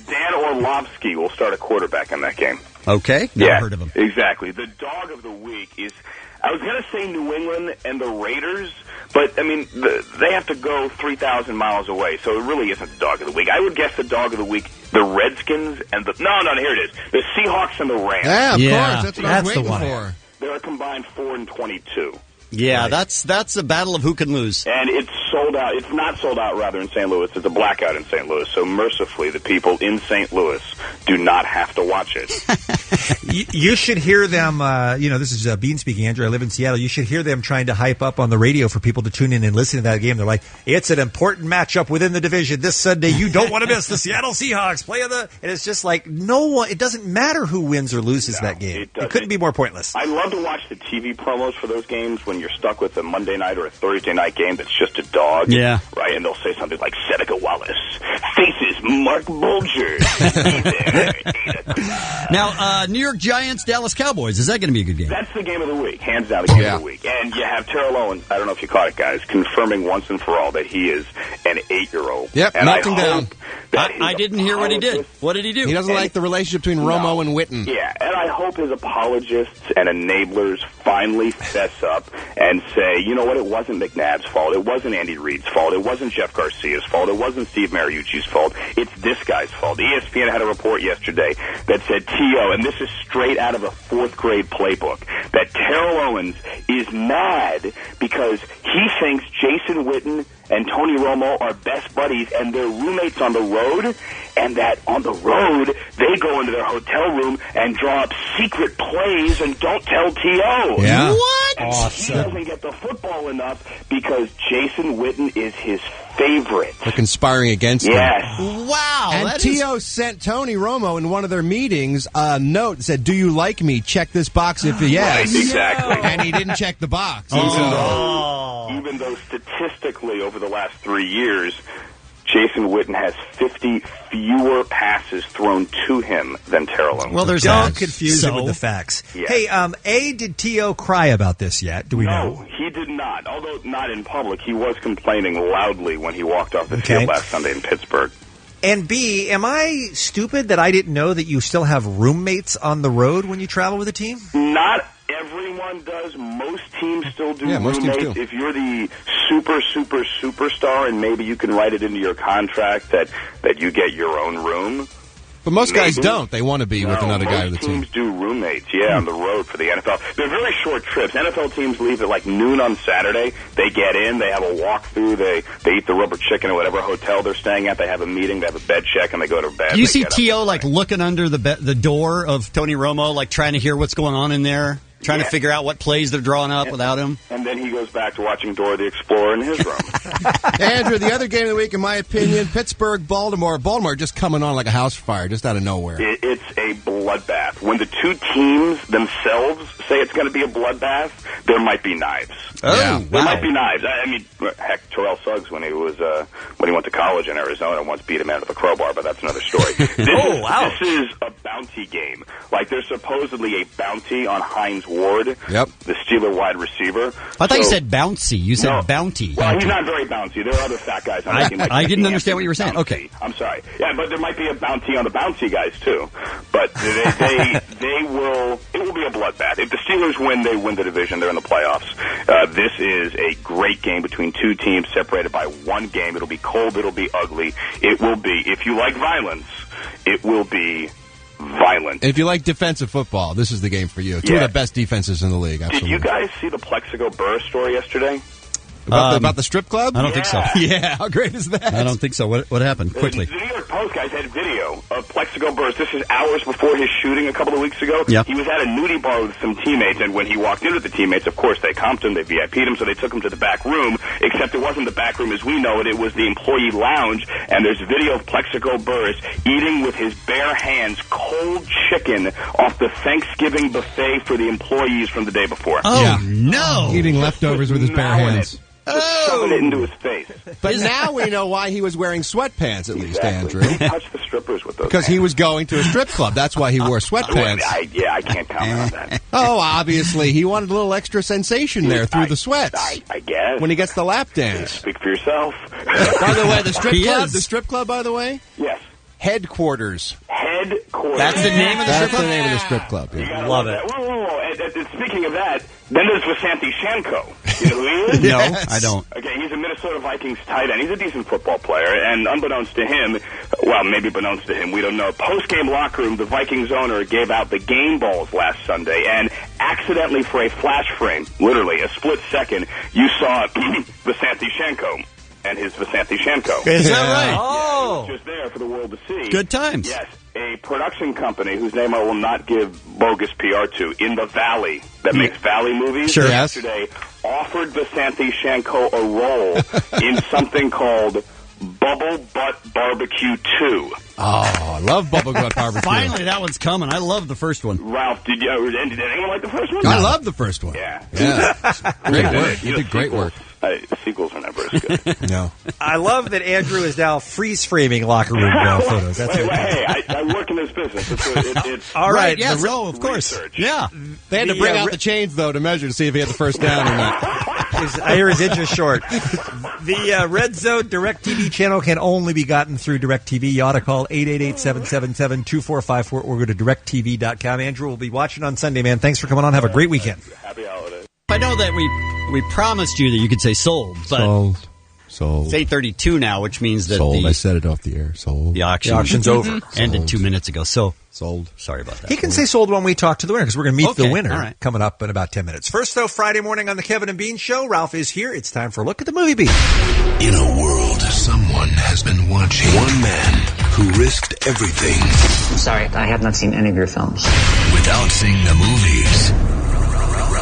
Dan Orlovsky will start a quarterback in that game. Okay. Never heard of him. Exactly. The dog of the week is, I was going to say New England and the Raiders, but, I mean, they have to go 3,000 miles away, so it really isn't the dog of the week. I would guess the dog of the week, the Redskins and the... No, here it is. The Seahawks and the Rams. Yeah, of course. That's what I was waiting for. They're a combined 4-22. Yeah, that's a battle of who can lose. And it's sold out. It's not sold out, rather, in St. Louis. It's a blackout in St. Louis. So, mercifully, the people in St. Louis do not have to watch it. You should hear them, this is Bean speaking, Andrew. I live in Seattle. You should hear them trying to hype up on the radio for people to tune in and listen to that game. They're like, it's an important matchup within the division this Sunday. You don't want to miss the Seattle Seahawks play and it's just like, no one, it doesn't matter who wins or loses that game. It couldn't be more pointless. I love to watch the TV promos for those games when you're stuck with a Monday night or a Thursday night game that's just a dog. Yeah. Right? And they'll say something like, Seneca Wallace faces Mark Bulger. Now, New York Giants, Dallas Cowboys. Is that going to be a good game? That's the game of the week. Hands down, the game of the week. And you have Terrell Owens, I don't know if you caught it, guys, confirming once and for all that he is an 8-year-old. Yep, and knocked him down. I didn't hear what he did. What did he do? He doesn't like the relationship between Romo and Witten. Yeah, and I hope his apologists and enablers finally fess up and say, you know what, it wasn't McNabb's fault. It wasn't Andy Reid's fault. It wasn't Jeff Garcia's fault. It wasn't Steve Mariucci's fault. It's this guy's fault. ESPN had a report yesterday that said T.O., and this is straight out of a 4th grade playbook, that Terrell Owens is mad because he thinks Jason Witten and Tony Romo are best buddies and they're roommates on the road, and that on the road they go into their hotel room and draw up secret plays and don't tell T.O. Yeah. What? Awesome. He doesn't get the football enough because Jason Witten is his favorite. They're conspiring against him. Yes. Wow. And T.O. sent Tony Romo in one of their meetings a note that said, do you like me? Check this box if yes. Right, exactly. And he didn't check the box. Even though statistically over the last 3 years, Jason Witten has 50 fewer passes thrown to him than Terrell Owens. Well, don't confuse it with the facts. Yeah. Hey, did T.O. cry about this yet? Do we know? No, he did not. Although not in public, he was complaining loudly when he walked off the field last Sunday in Pittsburgh. And B, am I stupid that I didn't know that you still have roommates on the road when you travel with a team? Not everyone does. Most teams still do most roommates. teams do. If you're the superstar, and maybe you can write it into your contract that you get your own room, But most guys Maybe. don't. They want to be with another guy of the Most team. teams do roommates, on the road for the NFL. They're very short trips. NFL teams leave at like noon on Saturday. They get in, they have a walkthrough, they eat the rubber chicken at whatever hotel they're staying at. They have a meeting, they have a bed check, and they go to bed. Do you They see get up. T.O. like looking under the door of Tony Romo, like trying to hear what's going on in there? Trying to figure out what plays they're drawing up without him? And then he goes back to watching Dora the Explorer in his room. Andrew, the other game of the week, in my opinion, Pittsburgh, Baltimore. Baltimore just coming on like a house fire, just out of nowhere. It's a bloodbath. When the two teams themselves say it's going to be a bloodbath, there might be knives. There might be knives. I mean, heck, Terrell Suggs, when he went to college in Arizona, once beat a man with a crowbar, but that's another story. This is a bounty game. Like, there's supposedly a bounty on Hines Ward, the Steeler wide receiver. I thought you said bouncy. You said bounty. Well, he's not very bouncy. There are other fat guys on the team. Like I didn't understand what you were saying. Bouncy. Okay. I'm sorry. Yeah, but there might be a bounty on the bouncy guys, too. But they will... It will be a bloodbath. If the Steelers win, they win the division. They're in the playoffs. This is a great game between two teams separated by one game. It'll be cold. It'll be ugly. It will be... If you like violence, it will be... violent. If you like defensive football, this is the game for you. Two of the best defenses in the league. Absolutely. Did you guys see the Plexico Burr story yesterday? About the strip club? I don't think so. Yeah, how great is that? I don't think so. What happened? Quickly. The New York Post guys had video of Plexico Burress. This is hours before his shooting a couple of weeks ago. Yep. He was at a nudie bar with some teammates, and when he walked in with the teammates, of course, they comped him, they VIP'd him, so they took him to the back room, except it wasn't the back room as we know it. It was the employee lounge, and there's video of Plexico Burress eating with his bare hands cold chicken off the Thanksgiving buffet for the employees from the day before. No! Eating leftovers with his bare hands. Just shoving it into his face. But now we know why he was wearing sweatpants, at least, Andrew. He touched the strippers with those Because he was going to a strip club. That's why he wore sweatpants. I can't comment on that. Oh, obviously. He wanted a little extra sensation there through the sweats. I guess. When he gets the lap dance. Speak for yourself. By the way, the strip He club, is. the strip club, by the way? Yes. Headquarters. Headquarters. That's the name of the strip That's club? the name of the strip club. You Yeah. gotta Love love it. that. Whoa. And speaking of that, then there's Vasanthi Shanko. You know who he is? No, I don't. Okay, he's a Minnesota Vikings tight end. He's a decent football player, and unbeknownst to him, well, maybe beknownst to him, we don't know. Post-game locker room, the Vikings owner gave out the game balls last Sunday, and accidentally for a flash frame, literally a split second, you saw Vasanthi Shanko and his Vasanthi Shanko. Is that right? Oh! Just there for the world to see. Good times. Yes. A production company whose name I will not give bogus PR to, In the Valley, that makes Valley movies, Sure. yesterday offered Vasanthi Shanko a role in something called Bubble Butt Barbecue 2. Oh, I love Bubble Butt Barbecue. Finally, that one's coming. I love the first one. Ralph, did anyone like the first one? I love the first one. Yeah. Great work. You did great work. The sequels are never as good. No. I love that Andrew is now freeze framing locker room photos. That's Wait, fantastic. hey, I work in this business. It's All right. yes. the- Of course. research. Yeah. They had to bring out the chains, though, to measure to see if he had the first down or not. I hear his inch is short. The Red Zone DirecTV channel can only be gotten through DirecTV. You ought to call 888-777-2454 or go to DirecTV.com. Andrew will be watching on Sunday, man. Thanks for coming on. Have a great weekend. Happy holidays. I know that we promised you that you could say sold, but Sold. it's 8:32 now, which means that Sold. I the said it off the air. Sold. auction's over. Ended Sold. 2 minutes ago. So Sold. sorry about that. He can say sold when we talk to the winner because we're going to meet the Okay, winner all right. coming up in about 10 minutes. First, though, Friday morning on the Kevin and Bean Show, Ralph is here. It's time for a look at the movie beat. In a world, someone has been watching. One man who risked everything I'm sorry, I have not seen any of your films. without seeing the movies.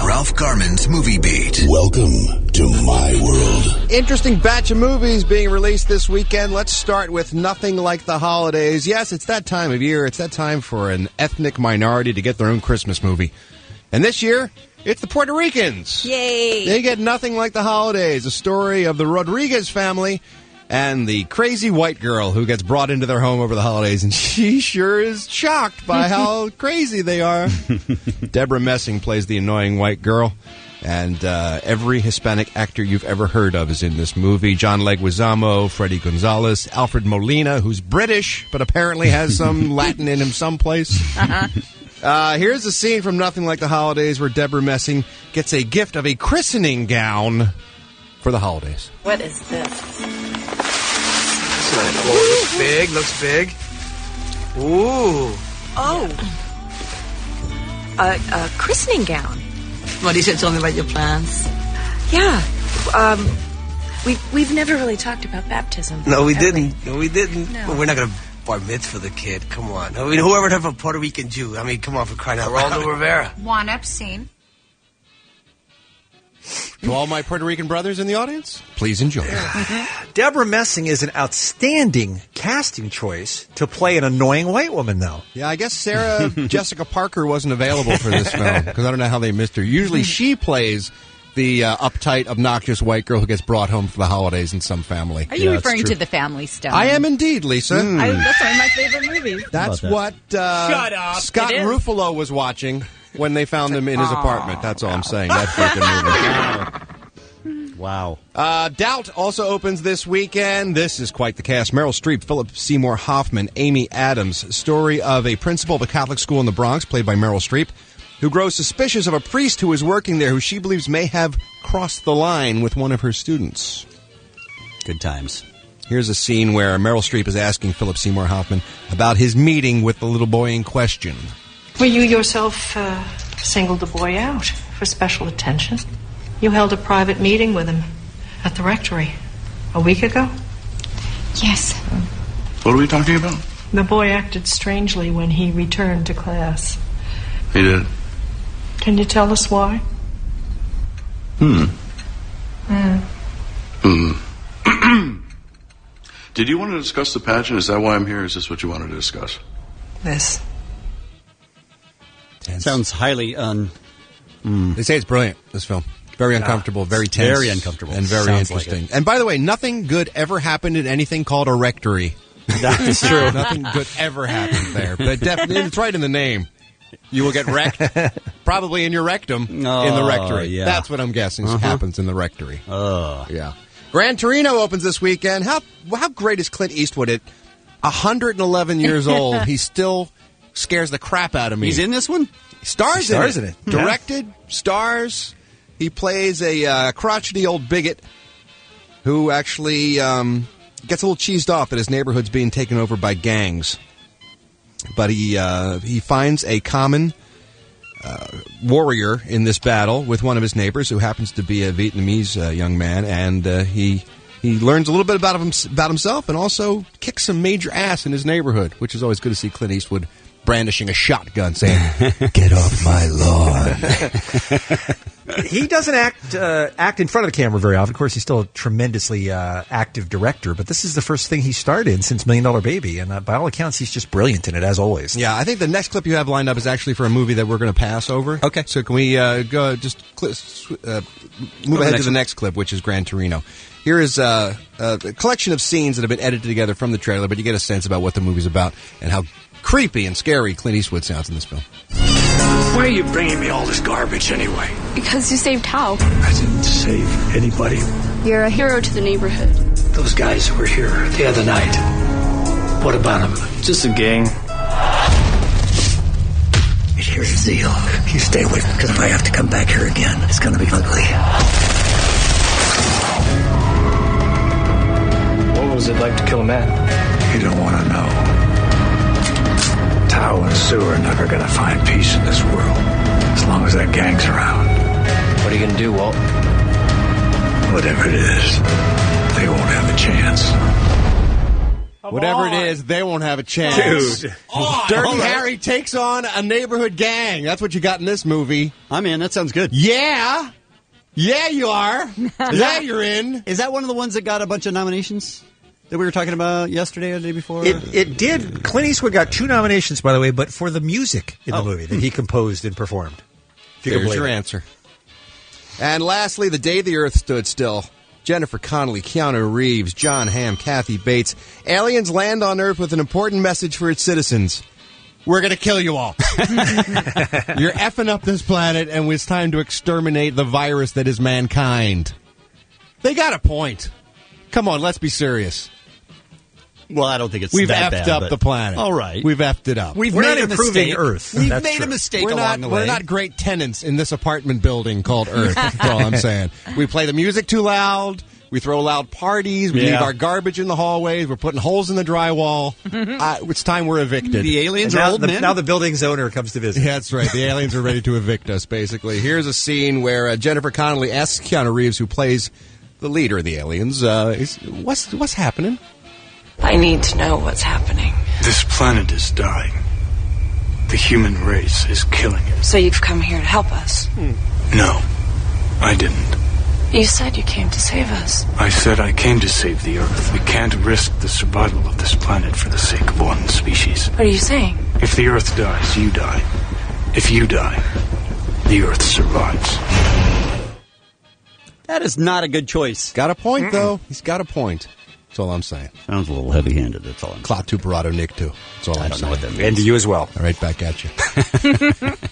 Ralph Garman's Movie Beat. Welcome to my world. Interesting batch of movies being released this weekend. Let's start with Nothing Like the Holidays. Yes, it's that time of year. It's that time for an ethnic minority to get their own Christmas movie. And this year, it's the Puerto Ricans. Yay! They get Nothing Like the Holidays, a story of the Rodriguez family and the crazy white girl who gets brought into their home over the holidays, and she sure is shocked by how crazy they are. Deborah Messing plays the annoying white girl, and every Hispanic actor you've ever heard of is in this movie. John Leguizamo, Freddie Gonzalez, Alfred Molina, who's British, but apparently has some Latin in him someplace. Here's a scene from Nothing Like the Holidays where Deborah Messing gets a gift of a christening gown for the holidays. What is this? Looks big. Ooh. Oh. A christening gown. Marisa, tell me about your plans. Yeah. We've never really talked about baptism. No, we have didn't. No, we didn't. No. Well, we're not going to bar mitzvah the kid. Come on. I mean, whoever would have a Puerto Rican Jew? I mean, come on, for crying out loud. Geraldo Rivera. One obscene. To all my Puerto Rican brothers in the audience, please enjoy. Deborah Messing is an outstanding casting choice to play an annoying white woman, though. Yeah, I guess Sarah Jessica Parker wasn't available for this film because I don't know how they missed her. Usually she plays the uptight, obnoxious white girl who gets brought home for the holidays in some family. Are you referring to The Family Stone? I am indeed, Lisa. That's one of my favorite movies. That's what Shut up. Scott It is. Ruffalo was watching when they found him in his apartment. That's all I'm saying. That freaking movie. Wow. Doubt also opens this weekend. This is quite the cast. Meryl Streep, Philip Seymour Hoffman, Amy Adams. Story of a principal of a Catholic school in the Bronx, played by Meryl Streep, who grows suspicious of a priest who is working there who she believes may have crossed the line with one of her students. Good times. Here's a scene where Meryl Streep is asking Philip Seymour Hoffman about his meeting with the little boy in question. Well, you yourself singled the boy out for special attention. You held a private meeting with him at the rectory a week ago. Yes. What are we talking about? The boy acted strangely when he returned to class. He did. Can you tell us why? Did you want to discuss the pageant? Is that why I'm here? Is this what you wanted to discuss? This. Sounds highly They say it's brilliant, this film. Very uncomfortable, very tense. Very uncomfortable. And very Sounds like interesting. And by the way, nothing good ever happened in anything called a rectory. That is true. Nothing good ever happened there. But definitely, it's right in the name. You will get wrecked, probably in your rectum, in the rectory. Yeah. That's what I'm guessing happens in the rectory. Oh. Yeah. Gran Torino opens this weekend. How great is Clint Eastwood at 111 years old? He still scares the crap out of me. He's in this one? Stars in it. Directed, stars. He plays a crotchety old bigot who actually gets a little cheesed off that his neighborhood's being taken over by gangs. But he finds a common warrior in this battle with one of his neighbors who happens to be a Vietnamese young man, and he learns a little bit about himself and also kicks some major ass in his neighborhood, which is always good to see Clint Eastwood brandishing a shotgun saying, "Get off my lawn." He doesn't act in front of the camera very often. Of course, he's still a tremendously active director, but this is the first thing he starred in since $1 Million Baby, and by all accounts, he's just brilliant in it, as always. Yeah, I think the next clip you have lined up is actually for a movie that we're going to pass over. Okay. So can we go just move ahead to the next clip, which is Gran Torino. Here is a collection of scenes that have been edited together from the trailer, but you get a sense about what the movie's about and how creepy and scary Clint Eastwood sounds in this film. Why are you bringing me all this garbage anyway? Because you saved Hal. I didn't save anybody. You're a hero to the neighborhood. Those guys who were here the other night. What about them? Just a gang. Here's Zeal. You stay with me, because if I have to come back here again, it's going to be ugly. What was it like to kill a man? You don't want to know. Tao and Sue are never going to find peace in this world as long as that gang's around. What are you going to do, Walt? Whatever it is, they won't have a chance. Whatever it is, they won't have a chance. Dude. Dirty Harry takes on a neighborhood gang. That's what you got in this movie. I'm in. That sounds good. Yeah. Yeah, you are. Yeah, you're in. Is that one of the ones that got a bunch of nominations that we were talking about yesterday or the day before? It did. Clint Eastwood got 2 nominations, by the way, but for the music in the movie that he composed and performed. There's your answer. And lastly, The Day the Earth Stood Still. Jennifer Connelly, Keanu Reeves, John Hamm, Kathy Bates. Aliens land on Earth with an important message for its citizens. We're going to kill you all. You're effing up this planet, and it's time to exterminate the virus that is mankind. They got a point. Come on, let's be serious. Well, I don't think it's We've that effed bad, up the planet. All right. We've effed it up. We're made not a improving mistake. Earth. We've made a mistake along the way. We're not great tenants in this apartment building called Earth. That's all I'm saying. We play the music too loud. We throw loud parties. We leave our garbage in the hallways. We're putting holes in the drywall. It's time we're evicted. The aliens are old men. Now the building's owner comes to visit. Yeah, that's right. The aliens are ready to evict us, basically. Here's a scene where Jennifer Connelly asks Keanu Reeves, who plays the leader of the aliens, what's happening? I need to know what's happening. This planet is dying. The human race is killing it. So you've come here to help us? No, I didn't. You said you came to save us. I said I came to save the Earth. We can't risk the survival of this planet for the sake of one species. What are you saying? If the Earth dies, you die. If you die, the Earth survives. That is not a good choice. Got a point, though. He's got a point. That's all I'm saying. Sounds a little heavy-handed, that's all I'm saying. Clap to Barato Nick, too. That's all I'm saying. I don't know what that means. And to you as well. All right, back at you.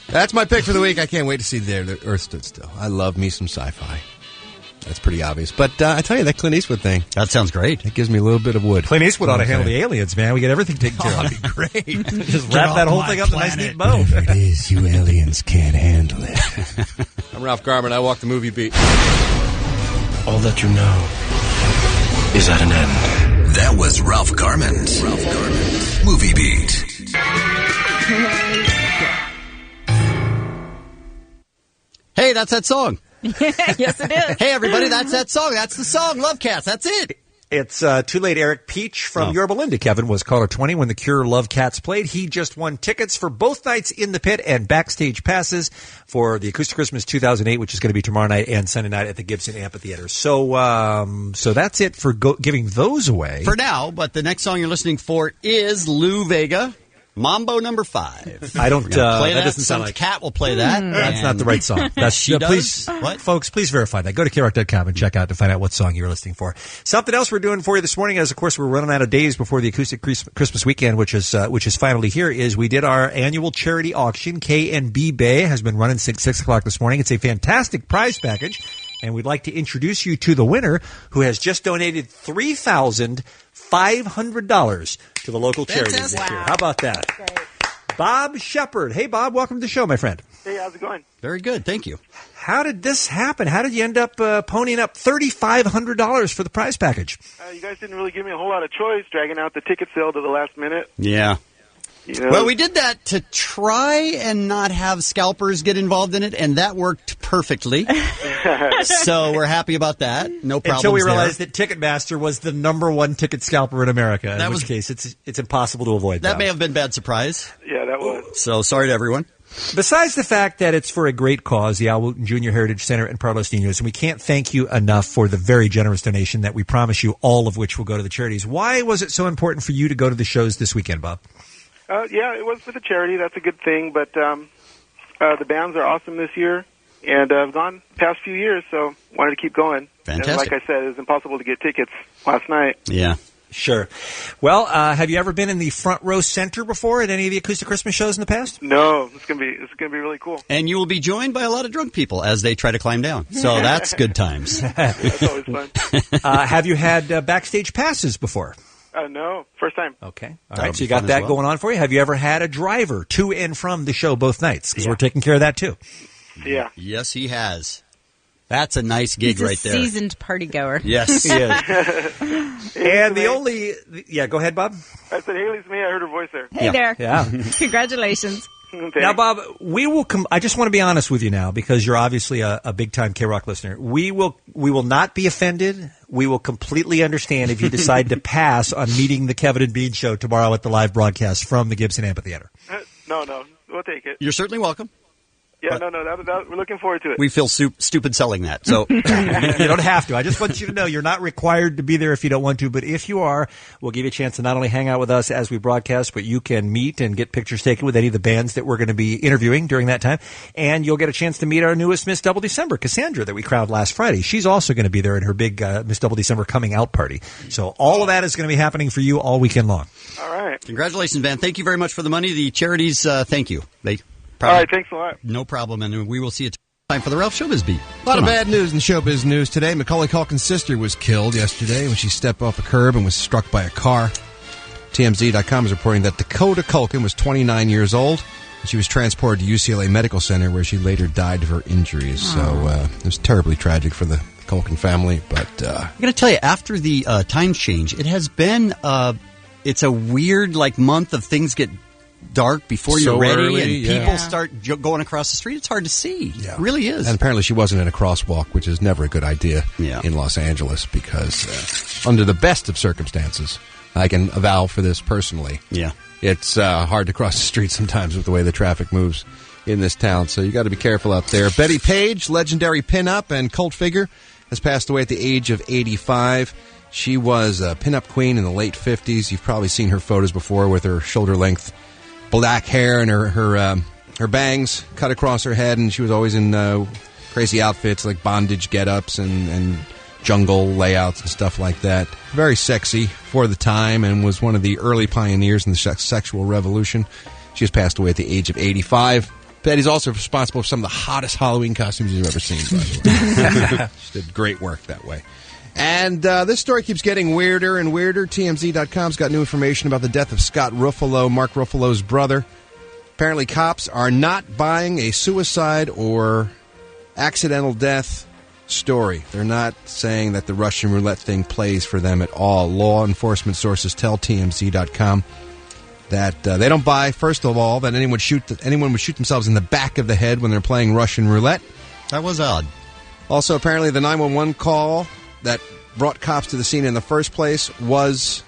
That's my pick for the week. I can't wait to see the Earth Stood Still. I love me some sci-fi. That's pretty obvious. But I tell you, that Clint Eastwood thing. That sounds great. It gives me a little bit of wood. Clint Eastwood ought to handle the aliens, man. We get everything taken care of. That'd be great. Just wrap that whole thing up in a nice neat bow. Whatever it is, you aliens can't handle it. I'm Ralph Garman. I walk the movie beat. All that you know is at an end. That was Ralph Garman's Movie Beat. Hey, that's that song. Yes, it is. Hey, everybody, that's that song. That's the song. Love Cats. That's it. It's Too Late. Eric Peach from Yorba Linda, Kevin, was caller 20 when the Cure Love Cats played. He just won tickets for both nights in the pit and backstage passes for the Acoustic Christmas 2008, which is going to be tomorrow night and Sunday night at the Gibson Amphitheater. So that's it for giving those away. For now, but the next song you're listening for is Lou Vega. Mambo number 5. I don't. Play that that. doesn't sound Some like cat will play that. That's not the right song. That's she please, does. What? Folks, please verify that. Go to KROC.com and check out to find out what song you're listening for. Something else we're doing for you this morning, as of course we're running out of days before the Acoustic Christmas weekend, which is finally here. Is we did our annual charity auction. K&B Bay has been running since 6 o'clock this morning. It's a fantastic prize package, and we'd like to introduce you to the winner, who has just donated $3,500 to the local charities this year. How about that? Great. Bob Shepard. Hey, Bob, welcome to the show, my friend. Hey, how's it going? Very good, thank you. How did this happen? How did you end up ponying up $3,500 for the prize package? You guys didn't really give me a whole lot of choice, dragging out the ticket sale to the last minute. Yeah. You know? Well, we did that to try and not have scalpers get involved in it, and that worked perfectly. So we're happy about that. No problem. Until we realized that Ticketmaster was the number one ticket scalper in America. In which case, it's impossible to avoid that. That may have been bad surprise. Yeah, that was. So sorry to everyone. Besides the fact that it's for a great cause, the Al Wooten Jr. Heritage Center and Parlos Niños, and we can't thank you enough for the very generous donation that we promise you, all of which will go to the charities. Why was it so important for you to go to the shows this weekend, Bob? Yeah, it was for the charity. That's a good thing. But the bands are awesome this year, and I've gone past few years, so wanted to keep going. Fantastic. And like I said, it was impossible to get tickets last night. Yeah. Sure. Well, have you ever been in the front row center before at any of the Acoustic Christmas shows in the past? No, it's gonna be really cool. And you will be joined by a lot of drunk people as they try to climb down. So that's good times. That's always fun. Have you had backstage passes before? No, first time. Okay. All right, so you got that going on for you. Have you ever had a driver to and from the show both nights? Because we're taking care of that, too. Yeah. Yes, he has. That's a nice gig He's right there. Seasoned party goer. Yes, he is. And the only... Yeah, go ahead, Bob. I said, Haley's me. I heard her voice there. Hey there. Yeah. Congratulations. Now, Bob, we will I just want to be honest with you now, because you're obviously a big-time K-Rock listener. We will not be offended. We will completely understand if you decide to pass on meeting the Kevin and Bean show tomorrow at the live broadcast from the Gibson Amphitheater. No, we'll take it. You're certainly welcome. Yeah, no, we're looking forward to it. We feel stupid selling that, so you don't have to. I just want you to know you're not required to be there if you don't want to, but if you are, we'll give you a chance to not only hang out with us as we broadcast, but you can meet and get pictures taken with any of the bands that we're going to be interviewing during that time, and you'll get a chance to meet our newest Miss Double December, Cassandra, that we crowned last Friday. She's also going to be there in her big Miss Double December coming out party. So all of that is going to be happening for you all weekend long. All right. Congratulations, Van. Thank you very much for the money. The charities, thank you. All right, thanks a lot. No problem, and we will see you time for the Ralph Showbiz Beat. A lot of bad news in showbiz news today. Macaulay Culkin's sister was killed yesterday when she stepped off a curb and was struck by a car. TMZ.com is reporting that Dakota Culkin was 29 years old. And she was transported to UCLA Medical Center, where she later died of her injuries. So it was terribly tragic for the Culkin family. But I'm going to tell you, after the time change, it has been it's a weird month of things get dark before So you're ready early, and people start going across the street. It's hard to see. Yeah. It really is. And apparently she wasn't in a crosswalk, which is never a good idea in Los Angeles because under the best of circumstances, I can avow for this personally. Yeah. It's hard to cross the street sometimes with the way the traffic moves in this town, so you got to be careful out there. Betty Page, legendary pinup and cult figure, has passed away at the age of 85. She was a pinup queen in the late 50s. You've probably seen her photos before with her shoulder-length black hair and her bangs cut across her head, and she was always in crazy outfits like bondage get-ups and jungle layouts and stuff like that. Very sexy for the time and was one of the early pioneers in the sexual revolution. She has passed away at the age of 85. Betty's also responsible for some of the hottest Halloween costumes you've ever seen, by the way. She did great work that way. And this story keeps getting weirder and weirder. TMZ.com's got new information about the death of Scott Ruffalo, Mark Ruffalo's brother. Apparently cops are not buying a suicide or accidental death story. They're not saying that the Russian roulette thing plays for them at all. Law enforcement sources tell TMZ.com that they don't buy, first of all, that anyone would shoot themselves in the back of the head when they're playing Russian roulette. That was odd. Also, apparently the 911 call that brought cops to the scene in the first place was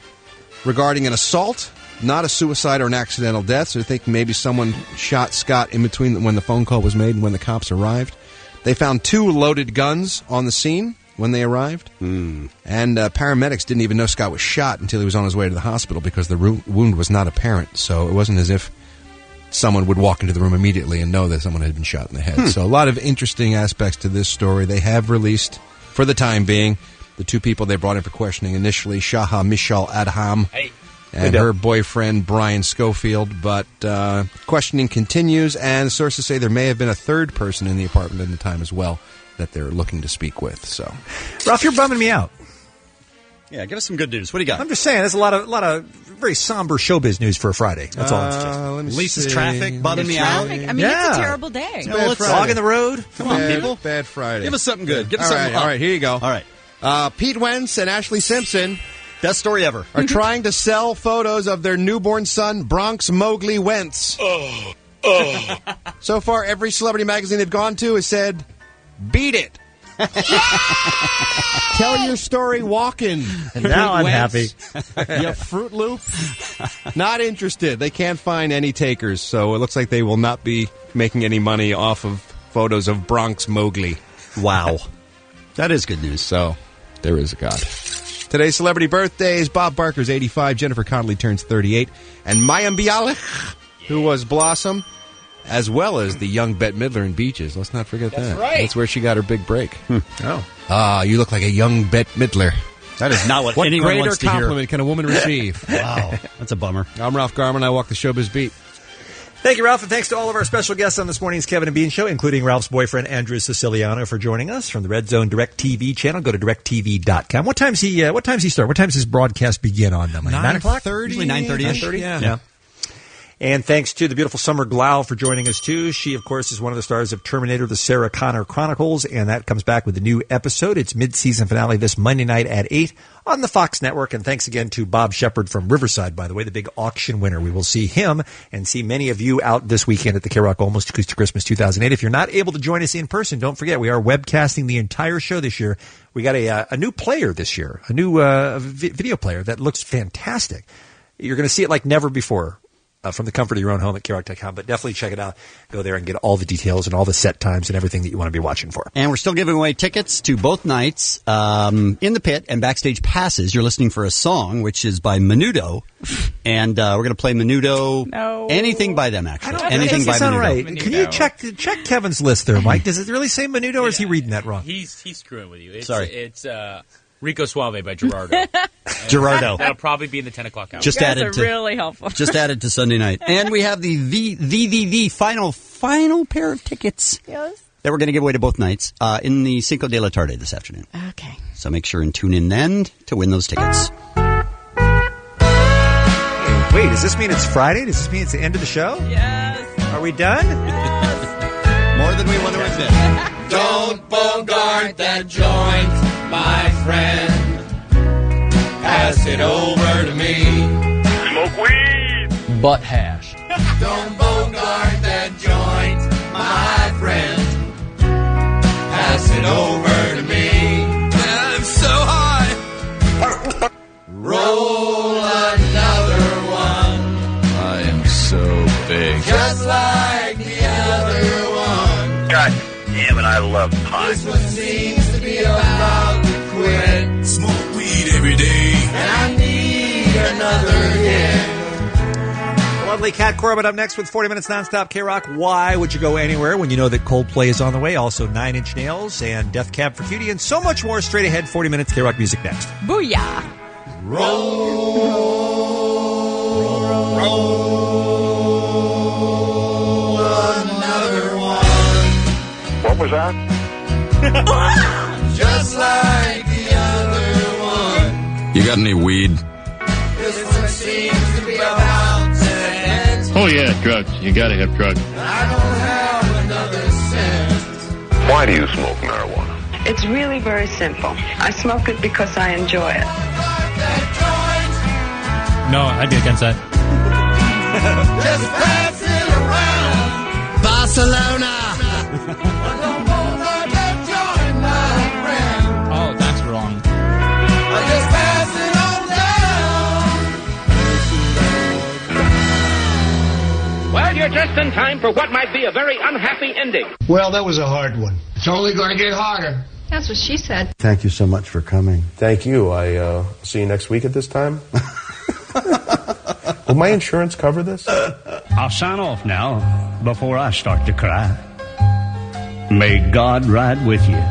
regarding an assault, not a suicide or an accidental death. So they think maybe someone shot Scott in between when the phone call was made and when the cops arrived. They found 2 loaded guns on the scene when they arrived. And paramedics didn't even know Scott was shot until he was on his way to the hospital because the wound was not apparent. So it wasn't as if someone would walk into the room immediately and know that someone had been shot in the head. So a lot of interesting aspects to this story. They have released, for the time being, the 2 people they brought in for questioning initially, Shaha Mishal Adham and her boyfriend, Brian Schofield. But questioning continues, and sources say there may have been a 3rd person in the apartment at the time as well that they're looking to speak with. So, Ralph, you're bumming me out. Yeah, give us some good news. What do you got? I'm just saying, there's a lot of very somber showbiz news for a Friday. That's all I'm suggesting. Lisa's traffic bumming me out. I mean, it's a terrible day. It's bad Friday. Dog in the road. Come on, people. Bad Friday. Give us something good. Give us all something right, all right, here you go. All right. Pete Wentz and Ashley Simpson, best story ever, are trying to sell photos of their newborn son, Bronx Mowgli Wentz. So far, every celebrity magazine they've gone to has said, beat it. Tell your story walking. And now I'm happy. You Fruit Loop. Not interested. They can't find any takers, so it looks like they will not be making any money off of photos of Bronx Mowgli. Wow. That is good news. So, there is a God. Today's celebrity birthdays. Bob Barker's 85. Jennifer Connelly turns 38. And Mayim Bialik, who was Blossom, as well as the young Bette Midler in Beaches. Let's not forget that. That's right. That's where she got her big break. Oh. You look like a young Bette Midler. That is not what anyone wants to hear. What greater compliment can a woman receive? Wow. That's a bummer. I'm Ralph Garman. I walk the showbiz beat. Thank you, Ralph, and thanks to all of our special guests on this morning's Kevin and Bean Show, including Ralph's boyfriend, Andrew Siciliano, for joining us from the Red Zone Direct TV channel. Go to directtv.com. What time's he start? What time's his broadcast begin on? 9 o'clock? 9:30. Usually 9:30-ish. 9:30, Yeah. And thanks to the beautiful Summer Glau for joining us, too. She, of course, is one of the stars of Terminator, the Sarah Connor Chronicles, and that comes back with a new episode. Its mid-season finale this Monday night at 8 on the Fox Network. And thanks again to Bob Shepard from Riverside, by the way, the big auction winner. We will see him and see many of you out this weekend at the K-Rock Almost Acoustic Christmas 2008. If you're not able to join us in person, don't forget, we are webcasting the entire show this year. We got a new player this year, a new video player that looks fantastic. You're going to see it like never before. From the comfort of your own home at KROC.com, but definitely check it out. Go there and get all the details and all the set times and everything that you want to be watching for. And we're still giving away tickets to both nights in the pit and backstage passes. You're listening for a song, which is by Menudo, and we're going to play Menudo. No. Anything by them, actually. Anything by Menudo. Right. Menudo. Can you check Kevin's list there, Mike? Does it really say Menudo, or is he reading that wrong? He's screwing with you. Sorry. It's Rico Suave by Gerardo. Gerardo. That'll probably be in the 10 o'clock hour. Just You guys added are to really helpful. Just added to Sunday night, and we have the final pair of tickets Yes. that we're going to give away to both nights in the Cinco de la Tarde this afternoon. Okay. So make sure and tune in then to win those tickets. Wait, does this mean it's Friday? Does this mean it's the end of the show? Yes. Are we done? More than we want to admit. Don't bogart that joint, my friend. Pass it over to me. Smoke weed. Butt hash. Don't bogart that joint, my friend. Pass it over to me. I'm so high. Roll another one. I am so big. Just like the other one. God damn it, I love pot. This one seems to be about to quit. Smoke weed every day. And I need another hit. Lovely Cat Corbett up next with 40 Minutes Nonstop K-Rock. Why would you go anywhere when you know that Coldplay is on the way? Also, 9 Inch Nails and Death Cab for Cutie and so much more straight ahead. 40 Minutes K-Rock music next. Booyah. Roll another one. What was that? Just like the other one. You got any weed? This one seems to be about to end. Oh, yeah, drugs. You gotta have drugs. I don't have another cent. Why do you smoke marijuana? It's really very simple. I smoke it because I enjoy it. No, I'd be against that. Just pass it around. Barcelona. Oh, that's wrong. Just pass it on down. Well, you're just in time for what might be a very unhappy ending. Well, that was a hard one. It's only going to get harder. That's what she said. Thank you so much for coming. Thank you. I see you next week at this time. Will my insurance cover this? I'll sign off now before I start to cry. May God ride with you.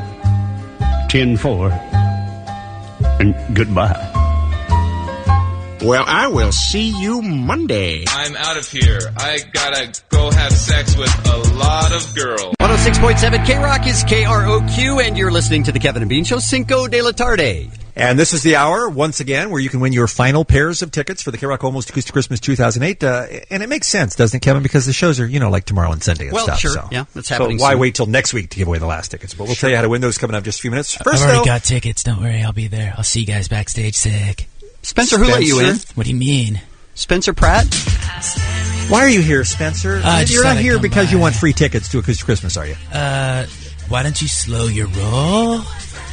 10-4. And goodbye. Well, I will see you Monday. I'm out of here. I gotta go have sex with a lot of girls. 106.7 K-Rock is KROQ, and you're listening to the Kevin and Bean Show, Cinco de la Tarde. And this is the hour, once again, where you can win your final pairs of tickets for the K-Rock Almost Acoustic Christmas 2008. And it makes sense, doesn't it, Kevin? Because the shows are, like tomorrow and Sunday and well, stuff. Sure. So. Yeah, that's happening So why soon. wait till next week to give away the last tickets? But we'll tell you how to win those coming up in just a few minutes. First, I've already though, got tickets. Don't worry. I'll be there. I'll see you guys backstage sick. Spencer, who let you in? What do you mean? Spencer Pratt? why are you here, Spencer? You're not here because you want free tickets to Acoustic Christmas, are you? Why don't you slow your roll?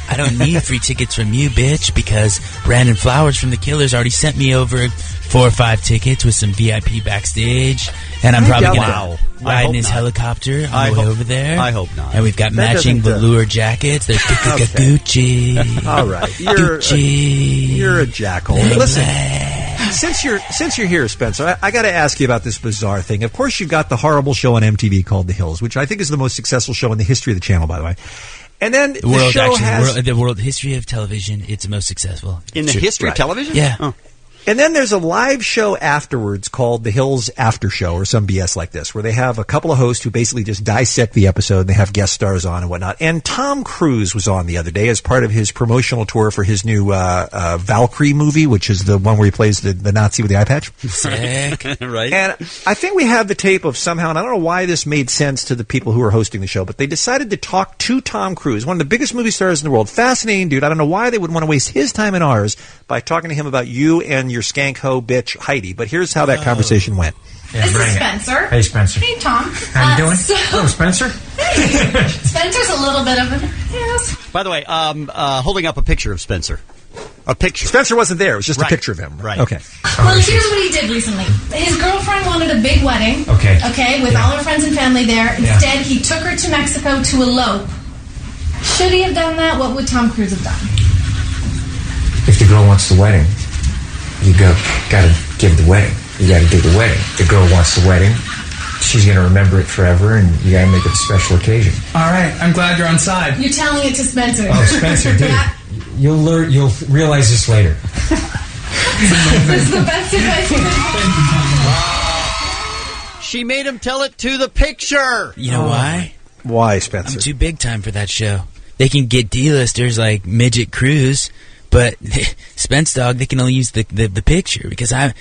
I don't need free tickets from you, bitch, because Brandon Flowers from The Killers already sent me over 4 or 5 tickets with some VIP backstage, and I'm probably going to ride in his helicopter on the way over there. I hope not. And we've got matching velour jackets. They're Gucci. All right. You're a jackal. Listen, since you're here, Spencer, I got to ask you about this bizarre thing. Of course, you've got the horrible show on MTV called The Hills, which I think is the most successful show in the history of the channel, by the way. And then the world history of television, it's the most successful. In the history of television? Yeah. Oh. And then there's a live show afterwards called The Hills After Show or some BS like this, where they have a couple of hosts who basically just dissect the episode and they have guest stars on and whatnot. And Tom Cruise was on the other day as part of his promotional tour for his new Valkyrie movie, which is the one where he plays the Nazi with the eye patch. Sick. Right. And I think we have the tape of somehow, and I don't know why this made sense to the people who were hosting the show, but they decided to talk to Tom Cruise, one of the biggest movie stars in the world. Fascinating dude. I don't know why they would want to waste his time and ours by talking to him about you and your skank hoe bitch Heidi. But here's how that conversation went. Yeah, this is Spencer. Hey, Spencer. Hey, Tom. How you doing? Hello, Spencer. Spencer's a little bit of an ass. By the way, holding up a picture of Spencer. A picture. Spencer wasn't there. It was just a picture of him. Right. Okay. Well, here's what he did recently. His girlfriend wanted a big wedding. Okay. With all her friends and family there. Instead, he took her to Mexico to elope. Should he have done that? What would Tom Cruise have done? If the girl wants the wedding, you gotta give the wedding. You gotta do the wedding. The girl wants the wedding. She's gonna remember it forever, and you gotta make it a special occasion. All right, I'm glad you're on side. You're telling it to Spencer. Oh, Spencer, dude. You'll realize this later. This is the best advice you can. She made him tell it to the picture. You know why? Why, Spencer? I'm too big time for that show. They can get D-listers like Midget Cruz, But Spence Dog, they can only use the picture because my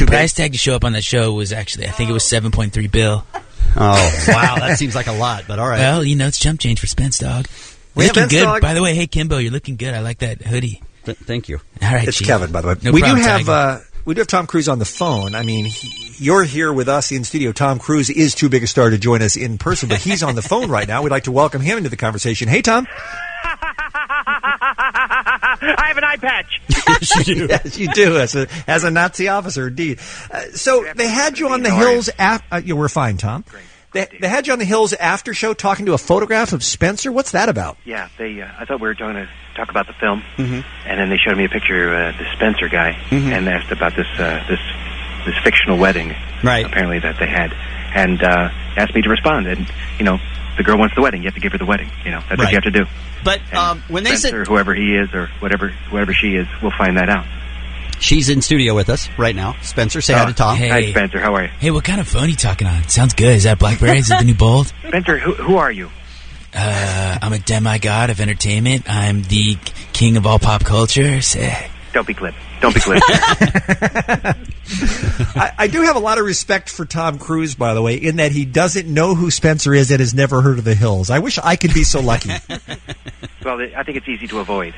price tag to show up on that show was actually, I think it was $7.3 bill. Oh, wow. That seems like a lot, but all right. Well, it's chump change for Spence Dog. Looking good. Dog. By the way, hey, Kimbo, you're looking good. I like that hoodie. Thank you. All right, it's Chief. Kevin, by the way. No we problem, do have Tom Cruise on the phone. I mean, you're here with us in studio. Tom Cruise is too big a star to join us in person, but he's on the phone right now. We'd like to welcome him into the conversation. Hey, Tom. I have an eye patch. Yes, you do. Yes, you do. As a Nazi officer, indeed. So they had you on the hills. We're fine, Tom. They had you on the hills after show talking to a photograph of Spencer. What's that about? Yeah, I thought we were going to talk about the film, and then they showed me a picture of the Spencer guy, and asked about this fictional wedding, apparently that they had, and asked me to respond. And the girl wants the wedding. You have to give her the wedding. That's what you have to do. But when they Spencer, said whoever he is or whatever she is, we'll find that out. She's in studio with us right now. Spencer, say hi to Tom. Hey. Hi, Spencer. How are you? Hey, what kind of phone are you talking on? Sounds good. Is that BlackBerry? Is it the new Bold? Spencer, who are you? I'm a demigod of entertainment. I'm the king of all pop culture. Don't be glib. Don't be glib. I do have a lot of respect for Tom Cruise, by the way, in that he doesn't know who Spencer is and has never heard of the hills. I wish I could be so lucky. Well, I think it's easy to avoid.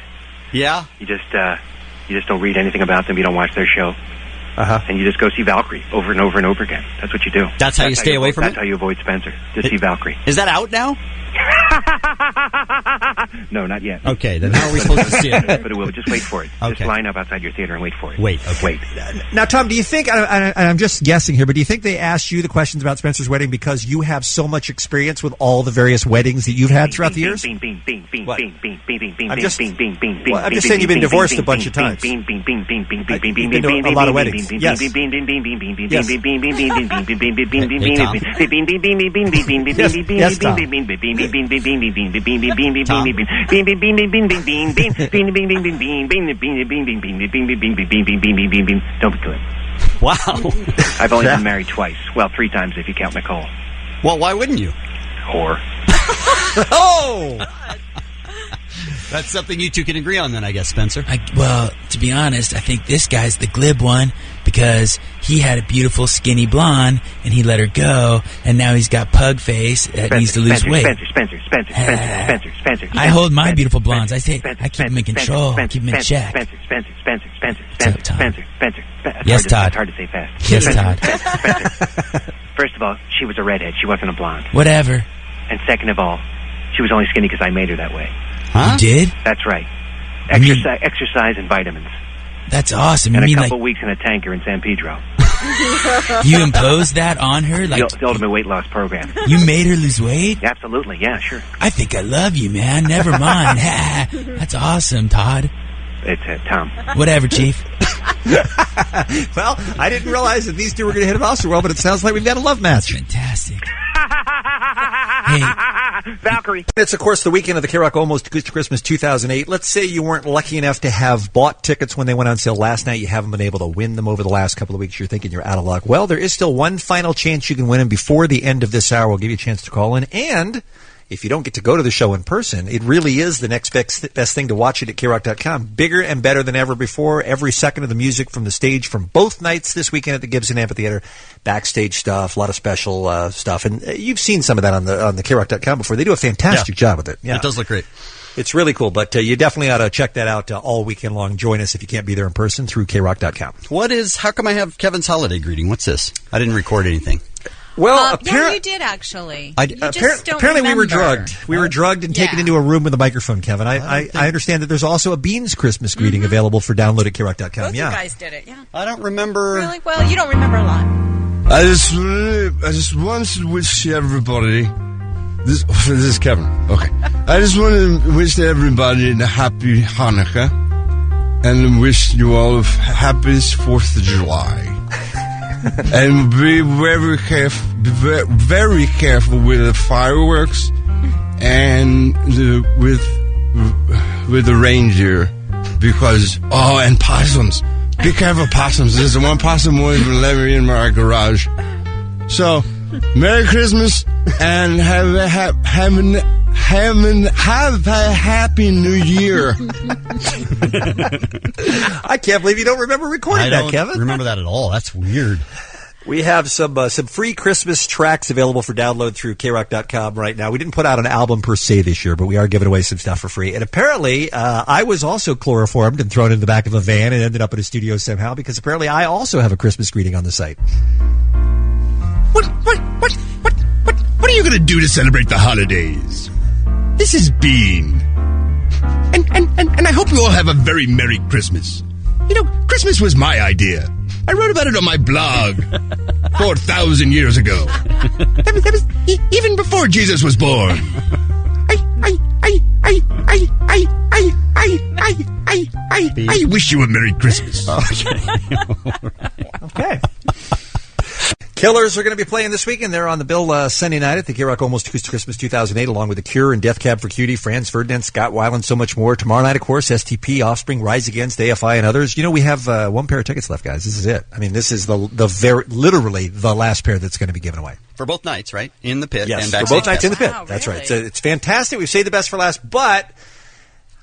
Yeah? You just don't read anything about them. You don't watch their show. And you just go see Valkyrie over and over and over again. That's what you do. That's how you stay away from it? That's how you avoid Spencer. Just see Valkyrie. Is that out now? No, not yet. Okay, then how are we supposed to see it? But it will. Just wait for it. Okay. Just line up outside your theater and wait for it. Wait. Now, Tom, do you think, I'm just guessing here, but do you think they asked you the questions about Spencer's wedding because you have so much experience with all the various weddings that you've had throughout the years? I'm just saying you've been divorced a bunch of times. You've been to a lot of weddings. Yes. Yes, Tom. Don't be glib. Wow. I've only been married twice. Well, 3 times if you count Nicole. Well, why wouldn't you? Whore. Oh! That's something you two can agree on then, I guess, Spencer. Well, to be honest, I think this guy's the glib one because he had a beautiful skinny blonde and he let her go, and now he's got pug face that needs to lose weight. Spencer. I hold my beautiful blondes. I keep them in control, keep them in check. Spencer. Yes, Todd. It's hard to say fast. Yes, Todd. Spencer. First of all, she was a redhead. She wasn't a blonde. Whatever. And second of all, she was only skinny because I made her that way. Huh? You did? That's right. Exercise and vitamins. That's awesome. And a couple weeks in a tanker in San Pedro. You imposed that on her? Like the ultimate weight loss program. You made her lose weight? Absolutely, yeah, sure. I think I love you, man. Never mind. That's awesome, Todd. It's Tom. Whatever, Chief. Well, I didn't realize that these two were going to hit it off so well, but it sounds like we've got a love match. Fantastic. Hey. Valkyrie. It's, of course, the weekend of the K-Rock Almost Christmas 2008. Let's say you weren't lucky enough to have bought tickets when they went on sale last night. You haven't been able to win them over the last couple of weeks. You're thinking you're out of luck. Well, there is still one final chance you can win them before the end of this hour. We'll give you a chance to call in. And if you don't get to go to the show in person, it really is the next best thing to watch it at KROC.com. Bigger and better than ever before. Every second of the music from the stage from both nights this weekend at the Gibson Amphitheater. Backstage stuff, a lot of special stuff. And you've seen some of that on the KROC.com before. They do a fantastic job with it. Yeah. It does look great. It's really cool, but you definitely ought to check that out all weekend long. Join us if you can't be there in person through KROC.com. How come I have Kevin's holiday greeting? What's this? I didn't record anything. Well, you did actually. Apparently we were drugged. We were drugged and taken into a room with a microphone, Kevin. I understand that there's also a Beans Christmas greeting available for download at KROC.com. Both you guys did it, yeah. I don't remember. Really? Well, you don't remember a lot. I just want to wish everybody... This is Kevin. Okay. I just want to wish everybody a happy Hanukkah and wish you all a happiest 4th of July. And be very careful with the fireworks and with the reindeer because and possums. Be careful, possums. There's one possum won't even let me in my garage. So, Merry Christmas and have a have a happy new year. I can't believe you don't remember recording that, Kevin. I don't remember that at all. That's weird. We have some free Christmas tracks available for download through KROC.com right now. We didn't put out an album per se this year, but we are giving away some stuff for free. And apparently, I was also chloroformed and thrown in the back of a van and ended up in a studio somehow because apparently I also have a Christmas greeting on the site. What are you going to do to celebrate the holidays? This is Bean. And I hope you all have a very Merry Christmas. You know, Christmas was my idea. I wrote about it on my blog 4,000 years ago. That was even before Jesus was born. I wish you a Merry Christmas. Okay. Killers are going to be playing this weekend. They're on the bill Sunday night at the K-Rock Almost Acoustic Christmas 2008, along with The Cure and Death Cab for Cutie, Franz Ferdinand, Scott Weiland, so much more. Tomorrow night, of course, STP, Offspring, Rise Against, AFI, and others. You know, we have one pair of tickets left, guys. This is it. I mean, this is literally the last pair that's going to be given away. For both nights, right? In the pit. Yes, and for backstage both nights in the pit. Wow, That's really? right. It's fantastic. We've saved the best for last, but,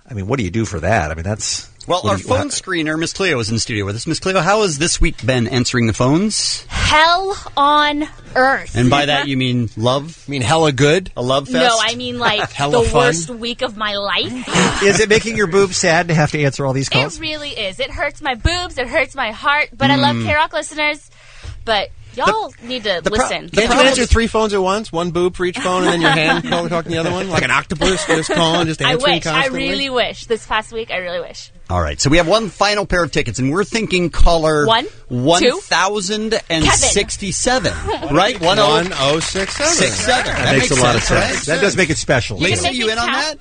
I mean, what do you do for that? I mean, that's... Well, our phone screener, Miss Cleo, is in the studio with us. Miss Cleo, how has this week been answering the phones? Hell on earth. And by that, you mean love? You mean hella good? A love fest? No, I mean like Hella the fun? worst week of my life. Is it making your boobs sad to have to answer all these calls? It really is. It hurts my boobs. It hurts my heart. But I love K-Rock listeners. But y'all need to listen. Can't you answer 3 phones at once? One boob for each phone, and then your hand talking the other one? Like an octopus just calling, just I answering wish. constantly? I really wish. This past week, I really wish. All right, so we have one final pair of tickets, and we're thinking caller 1067, right? 1067. That makes a lot of sense. Right? That does make it special. Lisa, you in on that?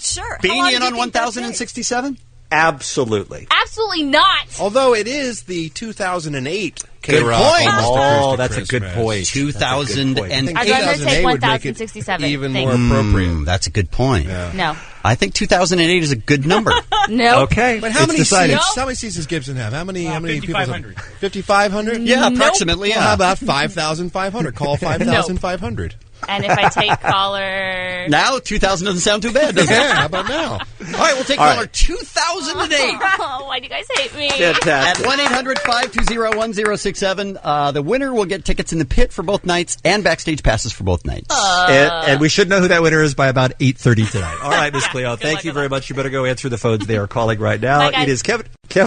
Sure. Being How long in do you on think that 1067? Absolutely. Absolutely not. Although it is the 2008 Good K-Rock point. Almost Oh, Acoustic that's a good Christmas. point. 2008. I'd rather take 1067. Even more appropriate. That's a good point. No. I think 2008 is a good number. No. Okay. But how It's many decided. seats? How many seats does Gibson have? How many people? 5,500. 5,500? Yeah, approximately. Well, Yeah. how about 5,500? Call 5,500. And if I take caller... Now 2000 doesn't sound too bad, does it? Yeah, how about now? All right, we'll take caller 2008. Oh, why do you guys hate me? Fantastic. At 1-800-520-1067, the winner will get tickets in the pit for both nights and backstage passes for both nights. And we should know who that winner is by about 8:30 tonight. All right, Miss Cleo, thank you very much. You better go answer the phones. They are calling right now. Bye, guys. It is Kevin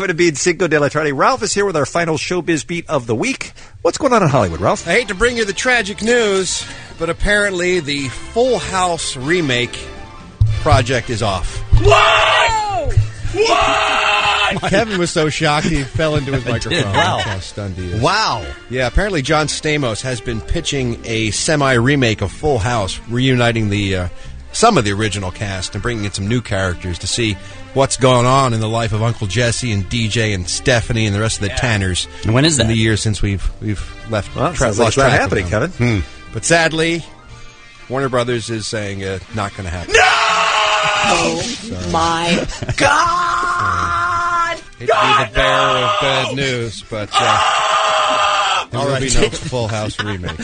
and Bean, Cinco de la Tarde. Ralph is here with our final showbiz beat of the week. What's going on in Hollywood, Ralph? I hate to bring you the tragic news, but apparently the Full House remake project is off. What? Kevin was so shocked he fell into his microphone. Wow. That's how stunned he is. Wow. Yeah, apparently John Stamos has been pitching a semi-remake of Full House, reuniting the some of the original cast and bringing in some new characters to see what's going on in the life of Uncle Jesse and DJ and Stephanie and the rest of the Tanners. And when is that? In the years since we've left. Well, sounds like lost it's not track of happening, them. Kevin. But sadly, Warner Brothers is saying not going to happen. Oh my God! Hate to be the bearer of bad news, but there will be no Full House remake.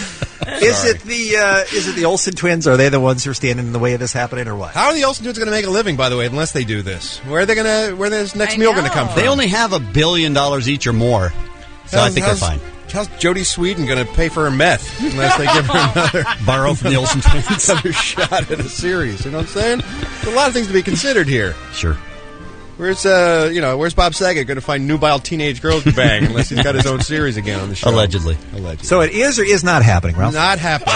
Is it the Olsen twins? Are they the ones who are standing in the way of this happening, or what? How are the Olsen twins going to make a living, by the way, unless they do this? Where's this next meal going to come from? They only have $1 billion each or more, so I think they're fine. How's Jodie Sweetin going to pay for her meth unless they give her another borrow from the Olsen twins? Another shot at a series? You know what I'm saying? There's a lot of things to be considered here. Sure. Where's Bob Saget going to find nubile teenage girls to bang unless he's got his own series again on the show? Allegedly. So it is or is not happening, Ralph? Not happening.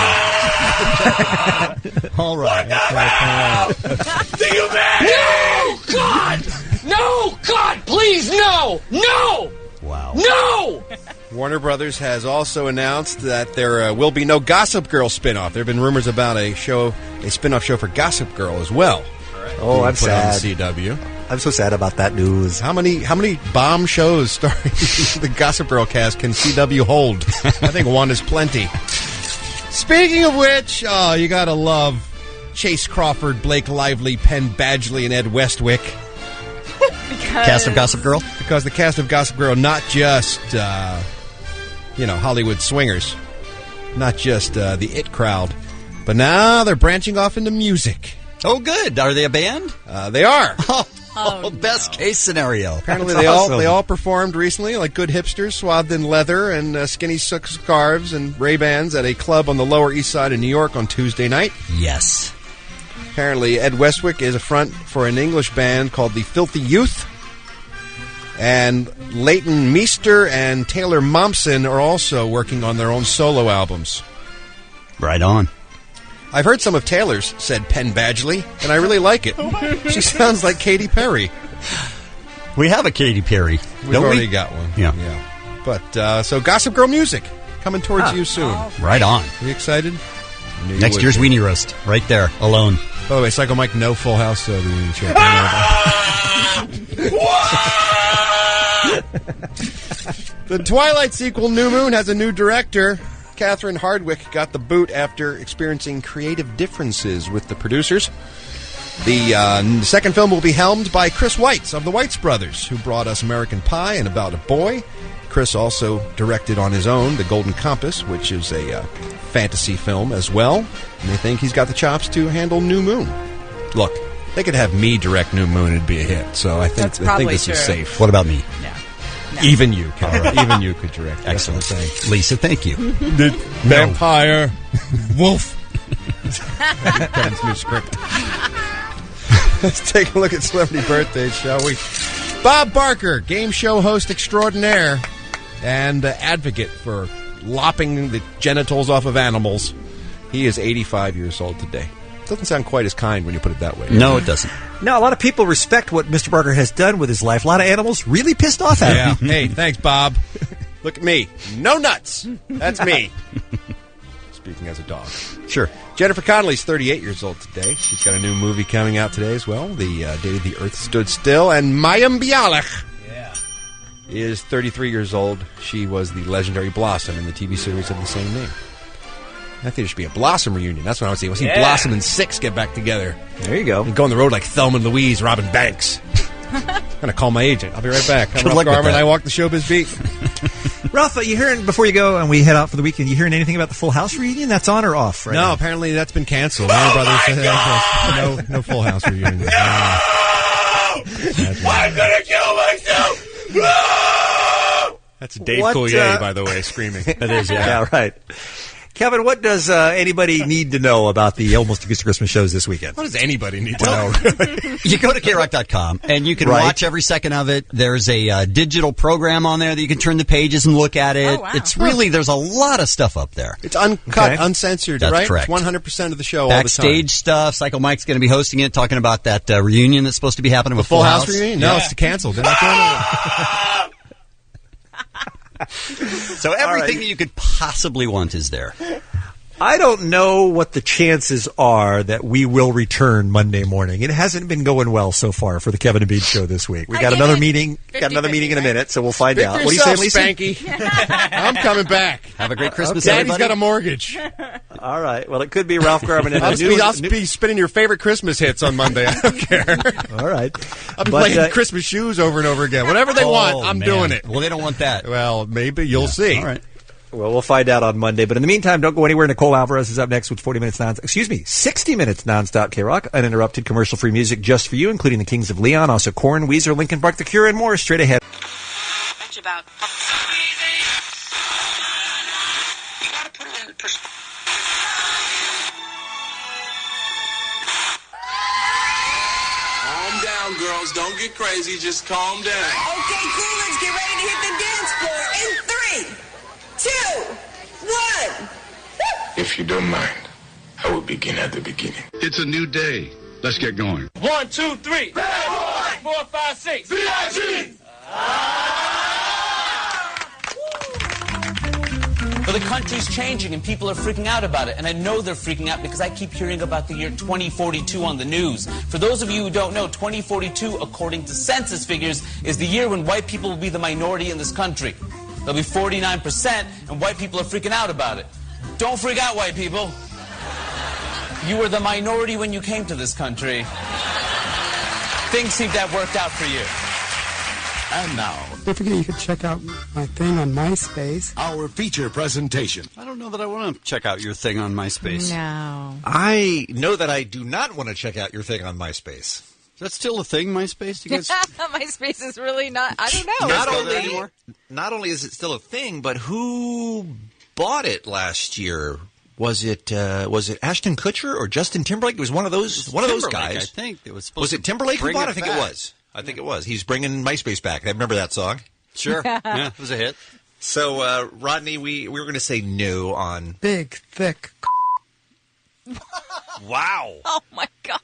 All right. No, God! No, God, please, no! No! Wow. No! Warner Brothers has also announced that there will be no Gossip Girl spinoff. There have been rumors about a spinoff show for Gossip Girl as well. Oh, I'm sad. On CW. I'm so sad about that news. How many bomb shows starring the Gossip Girl cast can CW hold? I think one is plenty. Speaking of which, you gotta love Chase Crawford, Blake Lively, Penn Badgley, and Ed Westwick. Cast of Gossip Girl? Because the cast of Gossip Girl, not just, Hollywood swingers, not just the it crowd, but now they're branching off into music. Oh, good. Are they a band? They are. Oh, best case scenario. Apparently That's they awesome. all performed recently like good hipsters, swathed in leather and skinny scarves and Ray-Bans at a club on the Lower East Side of New York on Tuesday night. Yes. Apparently Ed Westwick is a front for an English band called the Filthy Youth. And Leighton Meester and Taylor Momsen are also working on their own solo albums. Right on. I've heard some of Taylor's, said Penn Badgley, and I really like it. She sounds like Katy Perry. We have a Katy Perry. We've don't already we? got one. Yeah. But, so Gossip Girl music coming towards you soon. Right on. Are you excited? Next year's Weenie Roast. Right there. Alone. By the way, Psycho Mike, no Full House reunion chat. The Twilight sequel, New Moon, has a new director. Catherine Hardwicke got the boot after experiencing creative differences with the producers. The second film will be helmed by Chris Weitz of the Weitz Brothers, who brought us American Pie and About a Boy. Chris also directed on his own The Golden Compass, which is a fantasy film as well. And they think he's got the chops to handle New Moon. Look, they could have me direct New Moon, it'd be a hit. So I think this is safe. What about me? No. Even you, Kara. Even you could direct. Excellent. Lisa, thank you. The vampire wolf. Ben's new script. Let's take a look at celebrity birthdays, shall we? Bob Barker, game show host extraordinaire and advocate for lopping the genitals off of animals. He is 85 years old today. Doesn't sound quite as kind when you put it that way. No, it doesn't. No, a lot of people respect what Mr. Barker has done with his life. A lot of animals really pissed off at him. Hey, thanks, Bob. Look at me. No nuts. That's me. Speaking as a dog. Sure. Jennifer Connelly's 38 years old today. She's got a new movie coming out today as well, The Day the Earth Stood Still. And Mayim Bialik is 33 years old. She was the legendary Blossom in the TV series of the same name. I think there should be a Blossom reunion. That's what I would say. We'll see Blossom and Six get back together. There you go. And go on the road like Thelma and Louise, Robin Banks. I'm going to call my agent. I'll be right back. I'm Ralph Garman. I walk the showbiz beat. Ralph, you hearing, before you go and we head out for the weekend, you hearing anything about the Full House reunion? That's on or off right now? No, apparently that's been canceled. Warner Brothers said no Full House reunion. No! I'm going to kill myself! No! That's Dave Coulier, by the way, screaming. That is, yeah, right. Kevin, what does anybody need to know about the Almost Acoustic Christmas shows this weekend? What does anybody need to know? You go to KROC.com, and you can watch every second of it. There's a digital program on there that you can turn the pages and look at it. Oh, wow. It's really, there's a lot of stuff up there. It's uncut, uncensored, That's right? correct. It's 100% of the show Backstage all the time. stuff. Psycho Mike's going to be hosting it, talking about that reunion that's supposed to be happening with Full House reunion? No, it's canceled. They're not doing it. So everything that you could possibly want is there. I don't know what the chances are that we will return Monday morning. It hasn't been going well so far for the Kevin and Bean show this week. We got another meeting. Got another meeting in a minute, so we'll find out. What do you say, Lisa? Spanky. I'm coming back. Have a great Christmas, Daddy's everybody. got a mortgage. All right. Well, it could be Ralph Garman and I'll be spinning your favorite Christmas hits on Monday. I don't care. All right. I'll be playing Christmas shoes over and over again. Whatever they want, I'm doing it. Well, they don't want that. Well, maybe you'll see. All right. Well, we'll find out on Monday. But in the meantime, don't go anywhere. Nicole Alvarez is up next with 60 minutes nonstop K-Rock. Uninterrupted commercial-free music just for you, including the Kings of Leon, also Korn, Weezer, Linkin Park, The Cure, and more straight ahead. Much about. You gotta put it in perspective. Calm down, girls. Don't get crazy. Just calm down. Okay, cool. Let's get ready to hit the dance floor in 3, 2, 1. If you don't mind, I will begin at the beginning. It's a new day. Let's get going. 1, 2, 3. Bad boy. 4, 5, 6. VIG. Well, the country's changing and people are freaking out about it. And I know they're freaking out because I keep hearing about the year 2042 on the news. For those of you who don't know, 2042, according to census figures, is the year when white people will be the minority in this country. They'll be 49%, and white people are freaking out about it. Don't freak out, white people. You were the minority when you came to this country. Things seem to have worked out for you. And now, Don't forget you can check out my thing on MySpace. our feature presentation. I don't know that I want to check out your thing on MySpace. No. I know that I do not want to check out your thing on MySpace. Is that still a thing, MySpace? Do you guys... MySpace is really not. I don't know. Not only is it still a thing, but who bought it last year? Was it Ashton Kutcher or Justin Timberlake? It was one of those guys. I think it was. Supposed Was it Timberlake who bring bought it? it I think back. it was. I think it was. He's bringing MySpace back. I remember that song. Sure. Yeah, it was a hit. So, Rodney, we were going to say no on. Big, thick. Wow. Oh my God.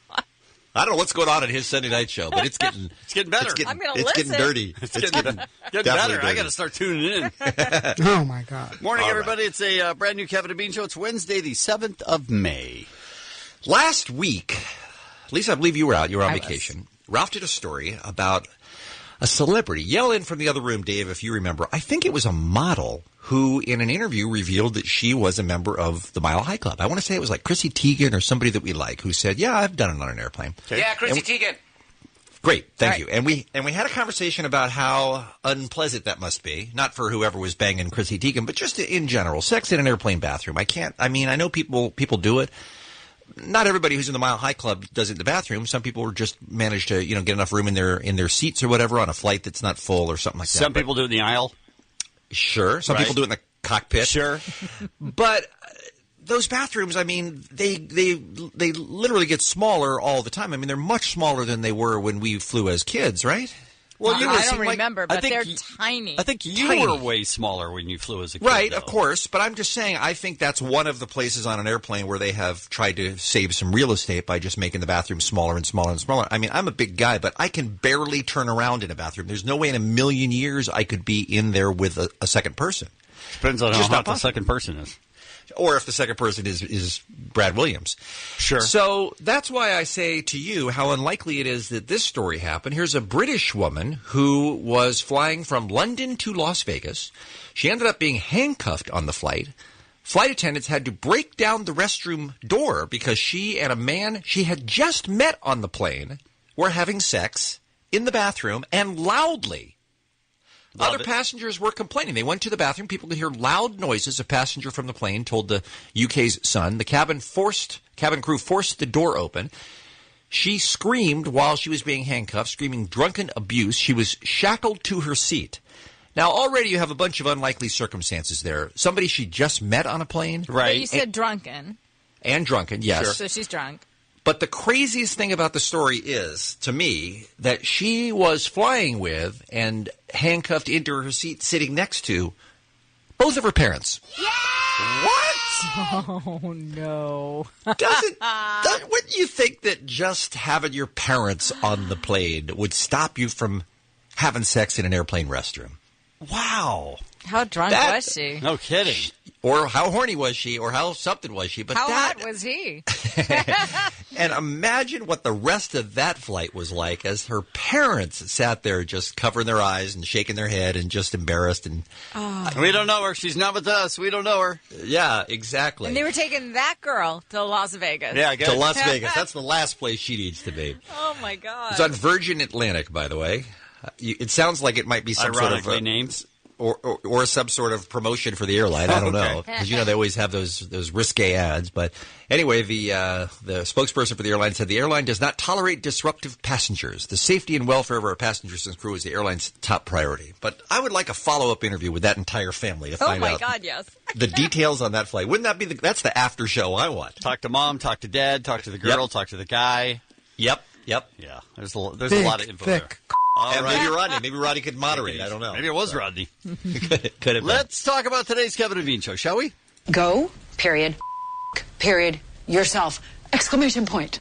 I don't know what's going on at his Sunday night show, but it's getting better. I'm gonna it's getting listen. dirty. It's getting better. definitely I got to start tuning in. Oh my God. Morning, All right. everybody. It's a brand new Kevin and Bean show. It's Wednesday, the 7th of May. Last week, Lisa, I believe you were out. You were on I vacation. Ralph did a story about a celebrity. Yell in from the other room, Dave, if you remember. I think it was a model who, in an interview, revealed that she was a member of the Mile High Club. I want to say it was like Chrissy Teigen or somebody that we like who said, yeah, I've done it on an airplane. Yeah, Chrissy Teigen. Great, thank All you. And we had a conversation about how unpleasant that must be, not for whoever was banging Chrissy Teigen, but just in general, sex in an airplane bathroom. I know people do it. Not everybody who's in the Mile High Club does it in the bathroom. Some people just manage to, get enough room in their seats or whatever on a flight that's not full or something like that. Some people do it in the aisle. Sure. Some people do it in the cockpit. Sure. But those bathrooms, they literally get smaller all the time. They're much smaller than they were when we flew as kids, right? Well, I don't remember, but they're tiny. I think you were way smaller when you flew as a kid. Right, though. of course. But I'm just saying, I think that's one of the places on an airplane where they have tried to save some real estate by just making the bathroom smaller and smaller and smaller. I'm a big guy, but I can barely turn around in a bathroom. There's no way in a million years I could be in there with a second person. Depends on how hot the second person is. Or if the second person is Brad Williams. Sure. So that's why I say to you how unlikely it is that this story happened. Here's a British woman who was flying from London to Las Vegas. She ended up being handcuffed on the flight. Flight attendants had to break down the restroom door because she and a man she had just met on the plane were having sex in the bathroom and loudly. Other passengers were complaining. They went to the bathroom. People could hear loud noises. A passenger from the plane told the UK's Sun. The cabin crew forced the door open. She screamed while she was being handcuffed, screaming drunken abuse. She was shackled to her seat. Now, already you have a bunch of unlikely circumstances there. Somebody she just met on a plane. Right. But you said drunken. And drunken, yes. Sure. So she's drunk. But the craziest thing about the story is, to me, that she was flying with and handcuffed into her seat sitting next to both of her parents. What? Oh, no. Wouldn't you think that just having your parents on the plane would stop you from having sex in an airplane restroom? Wow. How drunk was she? No kidding. Or how horny was she, or how something was she? But how hot was he? And imagine what the rest of that flight was like as her parents sat there just covering their eyes and shaking their head and just embarrassed. And we don't know her. She's not with us. We don't know her. Yeah, exactly. And they were taking that girl to Las Vegas. Yeah, to Las Vegas. That's the last place she needs to be. Oh, my God. It's on Virgin Atlantic, by the way. It sounds like it might be some Ironically sort of named. Or some sort of promotion for the airline. I don't know, because they always have those risque ads. But anyway, the spokesperson for the airline said the airline does not tolerate disruptive passengers. The safety and welfare of our passengers and crew is the airline's top priority. But I would like a follow-up interview with that entire family to find out God, yes. the details on that flight. Wouldn't that be that's the after show I want? Talk to mom, talk to dad, talk to the girl, talk to the guy. Yep. Yeah, there's a lot of info there. And maybe Rodney could moderate. I don't know. Maybe it was Rodney. Could have been. Let's talk about today's Kevin and Bean show, shall we? Go, period, yourself, exclamation point.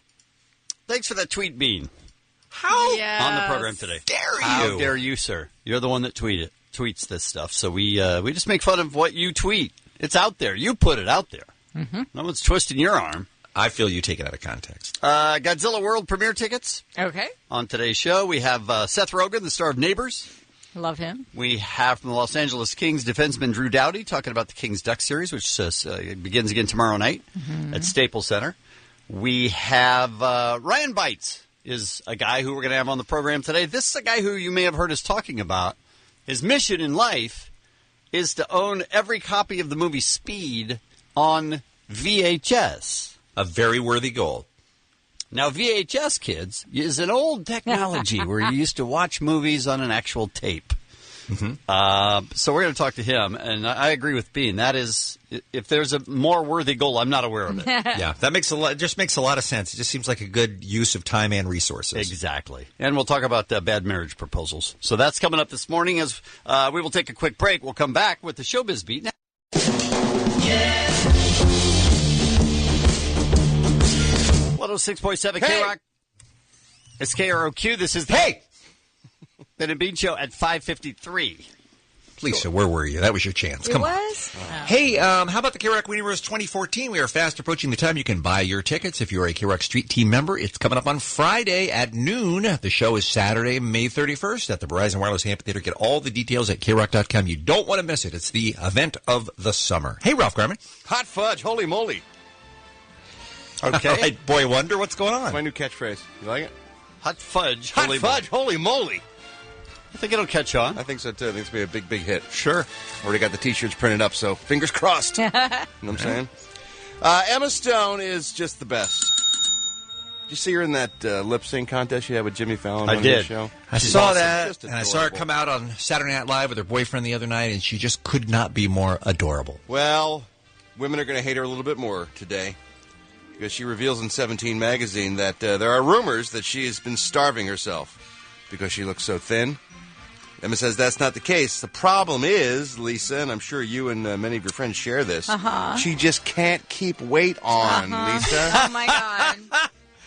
Thanks for that tweet, Bean. How? On the program today. How dare you, sir? You're the one that tweets this stuff. So we just make fun of what you tweet. It's out there. You put it out there. Mm-hmm. No one's twisting your arm. I feel you take it out of context. Godzilla World Premiere tickets. Okay. On today's show, we have Seth Rogen, the star of Neighbors. Love him. We have from the Los Angeles Kings defenseman Drew Doughty talking about the Kings Ducks series, which begins again tomorrow night at Staples Center. We have Ryan Bites is a guy who we're going to have on the program today. This is a guy who you may have heard us talking about. His mission in life is to own every copy of the movie Speed on VHS. A very worthy goal. Now, VHS, kids, is an old technology where you used to watch movies on an actual tape. So we're going to talk to him, and I agree with Bean. That is, if there's a more worthy goal, I'm not aware of it. Yeah, that makes just makes a lot of sense. It just seems like a good use of time and resources. Exactly. And we'll talk about bad marriage proposals. So that's coming up this morning as we will take a quick break. We'll come back with the Showbiz Beat. 106.7 K-Rock. It's KROQ. This is the Ben and Bean Show at 5:53. Lisa, where were you? That was your chance. Come on. Hey, how about the K-Rock Weenie Roast 2014? We are fast approaching the time you can buy your tickets. If you're a K-Rock Street Team member, it's coming up on Friday at noon. The show is Saturday, May 31st at the Verizon Wireless Amphitheater. Get all the details at KRock.com. You don't want to miss it. It's the event of the summer. Hey, Ralph Garman. Hot fudge, holy moly. Okay. All right, Boy Wonder, what's going on? That's my new catchphrase. You like it? Hot fudge, holy fudge, holy moly. I think it'll catch on. I think so, too. I think it's going to be a big, big hit. Sure. Already got the T-shirts printed up, so fingers crossed. You know what I'm saying? Emma Stone is just the best. Did you see her in that lip sync contest she had with Jimmy Fallon on his show? I saw that, and I saw her come out on Saturday Night Live with her boyfriend the other night, and she just could not be more adorable. Well, women are going to hate her a little bit more today because she reveals in 17 magazine that there are rumors that she has been starving herself because she looks so thin. Emma says that's not the case. The problem is, Lisa, and I'm sure you and many of your friends share this, she just can't keep weight on, Lisa. Oh, my God.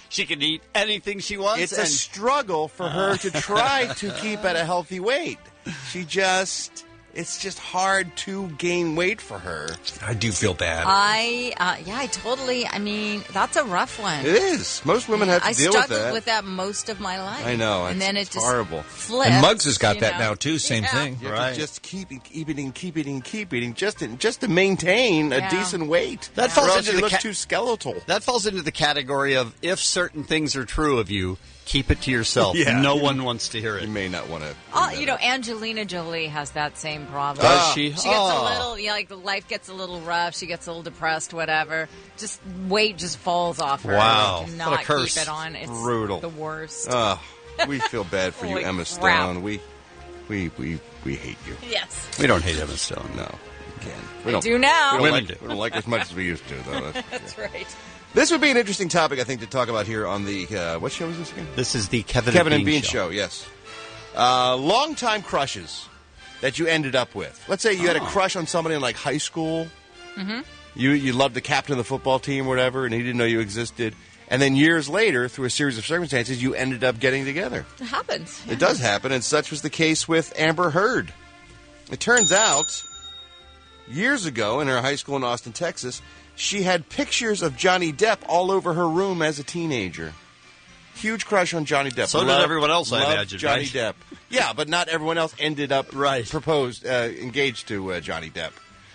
She can eat anything she wants. It's a struggle for her to try to keep at a healthy weight. It's just hard to gain weight for her. I do feel bad. I totally, that's a rough one. It is. Most women have to deal with that. I struggled with that most of my life. I know. And then it just horrible. flipped. And Muggs has got that now, too. Same thing. You have to just keep eating, just to maintain a decent weight. That falls into you the look too skeletal. That falls into the category of if certain things are true of you, keep it to yourself. Yeah. No one wants to hear it. You may not want to. Angelina Jolie has that same problem. Does she? She gets a little, the life gets a little rough. She gets a little depressed, whatever. Just weight just falls off her. Wow. She cannot What a curse. keep it on. It's brutal. The worst. We feel bad for you, Holy Emma crap. Stone. We hate you. Yes. We don't hate Emma Stone. No. We do now. We don't like her as much as we used to, though. That's right. This would be an interesting topic, I think, to talk about here on the, what show is this again? This is the Kevin and Bean show. Yes. Long-time crushes that you ended up with. Let's say you had a crush on somebody in, like, high school. Mm-hmm. You loved the captain of the football team or whatever, and he didn't know you existed. And then years later, through a series of circumstances, you ended up getting together. It happens. It does happen, and such was the case with Amber Heard. It turns out, years ago in her high school in Austin, Texas, she had pictures of Johnny Depp all over her room as a teenager. Huge crush on Johnny Depp. So did everyone else, I imagine, Johnny right? Depp. Yeah, but not everyone else ended up engaged to Johnny Depp.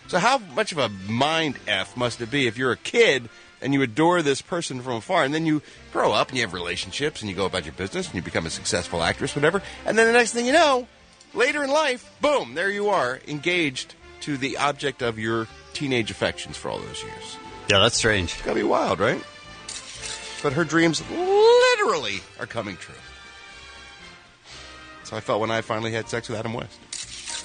So how much of a mind F must it be if you're a kid and you adore this person from afar, and then you grow up and you have relationships and you go about your business and you become a successful actress, whatever, and then the next thing you know, later in life, boom, there you are, engaged to the object of your teenage affections for all those years. Yeah, that's strange. It's gotta be wild, right? But her dreams literally are coming true. So I felt when I finally had sex with Adam West.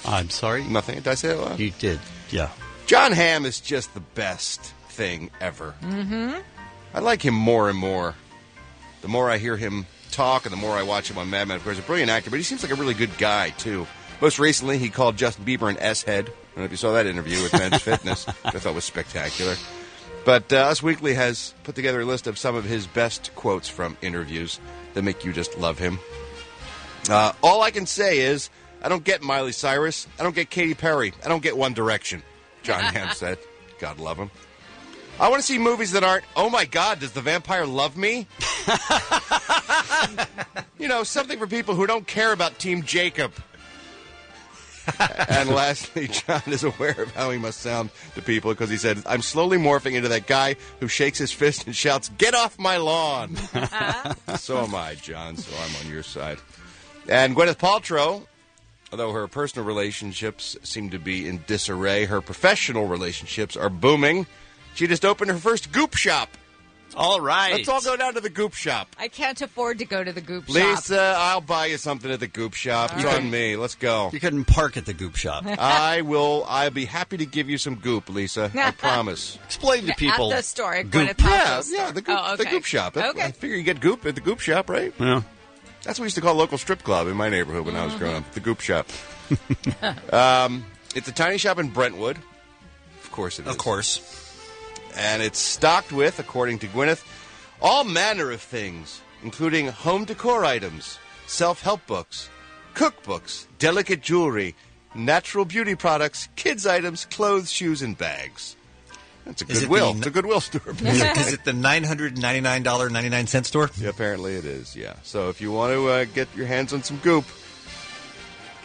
I'm sorry? Nothing. Did I say that loud? You did, yeah. John Hamm is just the best thing ever. Mm-hmm. I like him more and more. The more I hear him talk and the more I watch him on Mad Men. Of course, he's a brilliant actor, but he seems like a really good guy, too. Most recently, he called Justin Bieber an S-head. I don't know if you saw that interview with Men's Fitness, which I thought was spectacular. But Us Weekly has put together a list of some of his best quotes from interviews that make you just love him. All I can say is, I don't get Miley Cyrus. I don't get Katy Perry. I don't get One Direction, John Hamm said. God love him. I want to see movies that aren't, oh my God, does the vampire love me? You know, something for people who don't care about Team Jacob. And lastly, John is aware of how he must sound to people because he said, I'm slowly morphing into that guy who shakes his fist and shouts, "Get off my lawn!" So am I, John, so I'm on your side. And Gwyneth Paltrow, although her personal relationships seem to be in disarray, her professional relationships are booming. She just opened her first Goop shop. All right. Let's all go down to the Goop shop. I can't afford to go to the Goop shop. Lisa, I'll buy you something at the Goop shop. It's on me. Let's go. You couldn't park at the Goop shop. I'll be happy to give you some Goop, Lisa. I promise. Explain to people. At the store. At Goop. Gwyneth Paltrow's Yeah, store. the Goop, Oh, okay. the Goop shop. Okay. I figure you get Goop at the Goop shop, right? Yeah. That's what we used to call a local strip club in my neighborhood when I was growing up. The Goop shop. It's a tiny shop in Brentwood. Of course it is. Of course. And it's stocked with, according to Gwyneth, all manner of things, including home decor items, self-help books, cookbooks, delicate jewelry, natural beauty products, kids' items, clothes, shoes, and bags. That's a Goodwill. It's a Goodwill store. Is it the $999.99 store? Yeah, apparently it is, yeah. So if you want to get your hands on some Goop,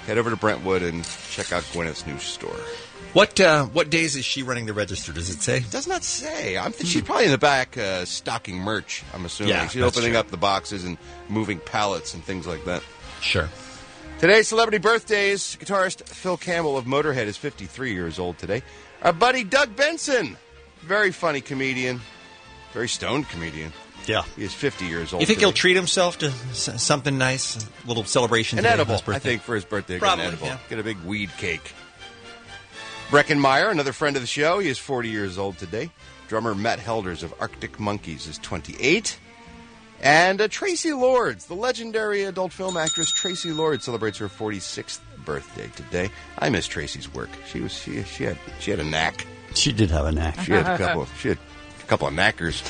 head over to Brentwood and check out Gwyneth's new store. What days is she running the register? Does it say? It does not say. She's probably in the back stocking merch, I'm assuming. Yeah, she's opening up the boxes and moving pallets and things like that. Sure. Today's celebrity birthdays. Guitarist Phil Campbell of Motorhead is 53 years old today. Our buddy Doug Benson, very funny comedian, very stoned comedian. Yeah. He is 50 years old You think today. he'll treat himself to something nice? A little celebration An today edible, on his birthday? I think, for his birthday. Probably, An edible. yeah. Get a big weed cake. Breckenmeyer, another friend of the show, he is 40 years old today. Drummer Matt Helders of Arctic Monkeys is 28. And Tracy Lords, the legendary adult film actress Tracy Lords, celebrates her 46th birthday today. I miss Tracy's work. She had a knack. She did have a knack. She had a couple of knackers.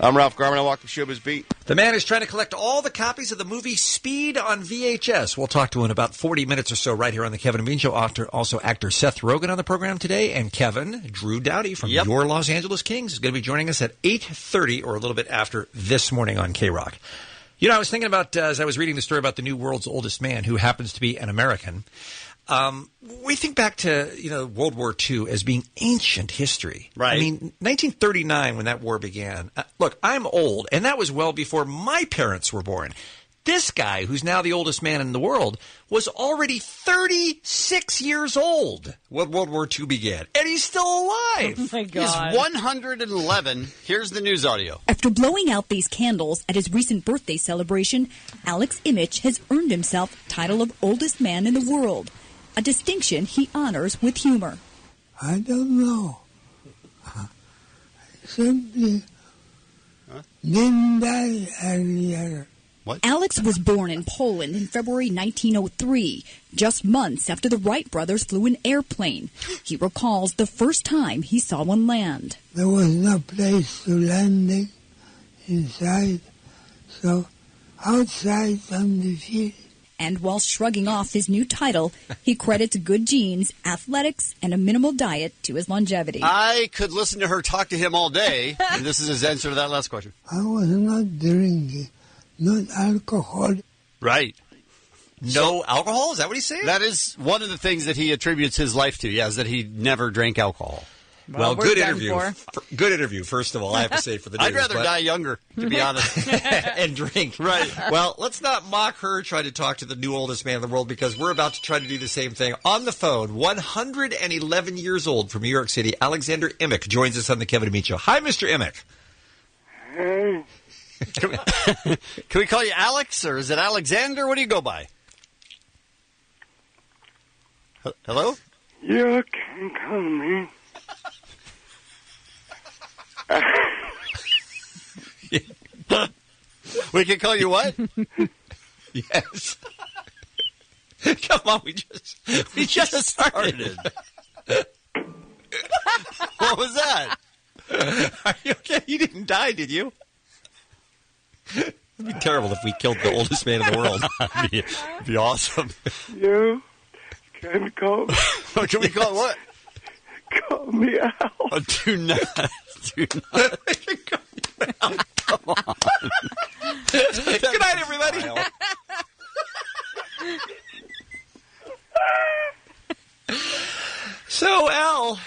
I'm Ralph Garman. I walk the showbiz beat. The man is trying to collect all the copies of the movie Speed on VHS. We'll talk to him in about 40 minutes or so right here on the Kevin and Bean Show. Also, actor Seth Rogen on the program today. And Kevin, Drew Doughty from your Los Angeles Kings is going to be joining us at 8:30 or a little bit after this morning on K-Rock. You know, I was thinking about, as I was reading the story about the new world's oldest man who happens to be an American, we think back to, World War II as being ancient history. Right. I mean, 1939 when that war began. Look, I'm old, and that was well before my parents were born. This guy, who's now the oldest man in the world, was already 36 years old when World War II began, and he's still alive. Oh my God. He's 111. Here's the news audio. After blowing out these candles at his recent birthday celebration, Alex Imich has earned himself the title of oldest man in the world, a distinction he honors with humor. I don't know. Simply didn't die earlier. Alex was born in Poland in February 1903, just months after the Wright brothers flew an airplane. He recalls the first time he saw one land. There was no place to landing inside, so outside on the field. And while shrugging off his new title, he credits good genes, athletics, and a minimal diet to his longevity. I could listen to her talk to him all day, and this is his answer to that last question. I was not drinking, not alcohol. Right. No alcohol? Is that what he's saying? That is one of the things that he attributes his life to, is that he never drank alcohol. Well, good interview. Good interview, first of all, I have to say, for the news. I'd rather die younger, to be honest. And drink. Right. Well, let's not mock her trying to talk to the new oldest man in the world, because we're about to try to do the same thing. On the phone, 111 years old from New York City, Alexander Emick joins us on the Kevin and Bean Show. Hi, Mr. Emick. Hey. Can we call you Alex, or is it Alexander? What do you go by? Hello? You can call me. We can call you what? Yes. Come on, we just started. What was that? Are you okay? You didn't die, did you? It'd be terrible if we killed the oldest man in the world. It'd be awesome. You can call me. Can we call what? Call me out. Oh, do not. Do not. Come on. Good night, everybody. So, Al,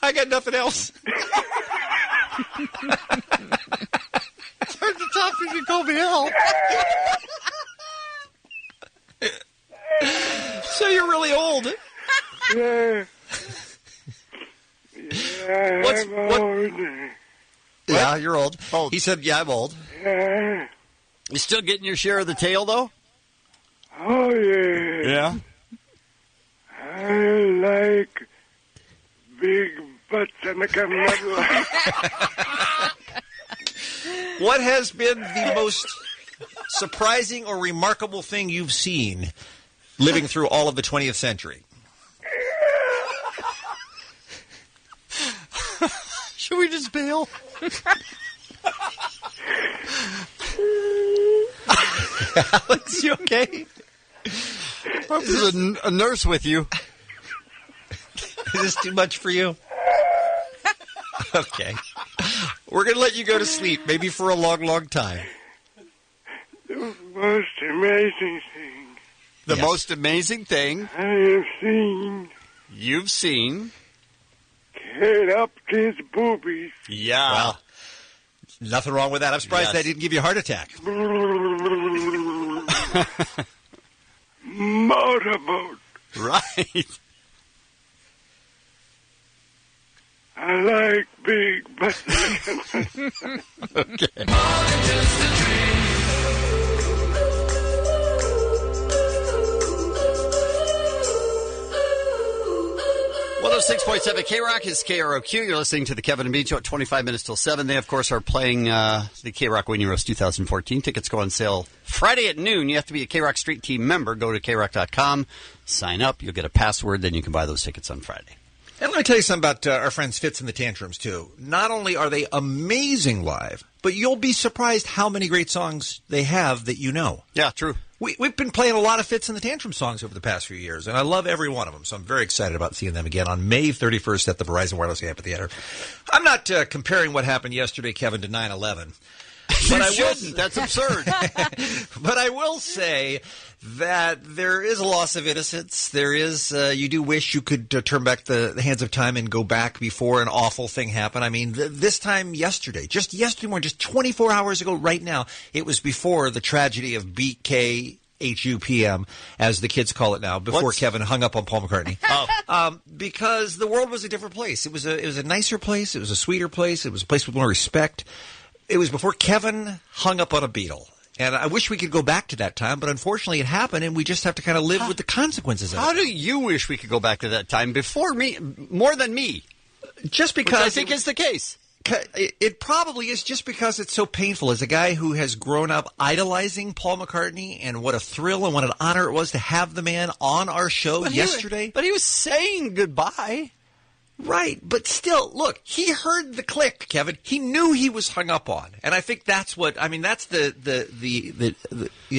I got nothing else. Turn the top, you can call me Al. So you're really old. Yeah. I'm old. Yeah, you're old. He said, yeah, I'm old. Yeah. You still getting your share of the tail, though? Oh, yeah. Yeah? I like big butts and I can never. What has been the most surprising or remarkable thing you've seen living through all of the 20th century? Should we just bail? Alex, you okay? There's a nurse with you. Is this too much for you? Okay. We're going to let you go to sleep, maybe for a long, long time. The most amazing thing. The most amazing thing I have seen. You've seen. Kate Upton's boobies. Yeah. Well, nothing wrong with that. I'm surprised that didn't give you a heart attack. Motorboat. Right. I like big butts. Okay. 106.7 K-Rock is KROQ. You're listening to the Kevin and Bean Show at 25 minutes till 7. They, of course, are playing the K-Rock Winning Roast 2014. Tickets go on sale Friday at noon. You have to be a K-Rock Street Team member. Go to KROC.com, sign up. You'll get a password. Then you can buy those tickets on Friday. And let me tell you something about our friends Fitz and the Tantrums, too. Not only are they amazing live, but you'll be surprised how many great songs they have that you know. Yeah, true. We've been playing a lot of Fitz and the Tantrum songs over the past few years, and I love every one of them, so I'm very excited about seeing them again on May 31st at the Verizon Wireless Amphitheater. I'm not comparing what happened yesterday, Kevin, to 9/11. But I shouldn't. That's absurd. But I will say that there is a loss of innocence. There is, you do wish you could turn back the hands of time and go back before an awful thing happened. I mean, this time yesterday, just yesterday morning, just 24 hours ago right now, it was before the tragedy of BKHUPM, as the kids call it now, before Kevin hung up on Paul McCartney. Because the world was a different place. It was a nicer place. It was a sweeter place. It was a place with more respect. It was before Kevin hung up on a Beatle. And I wish we could go back to that time, but unfortunately it happened, and we just have to kind of live with the consequences of it. How do you wish we could go back to that time before me, more than me? Just because... Which I think is the case. It probably is, just because it's so painful. As a guy who has grown up idolizing Paul McCartney, and what a thrill and what an honor it was to have the man on our show yesterday. But he was saying goodbye. Right, but still, look, he heard the click, Kevin. He knew he was hung up on, and I think that's what I mean. That's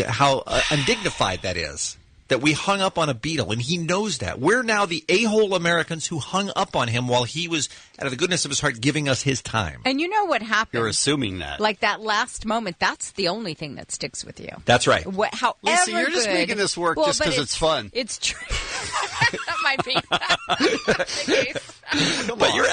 how undignified that is. That we hung up on a Beatle, and he knows that. We're now the a-hole Americans who hung up on him while he was, out of the goodness of his heart, giving us his time. And you know what happened? You're assuming that. Like that last moment, that's the only thing that sticks with you. That's right. However Lisa, you're just making this work just because it's fun. It's true. That might be the case. But you're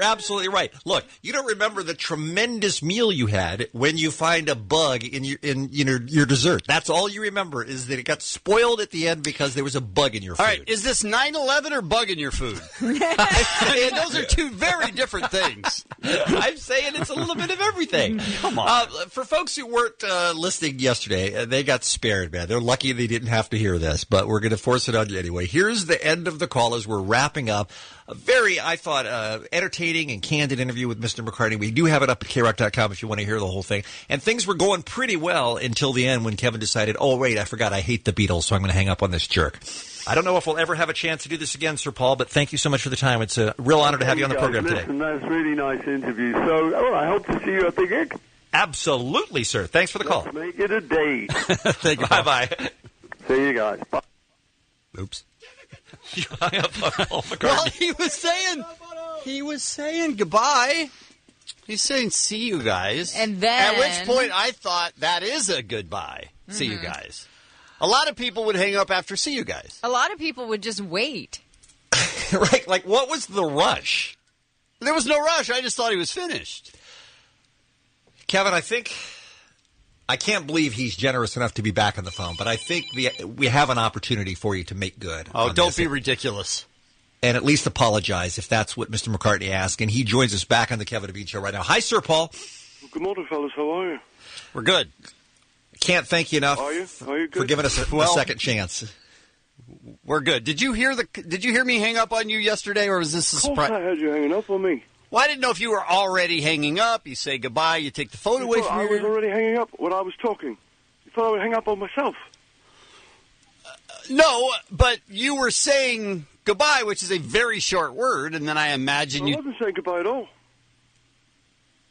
absolutely right. Look, you don't remember the tremendous meal you had when you find a bug in your dessert. That's all you remember, is that it got spoiled at the end because there was a bug in your food. All right, is this 9/11 or bug in your food? I mean, those are two very different things. I'm saying it's a little bit of everything. Come on. For folks who weren't listening yesterday, they got spared, man. They're lucky they didn't have to hear this, but we're going to force it on you anyway. Here's the end of the call as we're wrapping up. A very, I thought, entertaining and candid interview with Mr. McCartney. We do have it up at KROC.com if you want to hear the whole thing. And things were going pretty well until the end when Kevin decided, oh, wait, I forgot I hate the Beatles, so I'm going to hang up on this jerk. I don't know if we'll ever have a chance to do this again, Sir Paul, but thank you so much for the time. It's a real honor to have you on the program today. Listen, that's a really nice interview. So, I hope to see you at the gig. Absolutely, sir. Thanks for the call. Let's make it a date. Thank you. Bye-bye. See you guys. Bye. Oops. You hung up on Paul McCartney. Well, he was saying goodbye. He's saying see you guys. And then... At which point I thought that is a goodbye. See you guys. A lot of people would hang up after See You Guys. A lot of people would just wait. Right? Like, what was the rush? There was no rush. I just thought he was finished. Kevin, I can't believe he's generous enough to be back on the phone, but I think we have an opportunity for you to make good. Oh, don't be ridiculous. And at least apologize if that's what Mr. McCartney asked. And he joins us back on the Kevin and Bean Show right now. Hi, Sir Paul. Good morning, fellas. How are you? We're good. Can't thank you enough good? for giving us a second chance. We're good. Did you hear me hang up on you yesterday, or was this a surprise? Of course I heard you hanging up on me. Well, I didn't know if you were already hanging up. You say goodbye, you take the phone away from you. I was already hanging up when I was talking. You thought I would hang up on myself? No, but you were saying goodbye, which is a very short word, and then I imagine I wasn't saying goodbye at all.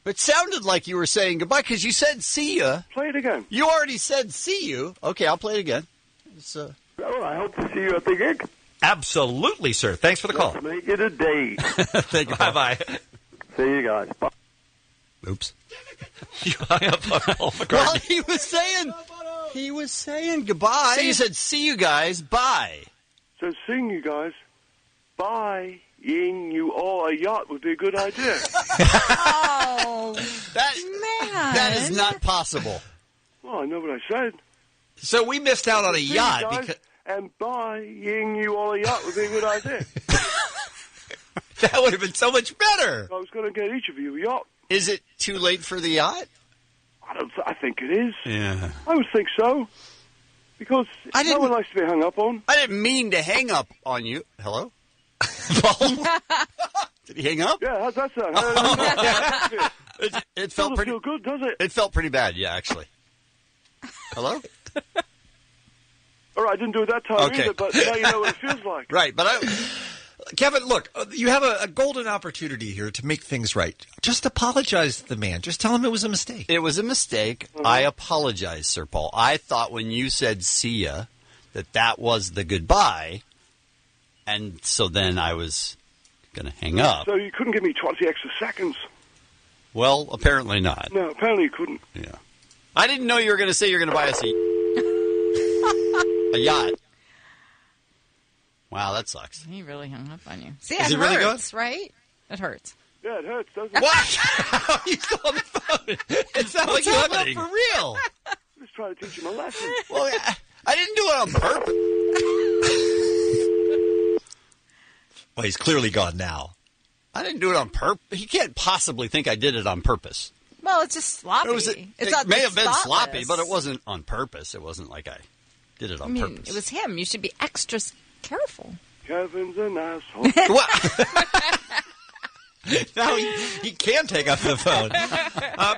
It sounded like you were saying goodbye because you said see ya. Play it again. You already said see you. Okay, I'll play it again. Well, I hope to see you at the gig. Absolutely, sir. Thanks for the call. Let's make it a date. Thank you. Bye-bye. See you guys. Bye. Oops. You hung up on Paul McCartney. Well, he was saying goodbye. So you said see you guys. Bye. So seeing you guys. Bye. Ying you all a yacht would be a good idea. Oh, that is not possible. Well, I know what I said. So we missed out on a See yacht you guys, because and buying you all a yacht would be a good idea. that would have been so much better. I was going to get each of you a yacht. Is it too late for the yacht? I think it is. Yeah. I would think so. Because no one likes to be hung up on. I didn't mean to hang up on you. Hello? Paul? Did he hang up? Yeah, how's that sound? It felt pretty feel good, does it? It felt pretty bad, yeah, actually. Hello? All right, I didn't do it that time either, but now you know what it feels like. Right, but Kevin, look, you have a golden opportunity here to make things right. Just apologize to the man. Just tell him it was a mistake. It was a mistake. I apologize, Sir Paul. I thought when you said see ya, that was the goodbye, and so then I was going to hang up. So you couldn't give me 20 extra seconds? Well, apparently not. No, apparently you couldn't. Yeah. I didn't know you were going to say you're going to buy us a yacht. Wow, that sucks. He really hung up on you. See, Is it he really hurts, right? It hurts. Yeah, it hurts, doesn't it? What? You still on the phone? It sounds like you hung up for real. I'm just trying to teach him a lesson. Well, I didn't do it on purpose. Well, he's clearly gone now. I didn't do it on purpose. He can't possibly think I did it on purpose. Well, it's just sloppy. It may have been sloppy, but it wasn't on purpose. It wasn't like I did it on purpose. It was him. You should be extra careful. Kevin's an asshole. Now he can take up the phone.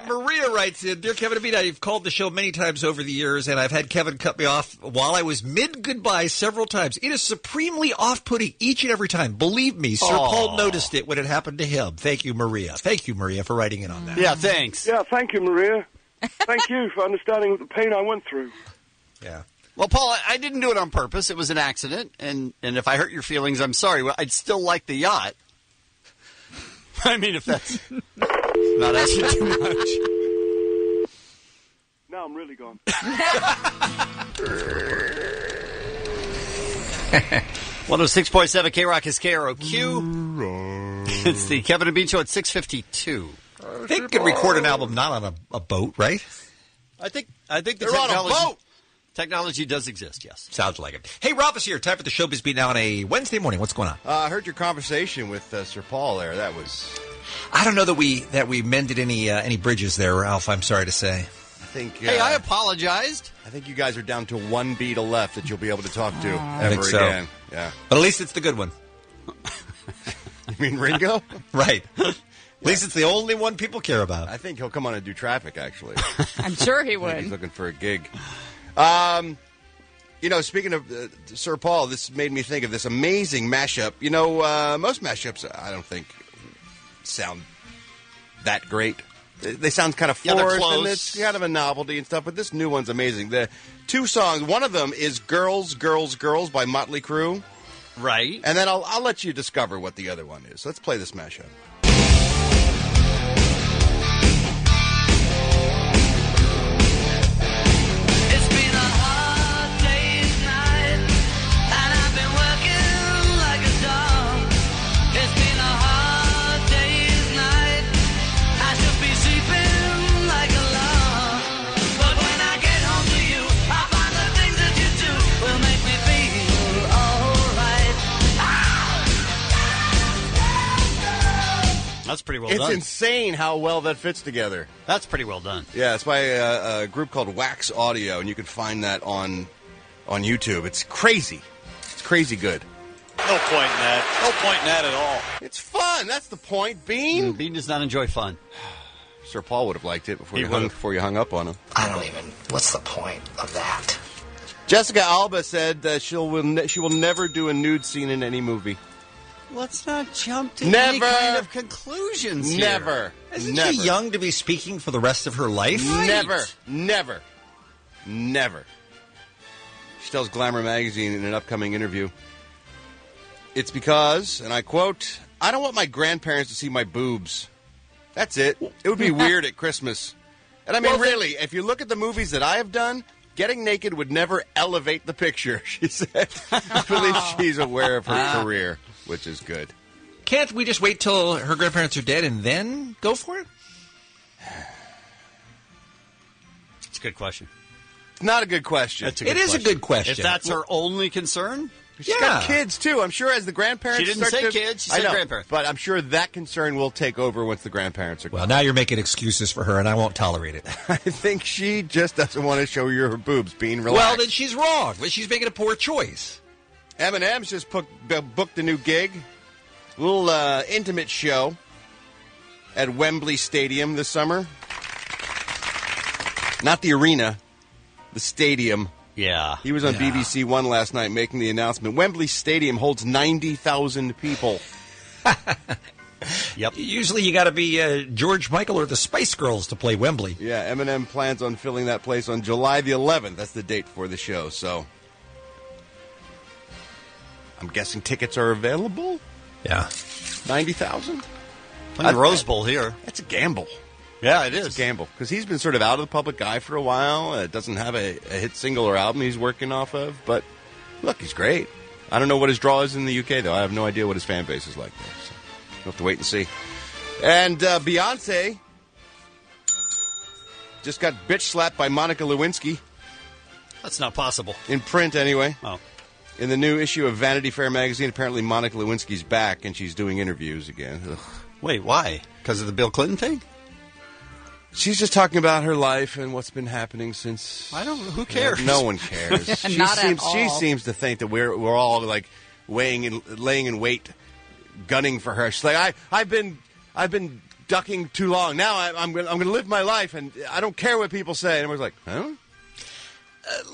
Maria writes in, Dear Kevin and Bean, I've called the show many times over the years, and I've had Kevin cut me off while I was mid-goodbye several times. It is supremely off-putting each and every time. Believe me, Sir Paul noticed it when it happened to him. Thank you, Maria. Thank you, Maria, for writing in on that. Yeah, thanks. Yeah, thank you, Maria. Thank you for understanding the pain I went through. Yeah. Well, Paul, I didn't do it on purpose. It was an accident, and if I hurt your feelings, I'm sorry. Well, I'd still like the yacht. I mean, if that's not asking too much. Now I'm really gone. 106.7 K-Rock is KROQ. It's the Kevin and Bean Show at 6:52. They could record an album not on a boat, right? I think the They're on a boat. Technology does exist, yes. Sounds like it. Hey, Rob is here. Time for the Showbiz Beat now on a Wednesday morning. What's going on? I heard your conversation with Sir Paul there. That was... I don't know that we mended any bridges there, Ralph. I'm sorry to say. I think. Hey, I apologized. I think you guys are down to one Beatle left that you'll be able to talk to I ever think so. again. Yeah. But at least it's the good one. You mean Ringo? Right. At least it's the only one people care about. I think he'll come on and do Traffic, actually. I'm sure he I think would. he's looking for a gig. Speaking of Sir Paul, this made me think of this amazing mashup. Most mashups, I don't think, sound that great. They sound kind of forced, they're close. and it's kind of a novelty and stuff, but this new one's amazing. The two songs, one of them is Girls, Girls, Girls by Motley Crue. Right. And then I'll let you discover what the other one is. So let's play this mashup. It's been a hard day That's pretty well It's done. insane how well that fits together. That's pretty well done. Yeah, it's by a group called Wax Audio, and you can find that on YouTube. It's crazy. It's crazy good. No point in that. No point in that at all. It's fun. That's the point, Bean. Bean does not enjoy fun. Sir Paul would have liked it before He you hung up on him. I don't even. What's the point of that? Jessica Alba said that she will never do a nude scene in any movie. Let's not jump to Never. any kind of conclusions here. Never. Isn't Never. she young to be speaking for the rest of her life? Never. Never. Never. She tells Glamour magazine in an upcoming interview, it's because, and I quote, I don't want my grandparents to see my boobs. That's it. It would be weird at Christmas. And I mean, really, if you look at the movies that I have done, getting naked would never elevate the picture, she said. I believe she's aware of her career, which is good. Can't we just wait till her grandparents are dead and then go for it? It's a good question. It's not a good question. It is a good question. If that's her only concern, She's got kids, too. I'm sure as the grandparents She didn't start say to... kids, she I said know, grandparents. But I'm sure that concern will take over once the grandparents are gone. Well, now you're making excuses for her, and I won't tolerate it. I think she just doesn't want to show you her boobs, Being relaxed. Well, then she's wrong. She's making a poor choice. Eminem's just booked a new gig. A little intimate show at Wembley Stadium this summer. Not the arena, the stadium. Yeah. He was on BBC One last night making the announcement. Wembley Stadium holds 90,000 people. Yep. Usually you got to be George Michael or the Spice Girls to play Wembley. Yeah, Eminem plans on filling that place on July the 11th. That's the date for the show, so... I'm guessing tickets are available? Yeah. 90,000? Playing the Rose Bowl here. That's a gamble. Yeah, it is. It's a gamble. Because he's been sort of out of the public eye for a while. Doesn't have a hit single or album he's working off of. But, look, he's great. I don't know what his draw is in the UK, though. I have no idea what his fan base is like there. So we'll have to wait and see. And Beyonce just got bitch slapped by Monica Lewinsky. That's not possible. In print, anyway. Oh. In the new issue of Vanity Fair magazine, apparently Monica Lewinsky's back, and she's doing interviews again. Ugh. Wait, why? Because of the Bill Clinton thing? She's just talking about her life and what's been happening since. I don't. Who cares? No one cares. Not at all. She seems to think that we're all like laying in wait, gunning for her. She's like, I've been ducking too long. Now I'm going to live my life, and I don't care what people say. And everyone's like, huh?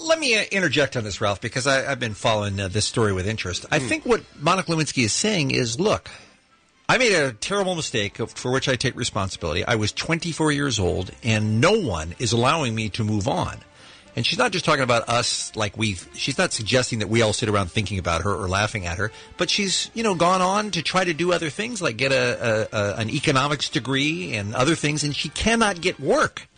Let me interject on this, Ralph, because I've been following this story with interest. I think what Monica Lewinsky is saying is, look, I made a terrible mistake for which I take responsibility. I was 24 years old, and no one is allowing me to move on. And she's not just talking about us like she's not suggesting that we all sit around thinking about her or laughing at her, but she's, gone on to try to do other things, like get an economics degree and other things, and she cannot get work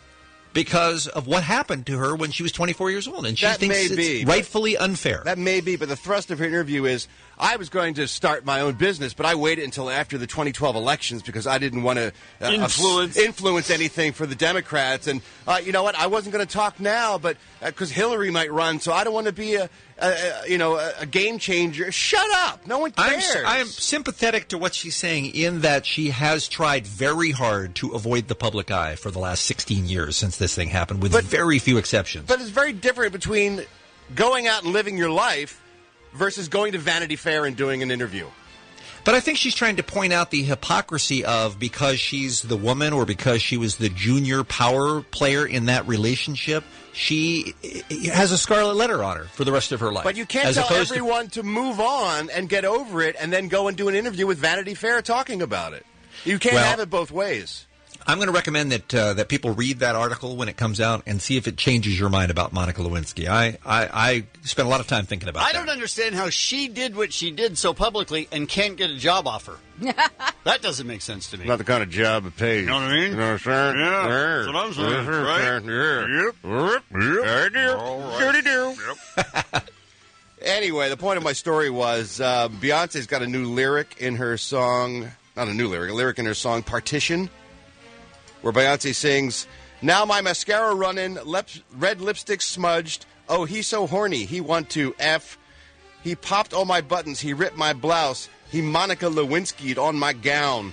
because of what happened to her when she was 24 years old. And she thinks it's rightfully unfair. That may be, but the thrust of her interview is, I was going to start my own business, but I waited until after the 2012 elections because I didn't want to influence anything for the Democrats. And you know what? I wasn't going to talk now, but because Hillary might run, so I don't want to be a game changer. Shut up! No one cares. I'm sympathetic to what she's saying in that she has tried very hard to avoid the public eye for the last 16 years since this thing happened, with very few exceptions. But it's very different between going out and living your life versus going to Vanity Fair and doing an interview. But I think she's trying to point out the hypocrisy of, because she's the woman or because she was the junior power player in that relationship, she has a scarlet letter on her for the rest of her life. But you can't tell everyone to move on and get over it and then go and do an interview with Vanity Fair talking about it. You can't have it both ways. I'm going to recommend that people read that article when it comes out and see if it changes your mind about Monica Lewinsky. I spent a lot of time thinking about I don't understand how she did what she did so publicly and can't get a job offer. That doesn't make sense to me. Not the kind of job it pays. You know what I mean? You know what I'm saying? Yeah, that's what I'm saying, right? Yep. Anyway, the point of my story was Beyonce's got a new lyric in her song, not a new lyric, a lyric in her song Partition, where Beyonce sings, now my mascara running, red lipstick smudged, oh, he's so horny, he want to F, he popped all my buttons, he ripped my blouse, he Monica Lewinsky'd on my gown.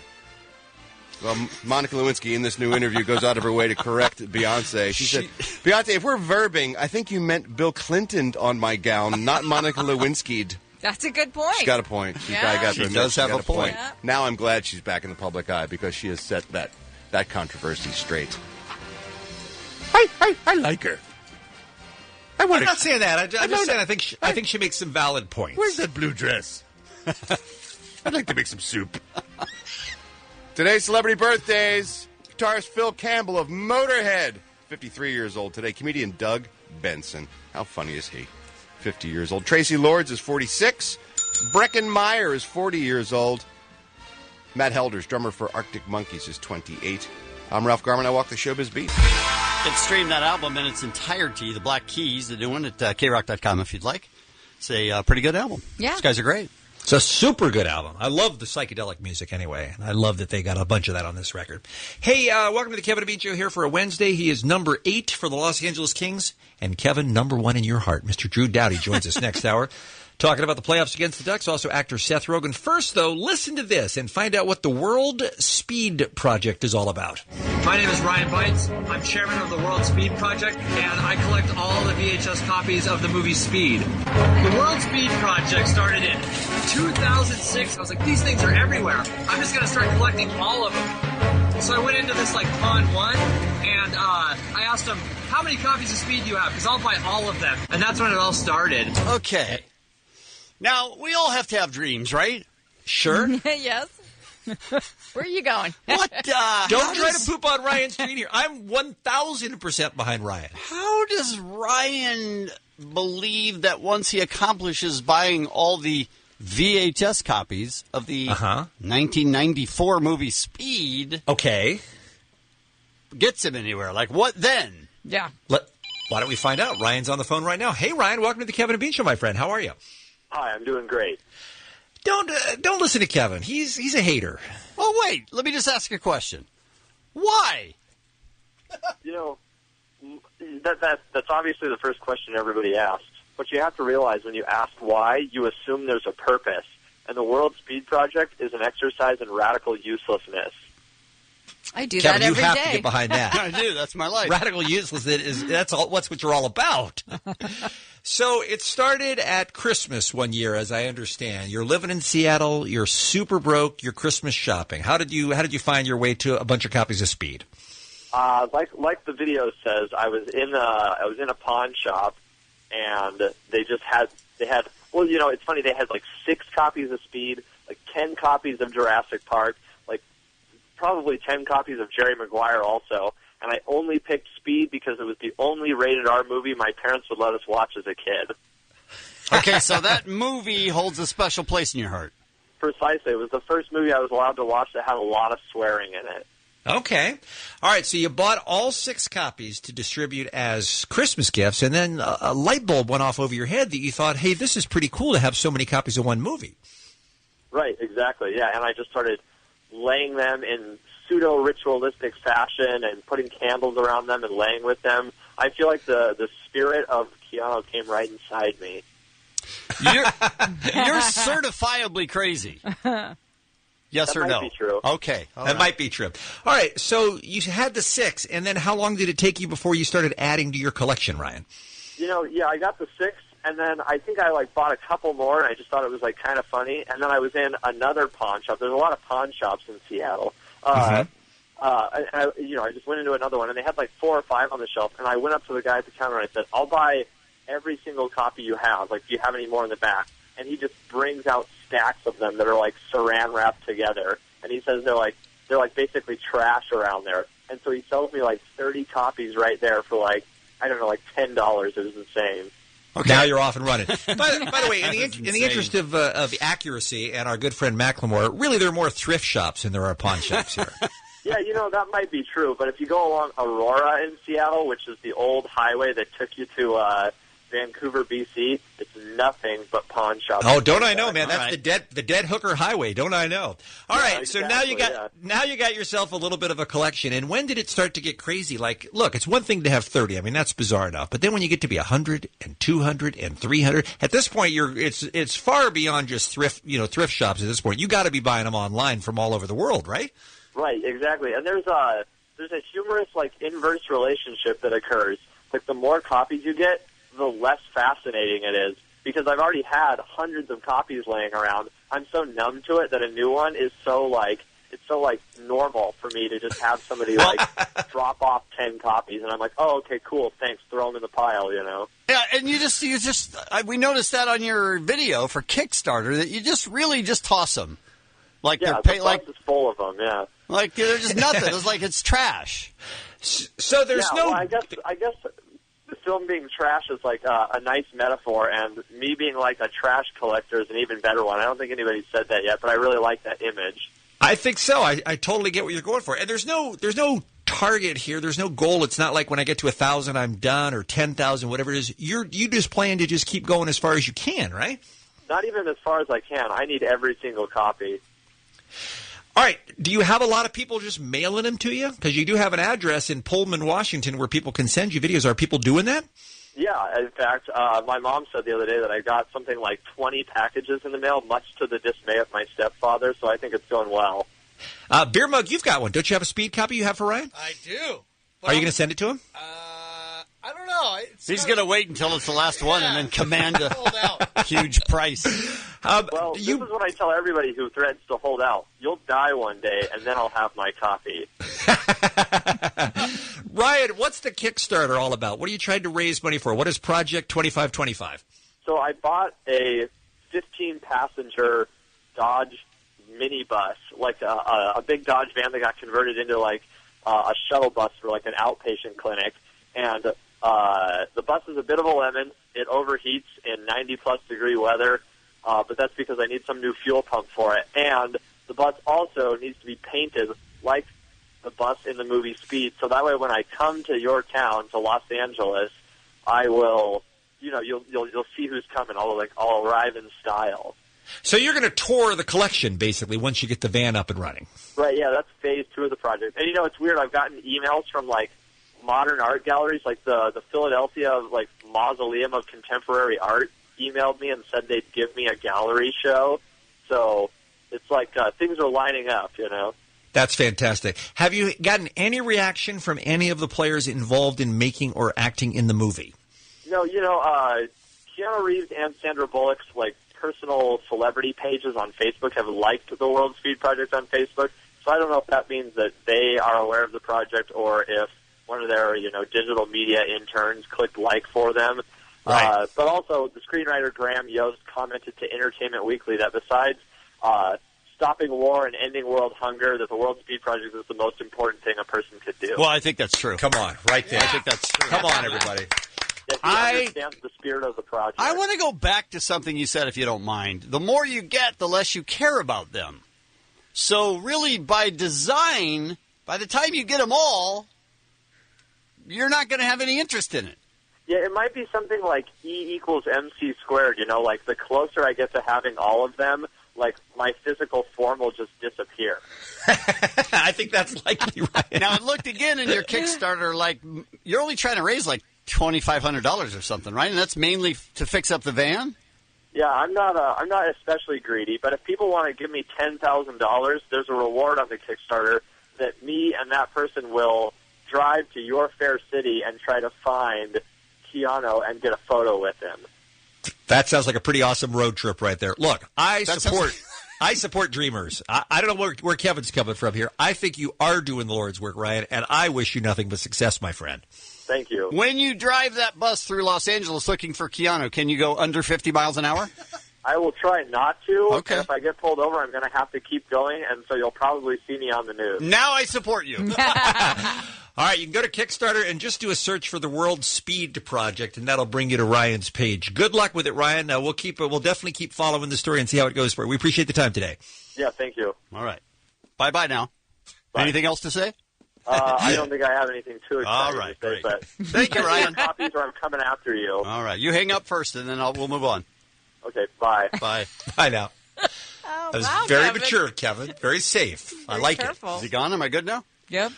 Well, Monica Lewinsky in this new interview goes out of her way to correct Beyonce. She said, Beyonce, if we're verbing, I think you meant Bill Clinton on my gown, not Monica Lewinsky. That's a good point. She's got a point. Yeah. She does have a point. Yeah. Now I'm glad she's back in the public eye because she has set that controversy straight. I like her. I'm not saying that. I'm just saying I think she makes some valid points. Where's that blue dress? I'd like to make some soup. Today's celebrity birthdays. Guitarist Phil Campbell of Motorhead, 53 years old today. Comedian Doug Benson. How funny is he? 50 years old. Tracy Lords is 46. Breckin Meyer is 40 years old. Matt Helders, drummer for Arctic Monkeys, is 28. I'm Ralph Garman. I walk the showbiz beat. You can stream that album in its entirety, The Black Keys, the new one, at krock.com if you'd like. It's a pretty good album. Yeah. These guys are great. It's a super good album. I love the psychedelic music anyway, and I love that they got a bunch of that on this record. Hey, welcome to the Kevin and Bean Show here for a Wednesday. He is number 8 for the Los Angeles Kings, and Kevin, number 1 in your heart. Mr. Drew Doughty joins us next hour, talking about the playoffs against the Ducks. Also, actor Seth Rogen. First, though, listen to this and find out what the World Speed Project is all about. My name is Ryan Bites. I'm chairman of the World Speed Project, and I collect all the VHS copies of the movie Speed. The World Speed Project started in 2006. I was like, these things are everywhere. I'm just going to start collecting all of them. So I went into this, Con 1, and I asked them, how many copies of Speed do you have? Because I'll buy all of them. And that's when it all started. Okay. Now, we all have to have dreams, right? Sure. Yes. Where are you going? What? Don't try to poop on Ryan's dream here. I'm 1,000% behind Ryan. How does Ryan believe that once he accomplishes buying all the VHS copies of the 1994 movie Speed, gets him anywhere? Like, what then? Yeah. Why don't we find out? Ryan's on the phone right now. Hey, Ryan, welcome to the Kevin and Bean Show, my friend. How are you? Hi, I'm doing great. Don't listen to Kevin. He's a hater. Oh, wait. Let me just ask a question. Why? You know, that's obviously the first question everybody asks. But you have to realize when you ask why, you assume there's a purpose. And the World Speed Project is an exercise in radical uselessness. I do Kevin, that every you have day. to get behind that. I do. That's my life. Radical uselessness that's what you're all about. So it started at Christmas one year, as I understand. You're living in Seattle. You're super broke. You're Christmas shopping. How did you find your way to a bunch of copies of Speed? Like the video says, I was in a pawn shop, and they had. Well, you know, it's funny. They had 6 copies of Speed, 10 copies of Jurassic Park, probably 10 copies of Jerry Maguire also. And I only picked Speed because it was the only rated R movie my parents would let us watch as a kid. Okay, so that movie holds a special place in your heart. Precisely. It was the first movie I was allowed to watch that had a lot of swearing in it. Okay. All right, so you bought all 6 copies to distribute as Christmas gifts, and then a light bulb went off over your head that you thought, hey, this is pretty cool to have so many copies of one movie. Right, exactly, yeah. And I just started laying them in pseudo-ritualistic fashion and putting candles around them and laying with them. I feel like the spirit of Keanu came right inside me. You're certifiably crazy. Yes or no? That might be true. Okay. That might be true. All right, so you had the 6, and then how long did it take you before you started adding to your collection, Ryan? You know, yeah, I got the 6, and then I think I bought a couple more, and I just thought it was kind of funny. And then I was in another pawn shop. There's a lot of pawn shops in Seattle. I just went into another one, and they had 4 or 5 on the shelf. And I went up to the guy at the counter and I said, "I'll buy every single copy you have. Do you have any more in the back?" And he just brings out stacks of them that are saran wrapped together. And he says they're basically trash around there. And so he sells me 30 copies right there for I don't know, $10. It was insane. Okay. Now you're off and running. By the way, in the interest of accuracy and our good friend Macklemore, really there are more thrift shops than there are pawn shops here. Yeah, that might be true. But if you go along Aurora in Seattle, which is the old highway that took you to Vancouver, BC, it's nothing but pawn shops. Oh, don't I know, man? That's right. the dead hooker highway. Don't I know? All right, so now you got yourself a little bit of a collection. And when did it start to get crazy? Like, look, it's one thing to have 30. I mean, that's bizarre enough. But then when you get to be 100 and 200 and 300, at this point, it's far beyond just thrift shops. At this point, you got to be buying them online from all over the world, right? Right, exactly. And there's a humorous, like, inverse relationship that occurs. Like, the more copies you get, the less fascinating it is. Because I've already had hundreds of copies laying around. I'm so numb to it that a new one is so, like, it's so, like, normal for me to just have somebody, like, drop off 10 copies. And I'm like, oh, okay, cool, thanks, throw them in the pile, you know? Yeah, and we noticed that on your video for Kickstarter, that you just really just toss them. Like, yeah, they're the box is full of them, yeah. Like, they're just nothing. It's like it's trash. So there's Well, I guess the film being trash is like a nice metaphor, and me being like a trash collector is an even better one. I don't think anybody's said that yet, but I really like that image. I think so. I totally get what you're going for. And there's no target here. There's no goal. It's not like when I get to 1,000, I'm done, or 10,000, whatever it is. You just plan to just keep going as far as you can, right? Not even as far as I can. I need every single copy. All right. Do you have a lot of people just mailing them to you? Because you do have an address in Pullman, Washington, where people can send you videos. Are people doing that? Yeah. In fact, my mom said the other day that I got something like 20 packages in the mail, much to the dismay of my stepfather, so I think it's going well. Beer Mug, you've got one. Don't you have a speed copy you have for Ryan? I do. Are you going to send it to him? I don't know. He's going to wait until it's the last one and then command a huge price. Well, this is what I tell everybody who threatens to hold out. You'll die one day, and then I'll have my copy. Ryan, what's the Kickstarter all about? What are you trying to raise money for? What is Project 2525? So I bought a 15-passenger Dodge minibus, like a big Dodge van that got converted into like a shuttle bus for like an outpatient clinic. And the bus is a bit of a lemon. It overheats in 90-plus degree weather, but that's because I need some new fuel pump for it. And the bus also needs to be painted like the bus in the movie Speed, so that way when I come to your town, to Los Angeles, I will, you'll see who's coming. I'll arrive in style. So you're going to tour the collection, basically, once you get the van up and running. Right, yeah, that's phase 2 of the project. And it's weird, I've gotten emails from, like, modern art galleries, like the Philadelphia, like, Mausoleum of Contemporary Art emailed me and said they'd give me a gallery show. So it's like things are lining up, That's fantastic. Have you gotten any reaction from any of the players involved in making or acting in the movie? No, Keanu Reeves and Sandra Bullock's, like, personal celebrity pages on Facebook have liked the World Speed Project on Facebook. So I don't know if that means that they are aware of the project or if one of their, digital media interns clicked like for them. Right. But also, the screenwriter Graham Yost commented to Entertainment Weekly that besides stopping war and ending world hunger, that the World Speed Project is the most important thing a person could do. Well, I think that's true. Come on, right there. I think that's true. Come on, everybody. Yeah, he understands the spirit of the project. I want to go back to something you said, if you don't mind. The more you get, the less you care about them. So really, by design, by the time you get them all, you're not going to have any interest in it. Yeah, it might be something like E equals MC squared, like the closer I get to having all of them, like my physical form will just disappear. I think that's likely right. Now, I looked again in your Kickstarter, like, you're only trying to raise like $2,500 or something, right? And that's mainly to fix up the van? Yeah, I'm not especially greedy, but if people want to give me $10,000, there's a reward on the Kickstarter that me and that person will drive to your fair city and try to find Keanu and get a photo with him. That sounds like a pretty awesome road trip right there. Look, I support dreamers. I don't know where Kevin's coming from here. I think you are doing the Lord's work, Ryan, and I wish you nothing but success, my friend. Thank you. When you drive that bus through Los Angeles looking for Keanu, can you go under 50 miles an hour? I will try not to. Okay. And if I get pulled over, I'm going to have to keep going, and so you'll probably see me on the news. Now I support you. All right, you can go to Kickstarter and just do a search for the World Speed Project, and that'll bring you to Ryan's page. Good luck with it, Ryan. We'll definitely keep following the story and see how it goes for you. We appreciate the time today. Yeah, thank you. All right. Bye-bye now. Bye. Anything else to say? I don't think I have anything too exciting All right, to say, great. but Thank you, Ryan. copies or I'm coming after you. All right. You hang up first, and then we'll move on. Okay, bye. Bye. Bye now. Oh, That was wow, very Kevin. mature, Kevin. Very safe. I Very like careful. Is he gone? Am I good now? Yep.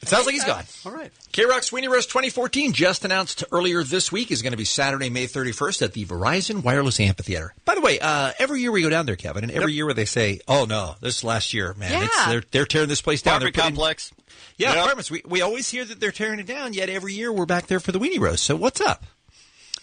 it. Sounds like he's gone. All right. K-Rock Sweeney Roast 2014, just announced earlier this week, is going to be Saturday, May 31st at the Verizon Wireless Amphitheater. By the way, every year we go down there, Kevin, and every year where they say, "Oh no, this last year, man, Yeah. they're tearing this place down." Apartment They're putting- complex. Yeah, Yep. apartments. We always hear that they're tearing it down, yet every year we're back there for the Weenie Roast. So what's up?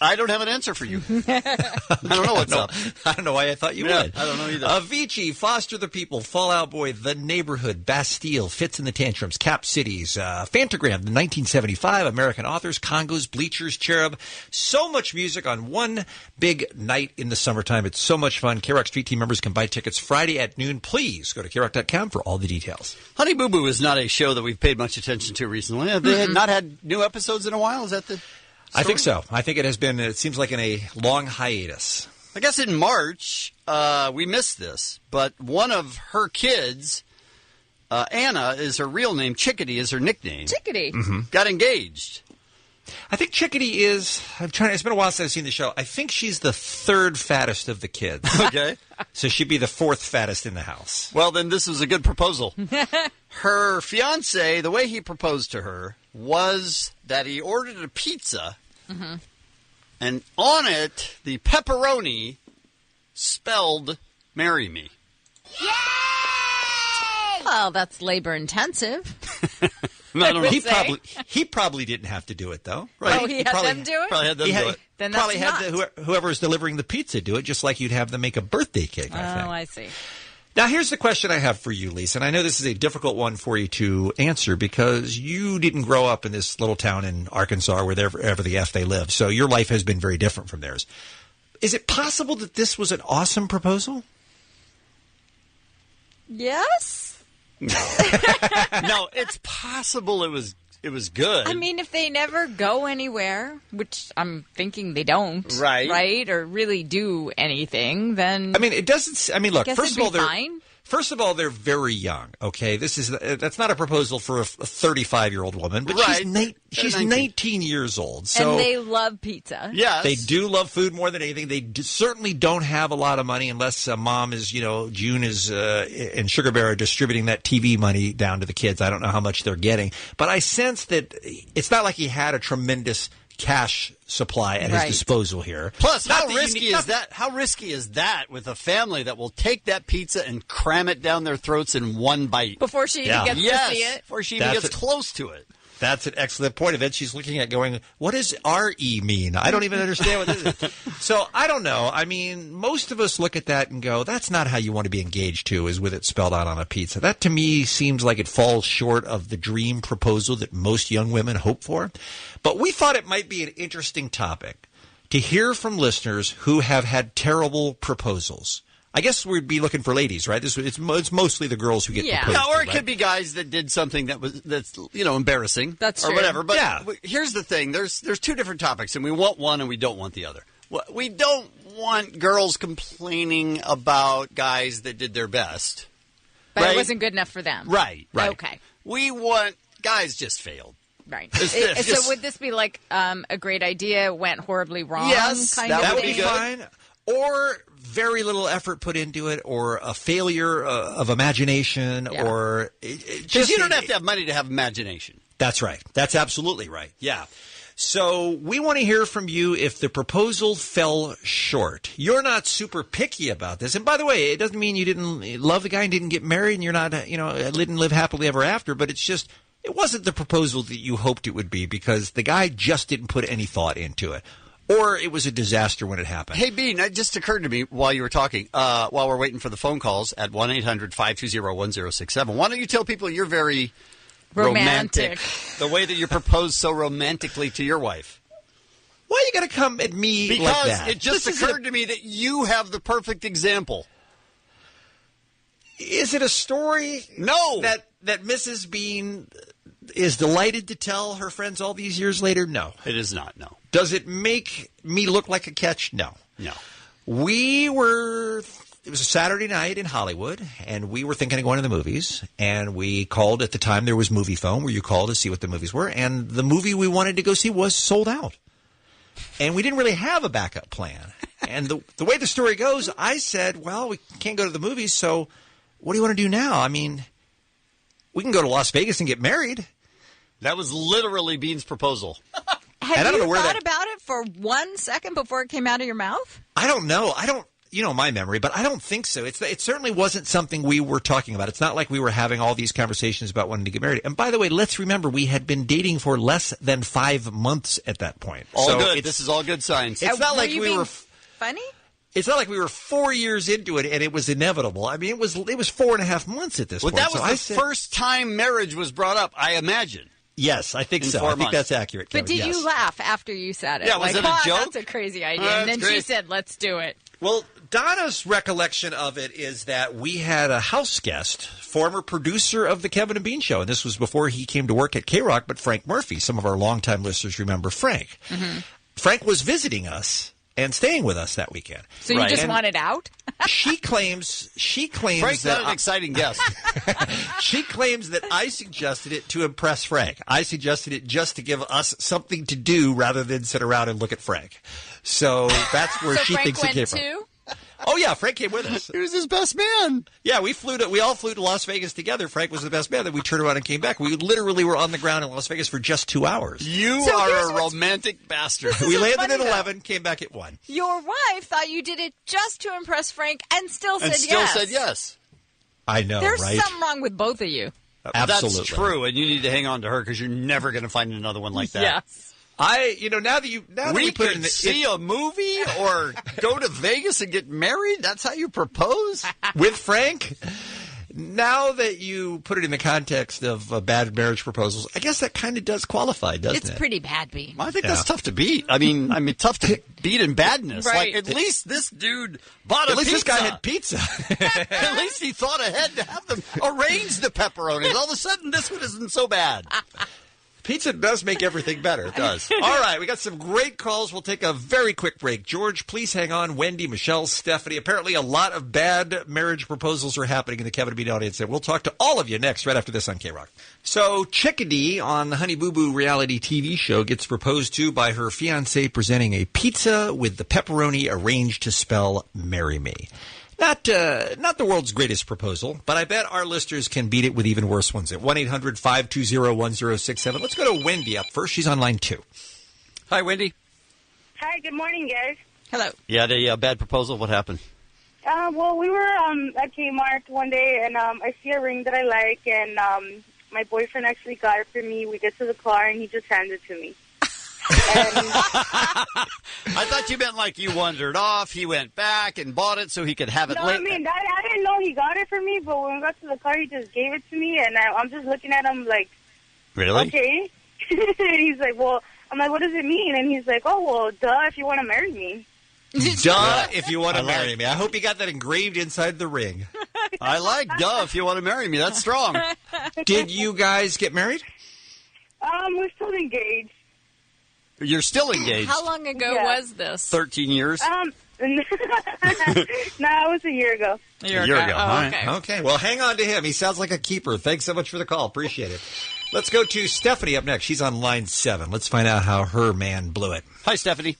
I don't have an answer for you. I don't know what's up. I don't know why I thought you Yeah, would. I don't know either. Avicii, Foster the People, Fall Out Boy, The Neighborhood, Bastille, Fits in the Tantrums, Cap Cities, Fantagram, the 1975, American Authors, Congos, Bleachers, Cherub. So much music on one big night in the summertime. It's so much fun. K-Rock Street Team members can buy tickets Friday at noon. Please go to krock.com for all the details. Honey Boo Boo is not a show that we've paid much attention to recently. Have they not had new episodes in a while? Is that the I think so. I think it has been, it seems like in a long hiatus. I guess in March, we missed this, but one of her kids, Anna is her real name, Chickadee is her nickname. Chickadee. Got engaged. I think Chickadee is, it's been a while since I've seen the show. I think she's the third fattest of the kids. Okay. So she'd be the fourth fattest in the house. Well, then this was a good proposal. Her fiancé, the way he proposed to her was that he ordered a pizza, and on it, the pepperoni spelled "Marry Me." Well, that's labor intensive. I don't know. He probably didn't have to do it though. Right? Oh, he had them do it? Probably had them do it. Then that's Probably had whoever's delivering the pizza do it, just like you'd have them make a birthday cake. Oh, I see. Now, here's the question I have for you, Lisa, and I know this is a difficult one for you to answer because you didn't grow up in this little town in Arkansas or wherever the F they live, so your life has been very different from theirs. Is it possible that this was an awesome proposal? Yes? No, it's possible it was good. I mean, if they never go anywhere, which I'm thinking they don't, right, or really do anything, then I mean, it doesn't. I mean, look. guess First it'd of be all, fine. First of all, they're very young. Okay, that's not a proposal for a 35-year-old woman, but Right. she's 19 years old. So And they love pizza. Yes. they do love food more than anything. They certainly don't have a lot of money unless mom is, June is and Sugar Bear are distributing that TV money down to the kids. I don't know how much they're getting, but I sense that it's not like he had a tremendous cash supply at his Right. disposal here. Plus, Not how that you risky need- is not- that? How risky is that with a family that will take that pizza and cram it down their throats in one bite Before she even gets yes, to see it. before she even That's gets it. close to it. That's an excellent point. Then she's looking at going, what does RE mean? I don't even understand what this is. So I don't know. I mean, most of us look at that and go, that's not how you want to be engaged to, is with it spelled out on a pizza. That to me seems like it falls short of the dream proposal that most young women hope for. But we thought it might be an interesting topic to hear from listeners who have had terrible proposals. I guess we'd be looking for ladies, right? It's mostly the girls who get proposed Yeah, or to, it right? could be guys that did something that's embarrassing. That's or true. whatever. But Yeah. here's the thing: there's two different topics, and we want one and we don't want the other. We don't want girls complaining about guys that did their best, But right? it wasn't good enough for them. Right. Okay. We want guys just failed. Right. It's just- So would this be like a great idea went horribly wrong? Yes, kind that of would thing? be good. Fine. Or very little effort put into it, or a failure of imagination, Yeah. or Because you don't have to have money to have imagination. That's right. That's absolutely right. Yeah. So we want to hear from you if the proposal fell short. You're not super picky about this. And by the way, it doesn't mean you didn't love the guy and didn't get married and you're not, didn't live happily ever after, but it's just, it wasn't the proposal that you hoped it would be because the guy just didn't put any thought into it. Or it was a disaster when it happened. Hey, Bean, it just occurred to me while you were talking, while we're waiting for the phone calls at 1-800-520-1067. Why don't you tell people you're very romantic. The way that you propose so romantically to your wife. Why you got to come at me Because like that? it just occurred to me that you have the perfect example. Is it a story? No. That Mrs. Bean is delighted to tell her friends all these years later? No. It is not, no. Does it make me look like a catch? No. No. It was a Saturday night in Hollywood, and we were thinking of going to the movies, and we called. At the time, there was Movie Phone, where you called to see what the movies were, and the movie we wanted to go see was sold out. And we didn't really have a backup plan. And the way the story goes, I said, well, we can't go to the movies, so what do you want to do now? I mean, we can go to Las Vegas and get married. That was literally Bean's proposal. Have you thought about it for 1 second before it came out of your mouth? I don't know. You know my memory, but I don't think so. It certainly wasn't something we were talking about. It's not like we were having all these conversations about wanting to get married. And by the way, let's remember we had been dating for less than 5 months at that point. All good. This is all good signs. It's not like we were funny. It's not like we were 4 years into it and it was inevitable. I mean, it was 4.5 months at this point. That was the first time marriage was brought up, I imagine. Yes, I think so. I think that's accurate, Kevin. But did you laugh after you said it? Yeah, was it a joke? That's a crazy idea. And then she said, let's do it. Well, Donna's recollection of it is that we had a house guest, former producer of the Kevin and Bean Show, and this was before he came to work at K-Rock, but Frank Murphy. Some of our longtime listeners remember Frank. Mm-hmm. Frank was visiting us and staying with us that weekend. So you just wanted out? She claims Frank's that not an exciting guest. She claims that I suggested it to impress Frank. I suggested it just to give us something to do rather than sit around and look at Frank. So that's where she Frank thinks it came from. too? Oh yeah, Frank came with us. He was his best man. Yeah, we all flew to Las Vegas together. Frank was the best man. Then we turned around and came back. We literally were on the ground in Las Vegas for just 2 hours. You are a romantic bastard. We landed at 11, came back at 1. Your wife thought you did it just to impress Frank and still said yes. I know, There's right? something wrong with both of you. Absolutely. That's true, and you need to hang on to her because you're never going to find another one like that. Yes. Now that we put it in the, see a movie or go to Vegas and get married. That's how you propose with Frank. Now that you put it in the context of bad marriage proposals, I guess that kind of does qualify, doesn't it? It's pretty bad, Bean. I think that's tough to beat. I mean, tough to beat in badness. Right. Like, at least this dude bought At least this guy had pizza. At least he thought ahead to have them arrange the pepperonis. All of a sudden, this one isn't so bad. Pizza does make everything better. It does. All right, we got some great calls. We'll take a very quick break. George, please hang on. Wendy, Michelle, Stephanie. Apparently a lot of bad marriage proposals are happening in the Kevin and Bean audience. And we'll talk to all of you next, right after this on K-Rock. So Chickadee on the Honey Boo Boo reality TV show gets proposed to by her fiancé presenting a pizza with the pepperoni arranged to spell Marry Me. Not the world's greatest proposal, but I bet our listeners can beat it with even worse ones at 1-800-520-1067. Let's go to Wendy up first. She's on line 2. Hi, Wendy. Hi, good morning, guys. Hello. You had a bad proposal. What happened? Well, we were at Kmart one day, and I see a ring that I like, and my boyfriend actually got it for me. We get to the car, and he just handed it to me. I thought you meant like you wandered off, he went back and bought it so he could have it No, later. I mean, I didn't know he got it for me, but when we got to the car, he just gave it to me, and I'm just looking at him like, really? Okay. And he's like, well, I'm like, what does it mean? And he's like, oh, well, duh, if you want to marry me. Duh, if you want to marry me. I hope you got that engraved inside the ring. I like duh, if you want to marry me. That's strong. Did you guys get married? We're still engaged. You're still engaged. How long ago was this? 13 years? No, it was a year ago. A year ago. Oh, okay. Okay, well, hang on to him. He sounds like a keeper. Thanks so much for the call. Appreciate it. Let's go to Stephanie up next. She's on line 7. Let's find out how her man blew it. Hi, Stephanie.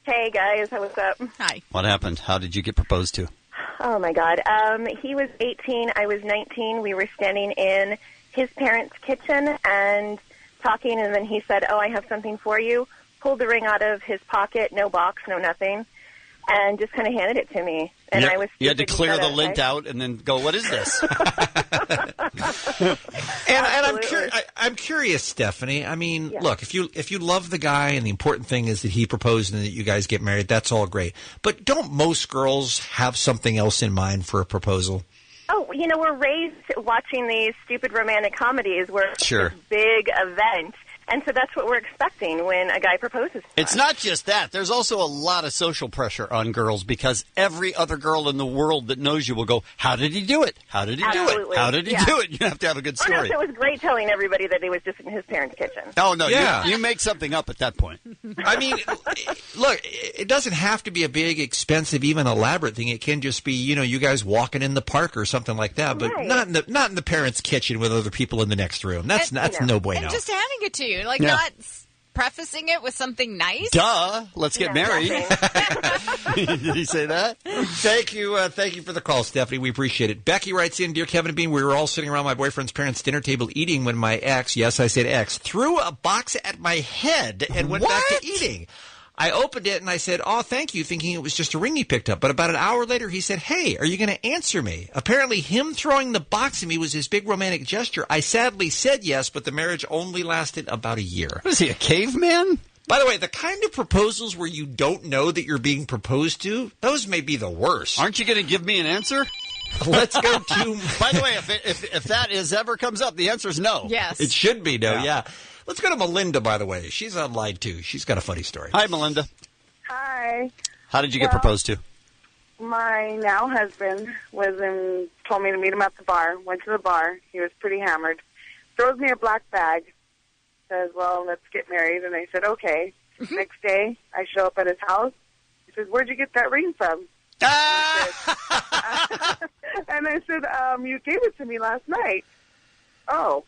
Hey, guys. What's up? Hi. What happened? How did you get proposed to? Oh, my God. He was 18. I was 19. We were standing in his parents' kitchen and talking, and then he said, oh, I have something for you. Pulled the ring out of his pocket, no box, no nothing, and just kind of handed it to me. And I was you had to clear the lint out and then go, what is this? and I'm curious, Stephanie. I mean, look, if you love the guy and the important thing is that he proposed and that you guys get married, that's all great. But don't most girls have something else in mind for a proposal? Oh, we're raised watching these stupid romantic comedies where it's Sure. this big event. And so that's what we're expecting when a guy proposes to It's us. not just that. There's also a lot of social pressure on girls because every other girl in the world that knows you will go, how did he do it? How did he do it? Absolutely. How did he Yeah. do it? You have to have a good Oh, no, story. so it was great telling everybody that it was just in his parents' kitchen. Oh, no. Yeah. You make something up at that point. I mean, look, it doesn't have to be a big, expensive, even elaborate thing. It can just be, you guys walking in the park or something like that, but Right. not in the parents' kitchen with other people in the next room. That's no bueno. And just handing it to you. Like, Yeah. not prefacing it with something nice? Duh. Let's get married. Did he say that? Thank you for the call, Stephanie. We appreciate it. Becky writes in, Dear Kevin and Bean, we were all sitting around my boyfriend's parents' dinner table eating when my ex, yes, I said ex, threw a box at my head and went back to eating. I opened it and I said, oh, thank you, thinking it was just a ring he picked up. But about an hour later, he said, hey, are you going to answer me? Apparently, him throwing the box at me was his big romantic gesture. I sadly said yes, but the marriage only lasted about a year. What is he, a caveman? By the way, the kind of proposals where you don't know that you're being proposed to, those may be the worst. Aren't you going to give me an answer? Let's go to... By the way, if that ever comes up, the answer is no. Yes. It should be no, yeah. Let's go to Melinda, by the way. She's online, too. She's got a funny story. Hi, Melinda. Hi. How did you get proposed to? My now husband told me to meet him at the bar. Went to the bar. He was pretty hammered. Throws me a black bag. Says, well, let's get married. And I said, okay. Next day, I show up at his house. He says, where'd you get that ring from? And I said, you gave it to me last night. Oh,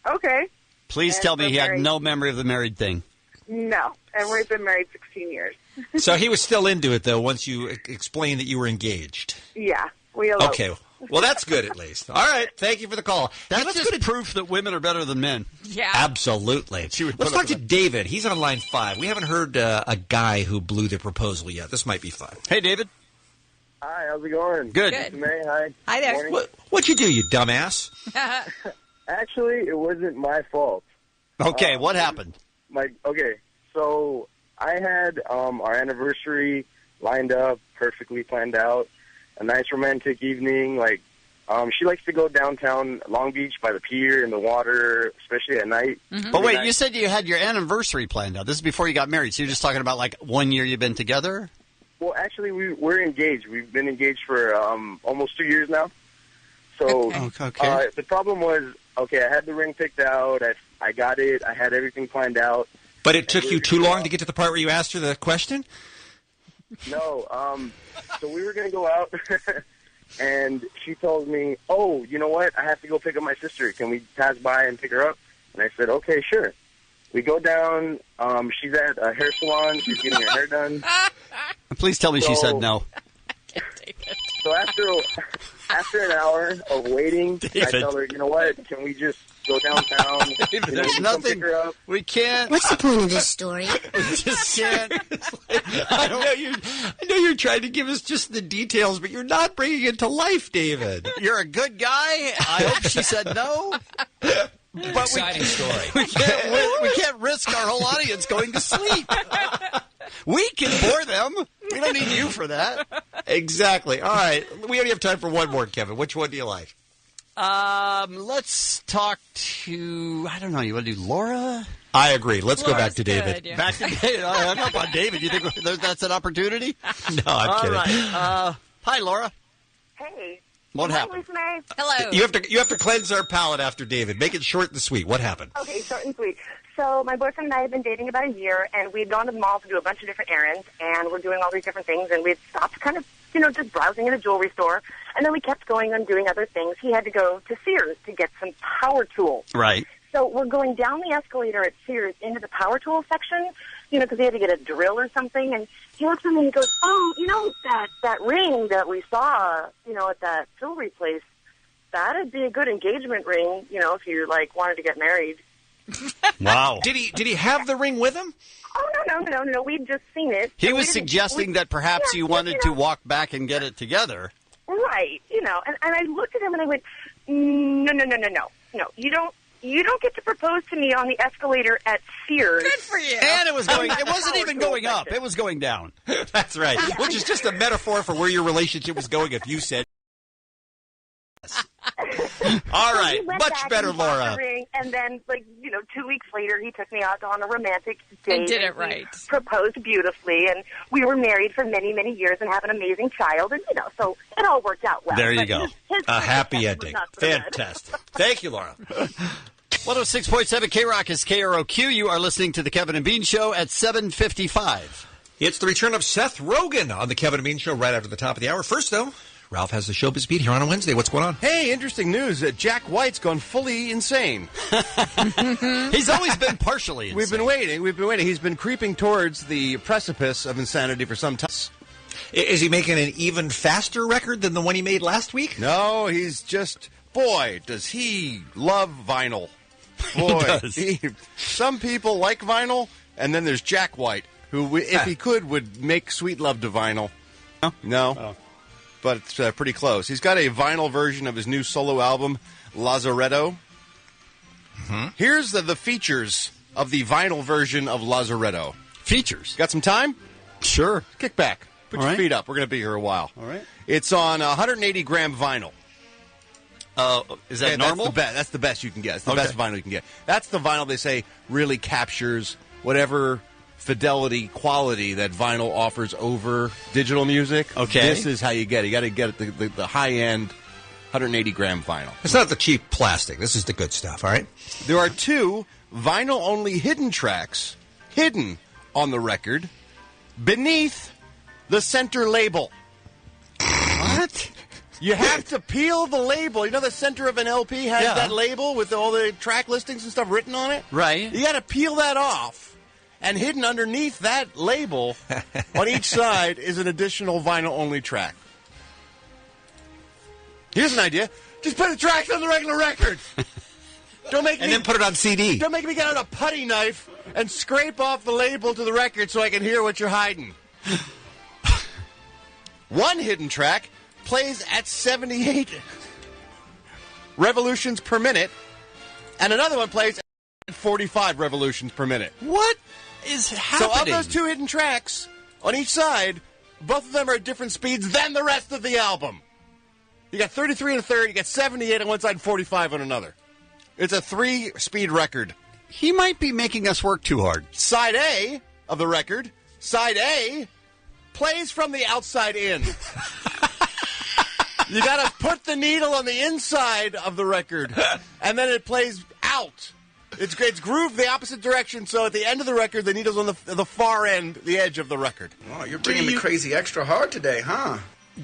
okay. Please tell me he had no memory of the married thing. No, and we've been married 16 years. So he was still into it, though, once you explained that you were engaged. Yeah, we eloped. Okay, well, that's good at least. All right, thank you for the call. That's just proof that women are better than men. Yeah. Absolutely. Let's talk to David. He's on line 5. We haven't heard a guy who blew the proposal yet. This might be fun. Hey, David. Hi, how's it going? Good. May, hi. Hi there. What'd you do, you dumbass? Actually, it wasn't my fault. Okay, what happened? So I had our anniversary lined up, perfectly planned out, a nice romantic evening. She likes to go downtown Long Beach by the pier in the water, especially at night. Mm-hmm. But wait, you said you had your anniversary planned out. This is before you got married, so you're just talking about 1 year you've been together? Well, actually, we're engaged. We've been engaged for almost 2 years now. So the problem was, I had the ring picked out. I got it. I had everything planned out. But it took you too long to get to the part where you asked her the question? No. So we were going to go out, and she told me, oh, you know what? I have to go pick up my sister. Can we pass by and pick her up? And I said, okay, sure. We go down. She's at a hair salon. She's getting her hair done. Please tell me she said no. So after an hour of waiting, I tell her, you know what? Can we just go downtown? David, there's nothing. Pick her up? We can't. What's the point of this story? We just can't. I know you're trying to give us just the details, but you're not bringing it to life, David. You're a good guy. I hope she said no. But Exciting story. We can't risk our whole audience going to sleep. We can bore them. We don't need you for that. Exactly. All right. We only have time for one more, Kevin. Which one do you like? Let's talk to, I don't know, you want to do Laura? I agree. Let's go back to good, David. yeah. Back to David. I hung up on David. You think that's an opportunity? No, I'm kidding. All right. Hi, Laura. Hey. What Hi, happened? Lisa May. Hello. You have to cleanse our palate after David. Make it short and sweet. What happened? Okay, short and sweet. So my boyfriend and I have been dating about a year, and we'd gone to the mall to do a bunch of different errands, and we're doing all these different things, and we'd stopped kind of, just browsing in a jewelry store, and then we kept going and doing other things. He had to go to Sears to get some power tools. Right. So we're going down the escalator at Sears into the power tool section, because he had to get a drill or something, and he looks at me and he goes, oh, that ring that we saw, at that jewelry place, that'd be a good engagement ring, if you, wanted to get married. Wow. Did he have the ring with him? Oh, no. We'd just seen it. He was suggesting that perhaps you wanted to walk back and get it together. Right, and I looked at him and I went, no. You don't get to propose to me on the escalator at Sears. Good for you. And it wasn't even going up. It was going down. That's right. Which is just a metaphor for where your relationship was going if you said yes. All right. Much better, Laura. And then, 2 weeks later, he took me out on a romantic date. And did it right. Proposed beautifully, and we were married for many, many years and have an amazing child, and, so it all worked out well. There you go. A happy ending. Fantastic. Thank you, Laura. 106.7 K-Rock is KROQ. You are listening to the Kevin and Bean Show at 7:55. It's the return of Seth Rogen on the Kevin and Bean Show right after the top of the hour. First, though, Ralph has the Showbiz Beat here on a Wednesday. What's going on? Hey, interesting news. Jack White's gone fully insane. He's always been partially insane. We've been waiting. He's been creeping towards the precipice of insanity for some time. Is he making an even faster record than the one he made last week? No, he's just... Boy, does he love vinyl. Boy, He does. Some people like vinyl, and then there's Jack White, who, if he could, would make sweet love to vinyl. No. Oh. But it's pretty close. He's got a vinyl version of his new solo album, Lazaretto. Mm-hmm. Here's the features of the vinyl version of Lazaretto. Features? Got some time? Sure. Kick back. Put All your right. feet up. We're going to be here a while. All right. It's on 180-gram vinyl. Is that normal? That's the best you can get. It's the Okay. best vinyl you can get. That's the vinyl they say really captures whatever fidelity, quality that vinyl offers over digital music. Okay. This is how you get it. You got to get it the high-end 180-gram vinyl. It's not the cheap plastic. This is the good stuff, all right? There are 2 vinyl-only hidden tracks hidden on the record beneath the center label. What? You have to peel the label. You know the center of an LP has Yeah. that label with all the track listings and stuff written on it? Right. You got to peel that off. And hidden underneath that label on each side is an additional vinyl-only track. Here's an idea. Just put the tracks on the regular record. Don't make And me then put it on CD. Don't make me get out a putty knife and scrape off the label to the record so I can hear what you're hiding. One hidden track plays at 78 revolutions per minute, and another one plays at 45 revolutions per minute. What is happening? So of those 2 hidden tracks on each side, both of them are at different speeds than the rest of the album. You got 33 on a third, you got 78 on one side, 45 on another. It's a 3-speed record. He might be making us work too hard. Side A of the record, side A plays from the outside in. You got to put the needle on the inside of the record, and then it plays out. It's grooved the opposite direction, so at the end of the record, the needle's on the far end, the edge of the record. Oh, you're bringing me crazy extra hard today, huh?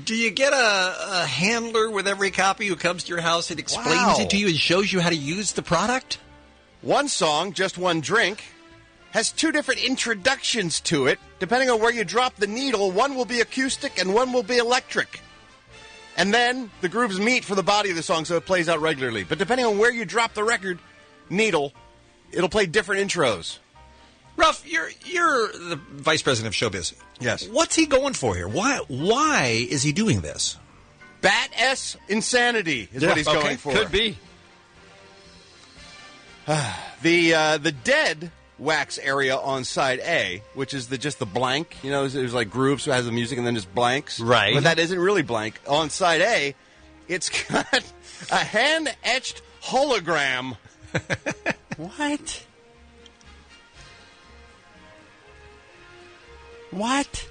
Do you get a handler with every copy who comes to your house and explains it to you and shows you how to use the product? One song, Just One Drink, has 2 different introductions to it. Depending on where you drop the needle, one will be acoustic and one will be electric. And then the grooves meet for the body of the song, so it plays out regularly. But depending on where you drop the record needle, it'll play different intros. Ralph, you're the vice president of Showbiz. Yes. What's he going for here? Why is he doing this? Bat S insanity is what he's going for. Could be. The dead wax area on side A, which is just the blank. You know, there's like grooves, so it has the music and then just blanks. Right. But that isn't really blank. On side A, it's got a hand-etched hologram. What? What?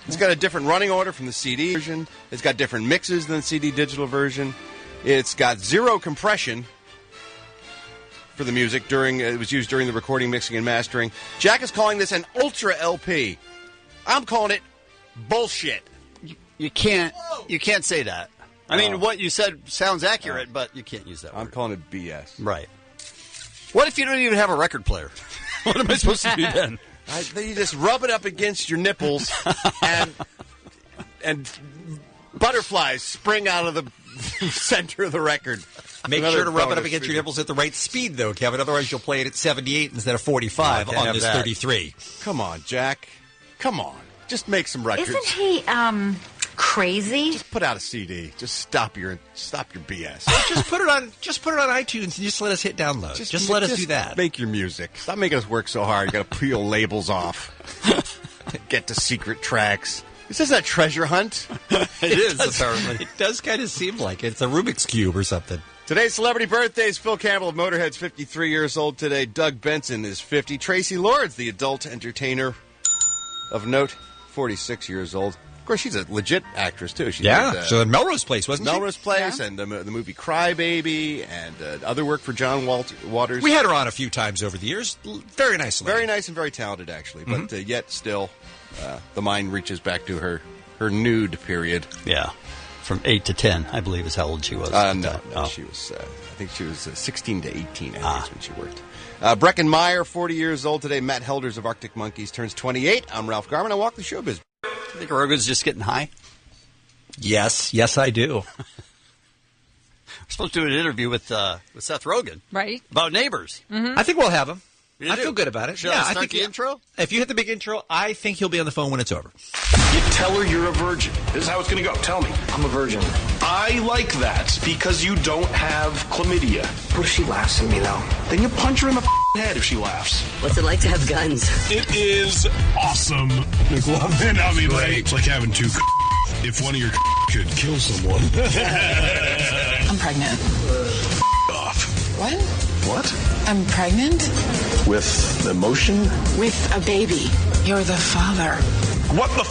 It's got a different running order from the CD version. It's got different mixes than the CD digital version. It's got 0 compression for the music it was used during the recording, mixing, and mastering. Jack is calling this an Ultra LP. I'm calling it bullshit. You can't say that. I mean, what you said sounds accurate, but you can't use that word. I'm calling it BS. Right. What if you don't even have a record player? What am I supposed to do then? You just rub it up against your nipples, and butterflies spring out of the center of the record. Make Another sure to rub it up bonus against your feature. nipples at the right speed, though, Kevin. Otherwise, you'll play it at 78 instead of 45 can't on have this that. 33. Come on, Jack. Come on. Just make some records. Isn't he crazy? Just put out a CD. Just stop your BS. Just put it on iTunes and just let us hit download. Just let us do that. Make your music. Stop making us work so hard. You got to peel labels off. Get to secret tracks. This isn't a treasure hunt. It is, apparently. It does kind of seem like it. It's a Rubik's Cube or something. Today's celebrity birthdays. Phil Campbell of Motorhead's 53 years old today. Doug Benson is 50. Tracy Lords, the adult entertainer of note, 46 years old. Of course, she's a legit actress, too. She did, so in Melrose Place, wasn't she? Melrose Place and the movie Cry Baby and other work for John Waters. We had her on a few times over the years. Very nice lady. Very nice and very talented, actually. But yet still, the mind reaches back to her nude period. Yeah. from 8 to 10, I believe is how old she was. No, she was, I think she was 16 to 18, I think is when she worked. Breckin Meyer, 40 years old today. Matt Helders of Arctic Monkeys turns 28. I'm Ralph Garman. I walk the showbiz. You think Rogan's just getting high? Yes, I do. We're supposed to do an interview with Seth Rogen. Right. About Neighbors. Mm-hmm. I think we'll have him. You I do? feel good about it. Should I start think the intro? If you hit the big intro, I think he'll be on the phone when it's over. You tell her you're a virgin. This is how it's going to go. Tell me. I'm a virgin. I like that because you don't have chlamydia. What if she laughs at me, though? Then you punch her in the head if she laughs. What's it like to have guns? It is awesome, McLovin. I mean, it's like having two. If one of your could kill someone. I'm pregnant. Off. What? What? I'm pregnant? With emotion? With a baby. You're the father. What the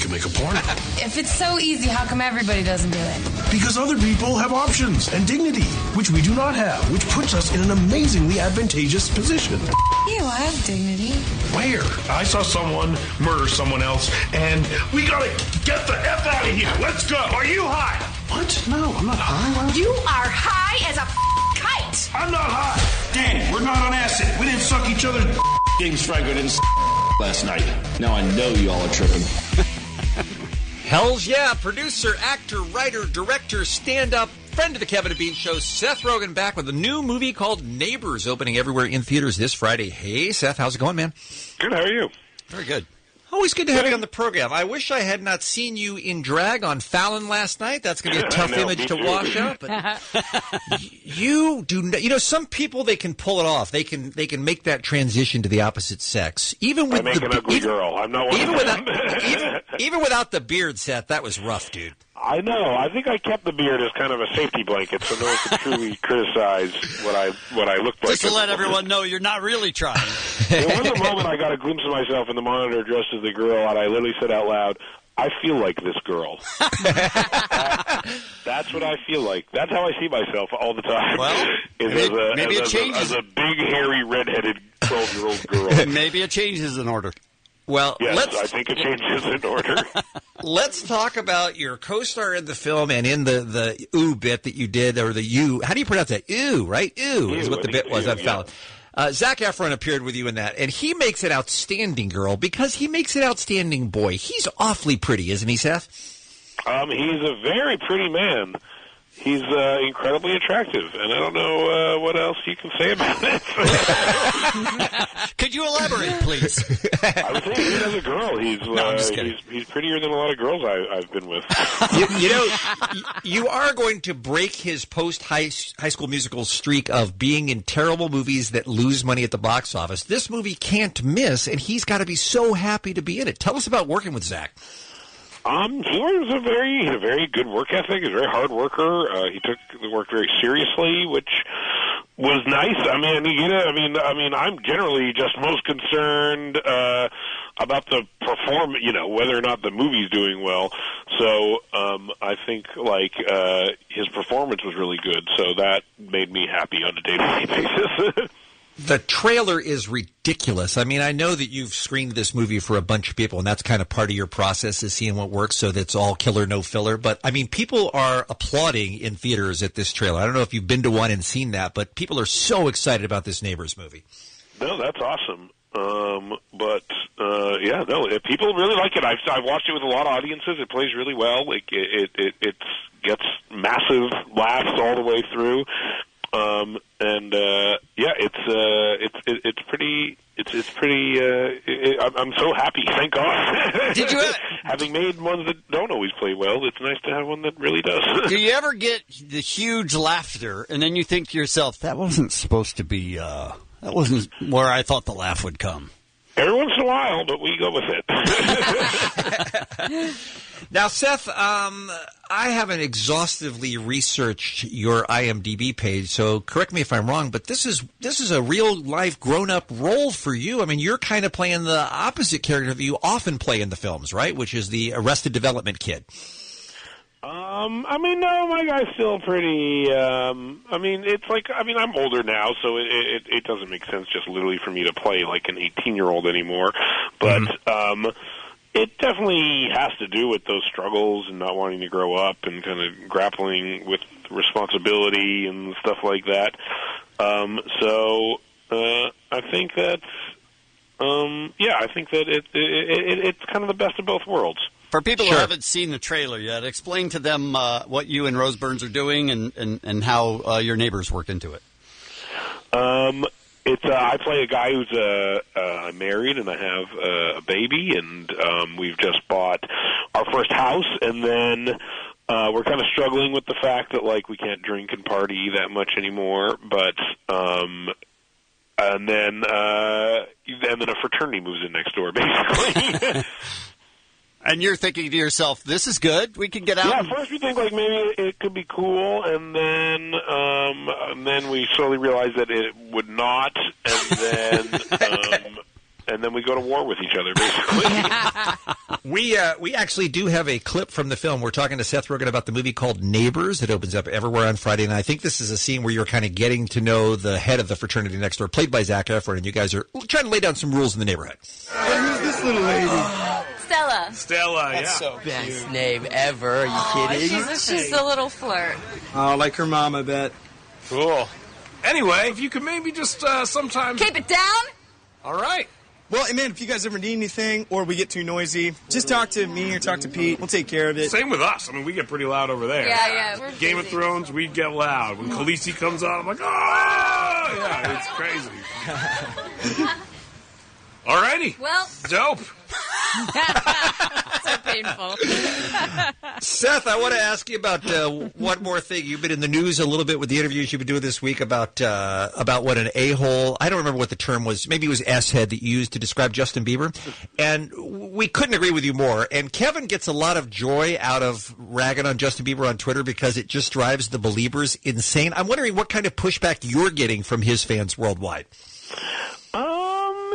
can make a porn? If it's so easy, how come everybody doesn't do it? Because other people have options and dignity, which we do not have, which puts us in an amazingly advantageous position. I have dignity. Where? I saw someone murder someone else, and we gotta get the F out of here. Let's go. Are you high? What? No, I'm not high. You are high as a kite. I'm not high. Dan, we're not on acid. We didn't suck each other's James Franco didn't last night. Now I know you all are tripping. Hells yeah. Producer, actor, writer, director, stand-up, friend of the Kevin and Bean Show, Seth Rogen, back with a new movie called Neighbors, opening everywhere in theaters this Friday. Hey, Seth, how's it going, man? Good, how are you? Very good. Always good to have you on the program. I wish I had not seen you in drag on Fallon last night. That's going to be a tough image to wash out. But you do. You know, some people, they can pull it off. They can make that transition to the opposite sex. Even with I make an ugly girl. I'm not one even of them. even without the beard, Seth, that was rough, dude. I know. I think I kept the beard as kind of a safety blanket, so no one could truly criticize what I looked like. Just to let everyone know you're not really trying. There was a moment I got a glimpse of myself in the monitor dressed as the girl, and I literally said out loud, I feel like this girl. That's what I feel like. That's how I see myself all the time. Well, maybe it changes. As a big, hairy, redheaded 12-year-old girl. Maybe a change is in order. Well, yes, I think a change is in order. Let's talk about your co-star in the film and in the ooh bit that you did, or the you. How do you pronounce that? Ooh, right? Ooh is what the bit was on Fallon. Zac Efron appeared with you in that, and he makes it outstanding, girl, because he makes it outstanding, boy. He's awfully pretty, isn't he, Seth? He's a very pretty man. He's incredibly attractive, and I don't know what else you can say about it. Could you elaborate, please? I would say even as a girl, he's prettier than a lot of girls I've been with. You know, you are going to break his post-high school musical streak of being in terrible movies that lose money at the box office. This movie can't miss, and he's got to be so happy to be in it. Tell us about working with Zac. He was a very good work ethic. He's a very hard worker. He took the work very seriously, which was nice. I mean, I'm generally just most concerned about the performance, whether or not the movie's doing well. So I think his performance was really good. So that made me happy on a day-to-day basis. The trailer is ridiculous. I mean, I know that you've screened this movie for a bunch of people, and that's kind of part of your process is seeing what works, so that's all killer, no filler. But, I mean, people are applauding in theaters at this trailer. I don't know if you've been to one and seen that, but people are so excited about this Neighbors movie. No, that's awesome. If people really like it. I've watched it with a lot of audiences. It plays really well. It gets massive laughs all the way through. It's pretty. I'm so happy. Thank God. Did you having made ones that don't always play well? It's nice to have one that really does. Do you ever get the huge laughter, and then you think to yourself, "That wasn't supposed to be. That wasn't where I thought the laugh would come." Every once in a while, but we go with it. Now, Seth, I haven't exhaustively researched your IMDb page, so correct me if I'm wrong, but this is a real life grown up role for you. I mean, you're kind of playing the opposite character that you often play in the films, right? Which is the Arrested Development kid. No, my guy's still pretty, I'm older now, so it doesn't make sense just literally for me to play like an 18-year-old anymore. But, it definitely has to do with those struggles and not wanting to grow up and kind of grappling with responsibility and stuff like that. So I think that's, I think that it's kind of the best of both worlds. For people who haven't seen the trailer yet, explain to them what you and Rose Burns are doing and how your neighbors work into it. I play a guy who's I'm married and I have a baby, and we've just bought our first house, and then we're kind of struggling with the fact that we can't drink and party that much anymore, but and then a fraternity moves in next door, basically. And you're thinking to yourself, this is good, we can get out. Yeah, first we think maybe it could be cool, and then we slowly realize that it would not, and then we go to war with each other, basically. We actually do have a clip from the film. We're talking to Seth Rogen about the movie called Neighbors. It opens up everywhere on Friday, and I think this is a scene where you're kind of getting to know the head of the fraternity next door, played by Zac Efron, and you guys are trying to lay down some rules in the neighborhood. Who's this little lady? Stella, That's so best cute. name ever. Are you kidding? She's a little flirt. Oh, like her mom, I bet. Cool. Anyway, if you could maybe just sometimes... Keep it down. All right. Well, hey, man, if you guys ever need anything or we get too noisy, just talk to me or talk to Pete. We'll take care of it. Same with us. I mean, we get pretty loud over there. Yeah, we're Game of busy. Thrones, we get loud. When Khaleesi comes on, I'm like, oh! Yeah, it's crazy. All righty. Well. Dope. So painful. Seth, I want to ask you about one more thing. You've been in the news a little bit with the interviews you've been doing this week about what an a-hole, I don't remember what the term was, maybe it was S-head that you used to describe Justin Bieber, and we couldn't agree with you more. And Kevin gets a lot of joy out of ragging on Justin Bieber on Twitter because it just drives the believers insane. I'm wondering what kind of pushback you're getting from his fans worldwide.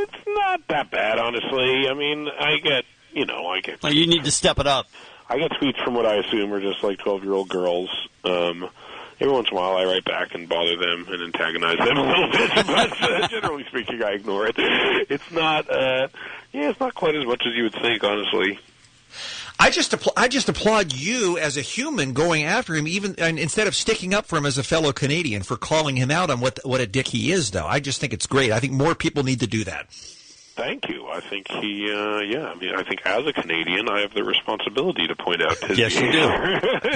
It's not that bad, honestly. I mean, I get. Well, you need to step it up. I get tweets from what I assume are just 12-year-old girls. Every once in a while, I write back and bother them and antagonize them a little bit, but generally speaking, I ignore it. It's not. It's not quite as much as you would think, honestly. I just applaud you as a human going after him, and instead of sticking up for him as a fellow Canadian for calling him out on what a dick he is. Though I just think it's great. I think more people need to do that. Thank you. I think he. I think as a Canadian, I have the responsibility to point out his. Yes, you do.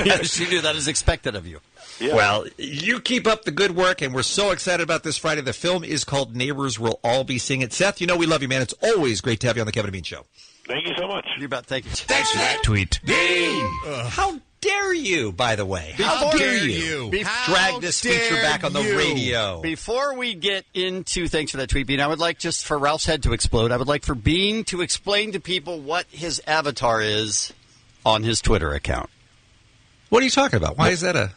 Yes, you do. That is expected of you. Yeah. Well, you keep up the good work, and we're so excited about this Friday. The film is called Neighbors. We'll all be seeing it. Seth, we love you, man. It's always great to have you on the Kevin and Bean Show. Thank you so much. You bet. Thank you. Thanks for that tweet. Bean! How dare you, by the way? How dare you? Drag this feature back on the radio. Before we get into thanks for that tweet, Bean, I would like just for Ralph's head to explode, I would like for Bean to explain to people what his avatar is on his Twitter account. What are you talking about? Why is that a...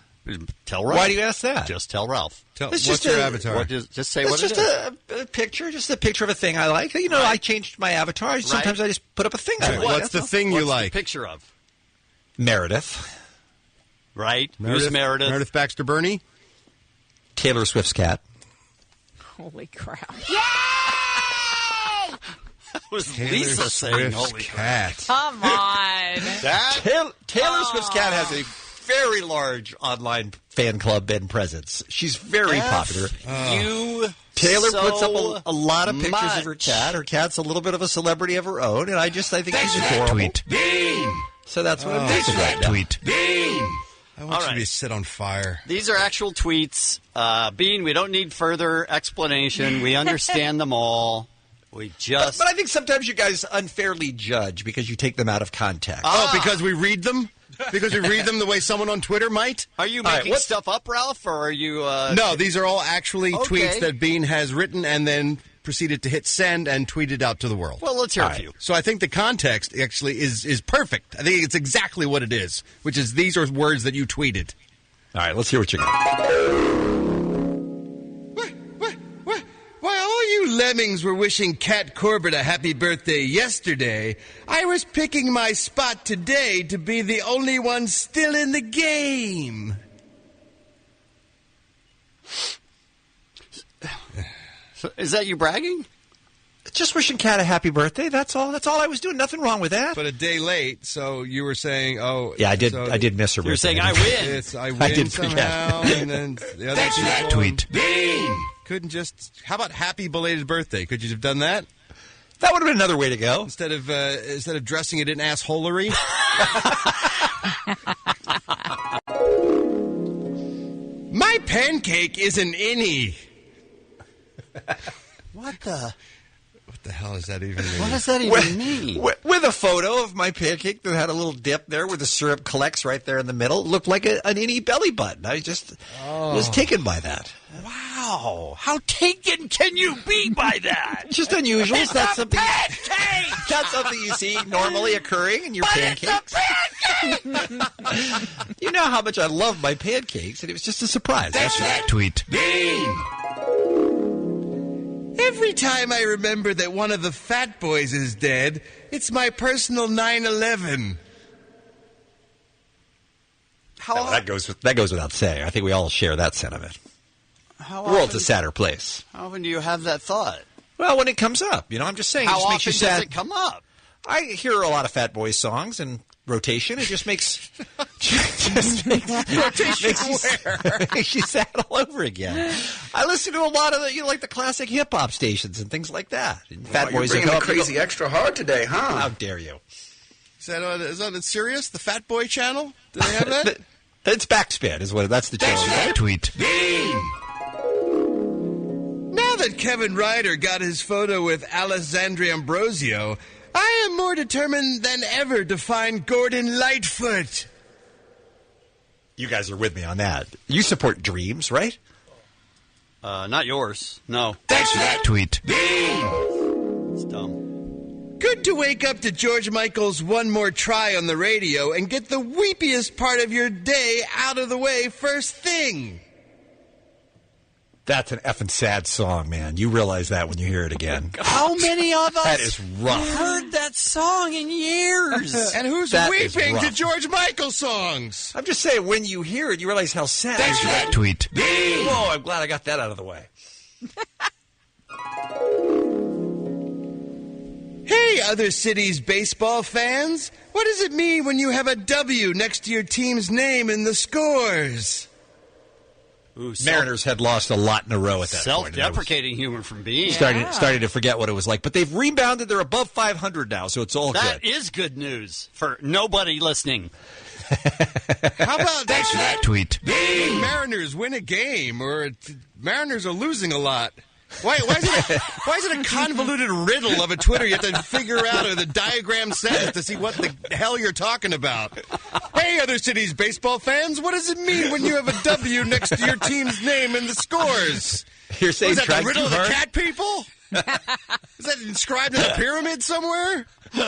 Tell Ralph. Why do you ask that? Just tell Ralph. What's your avatar? Just say what it is. It's just a picture, just a picture of a thing I like. I changed my avatar. Sometimes I just put up a thing I like. What's the thing you like? The picture of? Meredith. Right? Who's Meredith? Meredith Baxter Burney? Taylor Swift's cat. Holy crap. That was Taylor Lisa saying Swift's holy cat. Come on. Taylor Swift's cat has a very large online fan club and presence. She's very popular. Taylor puts up a lot of pictures of her cat. Her cat's a little bit of a celebrity of her own, and I think she's adorable. Tweet. Bean! So that's what I'm thinking right now. Tweet. Bean! I want you to set on fire. These are actual tweets. Bean, we don't need further explanation. We understand them all. We just... But I think sometimes you guys unfairly judge because you take them out of context. Oh, because we read them? Because we read them the way someone on Twitter might? Are you making stuff up, Ralph, or are you... No, these are all actually tweets that Bean has written and then proceeded to hit send and tweeted out to the world. Well, let's hear a few. So I think the context actually is perfect. I think it's exactly what it is, which is these are words that you tweeted. All right, let's hear what you got. While all you lemmings were wishing Kat Corbett a happy birthday yesterday, I was picking my spot today to be the only one still in the game. So is that you bragging? Just wishing Kat a happy birthday. That's all. That's all I was doing. Nothing wrong with that. But a day late, so you were saying, yeah, I did. So I did miss her birthday. You were saying, I win. I win did somehow. And then the other people tweet. Couldn't just. How about happy belated birthday? Could you have done that? That would have been another way to go. Instead of dressing it in assholery. My pancake is an innie. What the hell does that even mean? What does that even mean? With a photo of my pancake that had a little dip there where the syrup collects right there in the middle. It looked like an innie belly button. I just was taken by that. Wow. How taken can you be by that? Just unusual. It's Not a something, pancake! not something you see normally occurring in your pancakes. It's a pancake! You know how much I love my pancakes, and it was just a surprise. That's right. Tweet. Every time I remember that one of the fat boys is dead, it's my personal 9/11. That goes without saying. I think we all share that sentiment. The world's a sadder place. How often do you have that thought? Well, when it comes up, I'm just saying. How it just often makes you sad. does it come up? I hear a lot of Fat Boys songs in rotation. It just makes makes you sad all over again. I listen to a lot of the like the classic hip hop stations and things like that. And Fat You're Boys bringing are the crazy extra hard today, huh? How dare you? Is that serious? The Fat Boy channel? Do they have that? It's Backspin, that's the channel. Right. Tweet. Now that Kevin Ryder got his photo with Alessandra Ambrosio, I am more determined than ever to find Gordon Lightfoot. You guys are with me on that. You support Dreams, right? Not yours. No. That's right. Tweet. It's dumb. Good to wake up to George Michael's One More Try on the radio and get the weepiest part of your day out of the way first thing. That's an effing sad song, man. You realize that when you hear it again. How many of us That is rough. heard that song in years? And who's That is weeping to rough. George Michael songs? I'm just saying, when you hear it, you realize how sad it is. That's right. Tweet. Whoa, I'm glad I got that out of the way. Hey, other cities' baseball fans. What does it mean when you have a W next to your team's name in the scores? Ooh, Mariners had lost a lot in a row at that point. self-deprecating humor from Bean. Starting to forget what it was like. But they've rebounded. They're above 500 now, so it's all That good. is good news for nobody listening. How about That's right. Tweet. Mariners win a game, or Mariners are losing a lot? Why is it a convoluted riddle of a Twitter you have to figure out, or the diagram says to see what the hell you're talking about? Hey, other cities' baseball fans, what does it mean when you have a W next to your team's name in the scores? You're saying Was that try the riddle too of the hard? cat people? Is that inscribed in a pyramid somewhere? All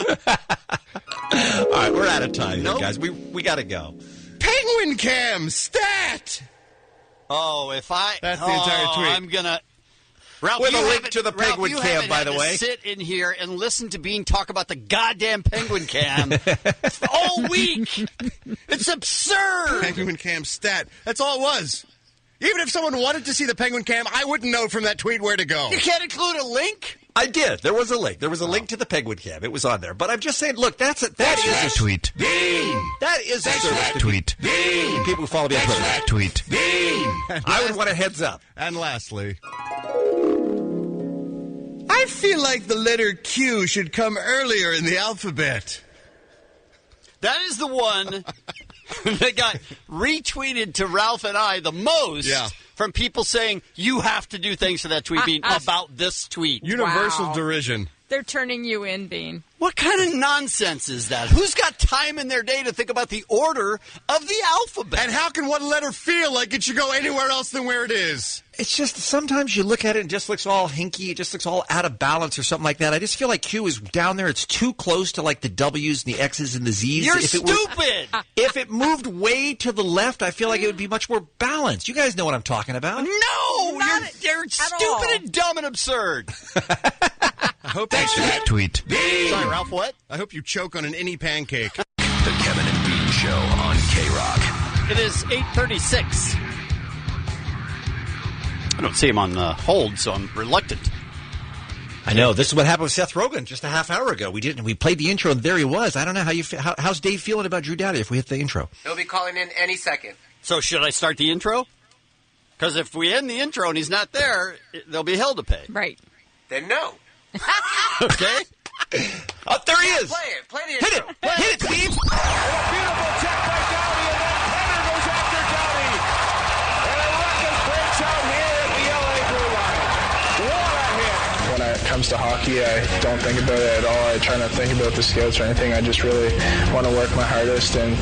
right, we're out of time here, guys. We got to go. Penguin Cam stat. Oh, if I... That's the entire tweet. I'm going to... Ralph, With a you link haven't- to the Ralph, Penguin you Cam, haven't by had the to way. sit in here and listen to Bean talk about the goddamn Penguin Cam all week. It's absurd. Penguin Cam stat. That's all it was. Even if someone wanted to see the Penguin Cam, I wouldn't know from that tweet where to go. You can't include a link? I did. There was a link. There was a link to the Penguin Cam. It was on there. But I'm just saying, look, that is a Tweet. that is a service to Tweet. people who follow me on Twitter. Tweet. I would want a heads up. And lastly, I feel like the letter Q should come earlier in the alphabet. That is the one that got retweeted to Ralph and I the most from people saying, you have to do things to that tweet being about this tweet. Universal derision. They're turning you in, Bean. What kind of nonsense is that? Who's got time in their day to think about the order of the alphabet? And how can one letter feel like it should go anywhere else than where it is? It's just sometimes you look at it and it just looks all hinky. It just looks all out of balance or something like that. I just feel like Q is down there. It's too close to like the W's and the X's and the Z's. You're stupid. If it moved way to the left, I feel like it would be much more balanced. You guys know what I'm talking about. No, you're stupid and dumb and absurd. I hope that's Tweet. Sorry, Ralph, what? I hope you choke on an any pancake. The Kevin and Bean Show on K-Rock. It is 8:36. I don't see him on the hold, so I'm reluctant. I know. This is what happened with Seth Rogen just a half hour ago. We played the intro, and there he was. I don't know how's Dave feeling about Drew Doughty if we hit the intro. He'll be calling in any second. So should I start the intro? Because if we end the intro and he's not there, there'll be hell to pay. Right. Then no. Okay. Oh, there he is. Play it. Play the Hit it. intro. Hit it, Steve. Beautiful check by Doughty, and then Penner goes after Doughty. And a ruckus breaks out here at the LA Blue Line. What a hit. When it comes to hockey, I don't think about it at all. I try not to think about the skills or anything. I just really want to work my hardest and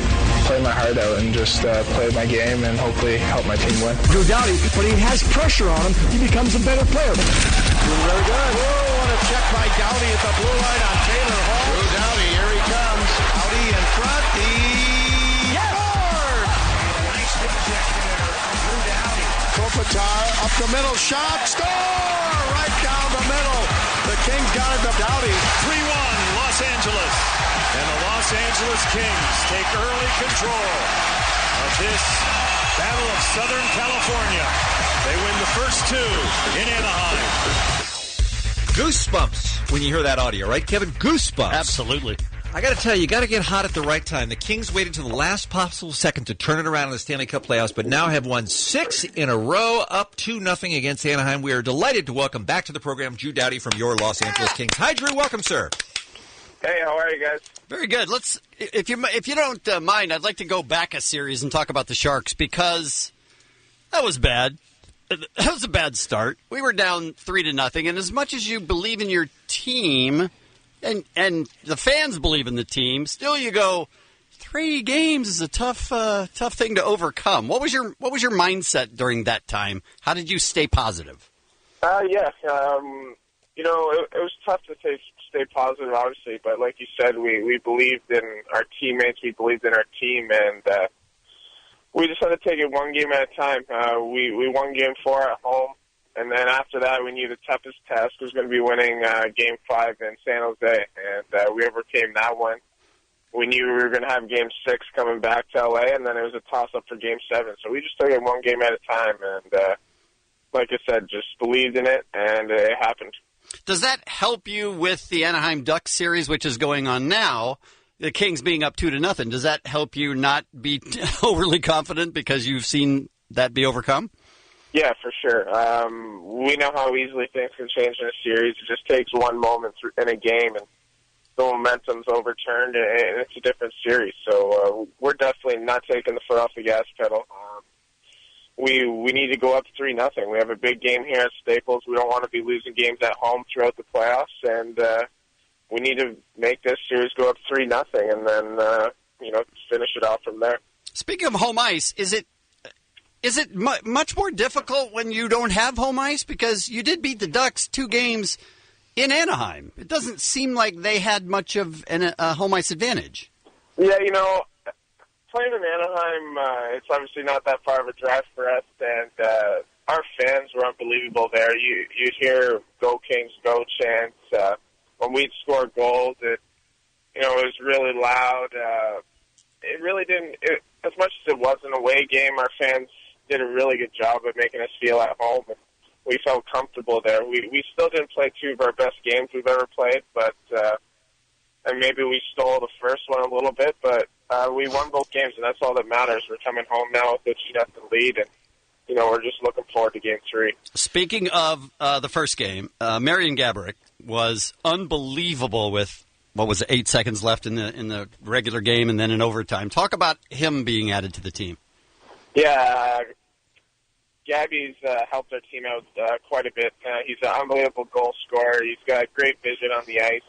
play my heart out and just play my game and hopefully help my team win. Drew Doughty, when he has pressure on him, he becomes a better player. Doing really good. Whoa, what a check by Doughty at the blue line on Taylor Hall. Drew Doughty, here he comes. Doughty in front. He scored! Nice hip check there from Drew Doughty. Kopitar up the middle, shot, score! Right down the middle. The Kings got it to Doughty. 3-1, Los Angeles. And the Los Angeles Kings take early control of this Battle of Southern California. They win the first two in Anaheim. Goosebumps when you hear that audio, right, Kevin? Goosebumps. Absolutely. I got to tell you, you got to get hot at the right time. The Kings waited to the last possible second to turn it around in the Stanley Cup playoffs, but now have won 6 in a row, up 2-0 against Anaheim. We are delighted to welcome back to the program Drew Doughty from your Los Angeles Kings. Hi, Drew. Welcome, sir. Hey, how are you guys? Very good. Let's, if you don't mind, I'd like to go back a series and talk about the Sharks because that was bad. That was a bad start. We were down 3-0, and as much as you believe in your team, and the fans believe in the team, still you go 3 games is a tough thing to overcome. What was your mindset during that time? How did you stay positive? It was tough to stay positive, obviously, but like you said, we believed in our teammates, we believed in our team, and we just had to take it one game at a time. We won Game 4 at home, and then after that, we knew the toughest task was going to be winning Game 5 in San Jose, and we overcame that one. We knew we were going to have Game 6 coming back to LA, and then it was a toss-up for Game 7. So we just took it one game at a time, and like I said, just believed in it, and it happened. Does that help you with the Anaheim Ducks series, which is going on now? The Kings being up 2-0, does that help you not be overly confident because you've seen that be overcome? Yeah, for sure. We know how easily things can change in a series. It just takes one moment in a game, and the momentum's overturned, and it's a different series. So we're definitely not taking the foot off the gas pedal. We need to go up 3-0. We have a big game here at Staples. We don't want to be losing games at home throughout the playoffs, and we need to make this series go up 3-0, and then finish it off from there. Speaking of home ice, is it much more difficult when you don't have home ice? Because you did beat the Ducks 2 games in Anaheim. It doesn't seem like they had much of a home ice advantage. Yeah, playing in Anaheim, it's obviously not that far of a drive for us, and our fans were unbelievable there. You'd hear "Go Kings, Go" chants. When we'd score goals, it was really loud. It really didn't. As much as it was an away game, our fans did a really good job of making us feel at home, and we felt comfortable there. We still didn't play 2 of our best games we've ever played, but and maybe we stole the first one a little bit, but we won both games, and that's all that matters. We're coming home now with a 2-0 lead, and we're just looking forward to Game 3. Speaking of the first game, Marian Gaborik was unbelievable with, 8 seconds left in the regular game and then in overtime. Talk about him being added to the team. Yeah, Gabby's helped our team out quite a bit. He's an unbelievable goal scorer. He's got great vision on the ice,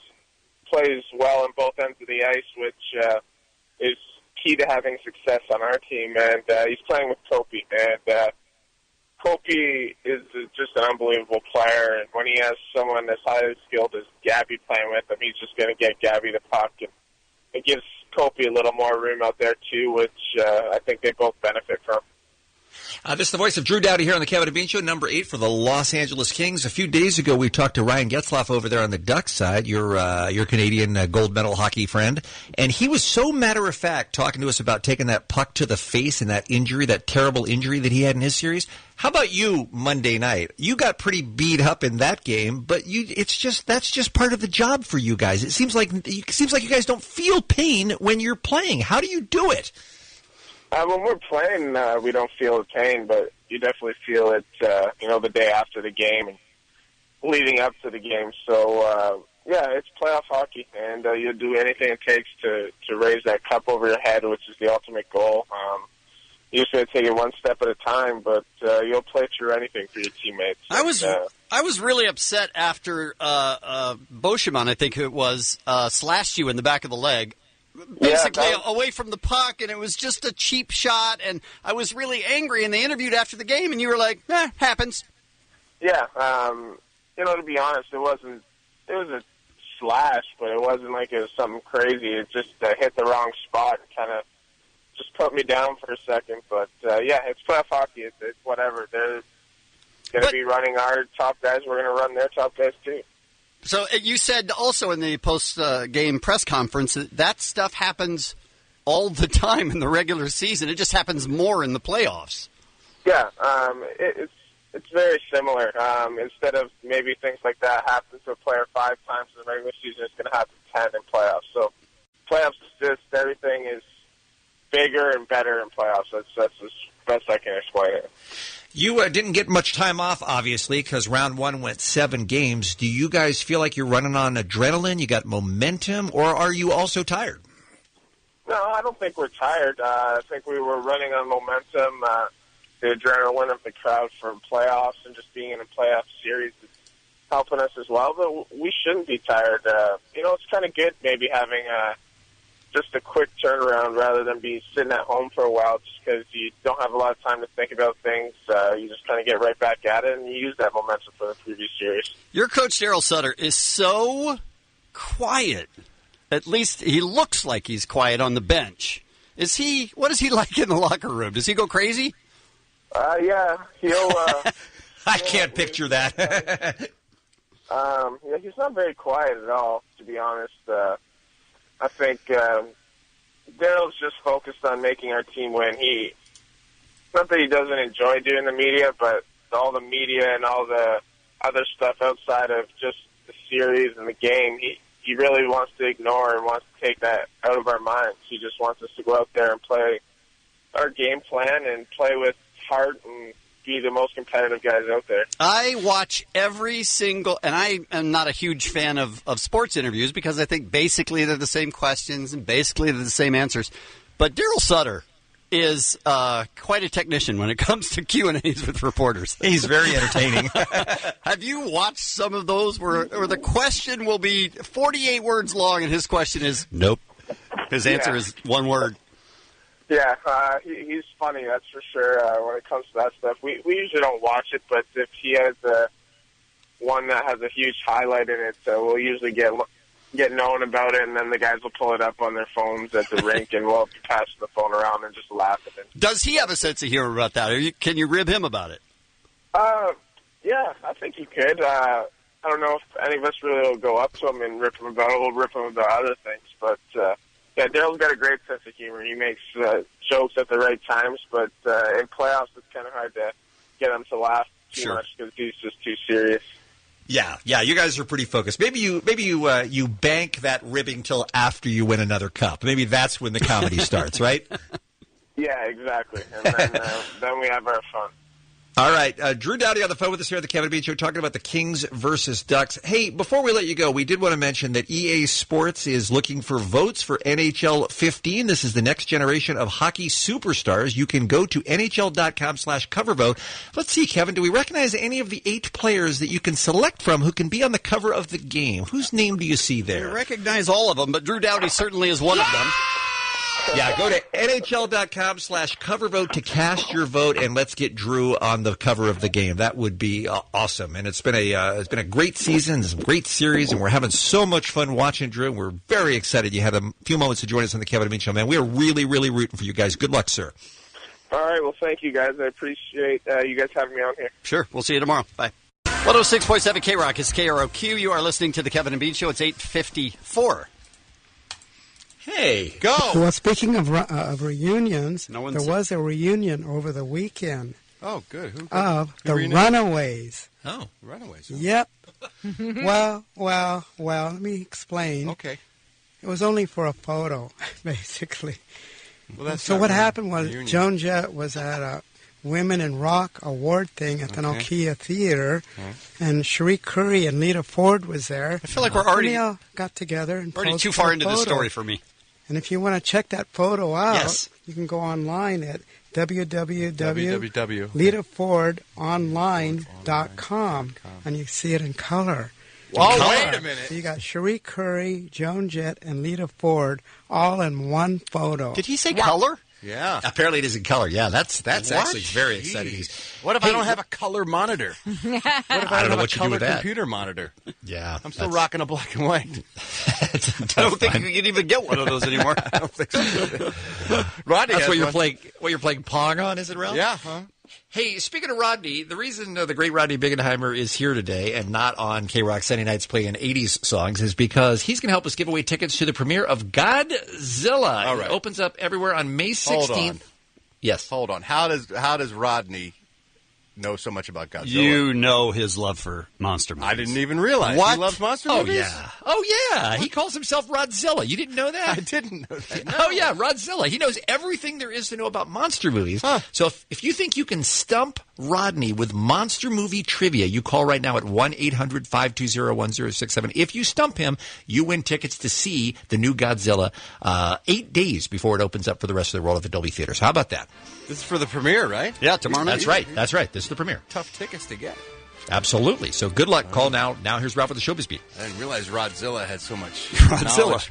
plays well on both ends of the ice, which is key to having success on our team. And he's playing with Kopi, and Kopi is just an unbelievable player, and when he has someone as highly skilled as Gabby playing with him, he's just going to get Gabby the puck, and it gives Kopi a little more room out there, too, which I think they both benefit from. This is the voice of Drew Doughty here on the Kevin and Bean Show, number 8 for the Los Angeles Kings. A few days ago, we talked to Ryan Getzlaf over there on the Ducks side, your Canadian gold medal hockey friend, and he was so matter-of-fact talking to us about taking that puck to the face and that injury, that terrible injury that he had in his series. How about you Monday night? You got pretty beat up in that game, but that's just part of the job for you guys. It seems like you guys don't feel pain when you're playing. How do you do it? When we're playing, we don't feel the pain, but you definitely feel it, the day after the game and leading up to the game. So, it's playoff hockey, and you'll do anything it takes to raise that cup over your head, which is the ultimate goal. You're just going to take it one step at a time, but you'll play through anything for your teammates. I was really upset after Beauchemin, I think it was, slashed you in the back of the leg, basically away from the puck, and it was just a cheap shot, and I was really angry, and they interviewed after the game, and you were like, happens. Yeah, to be honest, it was a slash, but it wasn't like it was something crazy. It just hit the wrong spot and kind of just put me down for a second. But, it's playoff hockey. It's whatever. They're going to be running our top guys. We're going to run their top guys, too. So you said also in the post-game press conference that stuff happens all the time in the regular season. It just happens more in the playoffs. Yeah, it's very similar. Instead of maybe things like that happen to a player 5 times in the regular season, it's going to happen 10 in playoffs. So playoffs is just everything is bigger and better in playoffs. That's as best I can explain it. You didn't get much time off, obviously, because round 1 went 7 games. Do you guys feel like you're running on adrenaline? You got momentum, or are you also tired? No, I don't think we're tired. I think we were running on momentum. The adrenaline of the crowd from playoffs and just being in a playoff series is helping us as well. But we shouldn't be tired. It's kind of good maybe having just a quick turnaround rather than be sitting at home for a while just because you don't have a lot of time to think about things. You just kind of get right back at it, and you use that momentum for the previous series. Your coach, Daryl Sutter, is so quiet. At least he looks like he's quiet on the bench. What is he like in the locker room? Does he go crazy? Yeah, he'll... I can't picture that. He's not very quiet at all, to be honest. I think Daryl's just focused on making our team win. Not that he doesn't enjoy doing the media, but all the media and all the other stuff outside of just the series and the game, he really wants to ignore and wants to take that out of our minds. He just wants us to go out there and play our game plan and play with heart and be the most competitive guys out there. I watch every single, and I am not a huge fan of sports interviews because I think basically they're the same questions and basically they're the same answers. But Daryl Sutter is quite a technician when it comes to Q&As with reporters. He's very entertaining. Have you watched some of those where the question will be 48 words long and his question is nope? His answer is one word. Yeah, he's funny, that's for sure, when it comes to that stuff. We usually don't watch it, but if he has one that has a huge highlight in it, we'll usually get known about it, and then the guys will pull it up on their phones at the rink, and we'll be passing the phone around and just laugh at it. Does he have a sense of humor about that? Can you rib him about it? Yeah, I think he could. I don't know if any of us really will go up to him and rip him about it. We'll rip him about other things, but... Yeah, Daryl's got a great sense of humor. He makes jokes at the right times, but in playoffs it's kind of hard to get him to laugh too much because he's just too serious. Yeah, you guys are pretty focused. Maybe you bank that ribbing till after you win another cup. Maybe that's when the comedy starts, right? Yeah, exactly. And then we have our fun. All right, Drew Doughty on the phone with us here at the Kevin and Bean Show, talking about the Kings versus Ducks. Hey, before we let you go, we did want to mention that EA Sports is looking for votes for NHL 15. This is the next generation of hockey superstars. You can go to NHL.com/covervote. Let's see, Kevin, do we recognize any of the 8 players that you can select from who can be on the cover of the game? Whose name do you see there? I recognize all of them, but Drew Doughty certainly is one of them. Yeah, go to NHL.com/covervote to cast your vote, and let's get Drew on the cover of the game. That would be awesome. And it's been a great season, some great series, and we're having so much fun watching Drew. We're very excited you had a few moments to join us on the Kevin and Bean Show, man. We are really, really rooting for you guys. Good luck, sir. All right, well, thank you guys. I appreciate you guys having me on here. Sure, we'll see you tomorrow. Bye. 106.7 K-Rock is KROQ. You are listening to the Kevin and Bean Show. It's 8:54. Hey, go! Well, speaking of reunions, there was a reunion over the weekend Oh, good. Who of who the Runaways. Oh, Runaways. Yep. well, let me explain. Okay. It was only for a photo, basically. Well, that's so not what really happened was reunion. Joan Jett was at a Women in Rock award thing at the Nokia Theater, and Cherie Curry and Lita Ford was there. I feel like we're already And they all got together and already too posted far a into this photo. story for me. And if you want to check that photo out, Yes. you can go online at www. LitaFordOnline.com, and you see it in color. Oh, wait a minute. So you got Cherie Curry, Joan Jett, and Lita Ford all in one photo. Did he say color? Yeah. Apparently it is in color. Yeah, that's What? actually very Jeez. exciting. What if I don't have a color monitor? What if I don't don't know have a what you do color with that. computer monitor? Yeah. I'm still rocking a black and white. I don't think you can even get one of those anymore. I don't think so. Rodney That's has what you're one. playing. What you're playing Pong on, is it, Ralph? Yeah. Huh? Hey, speaking of Rodney, the reason the great Rodney Bingenheimer is here today and not on K-Rock Sunday nights playing 80s songs is because he's going to help us give away tickets to the premiere of Godzilla. All right. It opens up everywhere on May 16th. Hold on. Yes. Hold on. How does Rodney know so much about Godzilla? You know his love for monster movies. I didn't even realize What? he loves monster Oh, movies. yeah. Oh, yeah. He calls himself Rodzilla. You didn't know that? I didn't know that. No. Oh, yeah, Rodzilla. He knows everything there is to know about monster movies. Huh. So if you think you can stump Rodney with monster movie trivia, you call right now at 1-800-520-1067. If you stump him, you win tickets to see the new Godzilla 8 days before it opens up for the rest of the world at the Dolby Theaters. How about that? This is for the premiere, right? Yeah, tomorrow night. That's right. That's right. This is the premiere. Tough tickets to get. Absolutely. So good luck. Call now. Now here's Ralph with the Showbiz Beat. I didn't realize Rodzilla had so much Rodzilla. knowledge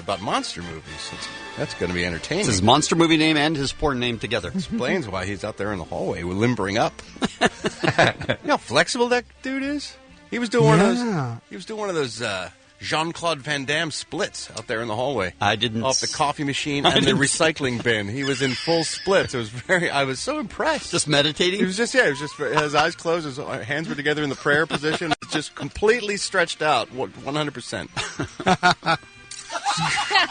about monster movies. That's going to be entertaining. It's his monster movie name and his porn name together. Explains why he's out there in the hallway limbering up. You know how flexible that dude is? He was doing one of those. He was doing one of those Jean-Claude Van Damme splits out there in the hallway. I didn't off the coffee machine and the recycling bin. He was in full splits. It was I was so impressed. Just meditating. He was just his eyes closed, his hands were together in the prayer position, just completely stretched out, 100%.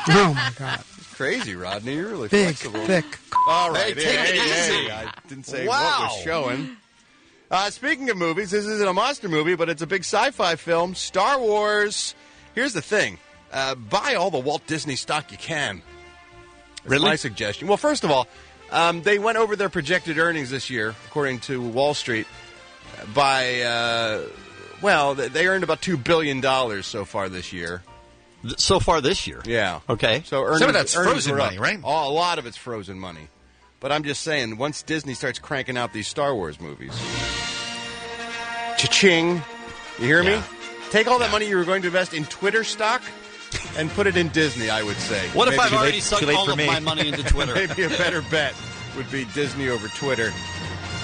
Oh, my God. Crazy, Rodney. You're really Big, flexible. thick. All right, Hey, take it easy. I didn't say Wow. what was showing. Speaking of movies, this isn't a monster movie, but it's a big sci-fi film, Star Wars. Here's the thing. Buy all the Walt Disney stock you can. That's Really? my suggestion. Well, first of all, they went over their projected earnings this year, according to Wall Street, by, they earned about $2 billion so far this year. So far this year. Yeah. Okay. So earnings, Some of that's earnings frozen were up. money, right? Oh, a lot of it's frozen money. But I'm just saying, once Disney starts cranking out these Star Wars movies, cha-ching, you hear me? Take all that money you were going to invest in Twitter stock and put it in Disney, I would say. What if Maybe I've too already late- sunk too late all for of me. my money into Twitter? Maybe a better bet would be Disney over Twitter.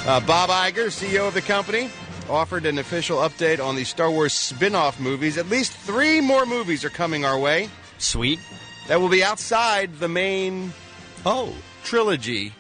Bob Iger, CEO of the company, offered an official update on the Star Wars spin-off movies. At least 3 more movies are coming our way. Sweet. That will be outside the main trilogy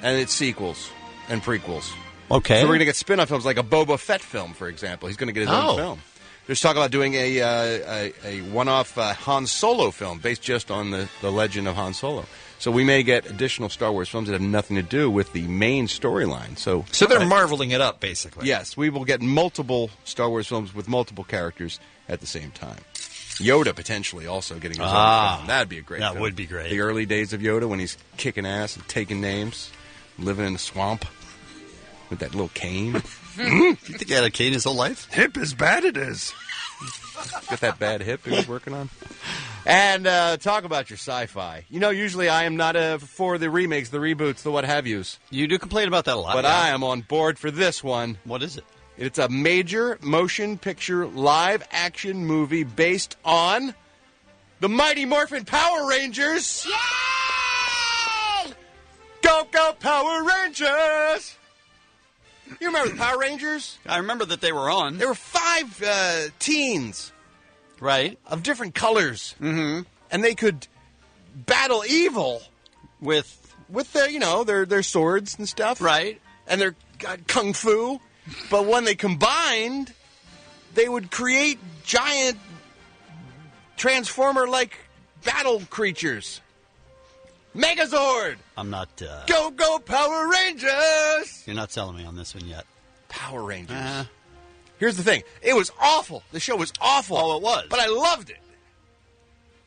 and its sequels and prequels. Okay. So we're going to get spin-off films like a Boba Fett film, for example. He's going to get his own film. There's talk about doing a one-off Han Solo film based just on the legend of Han Solo. So we may get additional Star Wars films that have nothing to do with the main storyline. So they're marveling it up, basically. Yes, we will get multiple Star Wars films with multiple characters at the same time. Yoda potentially also getting his own film. That'd be a great That film. would be great. The early days of Yoda when he's kicking ass and taking names, living in the swamp with that little cane. You think he had a cane his whole life? Hip as bad it is. Got that bad hip he was working on. And talk about your sci-fi. You know, usually I am not for the remakes, the reboots, the what have yous. You do complain about that a lot. But yeah. I am on board for this one. What is it? It's a major motion picture live action movie based on the Mighty Morphin Power Rangers. Yay! Go, go, Power Rangers! You remember the Power Rangers? I remember that they were on. There were 5 teens. Right. Of different colors. Mm-hmm. And they could battle evil with their swords and stuff. Right. And their kung fu. But when they combined, they would create giant Transformer-like battle creatures. Megazord! I'm not. Go Power Rangers! You're not selling me on this one yet. Power Rangers. Here's the thing. It was awful. The show was awful. Oh, it was. But I loved it.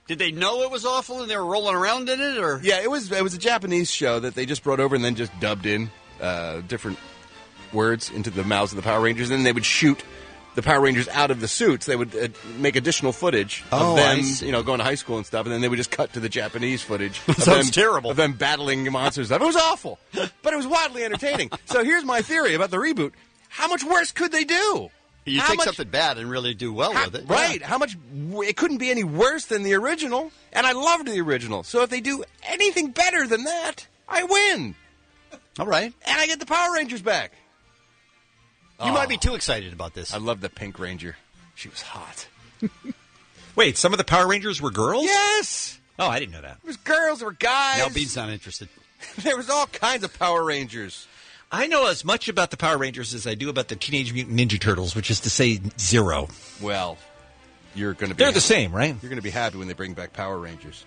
Did they know it was awful and they were rolling around in it, or? Yeah, it was a Japanese show that they just brought over and then just dubbed in different words into the mouths of the Power Rangers. And then they would shoot the Power Rangers out of the suits. They would make additional footage of them, going to high school and stuff. And then they would just cut to the Japanese footage. Sounds terrible. Of them battling monsters. It was awful, but it was wildly entertaining. So here's my theory about the reboot. How much worse could they do? You take something bad and really do well with it. Right. Yeah. How much? It couldn't be any worse than the original, and I loved the original. So if they do anything better than that, I win. All right. And I get the Power Rangers back. You might be too excited about this. I love the Pink Ranger. She was hot. Wait, some of the Power Rangers were girls? Yes. Oh, I didn't know that. There was girls, there were guys. Now Bean's not interested. There was all kinds of Power Rangers. I know as much about the Power Rangers as I do about the Teenage Mutant Ninja Turtles, which is to say zero. Well, you're going to be... They're the same, right? You're going to be happy when they bring back Power Rangers.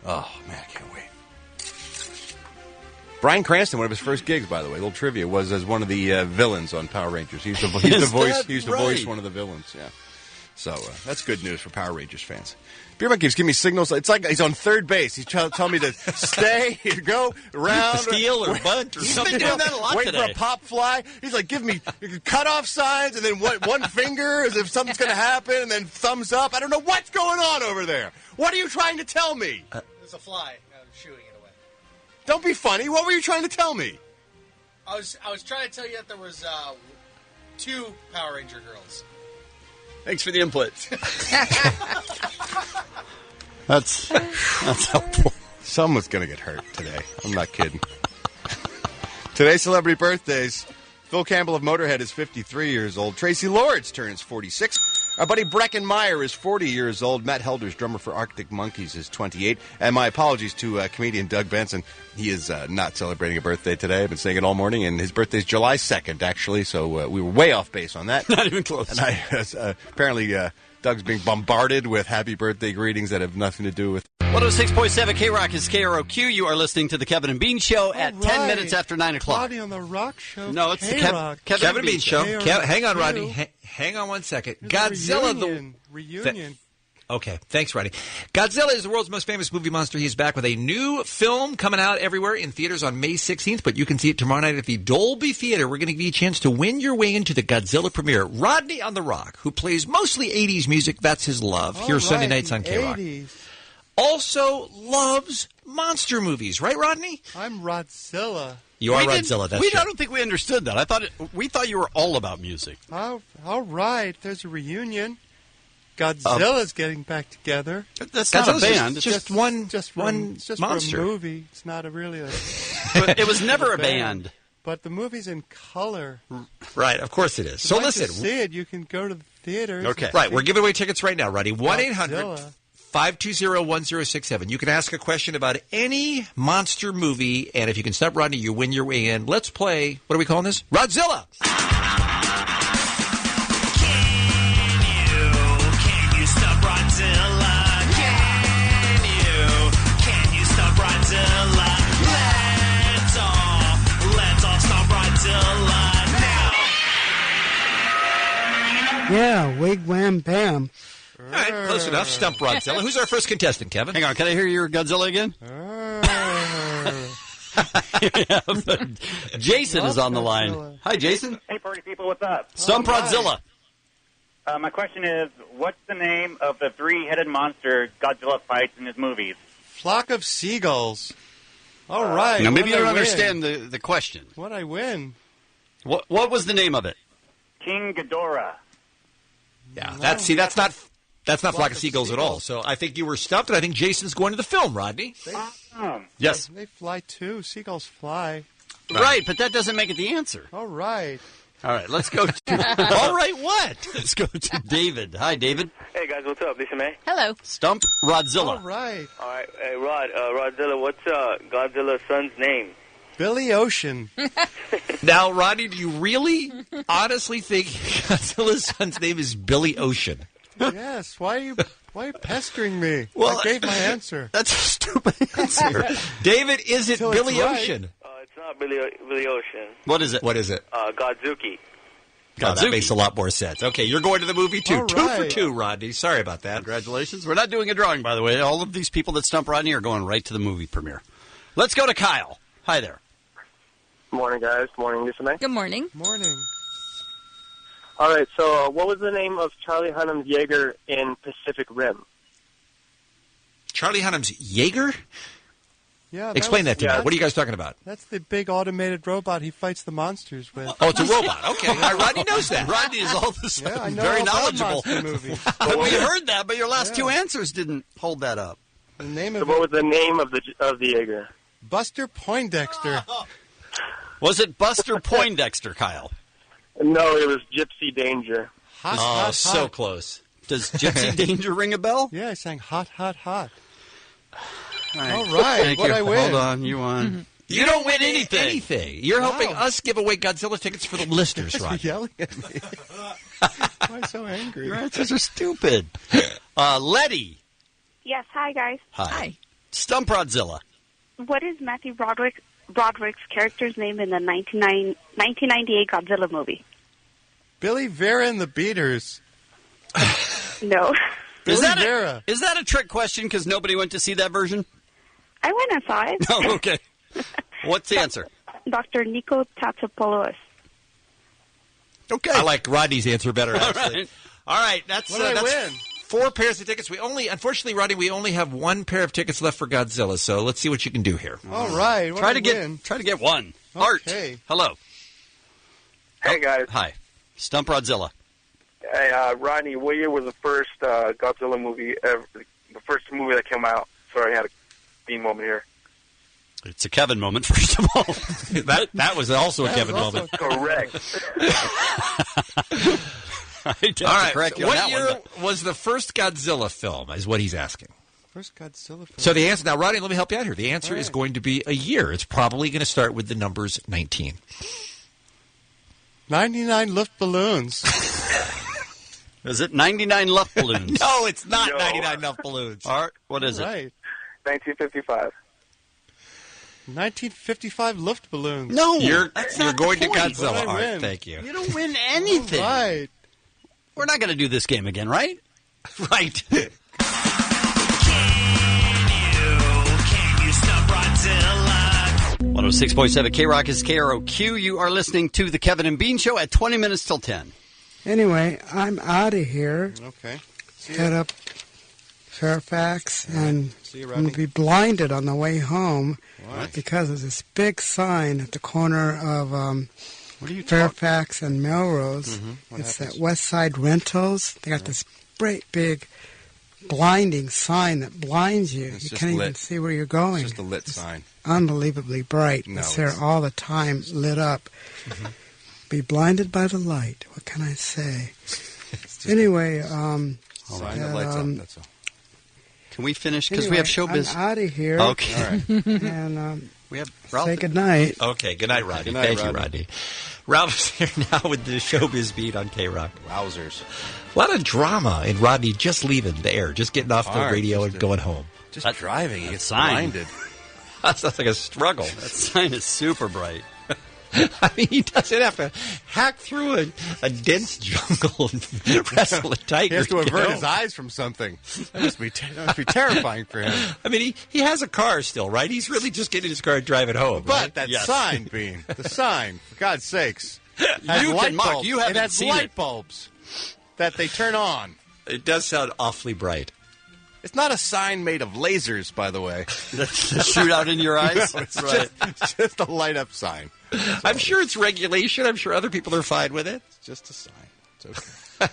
Oh, man, I can't wait. Bryan Cranston, one of his first gigs, by the way, little trivia, was as one of the villains on Power Rangers. He used to voice one of the villains, yeah. So that's good news for Power Rangers fans. Beerman keeps giving me signals. It's like he's on third base. He's telling me to stay, go around. Steal or bunt or something. He's been doing that a lot Wait today. for a pop fly. He's like, give me cutoff signs and then one finger as if something's going to happen and then thumbs up. I don't know what's going on over there. What are you trying to tell me? There's a fly. I'm shooting it away. Don't be funny. What were you trying to tell me? I was trying to tell you that there was 2 Power Ranger girls. Thanks for the input. That's helpful. Someone's going to get hurt today. I'm not kidding. Today's celebrity birthdays. Phil Campbell of Motorhead is 53 years old. Tracy Lords turns 46. Our buddy Breckin Meyer is 40 years old. Matt Helders, drummer for Arctic Monkeys, is 28. And my apologies to comedian Doug Benson. He is not celebrating a birthday today. I've been saying it all morning, and his birthday is July 2nd, actually, so we were way off base on that. Not even close. And apparently Doug's being bombarded with happy birthday greetings that have nothing to do with... 106.7 K-Rock is KROQ. You are listening to the Kevin and Bean Show at 10 minutes after 9 o'clock. Roddy on the Rock Show. No, it's K-Rock. the Kevin and Bean Show. Hang on, Rodney. Hang on one second. Godzilla, Reunion. Okay, thanks, Roddy. Godzilla is the world's most famous movie monster. He's back with a new film coming out everywhere in theaters on May 16th, but you can see it tomorrow night at the Dolby Theater. We're going to give you a chance to win your way into the Godzilla premiere. Rodney on the Rock, who plays mostly 80s music, that's his love. Here Sunday nights on K-Rock. 80s. Also loves monster movies, right, Rodney? I'm Rodzilla. You are Rodzilla, that's I true. don't think we understood that. We thought you were all about music. All right, there's a reunion. Godzilla's getting back together. That's not a band. It's just one It's just monster. for a movie. It's not really a... But it was never a band. But the movie's in color. Right, of course it is. So If you'd like listen. to see it, you can go to the theaters. Okay. Right, we're giving away tickets right now, Roddy. 1-800-520-1067. You can ask a question about any monster movie, and if you can stop Rodney, you win your way in. Let's play, what are we calling this? Rodzilla! Can you stop Rodzilla? Can you stop Rodzilla? Let's all stop Rodzilla now. Yeah, wig wham bam. All right, close enough. Stump Rodzilla. Who's our first contestant, Kevin? Hang on, can I hear your Godzilla again? Jason is on the line. Hi, Jason. Hey, party people, what's up? Stump Rodzilla. My question is, what's the name of the three-headed monster Godzilla fights in his movies? Flock of Seagulls. All right. Now, maybe you What'd don't I understand win? the question. What'd I win? What was the name of it? King Ghidorah. Yeah, that's not Flock of Seagulls at all. So I think you were stumped, and I think Jason's going to the film, Rodney. Yes. They fly too. Seagulls fly. Right, but that doesn't make it the answer. All right. All right, let's go to... All right, what? Let's go to David. Hi, David. Hey, guys, what's up? Lisa May? Hello. Stump Rodzilla. All right. All right. Hey, Rodzilla, what's Godzilla's son's name? Billy Ocean. Now, Rodney, do you really honestly think Godzilla's son's name is Billy Ocean? Yes. Why are you pestering me? Well, I gave my answer. That's a stupid answer. David, is it So it's Billy right. Ocean? It's not Billy Ocean. What is it? What is it? Godzuki. Oh, that makes a lot more sense. Okay, you're going to the movie too. All 2 for right. 2, Rodney. Sorry about that. Congratulations. We're not doing a drawing, by the way. All of these people that stump Rodney are going right to the movie premiere. Let's go to Kyle. Hi there. Morning, guys. Morning, Lisa May. Good morning. Morning. All right, so what was the name of Charlie Hunnam's Jaeger in Pacific Rim? Charlie Hunnam's Jaeger? Yeah. Explain that to me. yeah. What are you guys talking about? That's the big automated robot he fights the monsters with. Oh, it's a robot. Okay, Rodney knows that. Rodney is all of a sudden Yeah, I know very all about knowledgeable. monster movies. We heard that, but your last Yeah. 2 answers didn't hold that up. The name So of what it, was the name of the Jaeger? Buster Poindexter. Was it Buster Poindexter, Kyle? No, it was Gypsy Danger. Hot, Oh, hot, so hot. close. Does Gypsy Danger ring a bell? Yeah, I sang hot, hot, hot. All right. All right, Thank what'd you. I win? Hold on, you won. You don't win anything. You're Wow. helping us give away Godzilla tickets for the listeners, You're Rodney. yelling at me. Why am I so angry? Your answers are stupid. Letty. Yes, hi guys. Hi. Stump Rodzilla. What is Matthew Broderick's character's name in the 1998 Godzilla movie? Billy Vera and the Beaters. No. Is that, Vera. is that a trick question because nobody went to see that version? I went and saw it. Oh, okay. What's the answer? Dr. Nico Tatsopoulos. Okay. I like Rodney's answer better, All actually. right. All right, that's What did I that's win? 4 pairs of tickets. Unfortunately, Rodney, we only have 1 pair of tickets left for Godzilla, so let's see what you can do here. All right. Try to get one. Art. Okay. Hello. Hey, guys. Hi. Stump Rodzilla. Hey, Rodney, what year was the first Godzilla movie ever? The first movie that came out? Sorry, I had a Bean moment here. It's a Kevin moment, first of all. that was also a Kevin moment. Correct. I have to All right, correct you so on what that year one, but- was the first Godzilla film, is what he's asking. First Godzilla film. So the answer, now, Rodney, let me help you out here. The answer All is right. going to be a year. It's probably going to start with the numbers 19. 99 Luftballons. Is it 99 Luft balloons? No, it's not No. 99 Nuff Balloons. Art, what is it? Right. 1955. 1955 Luftballons. No, You're that's not going the to point. Godzilla. What did I All right, win? thank you. You don't win anything. Right. We're not going to do this game again, right? Right. Can you stop Rodzilla? 106.7 K-Rock is KROQ. You are listening to the Kevin and Bean Show at 20 minutes till 10. Anyway, I'm out of here. Okay. Head up Fairfax, and See you, I'm Rodney. going to be blinded on the way home What? because there's this big sign at the corner of What are you Fairfax and Melrose. What It's happens? that West Side Rentals. They got this great big blinding sign that blinds you. It's You just can't even lit. see where you're going. It's just a lit sign. Unbelievably bright. No, it's there it's- all the time, lit up. Be blinded by the light. What can I say? Anyway, Sign that lights up. That's all. Can we finish? Because we have showbiz. I'm out of here. Okay. All right. And We have Ralph. say good night. Okay, good night, Rodney. Good night, Thank you, Rodney. Rodney. Ralph is here now with the Showbiz Beat on K-Rock. Wowzers. A lot of drama in Rodney just leaving the air, just getting off the Hard, radio just and going home. Just That- driving. He that gets sign. blinded. That sounds like a struggle. That sign is super bright. I mean, he doesn't have to hack through a dense jungle and wrestle a tiger. He has to get avert home. his eyes from something. That must be terrifying for him. I mean, he has a car still, right? He's really just getting his car and driving home. But right? that Yes. sign, Bean, the sign, for God's sakes, has You light can, Mark, bulbs. you haven't it has seen light it. bulbs that they turn on. It does sound awfully bright. It's not a sign made of lasers, by the way. The shoot out in your eyes? No, it's just a light up sign. I'm sure it's regulation. I'm sure other people are fine with it. It's just a sign. It's okay.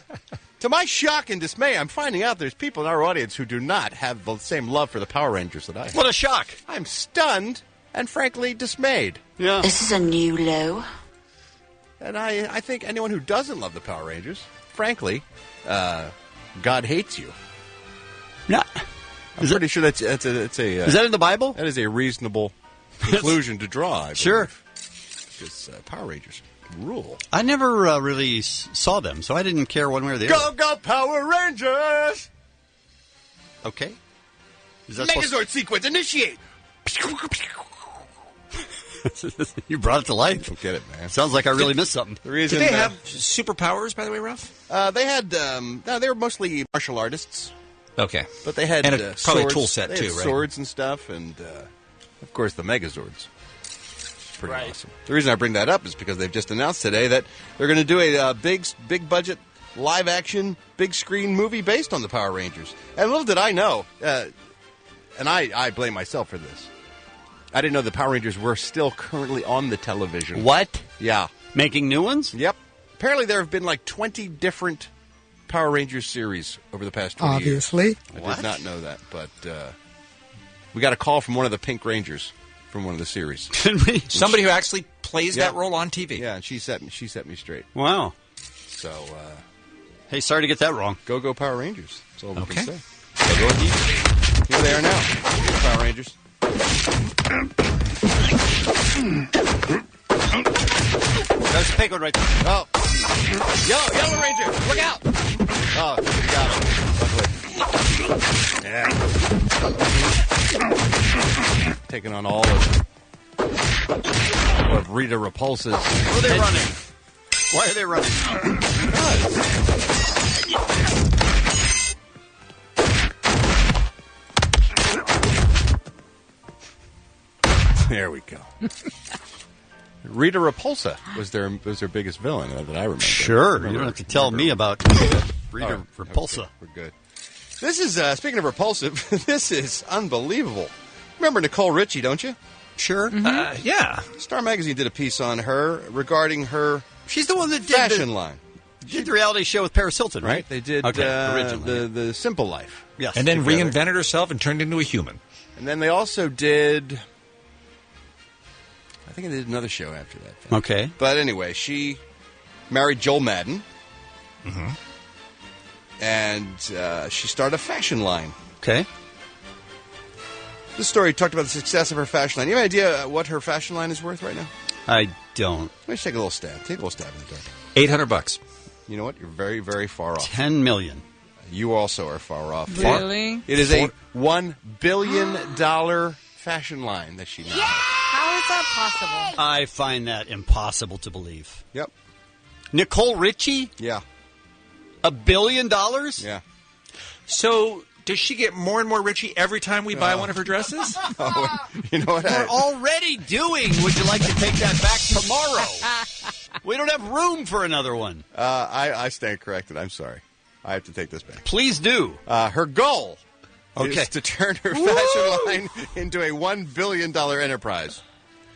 To my shock and dismay, I'm finding out there's people in our audience who do not have the same love for the Power Rangers that I have. What a shock. I'm stunned and frankly dismayed. Yeah. This is a new low. And I think anyone who doesn't love the Power Rangers, frankly, God hates you. Yeah. I'm pretty sure that's a Is that in the Bible? that is a reasonable conclusion to draw. I believe. Sure. Because Power Rangers rule. I never really saw them, so I didn't care one way or the Go, other. go, Power Rangers! Rangers! Okay. Is that Megazord sequence, initiate! You brought it to life. Don't get it, man. Sounds like I really missed something. The reason, Did they have superpowers, by the way, Ruff? They had, no, they were mostly martial artists. Okay. But they had and probably swords. a tool set, They too, had right? swords and stuff, and, of course, the Megazords. It's pretty Right. awesome. The reason I bring that up is because they've just announced today that they're going to do a big budget, live-action, big-screen movie based on the Power Rangers. And little did I know, and I blame myself for this, I didn't know the Power Rangers were still currently on the television. What? Yeah. Making new ones? Yep. Apparently there have been like 20 different Power Rangers series over the past 20 Obviously. years. I did not know that, but we got a call from one of the Pink Rangers from one of the series. Somebody who actually plays that role on TV. Yeah, and she set me straight. Wow. So, hey, sorry to get that wrong. Go Power Rangers. That's all we Okay. can say. Go indeed. Here they are now. Power Rangers. There's a pink one right there. Oh. Yellow Ranger, look out! Oh, you got him. Yeah. Taking on all of Rita Repulsa's. Who are they running? Why are they running? There we go. Rita Repulsa was their biggest villain that I remember. Sure. You don't have to tell me about Rita Repulsa. Okay, we're good. This is, speaking of repulsive, this is unbelievable. Remember Nicole Richie, don't you? Sure. Yeah. Star Magazine did a piece on her regarding her She's the one that did fashion line. Did the reality show with Paris Hilton, right? They did originally. the Simple Life. Yes. And then together. reinvented herself and turned into a human. And then they also did... I think they did another show after that. Okay. But anyway, she married Joel Madden. Mm-hmm. And she started a fashion line. Okay. This story talked about the success of her fashion line. You have any idea what her fashion line is worth right now? I don't. Let's take a little stab. Take a little stab in the dark. $800. You know what? You're very, very far off. 10 million. You also are far off. Really? It is a $1 billion fashion line that she now has. How is that possible? I find that impossible to believe. Yep. Nicole Richie? Yeah. $1 billion? Yeah. So, does she get more and more Richie every time we buy one of her dresses? Oh, you know what? We're already doing Would You Like to Take That Back Tomorrow? We don't have room for another one. I stand corrected. I'm sorry. I have to take this back. Please do. Her goal Okay. is to turn her fashion line into a $1 billion enterprise.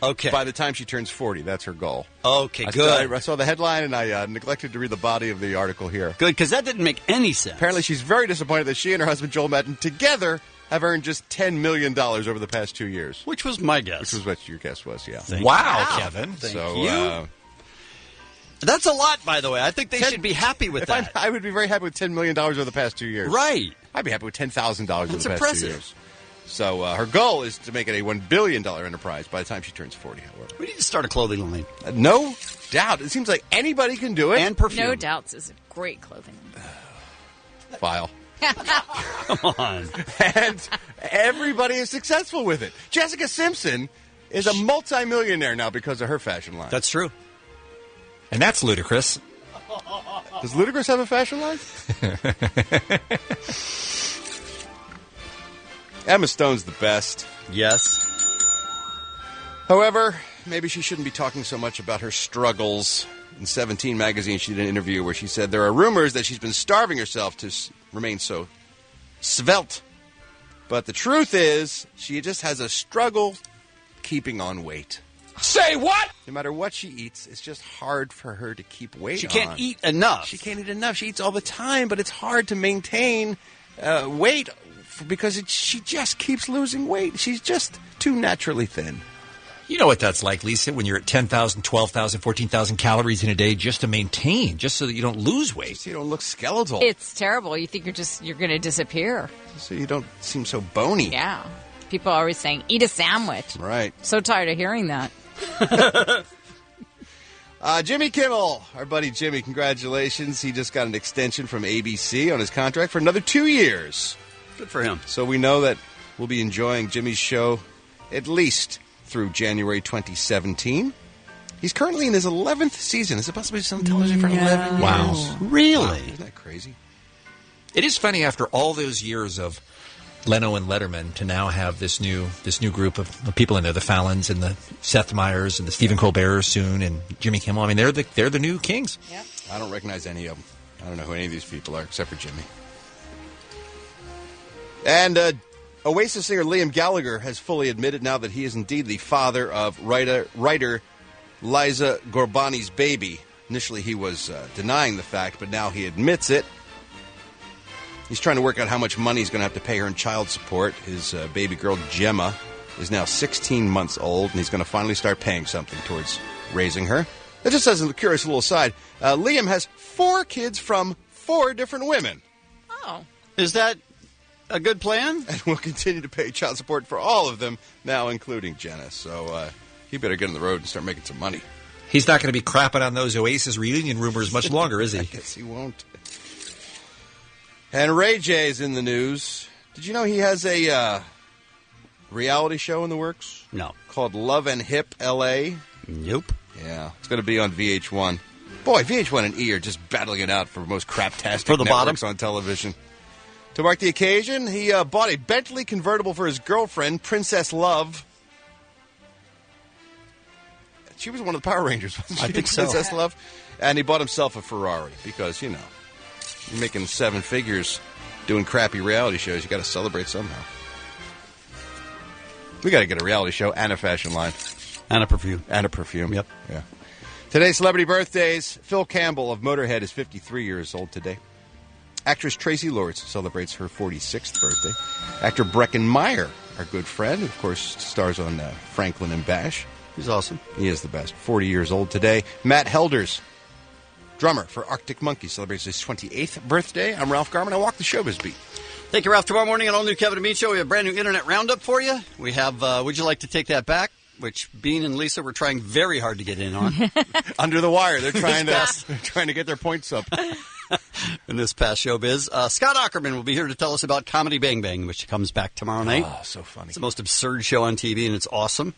Okay. By the time she turns 40, that's her goal. Okay, good. I saw the headline, and I neglected to read the body of the article here. Good, because that didn't make any sense. Apparently, she's very disappointed that she and her husband, Joel Madden, together have earned just $10 million over the past 2 years. Which was my guess. Which was what your guess was, yeah. Wow, Kevin. Thank you. That's a lot, by the way. I think they should be happy with that. I would be very happy with $10 million over the past 2 years. Right. I'd be happy with $10,000 over the past impressive. 2 years. So her goal is to make it a $1 billion enterprise by the time she turns 40, however. We need to start a clothing line. No doubt. It seems like anybody can do it. And perfume. No doubts is great clothing. File. Come on. And everybody is successful with it. Jessica Simpson is a multimillionaire now because of her fashion line. That's true. And that's ludicrous. Does Ludacris have a fashion line? Emma Stone's the best. Yes. However, maybe she shouldn't be talking so much about her struggles. In 17 magazine, she did an interview where she said there are rumors that she's been starving herself to remain so svelte. But the truth is, she just has a struggle keeping on weight. Say what? No matter what she eats, it's just hard for her to keep weight She on. can't eat enough. She can't eat enough. She eats all the time, but it's hard to maintain weight because she just keeps losing weight. She's just too naturally thin. You know what that's like, Lisa, when you're at 10,000, 12,000, 14,000 calories in a day just to maintain, just so that you don't lose weight. So you don't look skeletal. It's terrible. You think you're going to disappear. So you don't seem so bony. Yeah. People are always saying, eat a sandwich. Right. So tired of hearing that. Jimmy Kimmel, our buddy Jimmy, congratulations. He just got an extension from ABC on his contract for another 2 years. Good for him. So we know that we'll be enjoying Jimmy's show at least through January 2017. He's currently in his 11th season. Is it possible he's on television for 11 years? Wow. Really? Wow. Isn't that crazy? It is funny after all those years of Leno and Letterman to now have this new group of people in there, the Fallons and the Seth Meyers and the Stephen Colbert soon and Jimmy Kimmel. I mean, they're the new kings. Yep. I don't recognize any of them. I don't know who any of these people are except for Jimmy. And Oasis singer Liam Gallagher has fully admitted now that he is indeed the father of writer Liza Gorbani's baby. Initially, he was denying the fact, but now he admits it. He's trying to work out how much money he's going to have to pay her in child support. His baby girl, Gemma, is now 16 months old, and he's going to finally start paying something towards raising her. That just as a curious little aside, Liam has 4 kids from 4 different women. Oh. Is that a good plan? And will continue to pay child support for all of them, now including Jenna. So he better get on the road and start making some money. He's not going to be crapping on those Oasis reunion rumors much longer, is he? I guess he won't. And Ray J's in the news. Did you know he has a reality show in the works? No. Called Love and Hip L.A.? Nope. Yeah, it's going to be on VH1. Boy, VH1 and E are just battling it out for most craptastic For the networks bottom. on television. To mark the occasion, he bought a Bentley convertible for his girlfriend, Princess Love. She was one of the Power Rangers, wasn't she? I think so. Princess Love. And he bought himself a Ferrari because, you know, you're making 7 figures doing crappy reality shows. You got to celebrate somehow. We got to get a reality show and a fashion line. And a perfume. And a perfume. Yep. Yeah. Today's celebrity birthdays. Phil Campbell of Motorhead is 53 years old today. Actress Tracy Lords celebrates her 46th birthday. Actor Breckin Meyer, our good friend, of course, stars on Franklin and Bash. He's awesome. He is the best. 40 years old today. Matt Helders, drummer for Arctic Monkeys, celebrates his 28th birthday. I'm Ralph Garman. I walk the showbiz beat. Thank you, Ralph. Tomorrow morning on All New Kevin and Bean Show, we have a brand new Internet Roundup for you. We have Would You Like to Take That Back? Which Bean and Lisa were trying very hard to get in on. Under the wire. They're trying to get their points up. In this past showbiz. Scott Ackerman will be here to tell us about Comedy Bang Bang, which comes back tomorrow night. Oh, so funny. It's the most absurd show on TV, and it's awesome.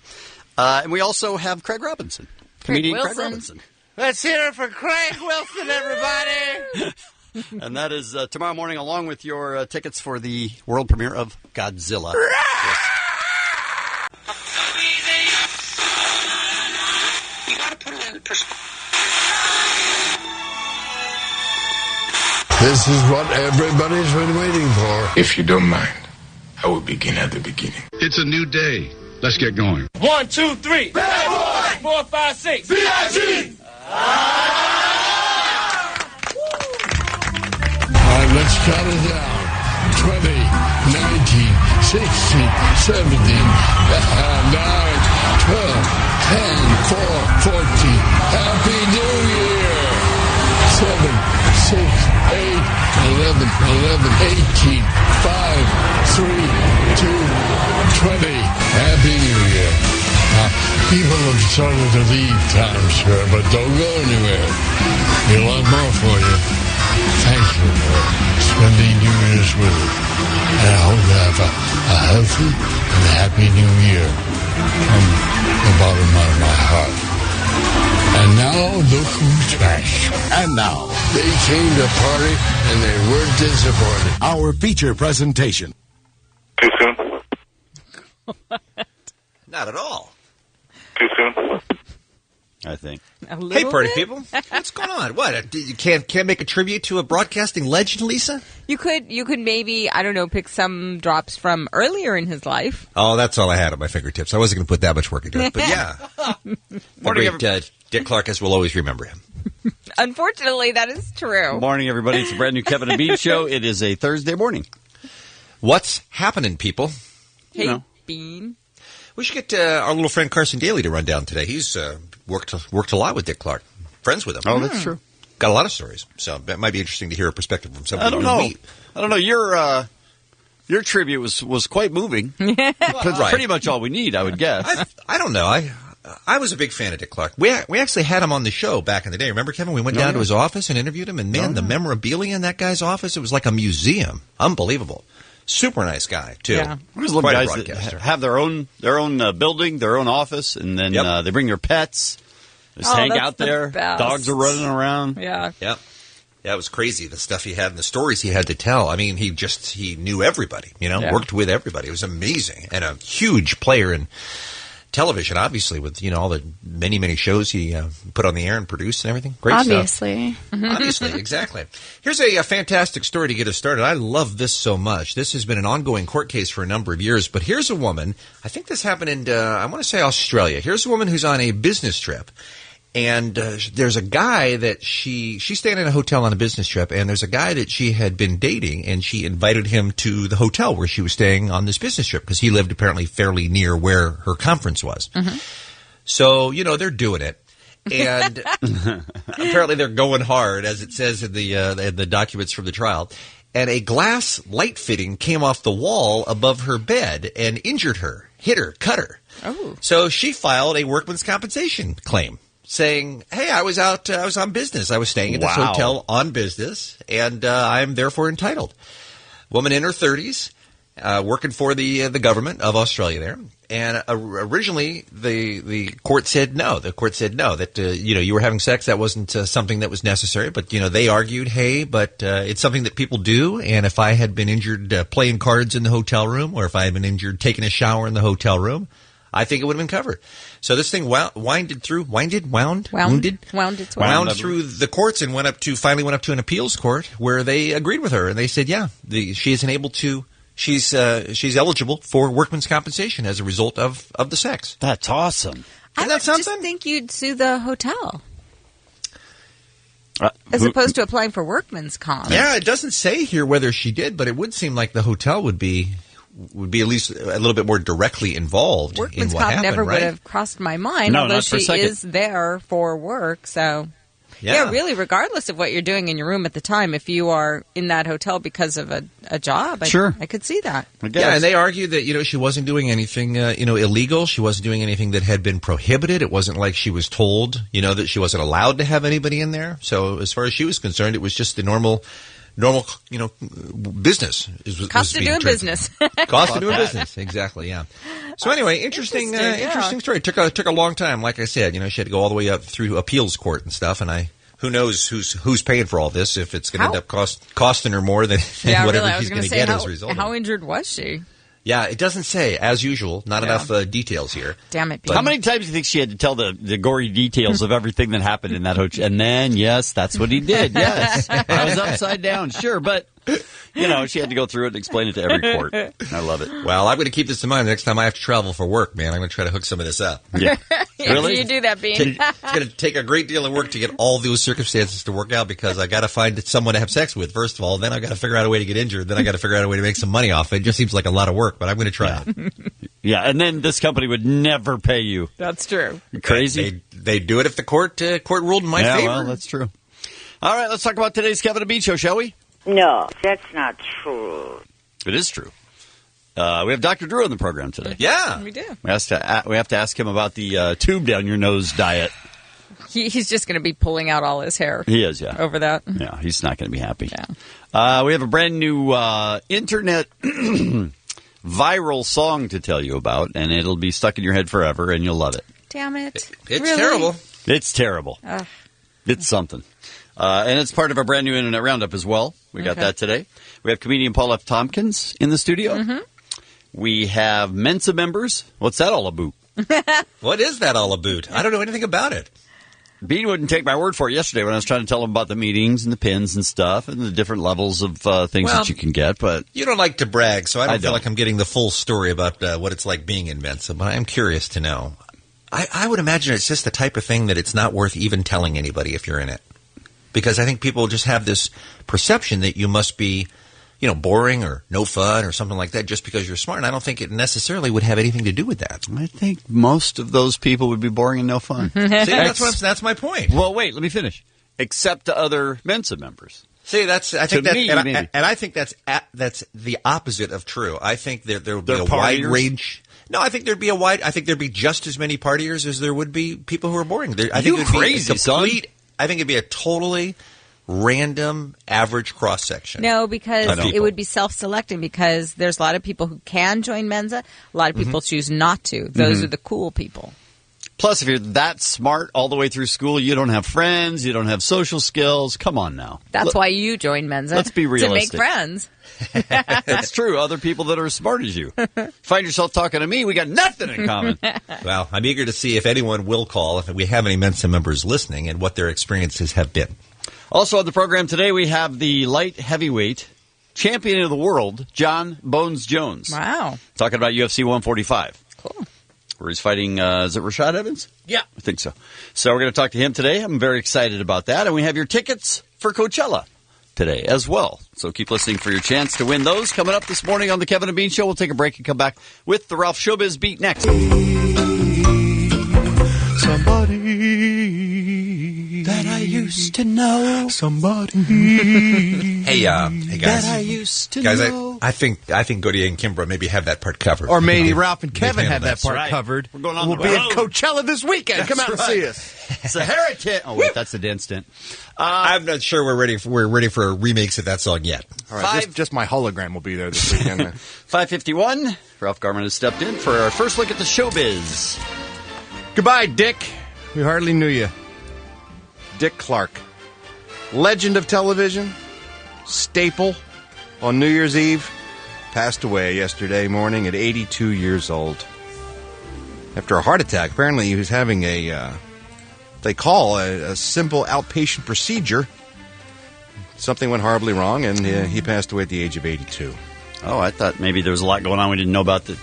And we also have Craig Robinson. Comedian Craig Robinson. Let's hear it for Craig Wilson, everybody. And that is tomorrow morning, along with your tickets for the world premiere of Godzilla. Yes. You gotta put it in perspective. This is what everybody's been waiting for. If you don't mind, I will begin at the beginning. It's a new day. Let's get going. 1, 2, 3. Bad boy. 4, 5, 6. B.I.G. All right, let's count it down. 20, 19, 16, 17, 9, 12, 10, 4, 14. Happy New Year! 7, 6, 8, 11, 18, 5, 3, 2, 20. Happy New Year. Now, people have started to leave Times Square, but don't go anywhere. Be a lot more for you. Thank you for spending New Year's with us. And I hope you have a healthy and happy New Year from the bottom of my heart. And now, look who's back. And now, They came to party and they weren't disappointed. our feature presentation. Too soon? Not at all. Too soon? I think. Hey, party people. What's going on? What? You can't make a tribute to a broadcasting legend, Lisa? You could maybe, I don't know, pick some drops from earlier in his life. Oh, that's all I had at my fingertips. I wasn't going to put that much work into it. But yeah. Morning, the great Dick Clark, as we'll always remember him. Unfortunately, that is true. Morning, everybody. It's a brand new Kevin and Bean Show. It is a Thursday morning. What's happening, people? Hey, Bean. We should get our little friend Carson Daly to run down today. He's worked a lot with Dick Clark. Friends with him. Oh, that's true. Got a lot of stories. So that might be interesting to hear a perspective from somebody. I don't know. Your tribute was quite moving. Right. Pretty much all we need, I would guess. I don't know. I was a big fan of Dick Clark. We actually had him on the show back in the day. Remember, Kevin? We went down to his office and interviewed him, and man, the memorabilia in that guy's office, it was like a museum. Unbelievable. Super nice guy, too. Yeah. There's little guys that have their own building, their own office, and then they bring their pets. Just hang out there. Dogs are running around. Yeah. Yep. Yeah, it was crazy, the stuff he had and the stories he had to tell. I mean, he knew everybody, worked with everybody. It was amazing. And a huge player in television, obviously, with, all the many, many shows he put on the air and produced and everything. Great Obviously. stuff. Obviously, exactly. Here's a fantastic story to get us started. I love this so much. This has been an ongoing court case for a number of years, but here's a woman, I think this happened in, I want to say Australia. Here's a woman who's on a business trip. And there's a guy that she's staying in a hotel on a business trip, and there's a guy that she had been dating, and she invited him to the hotel where she was staying on this business trip because he lived apparently fairly near where her conference was. Mm-hmm. So, they're doing it. And apparently they're going hard, as it says in the documents from the trial. And a glass light fitting came off the wall above her bed and injured her, hit her, cut her. Oh. So she filed a workman's compensation claim, saying, hey, I was on business. I was staying at this hotel on business, and I'm therefore entitled. Woman in her 30s, working for the government of Australia there. And originally, the court said no. The court said no, that, you were having sex. That wasn't something that was necessary. But, they argued, hey, but it's something that people do. And if I had been injured playing cards in the hotel room, or if I had been injured taking a shower in the hotel room, I think it would have been covered. So this thing wound through the courts and finally went up to an appeals court where they agreed with her, and they said, yeah, she isn't able to. She's eligible for workman's compensation as a result of the sex. That's awesome. I would just think you'd sue the hotel. As opposed to applying for workman's comp. Yeah, it doesn't say here whether she did, but it would seem like the hotel would be at least a little bit more directly involved in what happened, never right? would have crossed my mind, although she is there for work. So, yeah, really, regardless of what you're doing in your room at the time, if you are in that hotel because of a job, I could see that. Yeah, and they argued that, she wasn't doing anything, illegal. She wasn't doing anything that had been prohibited. It wasn't like she was told, that she wasn't allowed to have anybody in there. So as far as she was concerned, it was just the normal, business. Cost of doing business. Cost of doing business. Exactly, yeah. So anyway, interesting story. Took a long time. Like I said, she had to go all the way up through appeals court and stuff, and who knows who's paying for all this, if it's going to end up costing her more than whatever she's going to get as a result. How injured was she? Yeah, it doesn't say, as usual. Not enough details here. Damn it. How many times do you think she had to tell the gory details of everything that happened in that hotel? And then, yes, that's what he did. Yes. I was upside down. Sure, but, she had to go through it and explain it to every court. I love it. Well, I'm going to keep this in mind the next time I have to travel for work, man. I'm going to try to hook some of this up. Yeah. Really? You do that, Bean. It's going to take a great deal of work to get all those circumstances to work out because I got to find someone to have sex with, first of all. Then I got to figure out a way to get injured. Then I got to figure out a way to make some money off it. It just seems like a lot of work, but I'm going to try it. Yeah, and then this company would never pay you. That's true. Crazy. They do it if the court ruled in my favor. Yeah, well, that's true. All right, let's talk about today's Kevin and Bean show, shall we? No, that's not true. It is true. We have Dr. Drew on the program today. Yeah. We do. We have to ask him about the tube down your nose diet. He's just going to be pulling out all his hair. He is, yeah. Over that. Yeah, he's not going to be happy. Yeah. We have a brand new internet viral song to tell you about, and it'll be stuck in your head forever, and you'll love it. Damn it. It's really terrible. It's terrible. It's something. And it's part of our brand new Internet Roundup as well. We got that today. We have comedian Paul F. Tompkins in the studio. Mm-hmm. We have Mensa members. What's that all about? What is that all about? I don't know anything about it. Bean wouldn't take my word for it yesterday when I was trying to tell him about the meetings and the pins and stuff and the different levels of things that you can get. But you don't like to brag, so I don't feel like I'm getting the full story about what it's like being in Mensa, but I am curious to know. I would imagine it's just the type of thing that it's not worth even telling anybody if you're in it. Because I think people just have this perception that you must be, boring or no fun or something like that just because you're smart. And I don't think it necessarily would have anything to do with that. I think most of those people would be boring and no fun. See, that's my point. Well, wait, let me finish. Except to other Mensa members. See, I think maybe. I think that's the opposite of true. I think there will be a partiers? wide range. No, I think there'd be just as many partiers as there would be people who are boring. I think it'd crazy, son. I think it'd be a totally random average cross section. No, because it would be self-selecting because there's a lot of people who can join Mensa. A lot of people choose not to. Those are the cool people. Plus, if you're that smart all the way through school, you don't have friends, you don't have social skills. Come on now. That's why you join Mensa. Let's be realistic. To make friends. That's true. Other people that are as smart as you. Find yourself talking to me, we got nothing in common. Well, I'm eager to see if anyone will call, if we have any Mensa members listening, and what their experiences have been. Also on the program today, we have the light heavyweight champion of the world, John Bones Jones. Wow. Talking about UFC 145. Cool. Where he's fighting, is it Rashad Evans? Yeah. I think so. So we're going to talk to him today. I'm very excited about that. And we have your tickets for Coachella today as well. So keep listening for your chance to win those. Coming up this morning on the Kevin and Bean Show, we'll take a break and come back with the Ralph Showbiz Beat next. Somebody that I used to know. Somebody. Hey guys. That I used to guys, know. I think Gaudier and Kimbrough maybe have that part covered. Or maybe Ralph and Kevin have that part right. covered. We're going on We'll the be road. at Coachella this weekend. Come out and see us. Sahara Tent. Oh, wait, that's the dance tent. I'm not sure we're ready for remakes of that song yet. All right, just my hologram will be there this weekend. 5:51. Ralph Garman has stepped in for our first look at the showbiz. Goodbye, Dick. We hardly knew you. Dick Clark. Legend of television. Staple on New Year's Eve. Passed away yesterday morning at 82 years old. After a heart attack. Apparently he was having they call a simple outpatient procedure. Something went horribly wrong, and he passed away at the age of 82. Oh, I thought maybe there was a lot going on we didn't know about that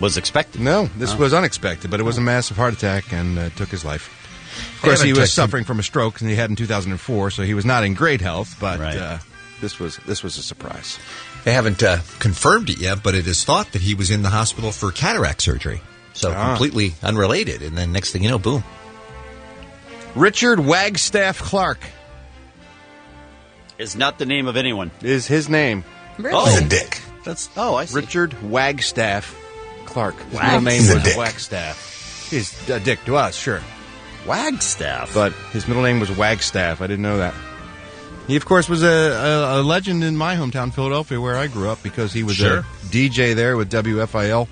was expected. No, this was unexpected, but it was a massive heart attack and took his life. Of course, he was suffering from a stroke, and he had in 2004, so he was not in great health, but this was a surprise. They haven't confirmed it yet, but it is thought that he was in the hospital for cataract surgery. So completely unrelated, and then next thing you know, boom. Richard Wagstaff Clark. Is not the name of anyone. Is his name. Really? Oh, he's a dick. I see. Richard Wagstaff Clark. His Wagstaff. middle name He's a was dick. Wagstaff. He's a dick to us, sure. Wagstaff. But his middle name was Wagstaff. I didn't know that. He, of course, was a legend in my hometown, Philadelphia, where I grew up, because he was a DJ there with WFIL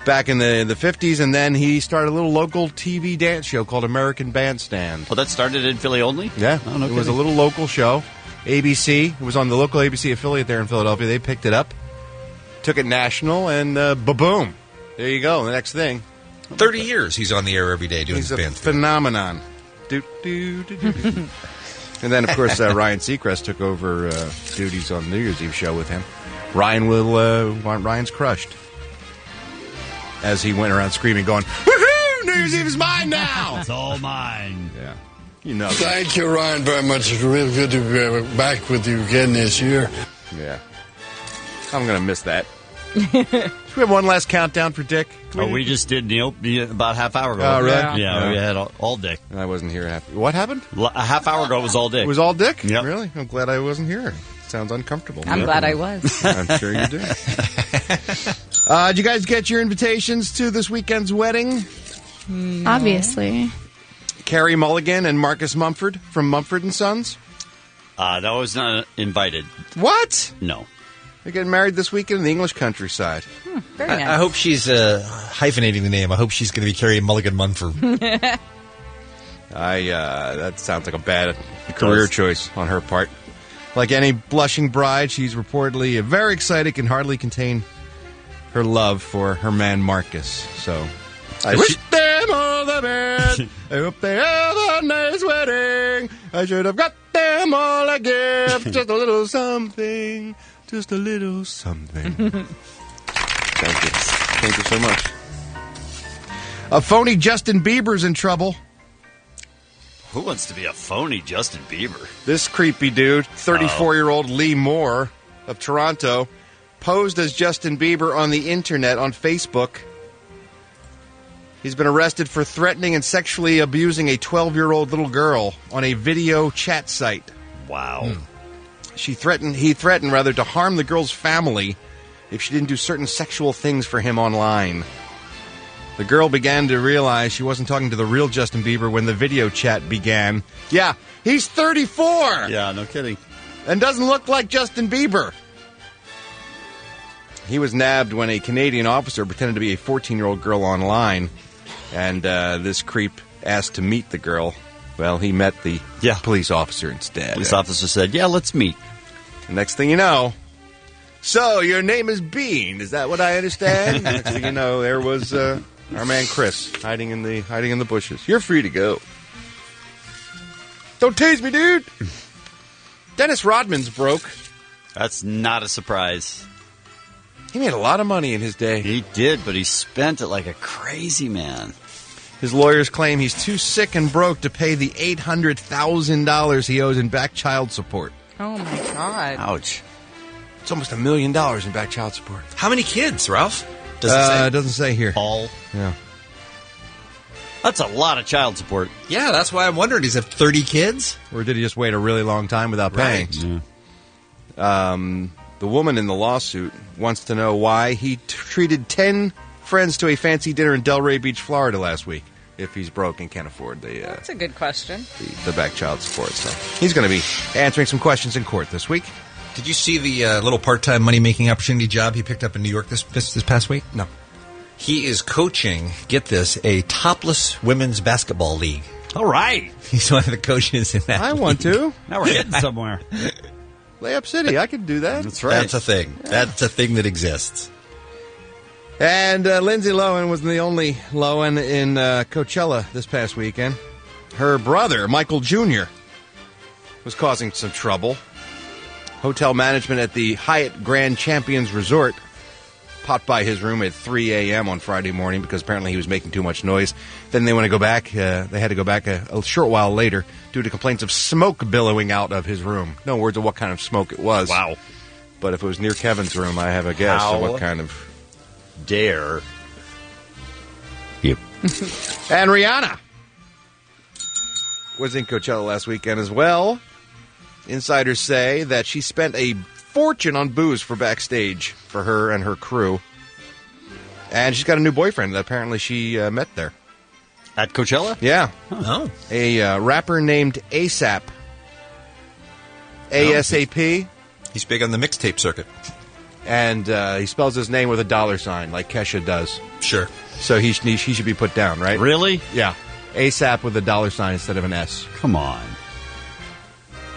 back in the 50s, and then he started a little local TV dance show called American Bandstand. Well, that started in Philly only? Yeah. Oh, no it was a kidding. little local show. ABC. It was on the local ABC affiliate there in Philadelphia. They picked it up, took it national, and ba-boom. There you go. The next thing. 30 years he's on the air every day doing He's his a band. phenomenon. And then, of course, Ryan Seacrest took over duties on the New Year's Eve show with him. Ryan's crushed. As he went around screaming, going, "Woohoo! New Year's Eve is mine now!" It's all mine. Yeah. You know. Thank you, Ryan, very much. It's really good to be back with you again this year. Yeah. I'm going to miss that. Should we have one last countdown for Dick? We just did, about a half hour ago. Oh, really? Yeah, we had all Dick. I wasn't here. What happened? A half hour ago, it was all Dick. It was all Dick? Yep. Really? I'm glad I wasn't here. Sounds uncomfortable. I'm glad I was. I'm sure you did. Did you guys get your invitations to this weekend's wedding? No. Obviously. Carrie Mulligan and Marcus Mumford from Mumford & Sons? That was not invited. What? No. They're getting married this weekend in the English countryside. Very nice. I hope she's hyphenating the name. I hope she's going to be Carrie Mulligan Munford. That sounds like a bad career choice on her part. Like any blushing bride, she's reportedly very excited, can hardly contain her love for her man Marcus. So I wish them all the best. I hope they have a nice wedding. I should have got them all a gift. Just a little something. Just a little something. Thank you. Thank you so much. A phony Justin Bieber's in trouble. Who wants to be a phony Justin Bieber? This creepy dude, 34-year-old Lee Moore of Toronto, posed as Justin Bieber on the internet on Facebook. He's been arrested for threatening and sexually abusing a 12-year-old little girl on a video chat site. Wow. He threatened to harm the girl's family if she didn't do certain sexual things for him online. The girl began to realize she wasn't talking to the real Justin Bieber when the video chat began. Yeah, he's 34! Yeah, no kidding. And doesn't look like Justin Bieber. He was nabbed when a Canadian officer pretended to be a 14-year-old girl online, and this creep asked to meet the girl. Well, he met the police officer instead. Police officer said, yeah, let's meet. Next thing you know, so your name is Bean. Is that what I understand? Next thing you know, there was our man Chris hiding in the bushes. You're free to go. Don't tease me, dude. Dennis Rodman's broke. That's not a surprise. He made a lot of money in his day. He did, but he spent it like a crazy man. His lawyers claim he's too sick and broke to pay the $800,000 he owes in back child support. Oh, my God. Ouch. It's almost $1 million in back child support. How many kids, Ralph? Does it say? It doesn't say here. All. Yeah. That's a lot of child support. Yeah, that's why I'm wondering. Does he have 30 kids? Or did he just wait a really long time without paying? Yeah. The woman in the lawsuit wants to know why he treated 10 friends to a fancy dinner in Delray Beach, Florida last week, if he's broke and can't afford That's a good question. the back child support. So he's going to be answering some questions in court this week. Did you see the little part-time money-making opportunity job he picked up in New York this past week? No. He is coaching, get this, a topless women's basketball league. All right. He's one of the coaches in that I want to. Now we're getting somewhere. Layup City, I could do that. That's right. That's a thing. Yeah. That's a thing that exists. And Lindsay Lohan was the only Lohan in Coachella this past weekend. Her brother, Michael Jr., was causing some trouble. Hotel management at the Hyatt Grand Champions Resort popped by his room at 3 a.m. on Friday morning because apparently he was making too much noise. Then they had to go back a short while later due to complaints of smoke billowing out of his room. No words of what kind of smoke it was. Wow. But if it was near Kevin's room, I have a guess of what kind of... Dare you. And Rihanna was in Coachella last weekend as well. Insiders say that she spent a fortune on booze for backstage for her and her crew. And she's got a new boyfriend that apparently she met there. At Coachella? Yeah. Oh. A rapper named ASAP. ASAP. He's big on the mixtape circuit. And he spells his name with a $sign, like Kesha does. Sure. So he should be put down, right? Really? Yeah. ASAP with a $sign instead of an S. Come on.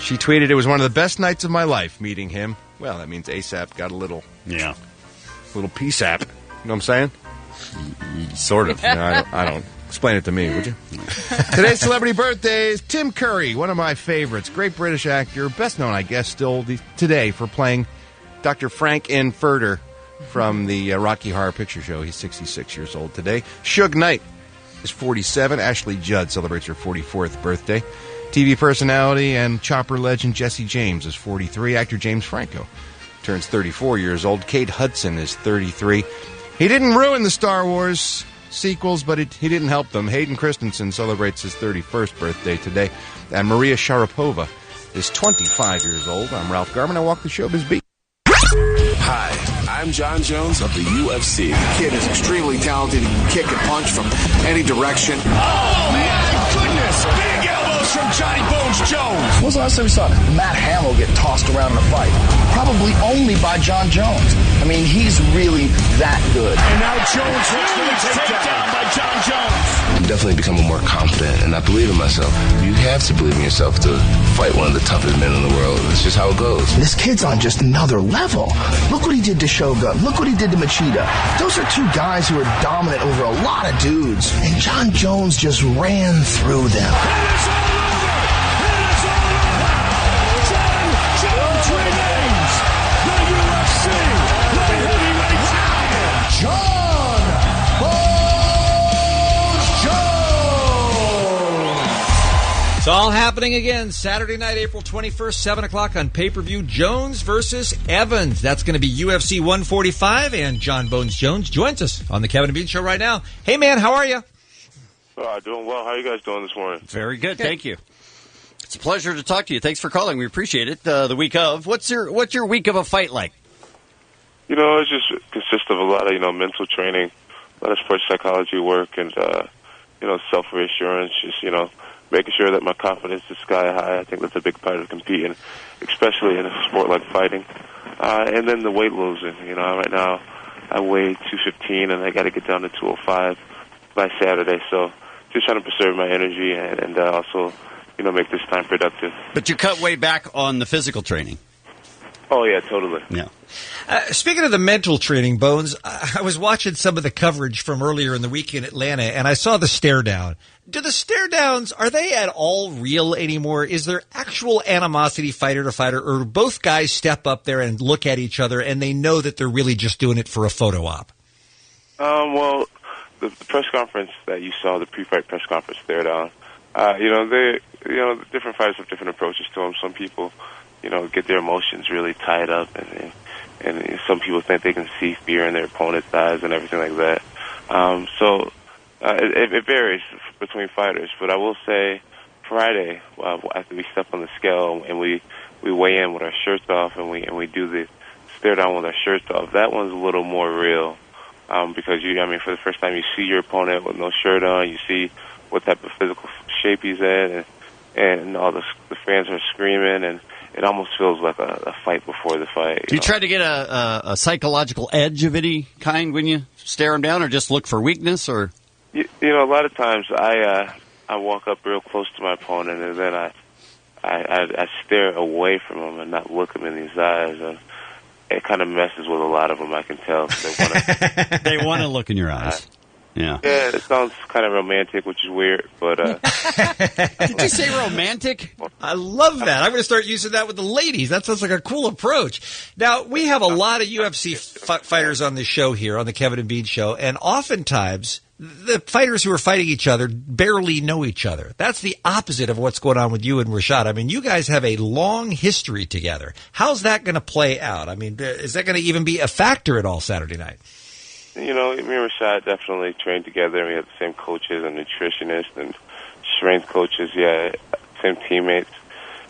She tweeted, "It was one of the best nights of my life meeting him." Well, that means ASAP got a little PSAP. You know what I'm saying? Sort of. I don't. Explain it to me, would you? Today's celebrity birthdays. Tim Curry, one of my favorites. Great British actor. Best known, I guess, still today for playing Dr. Frank N. Furter from the Rocky Horror Picture Show. He's 66 years old today. Suge Knight is 47. Ashley Judd celebrates her 44th birthday. TV personality and chopper legend Jesse James is 43. Actor James Franco turns 34 years old. Kate Hudson is 33. He didn't ruin the Star Wars sequels, but he didn't help them. Hayden Christensen celebrates his 31st birthday today. And Maria Sharapova is 25 years old. I'm Ralph Garman. I walk the showbiz beat. Hi, I'm John Jones of the UFC. The kid is extremely talented. He can kick and punch from any direction. Oh, my goodness! Big elbows from Johnny Bones Jones. When was the last time we saw Matt Hamill get tossed around in a fight? Probably only by John Jones. I mean, he's really that good. And now Jones looks for the takedown by John Jones. I'm definitely becoming more confident, and I believe in myself. You have to believe in yourself to fight one of the toughest men in the world. It's just how it goes. This kid's on just another level. Look what he did to Shogun. Look what he did to Machida. Those are two guys who are dominant over a lot of dudes. And John Jones just ran through them. It's all happening again Saturday night, April 21st, 7 o'clock on pay-per-view. Jones versus Evans. That's going to be UFC 145, and John Bones Jones joins us on the Kevin and Bean Show right now. Hey, man, how are you? Doing well. How are you guys doing this morning? Very good. Thank you. It's a pleasure to talk to you. Thanks for calling. We appreciate it. The week of. What's your week of a fight like? It just consists of a lot of, mental training, a lot of sports psychology work, and, self-reassurance, just, making sure that my confidence is sky high. I think that's a big part of competing, especially in a sport like fighting. And then the weight losing. Right now I weigh 215, and I got to get down to 205 by Saturday. So just trying to preserve my energy and also, make this time productive. But you cut way back on the physical training. Oh, yeah, totally. Yeah. Speaking of the mental training, Bones, I was watching some of the coverage from earlier in the week in Atlanta, and I saw the stare down. Do the stare downs, are they at all real anymore? Is there actual animosity fighter to fighter, or both guys step up there and look at each other and they know that they're really just doing it for a photo op? Well, the press conference that you saw, the pre-fight press conference stare down, different fighters have different approaches to them. Some people, get their emotions really tied up, and some people think they can see fear in their opponent's eyes and everything like that. It varies between fighters, but I will say Friday, after we step on the scale and we weigh in with our shirts off and we do the stare down with our shirts off, that one's a little more real, because for the first time you see your opponent with no shirt on, you see what type of physical shape he's in, and all the fans are screaming, and it almost feels like a fight before the fight. Do you try to get a psychological edge of any kind when you stare him down, or just look for weakness, or? A lot of times I walk up real close to my opponent, and then I stare away from him and not look him in his eyes, and it kind of messes with a lot of them. I can tell. They want to look in your eyes. Yeah. Yeah, it sounds kind of romantic, which is weird, but... Did you say romantic? I love that. I'm going to start using that with the ladies. That sounds like a cool approach. Now, we have a lot of UFC fighters on this show here, on the Kevin and Bean Show, and oftentimes the fighters who are fighting each other barely know each other. That's the opposite of what's going on with you and Rashad. I mean, you guys have a long history together. How's that going to play out? I mean, is that going to even be a factor at all Saturday night? Me and Rashad definitely trained together. We had the same coaches and nutritionists and strength coaches. Yeah, same teammates.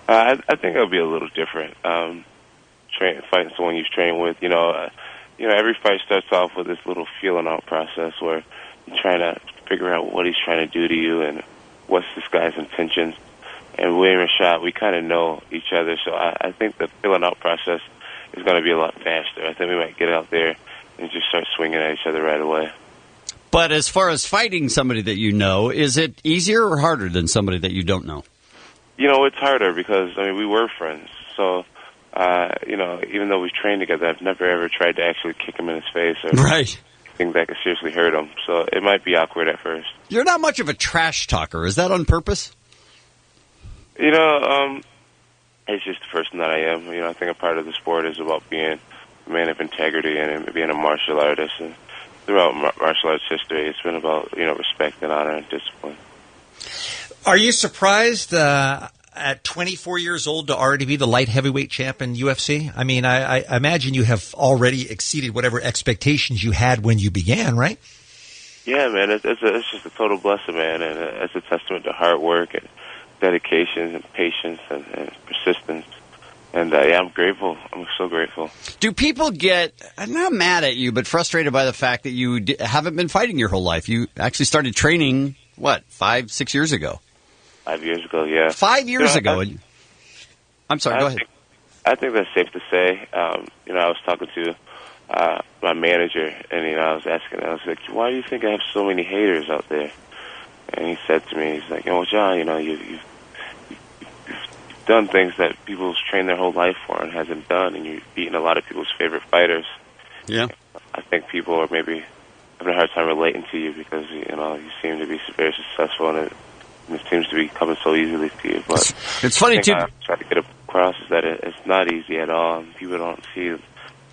I think it'll be a little different. Fighting someone you've trained with. Every fight starts off with this little feeling out process where you're trying to figure out what he's trying to do to you and what's this guy's intentions. And we and Rashad, we kind of know each other, so I think the feeling out process is going to be a lot faster. I think we might get out there and just start swinging at each other right away. But as far as fighting somebody that you know, is it easier or harder than somebody that you don't know? It's harder because, we were friends. So, even though we've trained together, I've never ever tried to actually kick him in his face or think that could seriously hurt him. So it might be awkward at first. You're not much of a trash talker. Is that on purpose? It's just the person that I am. I think a part of the sport is about being a man of integrity and being a martial artist. And throughout martial arts history, it's been about, respect and honor and discipline. Are you surprised at 24 years old to already be the light heavyweight champ in UFC? I mean, I imagine you have already exceeded whatever expectations you had when you began, right? Yeah, man, it's just a total blessing, man, and it's a testament to hard work and dedication and patience and persistence. And, I'm grateful. I'm so grateful. Do people get, not mad at you, but frustrated by the fact that you haven't been fighting your whole life? You actually started training, 5-6 years ago? 5 years ago, yeah. 5 years ago. I'm sorry, go ahead. I think that's safe to say. I was talking to my manager, and, I was like, why do you think I have so many haters out there? And he said to me, he's like, John, you've done things that people's trained their whole life for and hasn't done, and you've beaten a lot of people's favorite fighters. Yeah. I think people are maybe having a hard time relating to you because, you seem to be very successful, and it seems to be coming so easily to you. But it's funny, too. I try to get across is that it's not easy at all. People don't see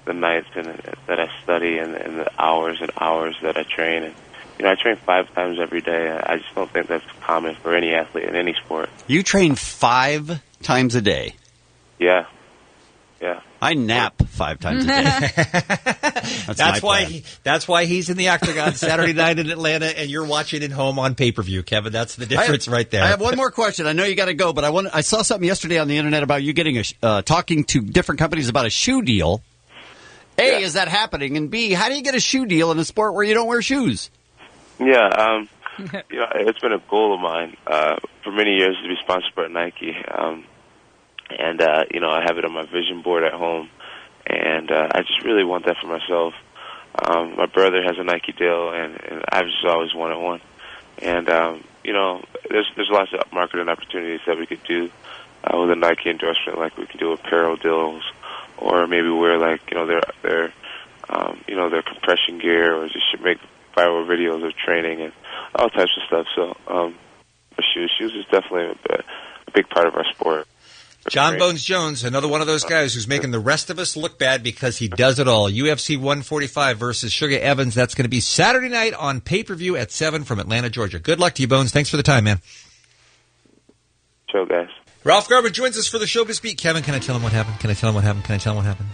the nights that I study and the hours and hours that I train. And, I train 5 times every day. I just don't think that's common for any athlete in any sport. You train 5 times a day? Yeah. I nap 5 times a day. That's why he's in the Octagon Saturday night in Atlanta, and you're watching at home on pay-per-view, Kevin. That's the difference right there. I have one more question. I know you got to go, but I saw something yesterday on the internet about you getting talking to different companies about a shoe deal. A, is that happening? And B, how do you get a shoe deal in a sport where you don't wear shoes? Yeah, it's been a goal of mine for many years to be sponsored by Nike. And I have it on my vision board at home. And I just really want that for myself. My brother has a Nike deal, and I've just always wanted one. And, there's lots of marketing opportunities that we could do with a Nike endorsement, like we can do apparel deals, or maybe wear their compression gear, or just make viral videos of training and all types of stuff. So, shoes is definitely a big part of our sport. John Bones Jones, another one of those guys who's making the rest of us look bad because he does it all. UFC 145 versus Sugar Evans. That's going to be Saturday night on pay-per-view at 7 from Atlanta, Georgia. Good luck to you, Bones. Thanks for the time, man. Show, guys. Ralph Garman joins us for the Showbiz Beat. Kevin, can I tell him what happened? Can I tell him what happened?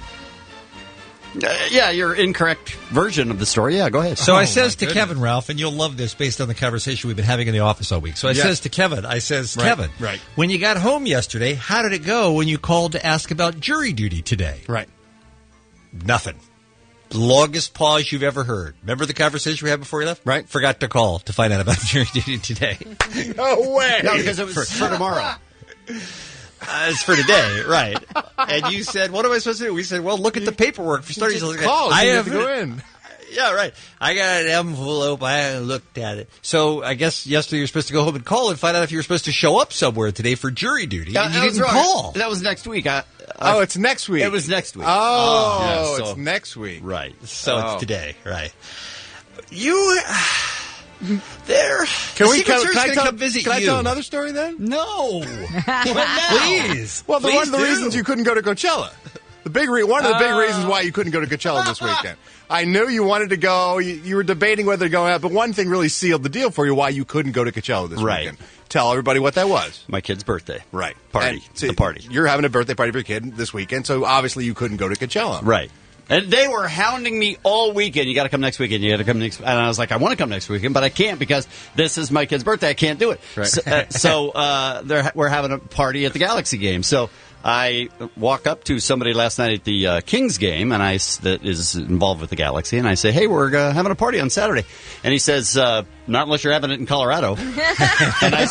Yeah, your incorrect version of the story. Yeah, go ahead. So I says to Kevin, Ralph, and you'll love this based on the conversation we've been having in the office all week. So I says to Kevin, Kevin, when you got home yesterday, how did it go when you called to ask about jury duty today? Right. Nothing. Longest pause you've ever heard. Remember the conversation we had before you left? Right. Forgot to call to find out about jury duty today. No way. No, because it was for tomorrow. It's for today, right? And you said, "What am I supposed to do?" We said, "Well, look at the paperwork for starting." Call. I have to go in. Yeah, right. I got an envelope. I haven't looked at it. So I guess yesterday you were supposed to go home and call and find out if you were supposed to show up somewhere today for jury duty. And you didn't call. That was next week. It's next week. It was next week. It's next week. Right. So it's today. Right. You... There. Can I you. tell another story then? No. Please. Well, one of the reasons you couldn't go to Coachella. One of the big reasons why you couldn't go to Coachella this weekend. I knew you wanted to go. You were debating whether to go out, but one thing really sealed the deal for you why you couldn't go to Coachella this weekend. Tell everybody what that was. My kid's birthday. Right. Party. The party. You're having a birthday party for your kid this weekend, so obviously you couldn't go to Coachella. Right. And they were hounding me all weekend. You got to come next weekend. You got to come next. And I was like, I want to come next weekend, but I can't because this is my kid's birthday. I can't do it. Right. So we're having a party at the Galaxy game. So I walk up to somebody last night at the Kings game, and that is involved with the Galaxy, and I say, "Hey, we're having a party on Saturday." And he says, "Not unless you're having it in Colorado." And I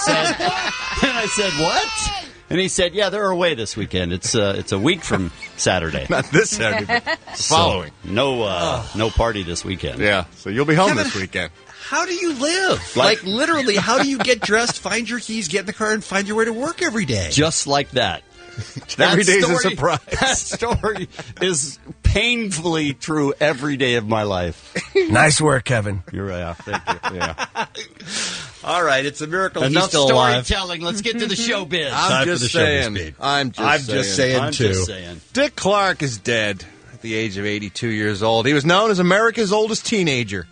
said, "What?" And he said, "Yeah, they're away this weekend. It's a week from Saturday. Not this Saturday, but the following. No party this weekend. Yeah, so you'll be home this weekend. How do you live? Like literally, how do you get dressed, find your keys, get in the car, and find your way to work every day? Just like that. Every day's a surprise. That story is painfully true every day of my life. Nice work, Kevin. You're right. Thank you. Yeah. All right, it's a miracle Enough he's still alive. storytelling. Let's get to the showbiz. I'm just saying too. Dick Clark is dead at the age of 82 years old. He was known as America's oldest teenager.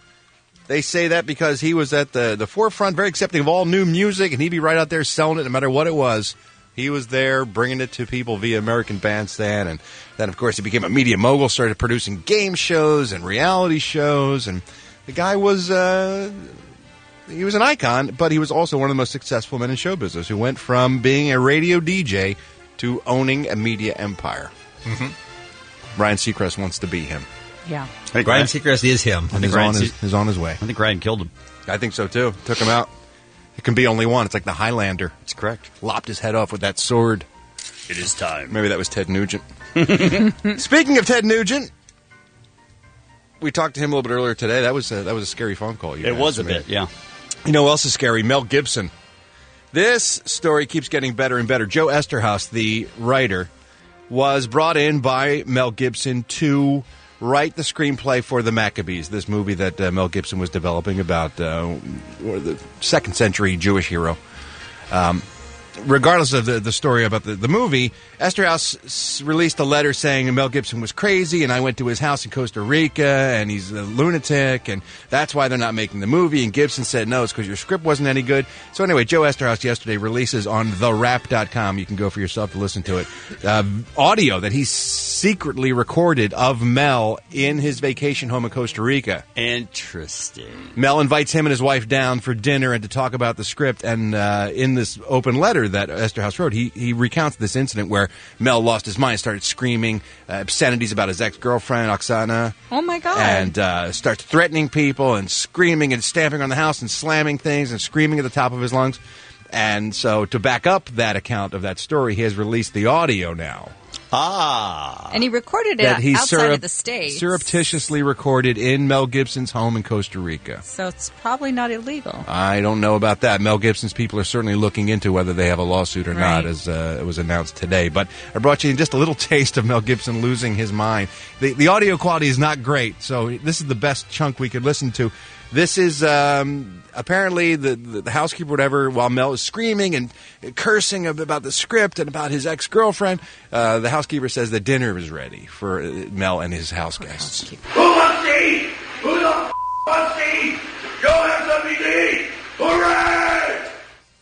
They say that because he was at the forefront, very accepting of all new music, and he'd be right out there selling it no matter what it was. He was there bringing it to people via American Bandstand, and then, of course, he became a media mogul, started producing game shows and reality shows, and the guy was he was an icon, but he was also one of the most successful men in show business who went from being a radio DJ to owning a media empire. Mm-hmm. Ryan Seacrest wants to be him. Yeah. Ryan Seacrest is him. And he's on his way. I think Ryan killed him. I think so, too. Took him out. It can be only one. It's like the Highlander. That's correct. Lopped his head off with that sword. It is time. Maybe that was Ted Nugent. Speaking of Ted Nugent, we talked to him a little bit earlier today. That was a scary phone call. It was a bit, yeah. You know who else is scary? Mel Gibson. This story keeps getting better and better. Joe Esterhaus, the writer, was brought in by Mel Gibson to write the screenplay for The Maccabees, this movie that Mel Gibson was developing about the second century Jewish hero. regardless of the story about the movie, Esterhaus released a letter saying Mel Gibson was crazy, and I went to his house in Costa Rica, and he's a lunatic, and that's why they're not making the movie. And Gibson said, no, it's because your script wasn't any good. So anyway, Joe Esterhaus yesterday releases on therap.com, you can go for yourself to listen to it, audio that he secretly recorded of Mel in his vacation home in Costa Rica. Interesting. Mel invites him and his wife down for dinner and to talk about the script, and in this open letter that Esterhaus wrote, he recounts this incident where Mel lost his mind, started screaming obscenities about his ex-girlfriend, Oksana. Oh, my God. And starts threatening people and screaming and stamping on the house and slamming things and screaming at the top of his lungs. And so to back up that account of that story, he has released the audio now. And he recorded it that he outside of the States. Surreptitiously recorded in Mel Gibson's home in Costa Rica. So it's probably not illegal. I don't know about that. Mel Gibson's people are certainly looking into whether they have a lawsuit or not, Right. as it was announced today. But I brought you just a little taste of Mel Gibson losing his mind. The audio quality is not great, so this is the best chunk we could listen to. This is apparently the housekeeper, whatever, while Mel is screaming and cursing about the script and about his ex-girlfriend, the housekeeper says that dinner is ready for Mel and his house guests. Who wants to eat? Who the f*** wants to eat? Go have something to eat! Hooray!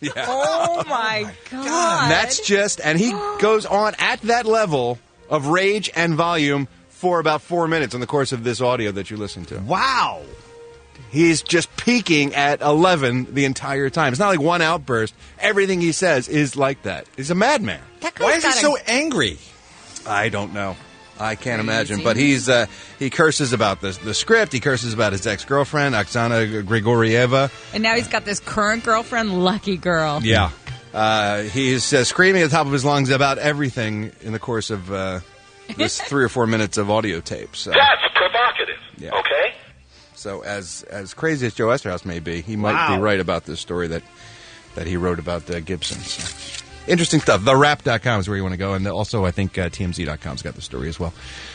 Yeah. Oh, my God. And that's just, and he goes on at that level of rage and volume for about 4 minutes in the course of this audio that you listen to. Wow. He's just peaking at 11 the entire time. It's not like one outburst. Everything he says is like that. He's a madman. Why is he so angry? I don't know. I can't imagine. But he curses about the script. He curses about his ex-girlfriend, Oksana Grigorieva. And now he's got this current girlfriend, lucky girl. Yeah. He's screaming at the top of his lungs about everything in the course of this 3 or 4 minutes of audio tape. So. That's provocative, Yeah. okay? So as crazy as Joe Esterhaus may be, he might be right about this story that he wrote about Gibson. So. Interesting stuff. TheWrap.com is where you want to go. And also, I think TMZ.com's got the story as well.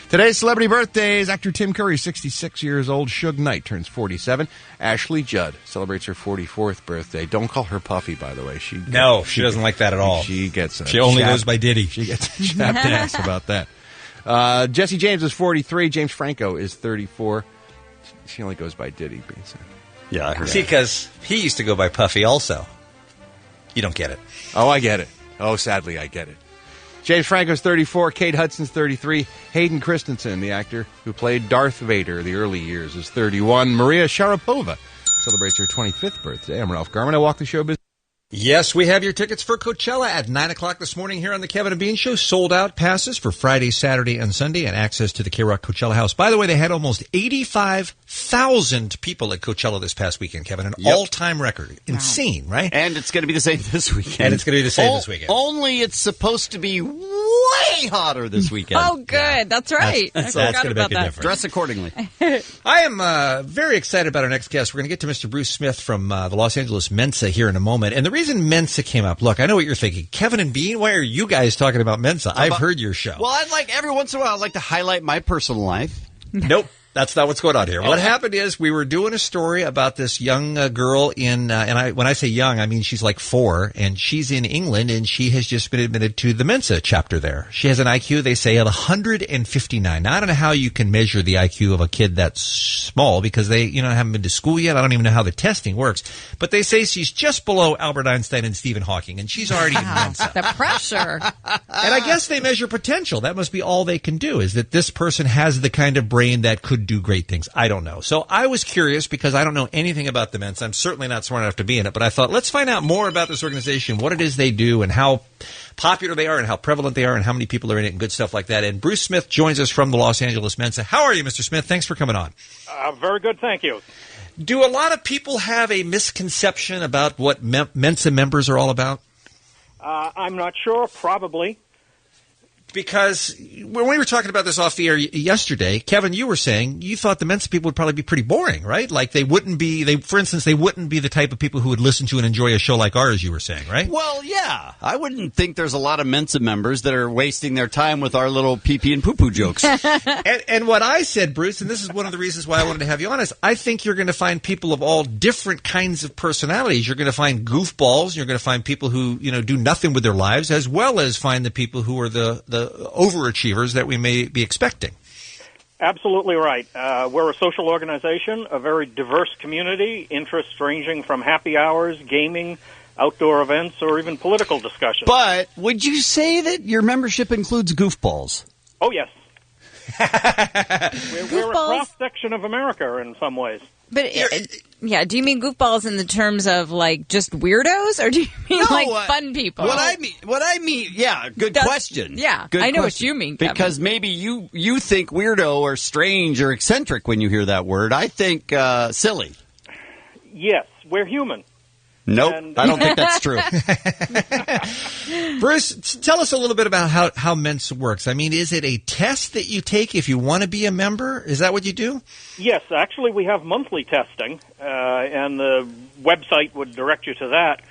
Today's celebrity birthdays. Actor Tim Curry, 66 years old. Suge Knight turns 47. Ashley Judd celebrates her 44th birthday. Don't call her Puffy, by the way. She doesn't like that at all. She gets She only goes by Diddy. She gets a chapped ass about that. Jesse James is 43. James Franco is 34. She only goes by Diddy. Yeah, I heard See, because he used to go by Puffy also. You don't get it. Oh, I get it. Oh, sadly, I get it. James Franco's 34. Kate Hudson's 33. Hayden Christensen, the actor who played Darth Vader the early years, is 31. Maria Sharapova celebrates her 25th birthday. I'm Ralph Garman. I walk the show business. Yes, we have your tickets for Coachella at 9 o'clock this morning here on the Kevin and Bean Show. Sold out passes for Friday, Saturday, and Sunday, and access to the K-Rock Coachella House. By the way, they had almost 85,000 people at Coachella this past weekend, Kevin. An all-time record. Insane, right? And it's going to be the same this weekend. And it's going to be the same this weekend. Only it's supposed to be way hotter this weekend. Oh, good. Yeah. That's right. That's going to make a difference. Dress accordingly. I am very excited about our next guest. We're going to get to Mr. Bruce Smith from the Los Angeles Mensa here in a moment. And the reason Mensa came up, look, I know what you're thinking. Kevin and Bean, why are you guys talking about Mensa? I've heard your show. Well, every once in a while, I'd like to highlight my personal life. Nope. That's not what's going on here. What happened is we were doing a story about this young girl in, when I say young, I mean she's like 4, and she's in England, and she has just been admitted to the Mensa chapter there. She has an IQ, they say, of 159. Now, I don't know how you can measure the IQ of a kid that's small because they, haven't been to school yet. I don't even know how the testing works. But they say she's just below Albert Einstein and Stephen Hawking, and she's already in Mensa. The pressure. And I guess they measure potential. That must be all they can do, is that this person has the kind of brain that could do great things. I don't know. So I was curious because I don't know anything about the Mensa. I'm certainly not smart enough to be in it, but I thought, let's find out more about this organization, what it is they do, and how popular they are, and how prevalent they are, and how many people are in it, and good stuff like that. And Bruce Smith joins us from the Los Angeles Mensa. How are you, Mr. Smith? Thanks for coming on. Very good, thank you. Do a lot of people have a misconception about what Mensa members are all about? I'm not sure, probably. Because when we were talking about this off the air yesterday, Kevin, you were saying you thought the Mensa people would probably be pretty boring, right? Like they wouldn't be, for instance, they wouldn't be the type of people who would listen to and enjoy a show like ours, you were saying, right? Well, yeah. I wouldn't think there's a lot of Mensa members that are wasting their time with our little pee-pee and poo-poo jokes. and what I said, Bruce, and this is one of the reasons why I wanted to have you on, is I think you're going to find people of all different kinds of personalities. You're going to find goofballs. You're going to find people who, do nothing with their lives, as well as find the people who are the overachievers that we may be expecting. Absolutely right. We're a social organization, a very diverse community, interests ranging from happy hours, gaming, outdoor events, or even political discussions. But would you say that your membership includes goofballs? Oh, yes. We're a cross-section of America in some ways. But, do you mean goofballs in the terms of, like, just weirdos? Or do you mean, fun people? What I mean, yeah, good question. Yeah, good I know question. what you mean, Kevin. Because maybe you think weirdo or strange or eccentric when you hear that word. I think silly. Yes, we're human. Nope, I don't think that's true. Bruce, tell us a little bit about how Mensa works. I mean, is it a test that you take if you want to be a member? Is that what you do? Yes, actually we have monthly testing, and the website would direct you to that.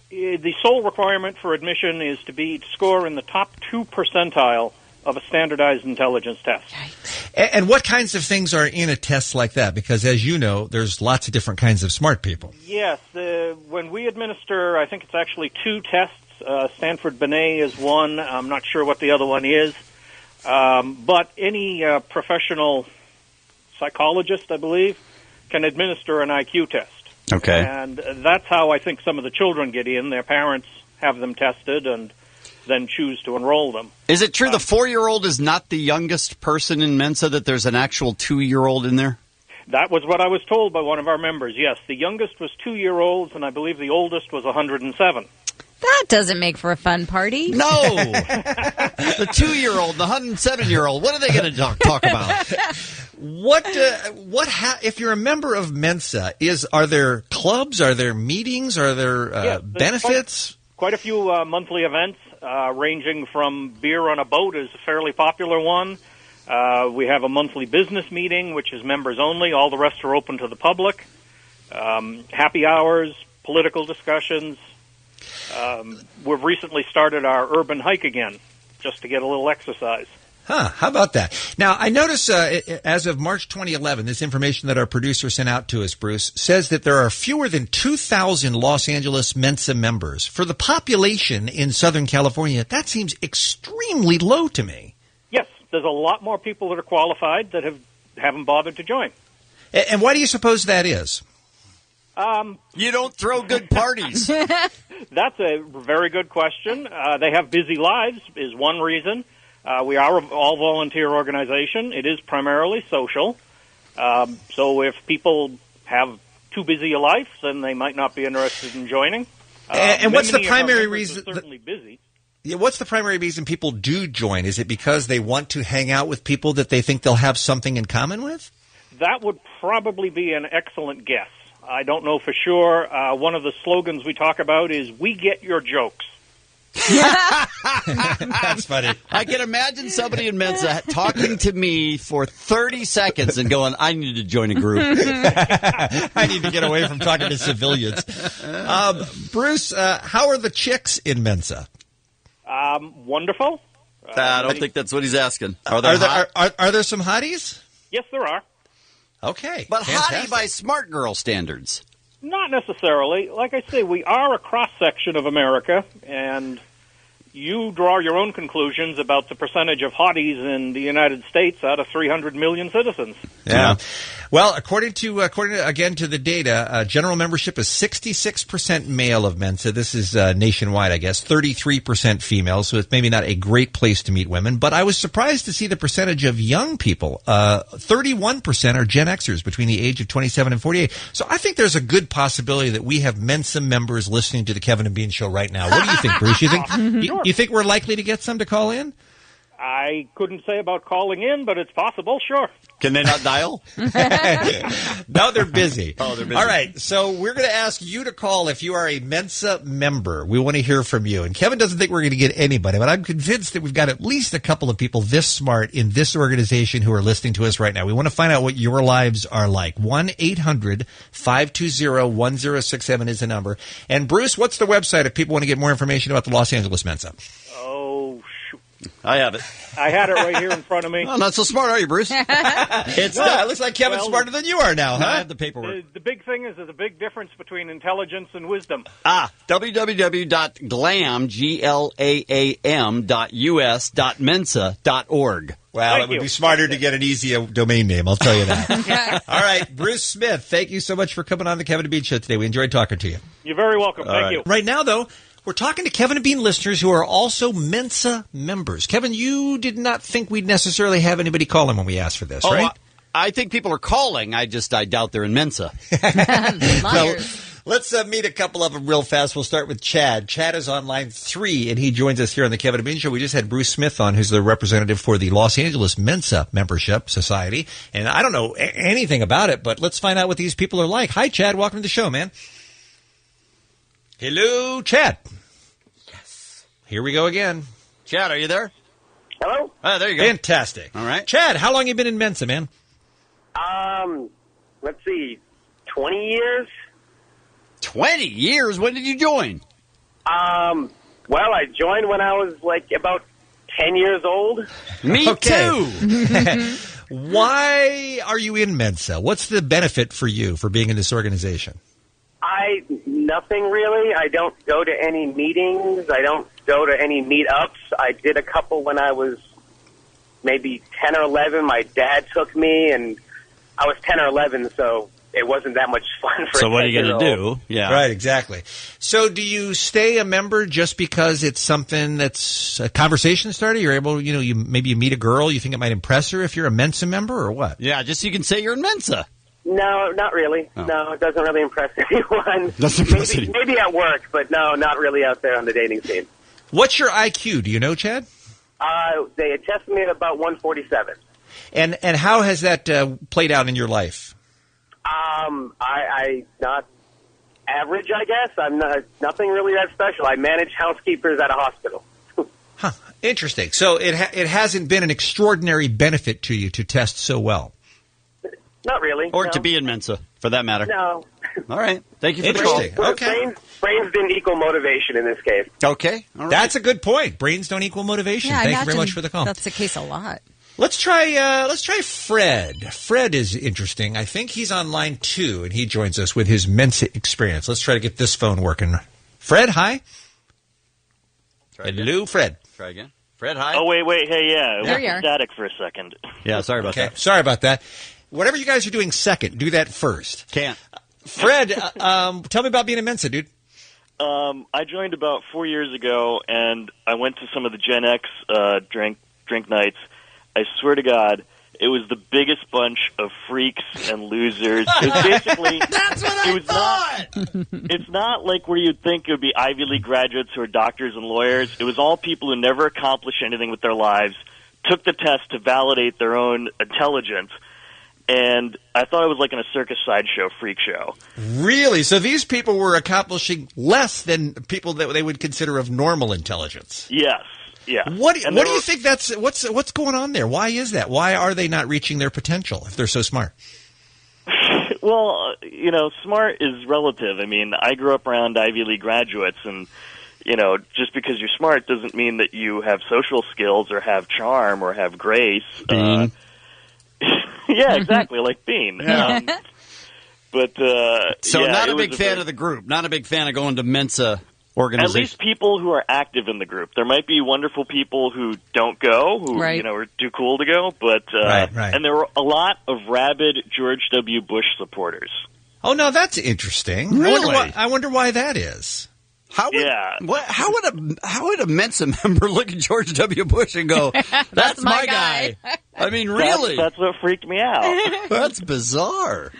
The sole requirement for admission is to score in the top 2 percentile of a standardized intelligence test. And what kinds of things are in a test like that? Because, as you know, there's lots of different kinds of smart people. Yes. When we administer, I think it's actually 2 tests. Stanford Binet is one. I'm not sure what the other one is. But any professional psychologist, I believe, can administer an IQ test. Okay. And that's how I think some of the children get in. Their parents have them tested and then choose to enroll them. Is it true the 4-year-old is not the youngest person in Mensa, that there's an actual 2-year-old in there? That was what I was told by one of our members, yes. The youngest was 2-year-olds, and I believe the oldest was 107. That doesn't make for a fun party. No! The 2-year-old, the 107-year-old, what are they going to talk about? If you're a member of Mensa, are there clubs, are there meetings, are there benefits? Quite a few monthly events. Ranging from beer on a boat is a fairly popular one. We have a monthly business meeting, which is members only. All the rest are open to the public. Happy hours, political discussions. We've recently started our urban hike again, just to get a little exercise. How about that? Now, I notice as of March 2011, this information that our producer sent out to us, Bruce, says that there are fewer than 2,000 Los Angeles Mensa members. For the population in Southern California, that seems extremely low to me. Yes, there's a lot more people that are qualified that haven't bothered to join. And why do you suppose that is? You don't throw good parties. That's a very good question. They have busy lives is one reason. We are an all-volunteer organization. It is primarily social. So if people have too busy a life, then they might not be interested in joining. And what's the primary reason? Certainly busy. Yeah, what's the primary reason people do join? Is it because they want to hang out with people that they think they'll have something in common with? That would probably be an excellent guess. I don't know for sure. One of the slogans we talk about is, "We get your jokes." That's funny. I can imagine somebody in Mensa talking to me for 30 seconds and going, I need to join a group. I need to get away from talking to civilians. Bruce, how are the chicks in Mensa? Wonderful. I don't think that's what he's asking. Are there some hotties? Yes, there are. Okay. But hottie by smart girl standards. Not necessarily. Like I say, we are a cross-section of America, and you draw your own conclusions about the percentage of hotties in the United States out of 300 million citizens. Yeah. Well, according to the data, general membership is 66% male of Mensa. This is nationwide, I guess. 33% female, so it's maybe not a great place to meet women. But I was surprised to see the percentage of young people. 31% are Gen Xers between the age of 27 and 48. So I think there's a good possibility that we have Mensa members listening to the Kevin and Bean Show right now. What do you think, Bruce? You think we're likely to get some to call in? I couldn't say about calling in, but it's possible, sure. Can they not dial? No, they're busy. Oh, they're busy. All right, so we're going to ask you to call if you are a Mensa member. We want to hear from you. And Kevin doesn't think we're going to get anybody, but I'm convinced that we've got at least a couple of people this smart in this organization who are listening to us right now. We want to find out what your lives are like. 1-800-520-1067 is the number. And Bruce, what's the website if people want to get more information about the Los Angeles Mensa? Oh, shoot. I have it. I had it right here in front of me. Oh, not so smart, are you, Bruce? It looks like Kevin's smarter than you are now, huh? I have the paperwork. The big thing is there's a big difference between intelligence and wisdom. www.glam.us.mensa.org. Well, it would be smarter to get an easy domain name, I'll tell you that. All right, Bruce Smith, thank you so much for coming on the Kevin and Bean Show today. We enjoyed talking to you. You're very welcome. Thank you. Right now, though, we're talking to Kevin and Bean listeners who are also Mensa members. Kevin, you did not think we'd necessarily have anybody call in when we asked for this, right? I think people are calling. I doubt they're in Mensa. So, let's meet a couple of them real fast. We'll start with Chad. Chad is on line 3, and he joins us here on the Kevin and Bean Show. We just had Bruce Smith on, who's the representative for the Los Angeles Mensa Membership Society. And I don't know anything about it, but let's find out what these people are like. Hi, Chad. Welcome to the show, man. Hello, Chad. Yes. Here we go again. Chad, are you there? Hello? There you go. Fantastic. All right. Chad, how long have you been in Mensa, man? Let's see, 20 years? 20 years? When did you join? Well, I joined when I was like about 10 years old. Me too. Why are you in Mensa? What's the benefit for you for being in this organization? Nothing really. I don't go to any meetings. I don't go to any meetups. I did a couple when I was maybe 10 or 11. My dad took me, and I was 10 or 11, so it wasn't that much fun for So what are you going to do? Yeah. Right, exactly. So do you stay a member just because it's something that's a conversation starter? You're able, you maybe you meet a girl, you think it might impress her if you're a Mensa member, or what? Yeah, just so you can say you're in Mensa. No, not really. Oh. No, it doesn't really impress anyone. Maybe at work, but no, not really out there on the dating scene. What's your IQ? Do you know, Chad? They had tested me at about 147. And how has that played out in your life? I not average, I guess. I'm nothing really that special. I manage housekeepers at a hospital. Huh. Interesting. So it hasn't been an extraordinary benefit to you to test so well. Not really. Or to be in Mensa, for that matter. No. All right. Thank you for the call. Okay. Brains didn't equal motivation in this case. Okay. All right. That's a good point. Brains don't equal motivation. Yeah, Thank you very much for the call. That's the case a lot. Let's try Fred. Fred is interesting. I think he's on line 2, and he joins us with his Mensa experience. Let's try to get this phone working. Fred, hi. Hello, Fred. Try again. Fred, hi. Oh, wait. Hey, yeah. There you are. Static for a second. Yeah, sorry about that. Sorry about that. Whatever you guys are doing second, do that first. Can't. Fred, tell me about being a Mensa, dude. I joined about 4 years ago, and I went to some of the Gen X drink nights. I swear to God, it was the biggest bunch of freaks and losers. It was basically That's what I thought! It's not like where you'd think it would be Ivy League graduates who are doctors and lawyers. It was all people who never accomplished anything with their lives, took the test to validate their own intelligence, and I thought it was like in a circus sideshow freak show. Really? So these people were accomplishing less than people that they would consider of normal intelligence? Yes. Yeah. What do you think what's going on there? Why is that? Why are they not reaching their potential if they're so smart? Well, smart is relative. I mean, I grew up around Ivy League graduates, and, just because you're smart doesn't mean that you have social skills or have charm or have grace. Bean. Yeah, exactly, like Bean. Yeah. Not a big fan of the group. Not a big fan of going to Mensa organization. At least people who are active in the group. There might be wonderful people who don't go, who are too cool to go, but and there were a lot of rabid George W. Bush supporters. Oh, no, that's interesting. Really? I wonder why that is. How would a Mensa member look at George W. Bush and go, "That's my guy"? I mean, really? That's what freaked me out. That's bizarre.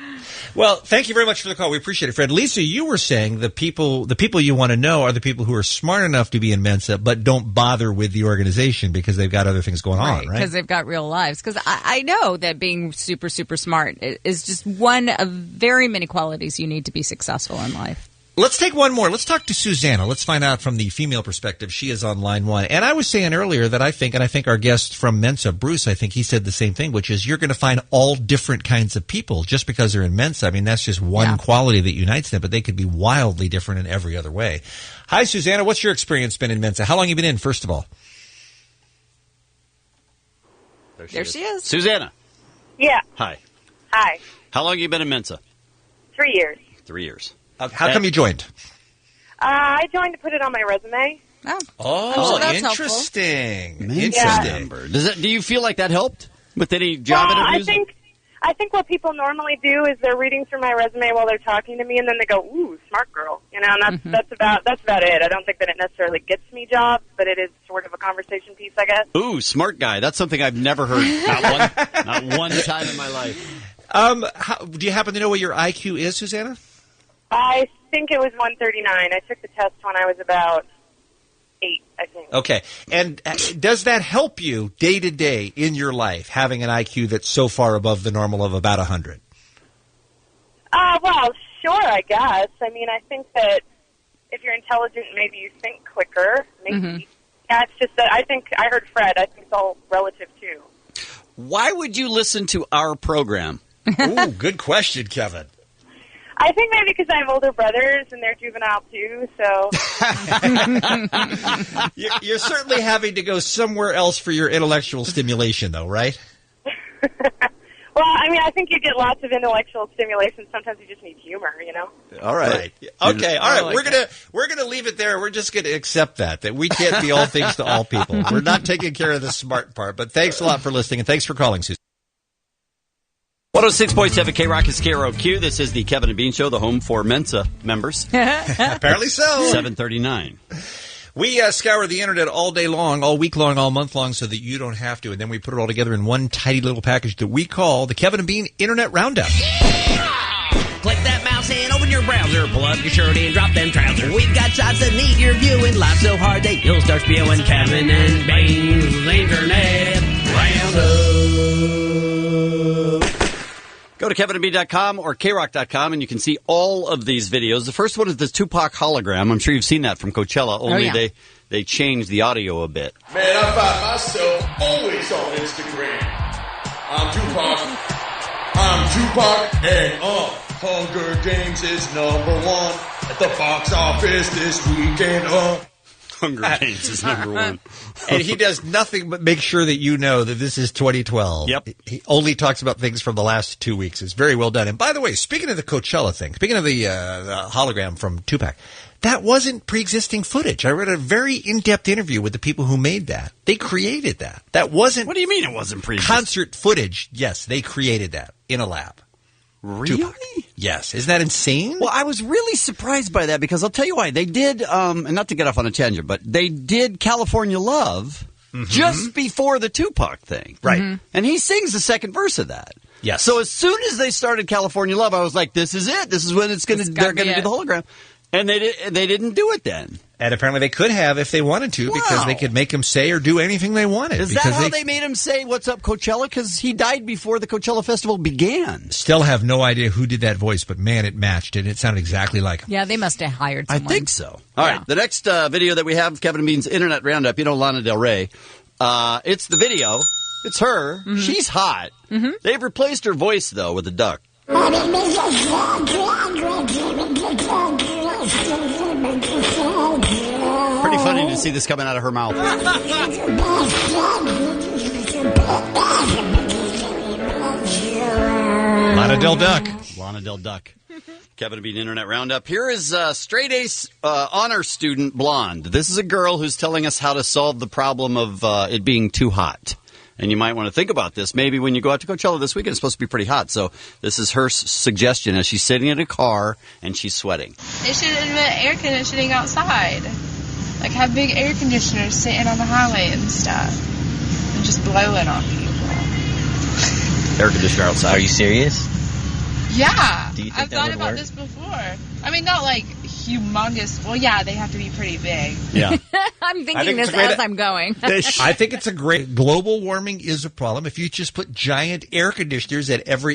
Well, thank you very much for the call. We appreciate it, Fred. Lisa, you were saying the people you want to know are the people who are smart enough to be in Mensa, but don't bother with the organization because they've got other things going on, right? Because they've got real lives. Because I know that being super, super smart is just one of very many qualities you need to be successful in life. Let's take one more. Let's talk to Susanna. Let's find out from the female perspective. She is on line one. And I was saying earlier that I think our guest from Mensa, Bruce, I think he said the same thing, which is you're going to find all different kinds of people just because they're in Mensa. I mean, that's just one quality that unites them, but they could be wildly different in every other way. Hi, Susanna. What's your experience been in Mensa? How long have you been in, first of all? There she is. Susanna. Yeah. Hi. Hi. How long have you been in Mensa? 3 years. 3 years. How come you joined? I joined to put it on my resume. Oh, that's interesting. Mensa member. Do you feel like that helped with any job interviews? I think what people normally do is they're reading through my resume while they're talking to me, and then they go, "Ooh, smart girl," and that's about it. I don't think that it necessarily gets me jobs, but it is sort of a conversation piece, I guess. Ooh, smart guy. That's something I've never heard. Not one time in my life. Do you happen to know what your IQ is, Susanna? I think it was 139. I took the test when I was about 8, I think. Okay. And does that help you day to day in your life, having an IQ that's so far above the normal of about 100? Well, sure, I guess. I mean, I think that if you're intelligent, maybe you think quicker. Maybe. Yeah, it's just that I heard Fred. I think it's all relative, too. Why would you listen to our program? Ooh, good question, Kevin. I think maybe because I have older brothers and they're juvenile too, so. You're certainly having to go somewhere else for your intellectual stimulation, though, right? Well, I mean, I think you get lots of intellectual stimulation. Sometimes you just need humor, you know? All right. Okay, all right. We're gonna leave it there. We're just gonna accept that we can't be all things to all people. We're not taking care of the smart part. But thanks a lot for listening, and thanks for calling, Susan. 106.7 KROQ is KROQ. This is the Kevin and Bean Show, the home for Mensa members. Apparently so. 739. We scour the internet all day long, all week long, all month long, so that you don't have to. And then we put it all together in one tidy little package that we call the Kevin and Bean Internet Roundup. Click that mouse and open your browser. Pull up your shirt and drop them trousers. We've got sites that need your viewing. Live so hard that you'll start spewing. Kevin and Bean's Internet Roundup. Go to kevinandbean.com or KROQ.com and you can see all of these videos. The first one is the Tupac hologram. I'm sure you've seen that from Coachella, only they changed the audio a bit. Man, I find myself always on Instagram. I'm Tupac, and Hunger Games is #1 at the box office this weekend. Hunger Games is #1. And he does nothing but make sure that you know that this is 2012. Yep. He only talks about things from the last 2 weeks. It's very well done. And by the way, speaking of the Coachella thing, speaking of the hologram from Tupac, that wasn't pre-existing footage. I read a very in-depth interview with the people who made that. They created that. That wasn't... What do you mean it wasn't pre-existing? Concert footage. Yes, they created that in a lab. Really? Tupac. Yes. Isn't that insane? Well, I was really surprised by that because I'll tell you why. They did, and not to get off on a tangent, but they did California Love just before the Tupac thing. Right. And he sings the second verse of that. Yes. So as soon as they started California Love, I was like, this is it. This is when they're going to do the hologram. And they didn't do it then. And apparently they could have if they wanted to, because they could make him say or do anything they wanted. Is that how they made him say, "What's up, Coachella"? Because he died before the Coachella Festival began. Still have no idea who did that voice, but man, it matched, and it sounded exactly like him. Yeah, they must have hired someone. I think so. All right, the next video that we have, Kevin and Bean's Internet Roundup, Lana Del Rey. It's the video. It's her. She's hot. They've replaced her voice, though, with a duck. Pretty funny to see this coming out of her mouth. Lana Del Duck. Lana Del Duck. Kevin and Bean Internet Roundup. Here is straight ace honor student Blonde. This is a girl who's telling us how to solve the problem of it being too hot. And you might want to think about this. Maybe when you go out to Coachella this weekend, it's supposed to be pretty hot. So this is her suggestion as she's sitting in a car and she's sweating. They should invent air conditioning outside. Like have big air conditioners sitting on the highway and stuff. And just blow it on people. Air conditioner outside. Are you serious? Yeah, Do you think I've that thought would about work? this before. I mean, not like humongous. Well, yeah, they have to be pretty big. Yeah. I'm think thinking it's this a great- as I'm going. I think it's a great global warming is a problem. If you just put giant air conditioners at every